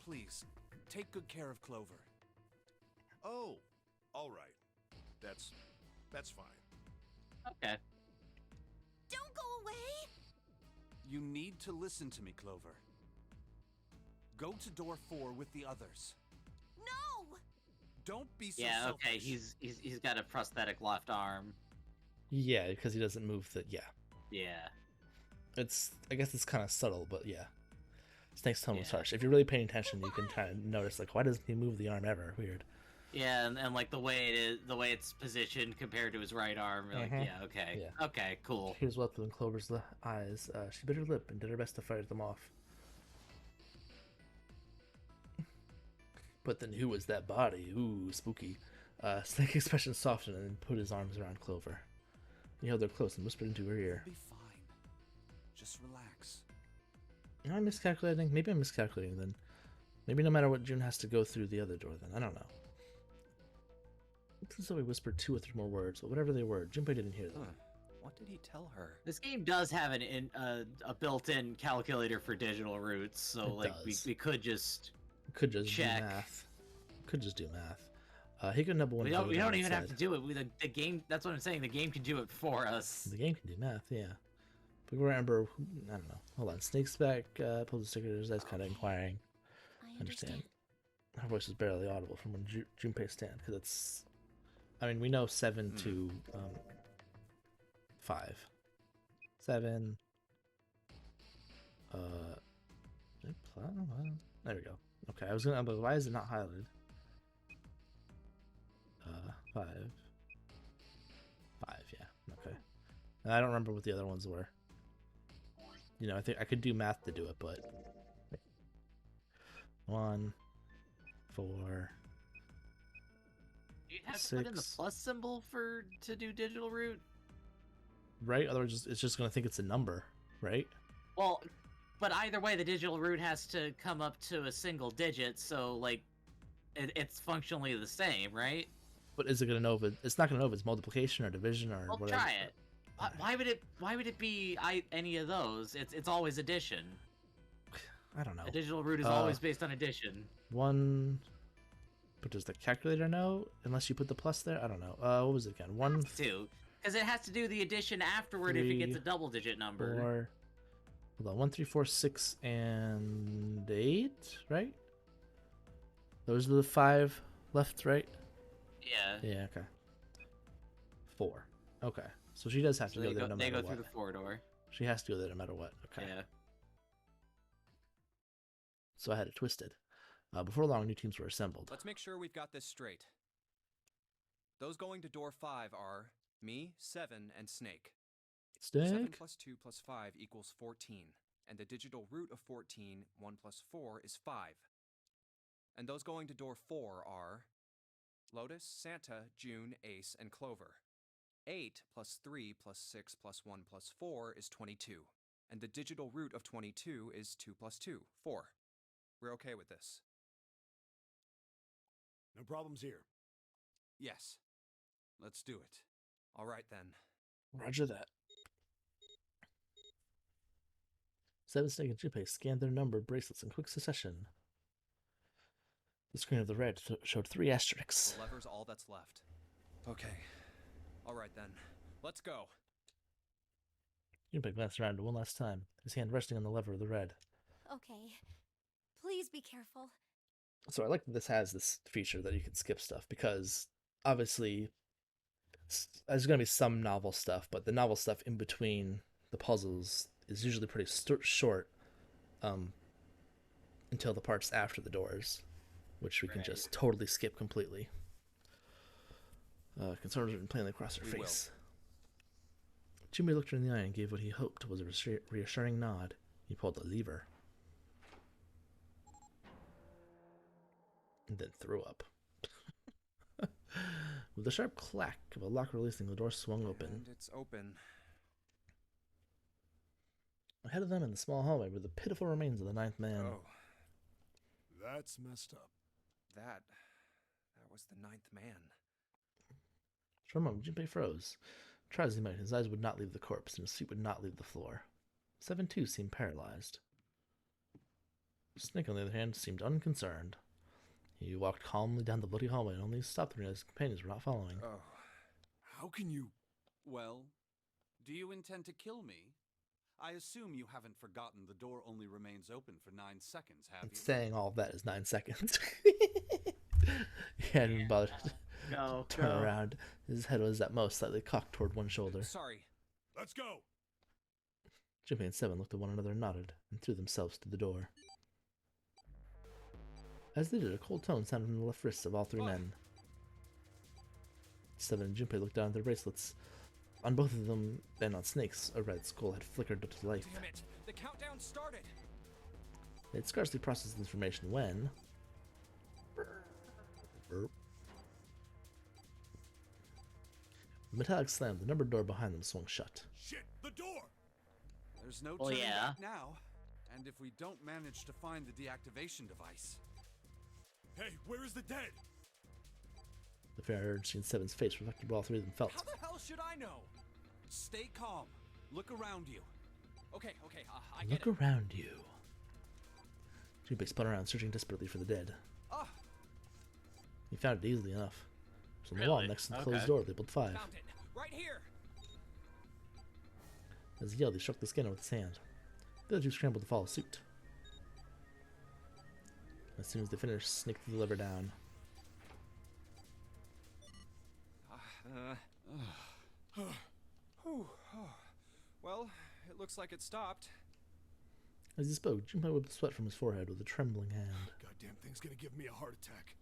please, take good care of Clover. Oh, all right. That's fine. Okay. don't go away. You need to listen to me, Clover. Go to door 4 with the others. No. Don't be so Yeah. selfish. Okay. He's got a prosthetic left arm. Yeah, because he doesn't move the... Yeah. Yeah. I guess it's kind of subtle, but yeah. Snake's tone was harsh. If you're really paying attention, you can kind of notice, like, why doesn't he move the arm ever? Weird. Yeah, and like the way it's positioned compared to his right arm, you're like, yeah, okay. Yeah. Okay, cool. Tears welled in Clover's eyes. She bit her lip and did her best to fight them off. But then who was that body? Ooh, spooky. Snake's expression softened and put his arms around Clover. He held her close and whispered into her ear. You'll be fine. Just relax. Am I miscalculating? Maybe I'm miscalculating then. Maybe no matter what, June has to go through the other door then. I don't know. It's as though he whispered 2 or 3 more words, but whatever they were, Junpei didn't hear them. What did he tell her? This game does have a built-in calculator for digital routes, so It like does. we could just Could just check. do math. Could just do math. He could number one. We don't even have to do it. The game. That's what I'm saying. The game can do it for us. The game can do math, yeah. But remember, I don't know. Hold on. Snake's back, pulls the stickers, that's kind of inquiring. I understand. Her voice is barely audible from when Junpei stand, because it's... I mean, we know 7 to 5. 7... There we go. Okay, I was gonna... But why is it not highlighted? 5. 5, yeah. Okay. And I don't remember what the other ones were. You know, I think I could do math to do it, but... 1, 4... Do you have to put in the 6. plus symbol to do digital route? Right? Otherwise, it's just going to think it's a number, right? Well, but either way, the digital route has to come up to a single digit, so like, it's functionally the same, right? But is it going to know if it's not going to know if it's multiplication or division or Well, whatever? try it. Why would it be any of those? It's always addition. I don't know. A digital root is always based on addition. One. But does the calculator know? Unless you put the plus there? I don't know. What was it again? 1, 2. Because it has to do the addition afterward if it gets a double-digit number. 4. Hold on. 1, 3, 4, 6, and 8, right? Those are the 5 left, right? Yeah. Yeah, okay. 4. Okay. So she does have to go there no matter what. They go through the 4 door. She has to go there no matter what. Okay. Yeah. So I had it twisted. Before long, new teams were assembled. Let's make sure we've got this straight. Those going to door 5 are me, 7, and Snake. 7 plus 2 plus 5 equals 14. And the digital root of 14, 1 plus 4, is 5. And those going to door 4 are Lotus, Santa, June, Ace, and Clover. 8 plus 3 plus 6 plus 1 plus 4 is 22. And the digital root of 22 is 2 plus 2, 4. We're okay with this. No problems here. Yes. Let's do it. All right, then. Roger that. 7, Snake, and Junpei scanned their numbered bracelets in quick succession. The screen of the red showed 3 asterisks. The lever's all that's left. Okay. All right, then. Let's go. Junpei glanced around one last time, his hand resting on the lever of the red. Okay. Please be careful. So I like that this has this feature that you can skip stuff, because obviously there's going to be some novel stuff, but the novel stuff in between the puzzles is usually pretty short until the parts after the doors, which we can just totally skip completely. Concerns written plainly across her face. Jimmy looked her in the eye and gave what he hoped was a reassuring nod. He pulled the lever. And then threw up. With a sharp clack of a lock releasing, the door swung open. And it's open. Ahead of them in the small hallway were the pitiful remains of the 9th man. Oh. That's messed up. That was the 9th man. For a moment, Junpei froze. Try as he might, his eyes would not leave the corpse, and his feet would not leave the floor. 7 too seemed paralyzed. Snake, on the other hand, seemed unconcerned. He walked calmly down the bloody hallway and only stopped when his companions were not following. Oh. How can you... Well, do you intend to kill me? I assume you haven't forgotten the door only remains open for 9 seconds, have you? Saying all of that is 9 seconds. He hadn't even bothered to turn around. His head was at most slightly cocked toward one shoulder. Sorry. Let's go! Junpei and 7 looked at one another and nodded, and threw themselves to the door. As they did, a cold tone sounded from the left wrists of all 3 men. 7 and Junpei looked down at their bracelets. On both of them, and on Snake's, a red skull had flickered to life. Damn it! The countdown started! They had scarcely processed the information when... The metallic slam, the numbered door behind them swung shut. Shit! The door! There's no turning back now. And if we don't manage to find the deactivation device... Hey, where is the dead? The fair urgency in 7's face reflected what all 3 of them felt. How the hell should I know? Stay calm. Look around you. Okay, I get it. Look around you. Junpei spun around, searching desperately for the dead. Ah! He found it easily enough. It was on the wall next to the closed door labeled 5. Found it. Right here! As he yelled, he struck the scanner with his hand. The other 2 scrambled to follow suit. As soon as they finished, Snake threw the lever down. Well, it looks like it stopped. As he spoke, Junpei wiped the sweat from his forehead with a trembling hand. Goddamn thing's gonna give me a heart attack.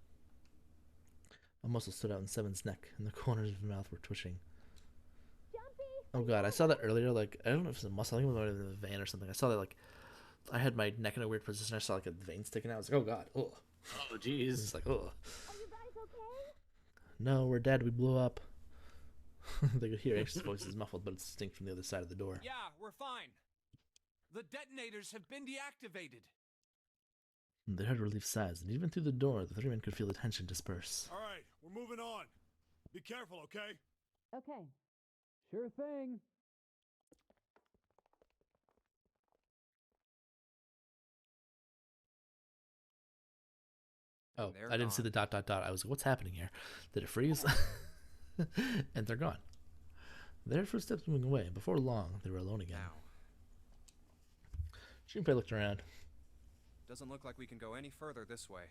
A muscle stood out in 7's neck, and the corners of his mouth were twitching. Oh god, I saw that earlier, like, I don't know if it's a muscle, I think it was in the vein or something. I saw that, like, I had my neck in a weird position, I saw, like, a vein sticking out. I was like, oh god, ugh. Oh jeez. It's like, ugh. Are you guys okay? No, we're dead, we blew up. They could hear anxious voices muffled, but it's distinct from the other side of the door. Yeah, we're fine. The detonators have been deactivated. They heard relief sighs, and even through the door, the 3 men could feel the tension disperse. Alright, we're moving on. Be careful, okay? Okay. Sure thing. Oh, They're I didn't see gone. the ... I was like, what's happening here? Did it freeze? And they're gone. Their footsteps moving away. Before long, they were alone again. Now, Junpei looked around. doesn't look like we can go any further this way.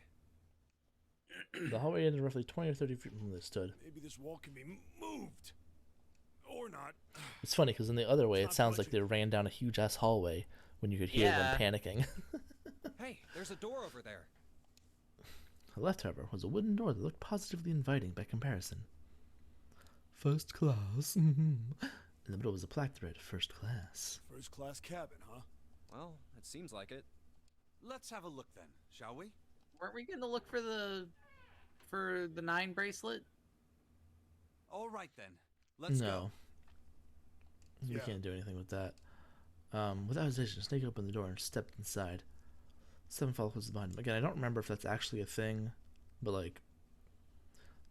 The hallway ended roughly 20 or 30 feet from where they stood. Maybe this wall can be moved. Or not. It's funny because in the other way, It's it not sounds like budging. they ran down a huge ass hallway when you could hear them panicking. Hey, there's a door over there. The left, however, was a wooden door that looked positively inviting by comparison. First class. In the middle was a plaque that read, First class. First class cabin, huh? Well, it seems like it. Let's have a look then, shall we? Weren't we gonna look for the 9 bracelet? All right then. Let's go. No. We can't do anything with that. Without hesitation, Snake opened the door and stepped inside. 7 followed close behind him. Again, I don't remember if that's actually a thing, but like,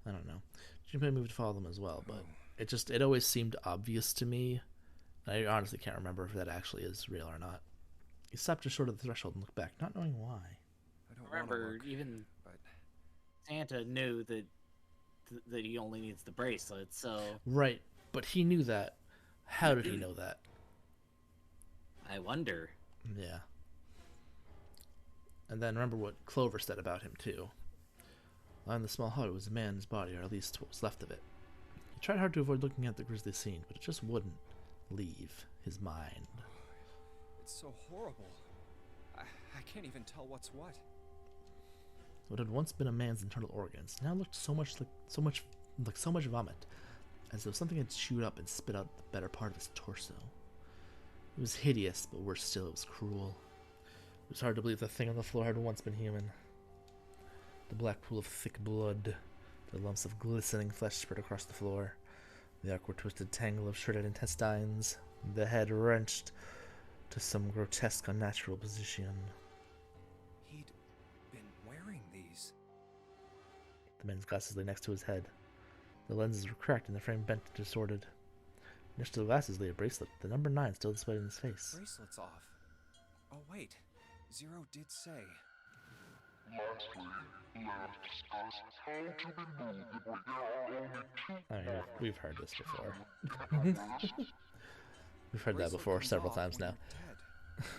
I don't know. Junpei moved to follow them as well, but it always seemed obvious to me. I honestly can't remember if that actually is real or not. He stopped just short of the threshold and looked back, not knowing why. I don't Remember, look, even but Santa knew that he only needs the bracelet, so... Right, but he knew that. How did he know that? I wonder. Yeah. And then remember what Clover said about him, too. Lying in the small hut was a man's body, or at least what was left of it. He tried hard to avoid looking at the grisly scene, but it just wouldn't leave his mind. it's so horrible. I can't even tell what's what. What had once been a man's internal organs now looked so much vomit, as though something had chewed up and spit out the better part of his torso. It was hideous, but worse still, it was cruel. It was hard to believe the thing on the floor had once been human. The black pool of thick blood, the lumps of glistening flesh spread across the floor, the awkward twisted tangle of shredded intestines, the head wrenched to some grotesque unnatural position. He'd been wearing these. The man's glasses lay next to his head. The lenses were cracked and the frame bent and distorted. Next to the glasses lay a bracelet, the number 9 still displayed in his face. Bracelet's off. Oh wait, Zero did say. Lastly, let us discuss how to remove the there are only 2 I mean, we've heard this before. members. We've heard that Bracelet before comes several off times when now. you're dead.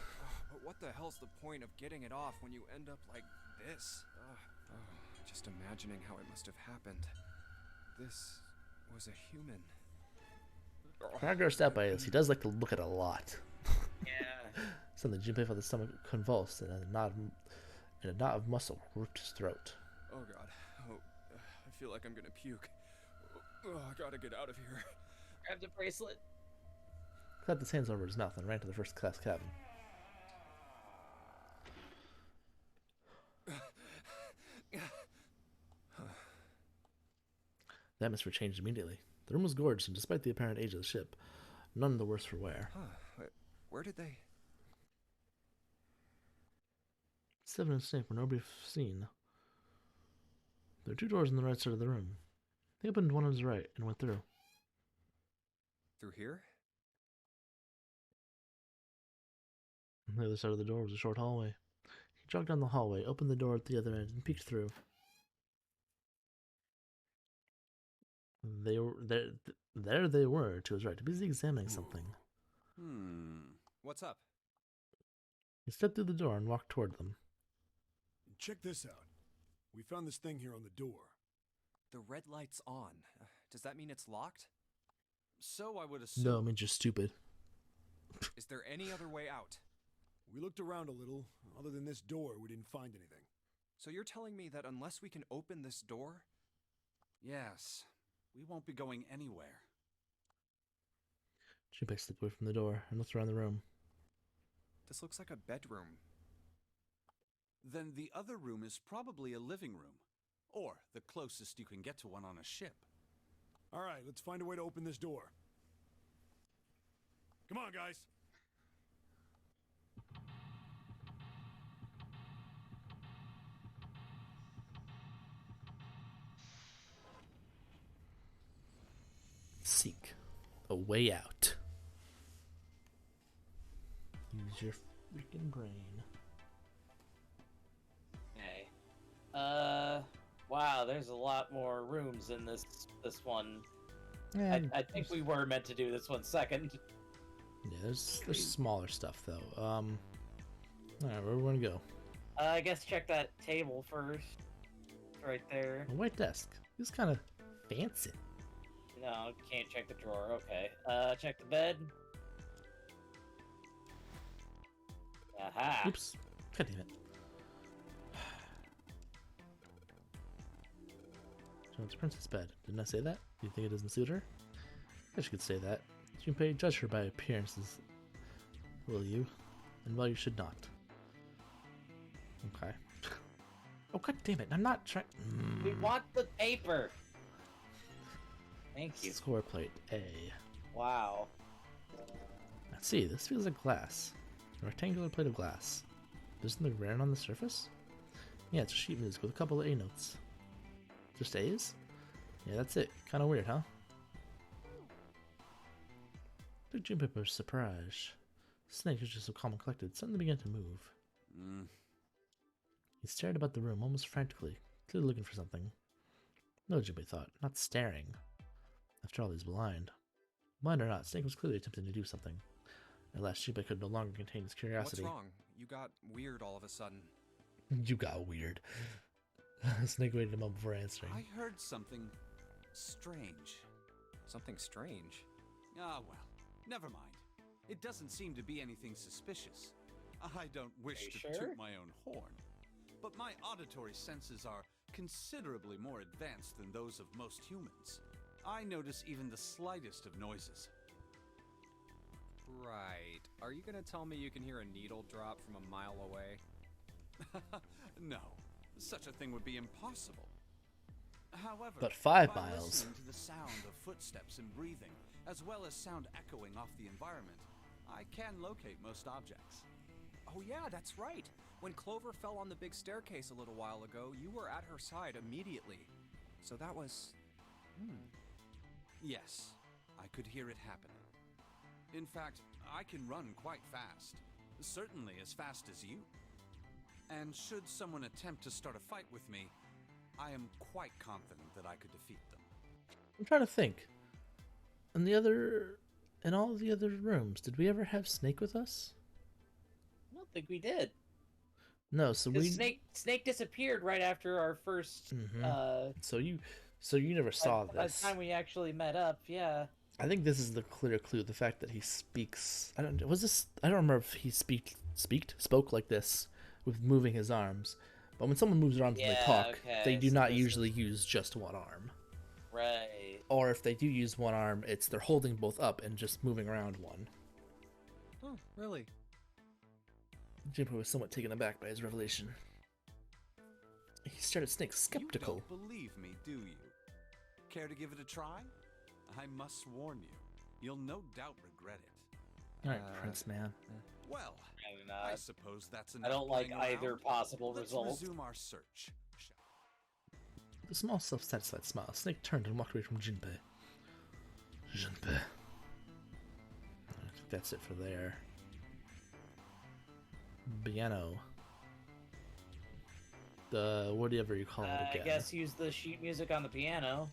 But what the hell's the point of getting it off when you end up like this? Just imagining how it must have happened. This was a human. Not grossed out by this, he does like to look at a lot. Yeah. Suddenly, Junpei felt his stomach convulse and a knot of muscle gripped his throat. Oh god. Oh, I feel like I'm gonna puke. Oh, I gotta get out of here. Grab the bracelet. He clapped his hands over his mouth and ran to the first class cabin. The atmosphere changed immediately. The room was gorgeous, and despite the apparent age of the ship, none the worse for wear. Where did they... 7 and Snake were nobody seen. There were 2 doors on the right side of the room. He opened one on his right and went through. Through here? On the other side of the door was a short hallway. He jogged down the hallway, opened the door at the other end, and peeked through. There they were, to his right, busy examining something. What's up? He stepped through the door and walked toward them. Check this out. We found this thing here on the door. The red light's on. Does that mean it's locked? So I would assume. No, I mean you're stupid. Is there any other way out? We looked around a little. Other than this door, we didn't find anything. So you're telling me that unless we can open this door? Yes. We won't be going anywhere. Junpei stepped away from the door and looked around the room. This looks like a bedroom. Then the other room is probably a living room. Or the closest you can get to one on a ship. All right, let's find a way to open this door. Come on, guys. Seek a way out. Use your freaking brain. Okay. Wow, there's a lot more rooms in this one. And I think we were meant to do this one second. yeah, there's smaller stuff though. All right, where we want to go? I guess check that table first. Right there. A white desk. It's kind of fancy. No, can't check the drawer. Okay. Check the bed. Aha. Oops. God damn it. Jones Princess bed. Didn't I say that? Do you think it doesn't suit her? I guess you could say that. Junpei, judge her by appearances. Will you? And well, you should not. Okay. Oh, god damn it. I'm not trying. We want the paper. Thank you. Score plate A. Wow. Let's see. This feels like glass. A rectangular plate of glass. There's something round on the surface? Yeah, it's a sheet music with a couple of A notes. Just A's? Yeah, that's it. Kind of weird, huh? To Junpei's surprise, Snake, who's just so calm and collected, suddenly began to move. He stared about the room almost frantically, clearly looking for something. No, Junpei thought, not staring. After all, he's blind. Blind or not, Snake was clearly attempting to do something. At last, Junpei could no longer contain his curiosity. What's wrong? You got weird all of a sudden. You got weird. Snake waited a moment before answering. I heard something strange. Something strange? Ah, well, never mind. It doesn't seem to be anything suspicious. I don't wish to toot my own horn, but my auditory senses are considerably more advanced than those of most humans. I notice even the slightest of noises. Right. Are you gonna tell me you can hear a needle drop from a mile away? No, such a thing would be impossible. However, but 5 by miles. listening to the sound of footsteps and breathing, as well as sound echoing off the environment, I can locate most objects. Oh yeah, that's right. When Clover fell on the big staircase a little while ago, you were at her side immediately. So that was... Yes, I could hear it happening. In fact, I can run quite fast. Certainly as fast as you. And should someone attempt to start a fight with me, I am quite confident that I could defeat them. I'm trying to think. In all the other rooms, did we ever have Snake with us? I don't think we did. No, so Snake disappeared right after our first. So you never saw this. By the time we actually met up, yeah. I think this is the clear clue. The fact that he speaks. I don't remember if he spoke like this with moving his arms. But when someone moves their arms and they talk, they do not usually use just one arm. Right. Or if they do use one arm, it's they're holding both up and just moving around one. Oh, really? Junpei was somewhat taken aback by his revelation. He stared at Snake, skeptical. You don't believe me, do you? Care to give it a try? I must warn you, you'll no doubt regret it. Alright, Prince Man. Well, I suppose that's enough. I don't like playing either around. possible Let's result. resume our search. With a small, self-satisfied smile, Snake turned and walked away from Junpei. Junpei. I think that's it for there. Piano. The whatever you call it again. I guess use the sheet music on the piano.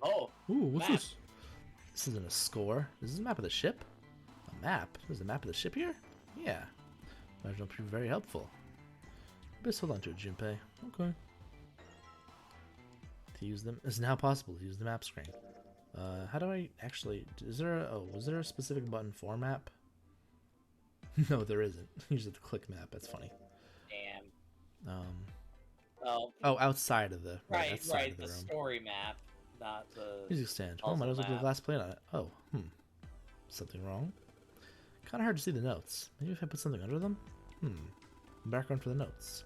Oh. Ooh, what's map. this? This isn't a score. Is this a map of the ship? A map? There's a map of the ship here? Yeah. Imagine it'll prove very helpful. Best hold on to it, Junpei. Okay. To use them, it's now possible to use the map screen. How do I actually? Was there a specific button for map? No, there isn't. You just have to click map. That's funny. Damn. Oh, outside of the right, outside of the room. story map, not the Music stand. Oh, might as well get a glass plate on it. Oh, something wrong? Kind of hard to see the notes. Maybe if I put something under them? Background for the notes.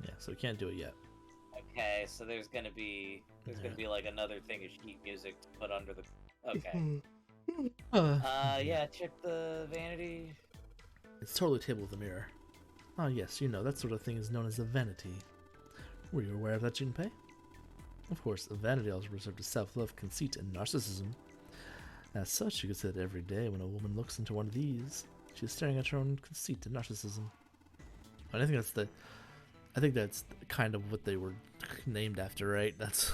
Yeah, so we can't do it yet. Okay, so there's gonna be like another thing of sheet music to put under the. Okay. Yeah, check the vanity. It's totally a table with a mirror. Oh yes, that sort of thing is known as a vanity. Were you aware of that, Junpei? Of course, a vanity also reserved to self-love, conceit, and narcissism. As such, you could say that every day when a woman looks into one of these, she is staring at her own conceit and narcissism. I think that's I think that's kind of what they were named after, right? That's.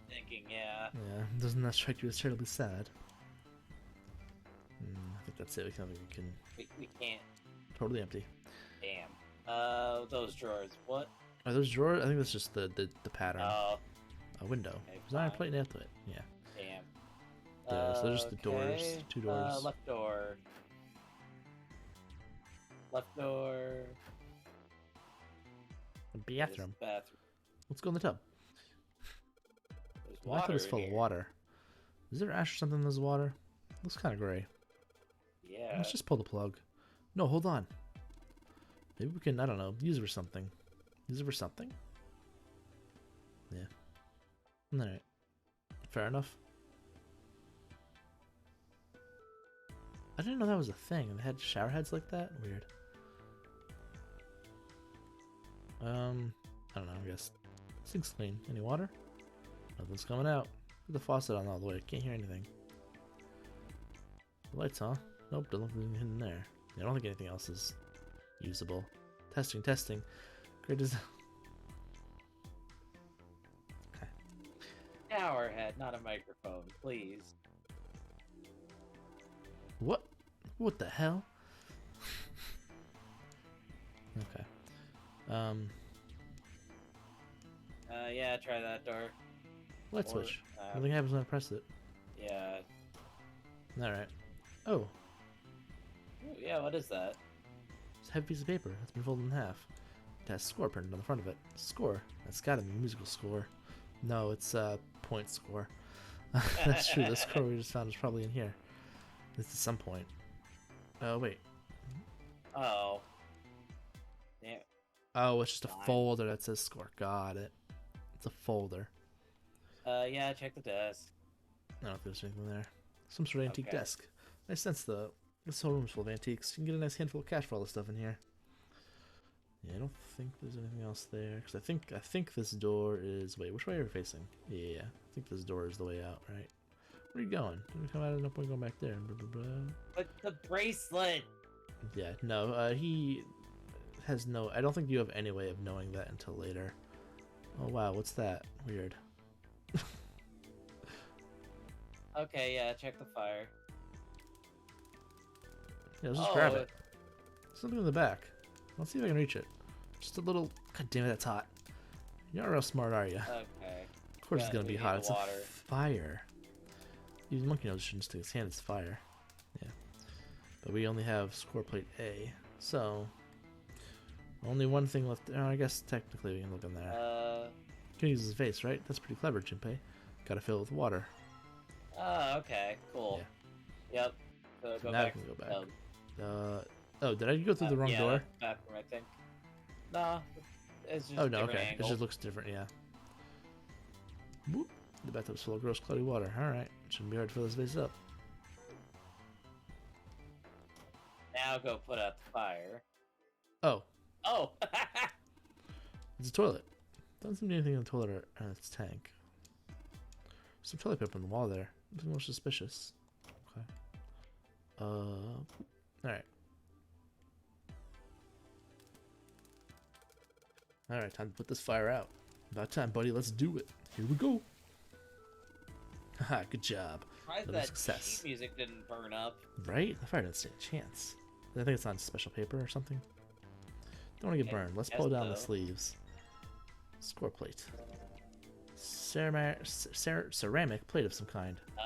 Thinking, yeah. Yeah, doesn't that strike you as terribly sad? I think that's it. We can. We can't. Totally empty. Damn. Those drawers. What? Are those drawers? I think that's just the pattern. Oh. A window. Okay, There's an iron plate nailed to it. Yeah. Damn. So there's just the doors. Okay. 2 doors. Left door. Left door. A bathroom. Bathroom. Let's go in the tub. There's Well, I thought it was water full in of here. water. Is there ash or something in this water? Looks kind of gray. Yeah. Let's just pull the plug. No, hold on. Maybe we can, I don't know, use it for something. Use it for something? Yeah. Alright. Fair enough. I didn't know that was a thing. They had shower heads like that? Weird. I don't know, I guess. This thing's clean. Any water? Nothing's coming out. Put the faucet on all the way. Can't hear anything. The lights, huh? Nope, don't look anything in there. I don't think anything else is usable. Testing, testing. Great design. Okay. Shower head, not a microphone, please. What? What the hell? Okay. Yeah, try that door. Light Or, switch. Nothing happens when I press it. Yeah. Alright. Oh, Ooh, yeah, what is that? it's a heavy piece of paper. It's been folded in half. It has score printed on the front of it. Score. That's gotta be a musical score. No, it's a point score. That's true. The score we just found is probably in here. This is some point. Oh, wait. Oh. Yeah. Oh, it's just a Fine. folder that says score. Got it. It's a folder. Yeah, check the desk. I don't know if there's anything there. Some sort of antique Okay. desk. I sense this whole room's full of antiques. You can get a nice handful of cash for all this stuff in here. Yeah, I don't think there's anything else there. Because I think this door is... Wait, which way are we facing? Yeah, I think this door is the way out, right? Where are you going? Didn't we come out of no point going back there? Blah, blah, blah. But the bracelet! Yeah, no, he has no... I don't think you have any way of knowing that until later. Oh, wow, what's that? Weird. Okay, yeah, check the fire. Yeah, let's just grab it. Something in the back. Let's see if I can reach it. Just a little... God damn it, that's hot. You're not real smart, are you? Okay. Of course Yeah, it's gonna we be need hot. the It's water. a fire. Even Monkey Nose shouldn't stick his hand. It's fire. Yeah. But we only have score plate A. So... Only one thing left. Oh, I guess technically we can look in there. Can use his face, right? That's pretty clever, Jinpei. Gotta fill it with water. Oh, okay, cool. Yeah. Yep. So go now back. we can go back. Oh, did I go through the wrong yeah, door? Bathroom, I think. No, it's just Oh a no, different okay. angle. It just looks different, yeah. Whoop. The bathtub's full of gross, cloudy water. Alright. Shouldn't be hard to fill this vase up. Now go put out the fire. Oh. Oh! It's a toilet. Doesn't seem to be anything in the toilet or in its tank. Some toilet paper on the wall there. Nothing more suspicious. Okay. Alright. Alright, time to put this fire out. About time, buddy. Let's do it. Here we go. Haha, good job. Surprised Another that success. sheet music didn't burn up. Right? The fire didn't stand a chance. I think it's on special paper or something. Don't want to get burned. Let's pull down the sleeves. Score plate. Ceramic plate of some kind. Oh.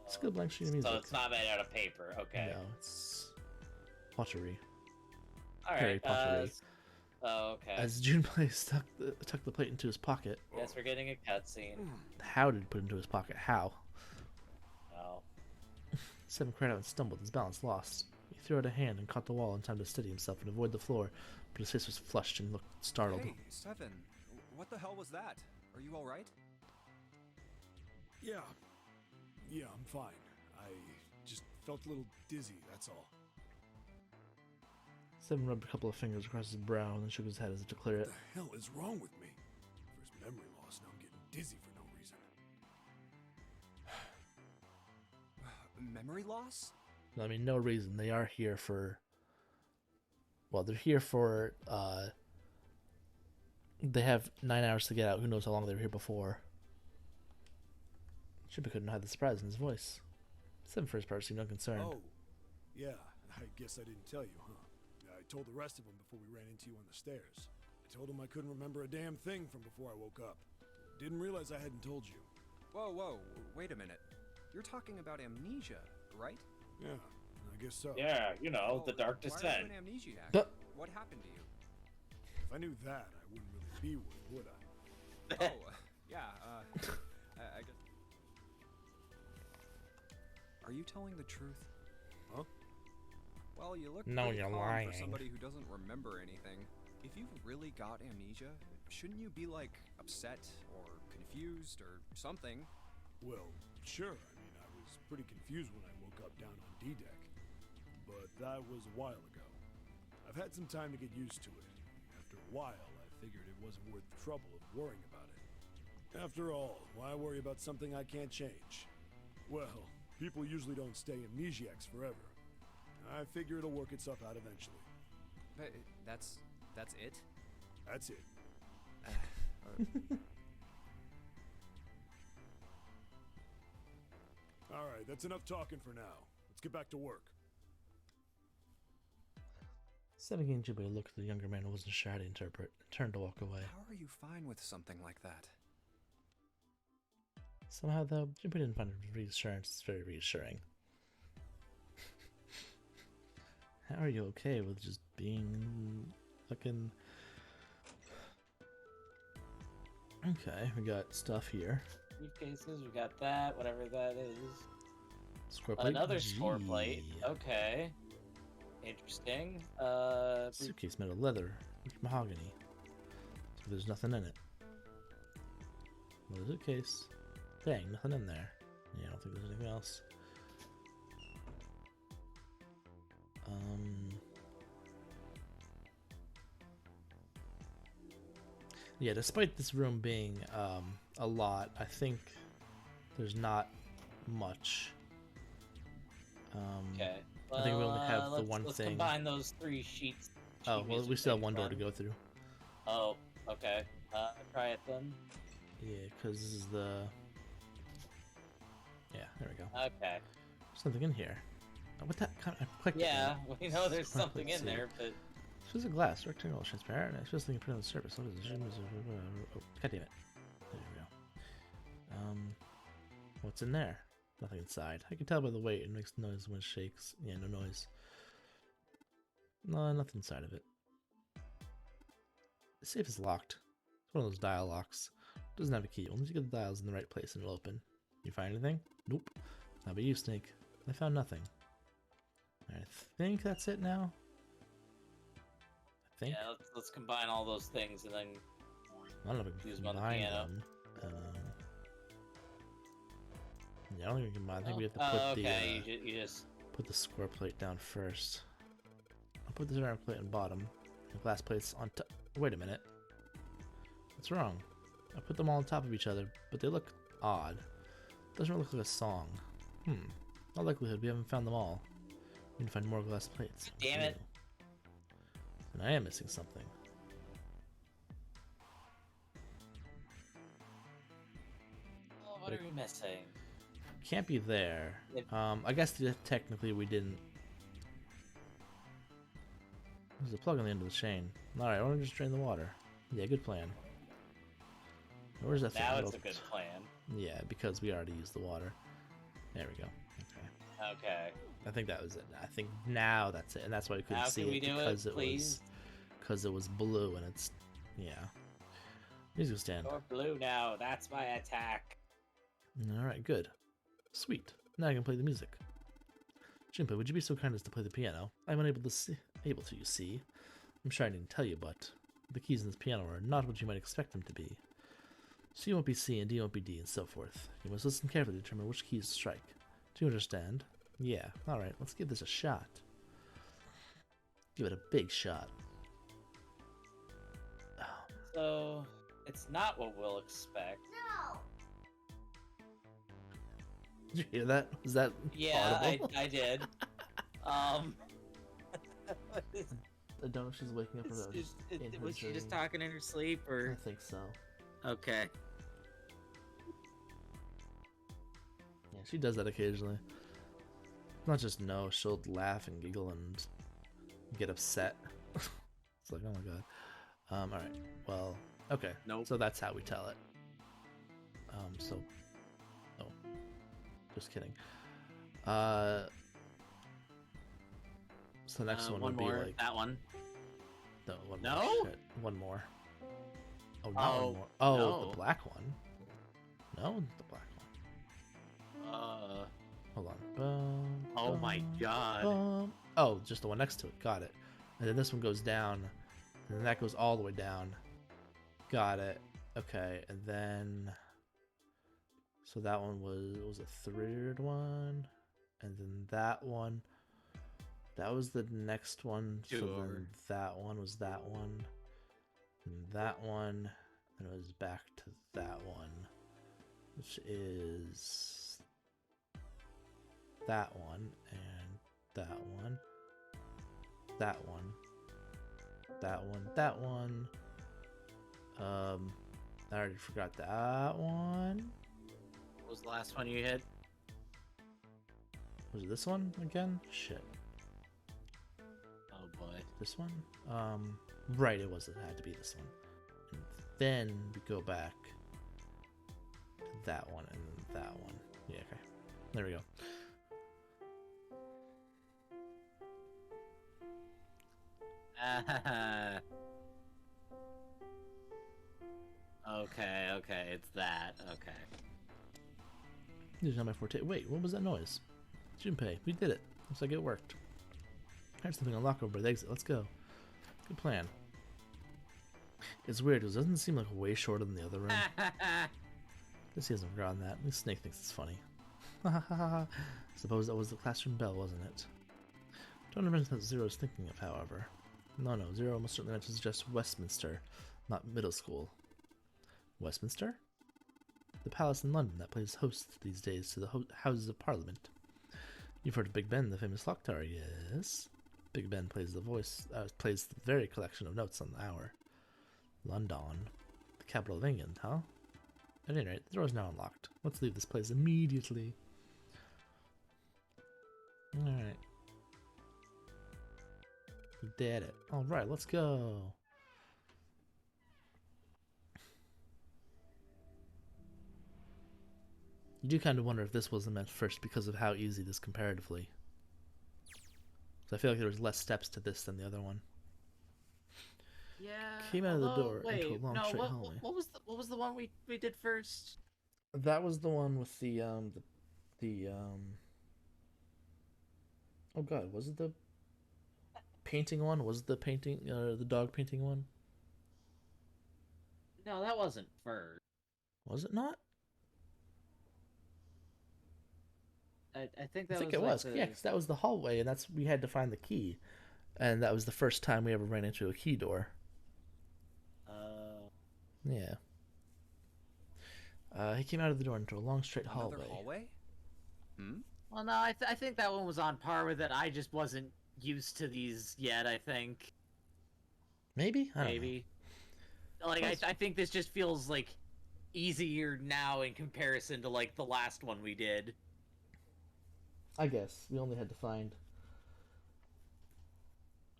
It's a good blank sheet of music. So it's not made out of paper. Okay. No, it's pottery. All Very right. pottery. Oh, okay. As Junpei tucked the plate into his pocket. Guess we're getting a cutscene. How did he put it into his pocket? How? Oh. Seven cried out and stumbled, his balance lost. He threw out a hand and caught the wall in time to steady himself and avoid the floor, but his face was flushed and looked startled. Hey, Seven. What the hell was that? Are you alright? Yeah. Yeah, I'm fine. I just felt a little dizzy, that's all. Seven rubbed a couple of fingers across his brow and then shook his head as if to clear it. What the hell is wrong with me? First memory loss, now I'm getting dizzy for no reason. Memory loss? I mean, no reason. They are here for well, they're here for, they have 9 hours to get out. Who knows how long they were here before. Chimpy couldn't hide the surprise in his voice. 7 first part seemed unconcerned. Oh, yeah, I guess I didn't tell you, huh? I told the rest of them before we ran into you on the stairs. I told them I couldn't remember a damn thing from before I woke up. Didn't realize I hadn't told you. Whoa, whoa, wait a minute. You're talking about amnesia, right? Yeah, I guess so. Yeah, you know, the Dark Why Descent. are you an amnesiac? But What happened to you? If I knew that, I wouldn't really be one, would I? Oh, yeah, I guess... Are you telling the truth? Huh? Well, you look No, pretty you're calm lying. for somebody who doesn't remember anything. If you've really got amnesia, shouldn't you be, like, upset or confused or something? Well, sure. I mean, I was pretty confused when I woke up down on D-Deck. But that was a while ago. I've had some time to get used to it. After a while, I figured it wasn't worth the trouble of worrying about it. After all, why worry about something I can't change? Well, people usually don't stay amnesiacs forever. I figure it'll work itself out eventually. But that's it? That's it. Alright, that's enough talking for now. Let's get back to work. Setting in Chimpy looked at the younger man who wasn't sure how to interpret and turned to walk away. How are you fine with something like that? Somehow, though, Chimpy didn't find reassurance. It's very reassuring. How are you okay with just being fucking... Okay, we got stuff here. Briefcases, we got that, whatever that is. Score plate. Another Gee. score plate. Okay. Interesting. Suitcase made of leather, mahogany. So there's nothing in it. Another suitcase. Dang, nothing in there. Yeah, I don't think there's anything else. Yeah, despite this room being a lot, I think there's not much. Okay. I think we only have the one let's thing. combine those 3 sheets. Oh, sheet well, we music still have things one door to then. go through. Oh, okay. Try it then. Yeah, because this is the... Yeah, there we go. Okay. Something in here. Oh, what that? I clicked it. Yeah, we know there's Score something plate in C. there, but This is a glass, rectangle, transparent, and it's put on the surface. What is this? Oh, God damn it. There we go. What's in there? Nothing inside. I can tell by the weight. It makes noise when it shakes. Yeah, no noise. No, nothing inside of it. The safe is locked. It's one of those dial locks. It doesn't have a key. Only you get the dials in the right place and it'll open. You find anything? Nope. How about you, Snake? I found nothing. I think that's it now. I think. yeah, let's combine all those things and then I don't know if I use can them on the combine piano. them. Yeah, I don't think we can combine. I think we have to put okay, the you just put the square plate down first. I'll put the ceramic plate on bottom. The glass plates on top. Wait a minute. What's wrong? I put them all on top of each other, but they look odd. Doesn't really look like a song. All likelihood we haven't found them all. We need to find more glass plates. Damn it. And I am missing something. Oh, what are we missing? Can't be there. I guess technically we didn't. There's a plug on the end of the chain. Alright, I want to just drain the water. Yeah, good plan. Where's that Now thing? it's a good plan. Yeah, because we already used the water. There we go. Okay. Okay. I think that was it. I think now that's it, and that's why we couldn't Now see can we it do because it, it please? was blue and it's musical stand. You're blue now. That's my attack. All right, good, sweet. Now I can play the music. Jinpei, would you be so kind as to play the piano? I'm unable to see. Able to, you see. I'm sure I didn't tell you, but the keys in this piano are not what you might expect them to be. C won't be C and D won't be D and so forth. You must listen carefully to determine which keys to strike. Do you understand? Yeah, alright, let's give this a shot. Give it a big shot. So it's not what we'll expect. Did you hear that? Was that Yeah, audible? I did. I don't know if she's waking up or not. Was she just talking in her sleep, or? I think so. Okay. Yeah, she does that occasionally. Not just no, she'll laugh and giggle and get upset. It's like, oh my god. Alright. Well, okay. Nope. So that's how we tell it. Oh. Just kidding. So the next one would be like that one. No, one No? more. Shit. One more. Oh, not one more. Oh, no. the black one. No, the black one. Hold on. Bum, Oh bum, my god. bum. Oh, just the one next to it. Got it. And then this one goes down. And then that goes all the way down. Got it. Okay, and then... So that one was a third one. And then that one... That was the next one. So then that one was that one. And that one. And it was back to that one. Which is... that one. And that one. That one. That one. That one. I already forgot that one. What was the last one you hit? Was it this one again? Shit. Oh boy. This one? Right, it had to be this one. And then we go back to that one and then that one. Yeah, okay. There we go. Okay, it's that. Okay. This is not my forte. Wait, what was that noise? Junpei, we did it. Looks like it worked. I heard something unlock over the exit. Let's go. Good plan. It's weird because it doesn't seem like way shorter than the other room. Guess he hasn't forgotten that. This snake thinks it's funny. Suppose that was the classroom bell, wasn't it? Don't remember what Zero's thinking of, however. No, Zero most certainly meant to suggest Westminster, not middle school. Westminster? The palace in London that plays host these days to the Houses of Parliament. You've heard of Big Ben, the famous clock tower, yes? Big Ben plays plays the very collection of notes on the hour. London, the capital of England, huh? At any rate, the door is now unlocked. Let's leave this place immediately. Alright. We did it. Alright, let's go. You do kind of wonder if this wasn't meant first because of how easy this comparatively. So I feel like there was less steps to this than the other one. Yeah. Came out of the door into a long straight hallway. What was the one we did first? That was the one with the oh god, was it the painting one? Was it the painting the dog painting one? No, that wasn't first. Was it not? I think that I think was it was. Yeah, because that was the hallway, and we had to find the key, and that was the first time we ever ran into a key door. Yeah. He came out of the door into a long straight hallway. Another hallway? Well, no, I think that one was on par with it. I just wasn't used to these yet. I think. Maybe. Maybe. Like I think this just feels like easier now in comparison to like the last one we did. I guess we only had to find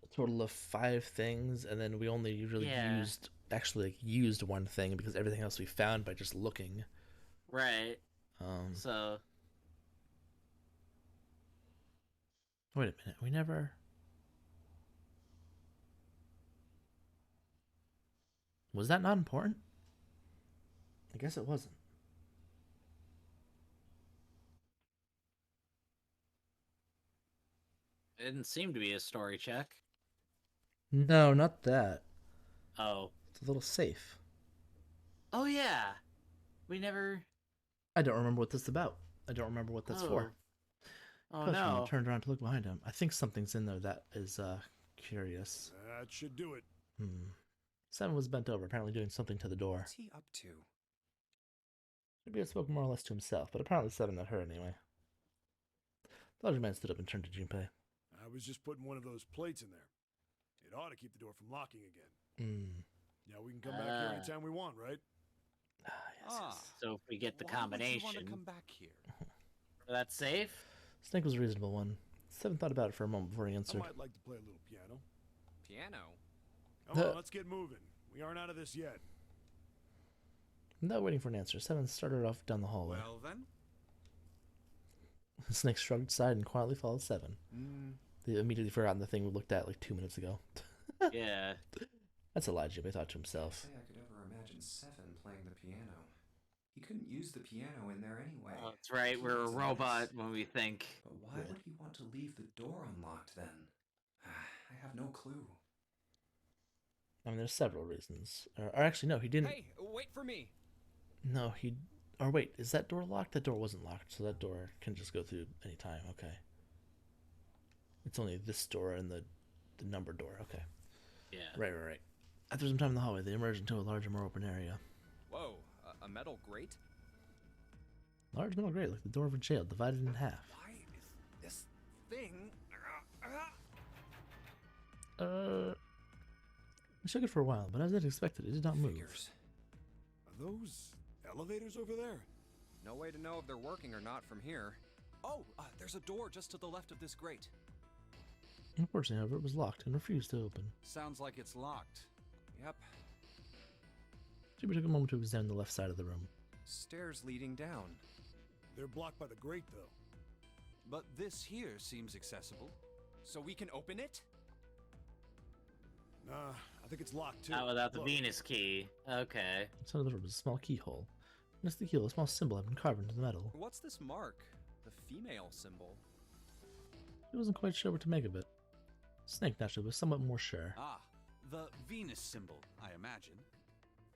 a total of 5 things, and then we only really used one thing because everything else we found by just looking. Right. So. Wait a minute. We never. Was that not important? I guess it wasn't. It didn't seem to be a story check. No, not that. Oh. It's a little safe. Oh yeah. We never. I don't remember what this is about. I don't remember what that's for. Oh Plus, no. when I turned around to look behind him, I think something's in there that is curious. That should do it. 7 was bent over, apparently doing something to the door. What's he up to? Maybe he spoke more or less to himself, but apparently 7 not her anyway. The larger man stood up and turned to Junpei. I was just putting one of those plates in there. It ought to keep the door from locking again. Mm. Now we can come back here anytime we want, right? So if we get the Why would you want to combination, come back here? that's safe. Snake was a reasonable one. Seven thought about it for a moment before he I answered. might like to play a little piano. Piano? Come on, let's get moving. We aren't out of this yet. Without waiting for an answer, Seven started off down the hallway. Well then. Snake shrugged aside and quietly followed Seven. They immediately forgotten the thing we looked at like 2 minutes ago. Yeah. That's a lie, Jimmy thought to himself. I could ever imagine Seven playing the piano. He couldn't use the piano in there anyway. Oh, that's right. We're a robot when we think. But why would he want to leave the door unlocked then? I have no clue. I mean, there's several reasons. Or actually, no, he didn't. Hey, wait for me. No, he. Or wait, is that door locked? That door wasn't locked, so that door can just go through any time. Okay. It's only this door and the number door. Okay. Yeah. Right. After some time in the hallway, they emerged into a larger, more open area. Whoa, a metal grate? Large metal grate, like the door of a jail, divided in half. Why is this thing? I shook it for a while, but as I'd expected, it did not move. Are those elevators over there? No way to know if they're working or not from here. Oh, there's a door just to the left of this grate. Unfortunately, however, it was locked and refused to open. Sounds like it's locked. Yep. Jimmy took a moment to examine the left side of the room. Stairs leading down. They're blocked by the grate, though. But this here seems accessible. So we can open it? Nah, I think it's locked too. Not without the Look. Venus key. Okay. Inside of the room was a small keyhole. Next to the keyhole, a small symbol had been carved into the metal. What's this mark? The female symbol. He wasn't quite sure what to make of it. Snake, naturally, was somewhat more sure. The Venus symbol, I imagine.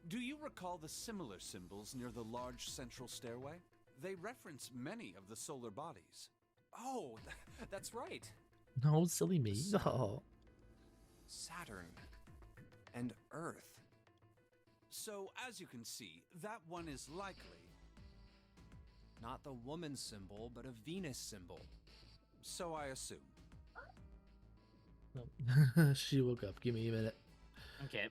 Do you recall the similar symbols near the large central stairway? They reference many of the solar bodies. Oh, that's right. No, silly me. No. Saturn. And Earth. So, as you can see, that one is likely. Not the woman symbol, but a Venus symbol. So I assume. No. She woke up. Give me a minute. Okay.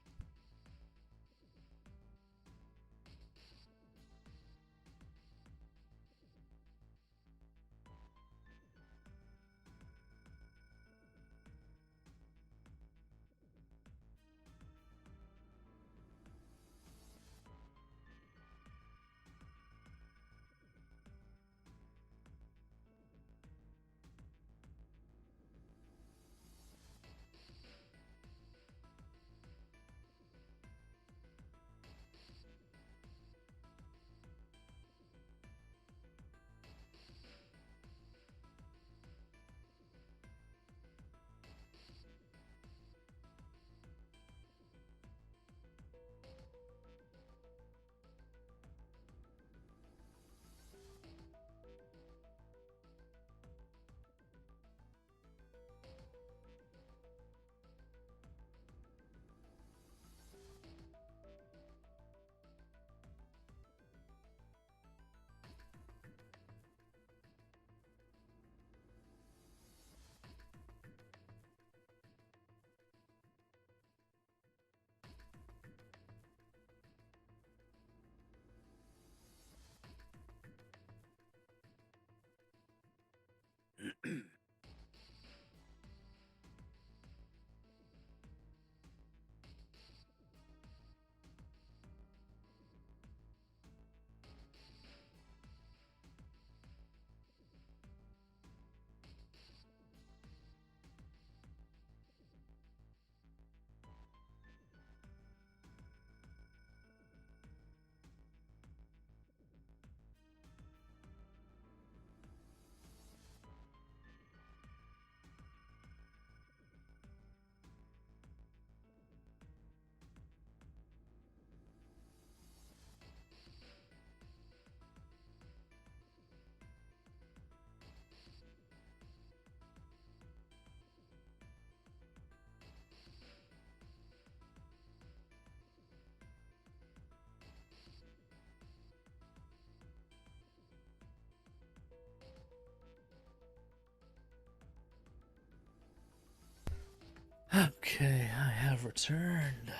have returned.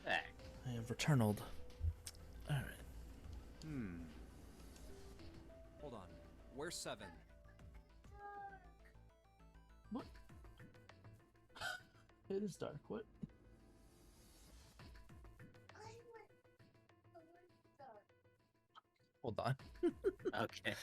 Hey. I have returned. Alright. Hold on. Where's 7? What? It is dark. What? Hold on. Okay.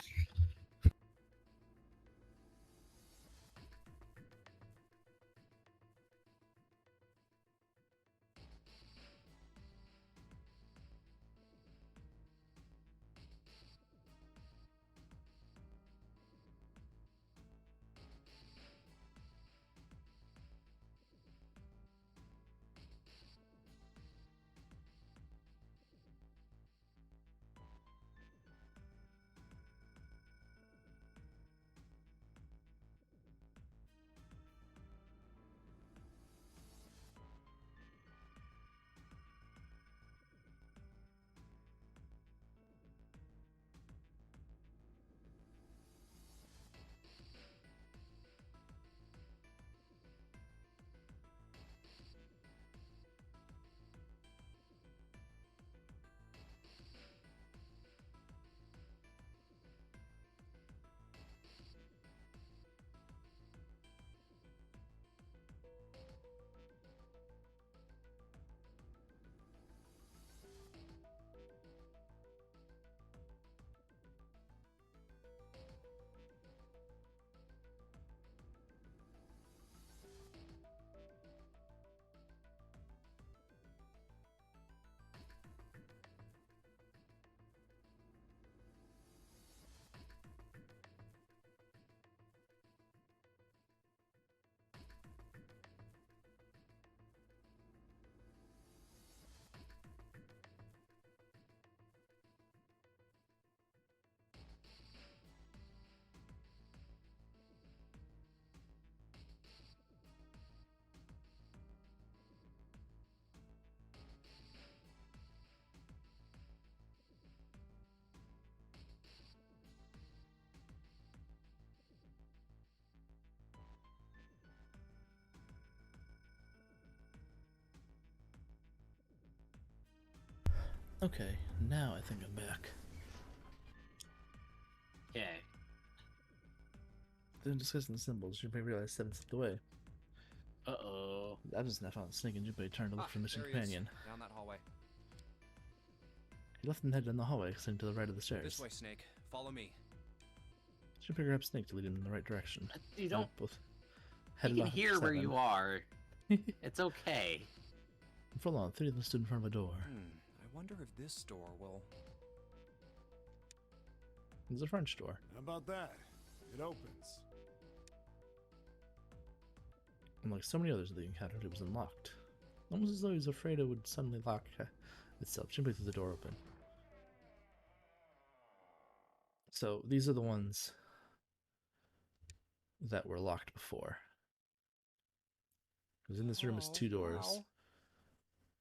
Okay, now I think I'm back. Okay. Then discussing the symbols, you may realize 7 slipped away. Uh-oh. I just now found Snake and Junpei turned to look for a missing there he is, companion. down that hallway. He left and headed down the hallway, extending to the right of the stairs. This way, Snake. Follow me. Junpei grabbed Snake to lead him in the right direction. You don't... Both You headed can off hear where 7. you are. It's okay. For long, 3 of them stood in front of a door. I wonder if this door will... It's a French door. How about that? It opens. Unlike so many others they encountered, it was unlocked. Almost as though he was afraid it would suddenly lock itself. Junpei threw the door open. So these are the ones that were locked before. Because in this room is 2 doors. Wow.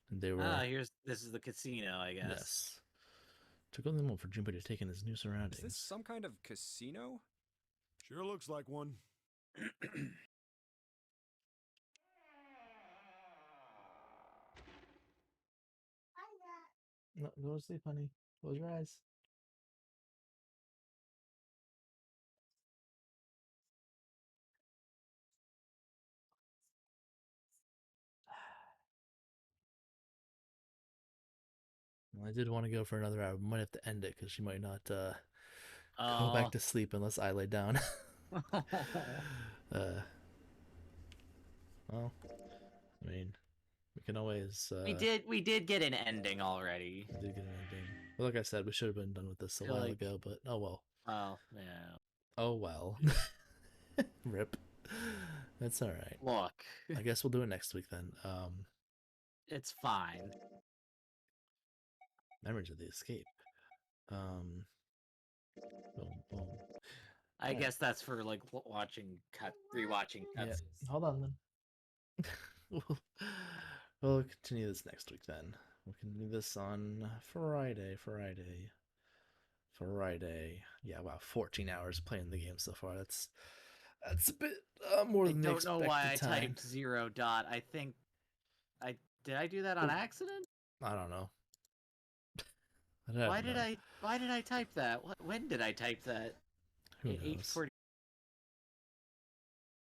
And they were... this is the casino, I guess. Yes. Took only a moment for Junpei to take in his new surroundings. Is this some kind of casino? Sure looks like one. No, go to sleep, honey. Close your eyes. Well, I did want to go for another hour. Might have to end it because she might not go back to sleep unless I lay down. Well, I mean, we can always. We did get an ending already. We did get an ending. Well, like I said, we should have been done with this a while ago, but oh well. Oh yeah. Oh well. Rip. That's all right. Look. I guess we'll do it next week then. It's fine. Memories of the Escape. Boom, boom. I guess that's for like rewatching cuts. Yeah. Hold on then. We'll continue this next week then. We'll continue this on Friday. Yeah, wow, 14 hours playing the game so far. That's a bit more than I the don't know expected why I time. typed 0 dot. I think did I do that on accident? I don't know. Why did I type that? When did I type that? Who At knows? 8:40.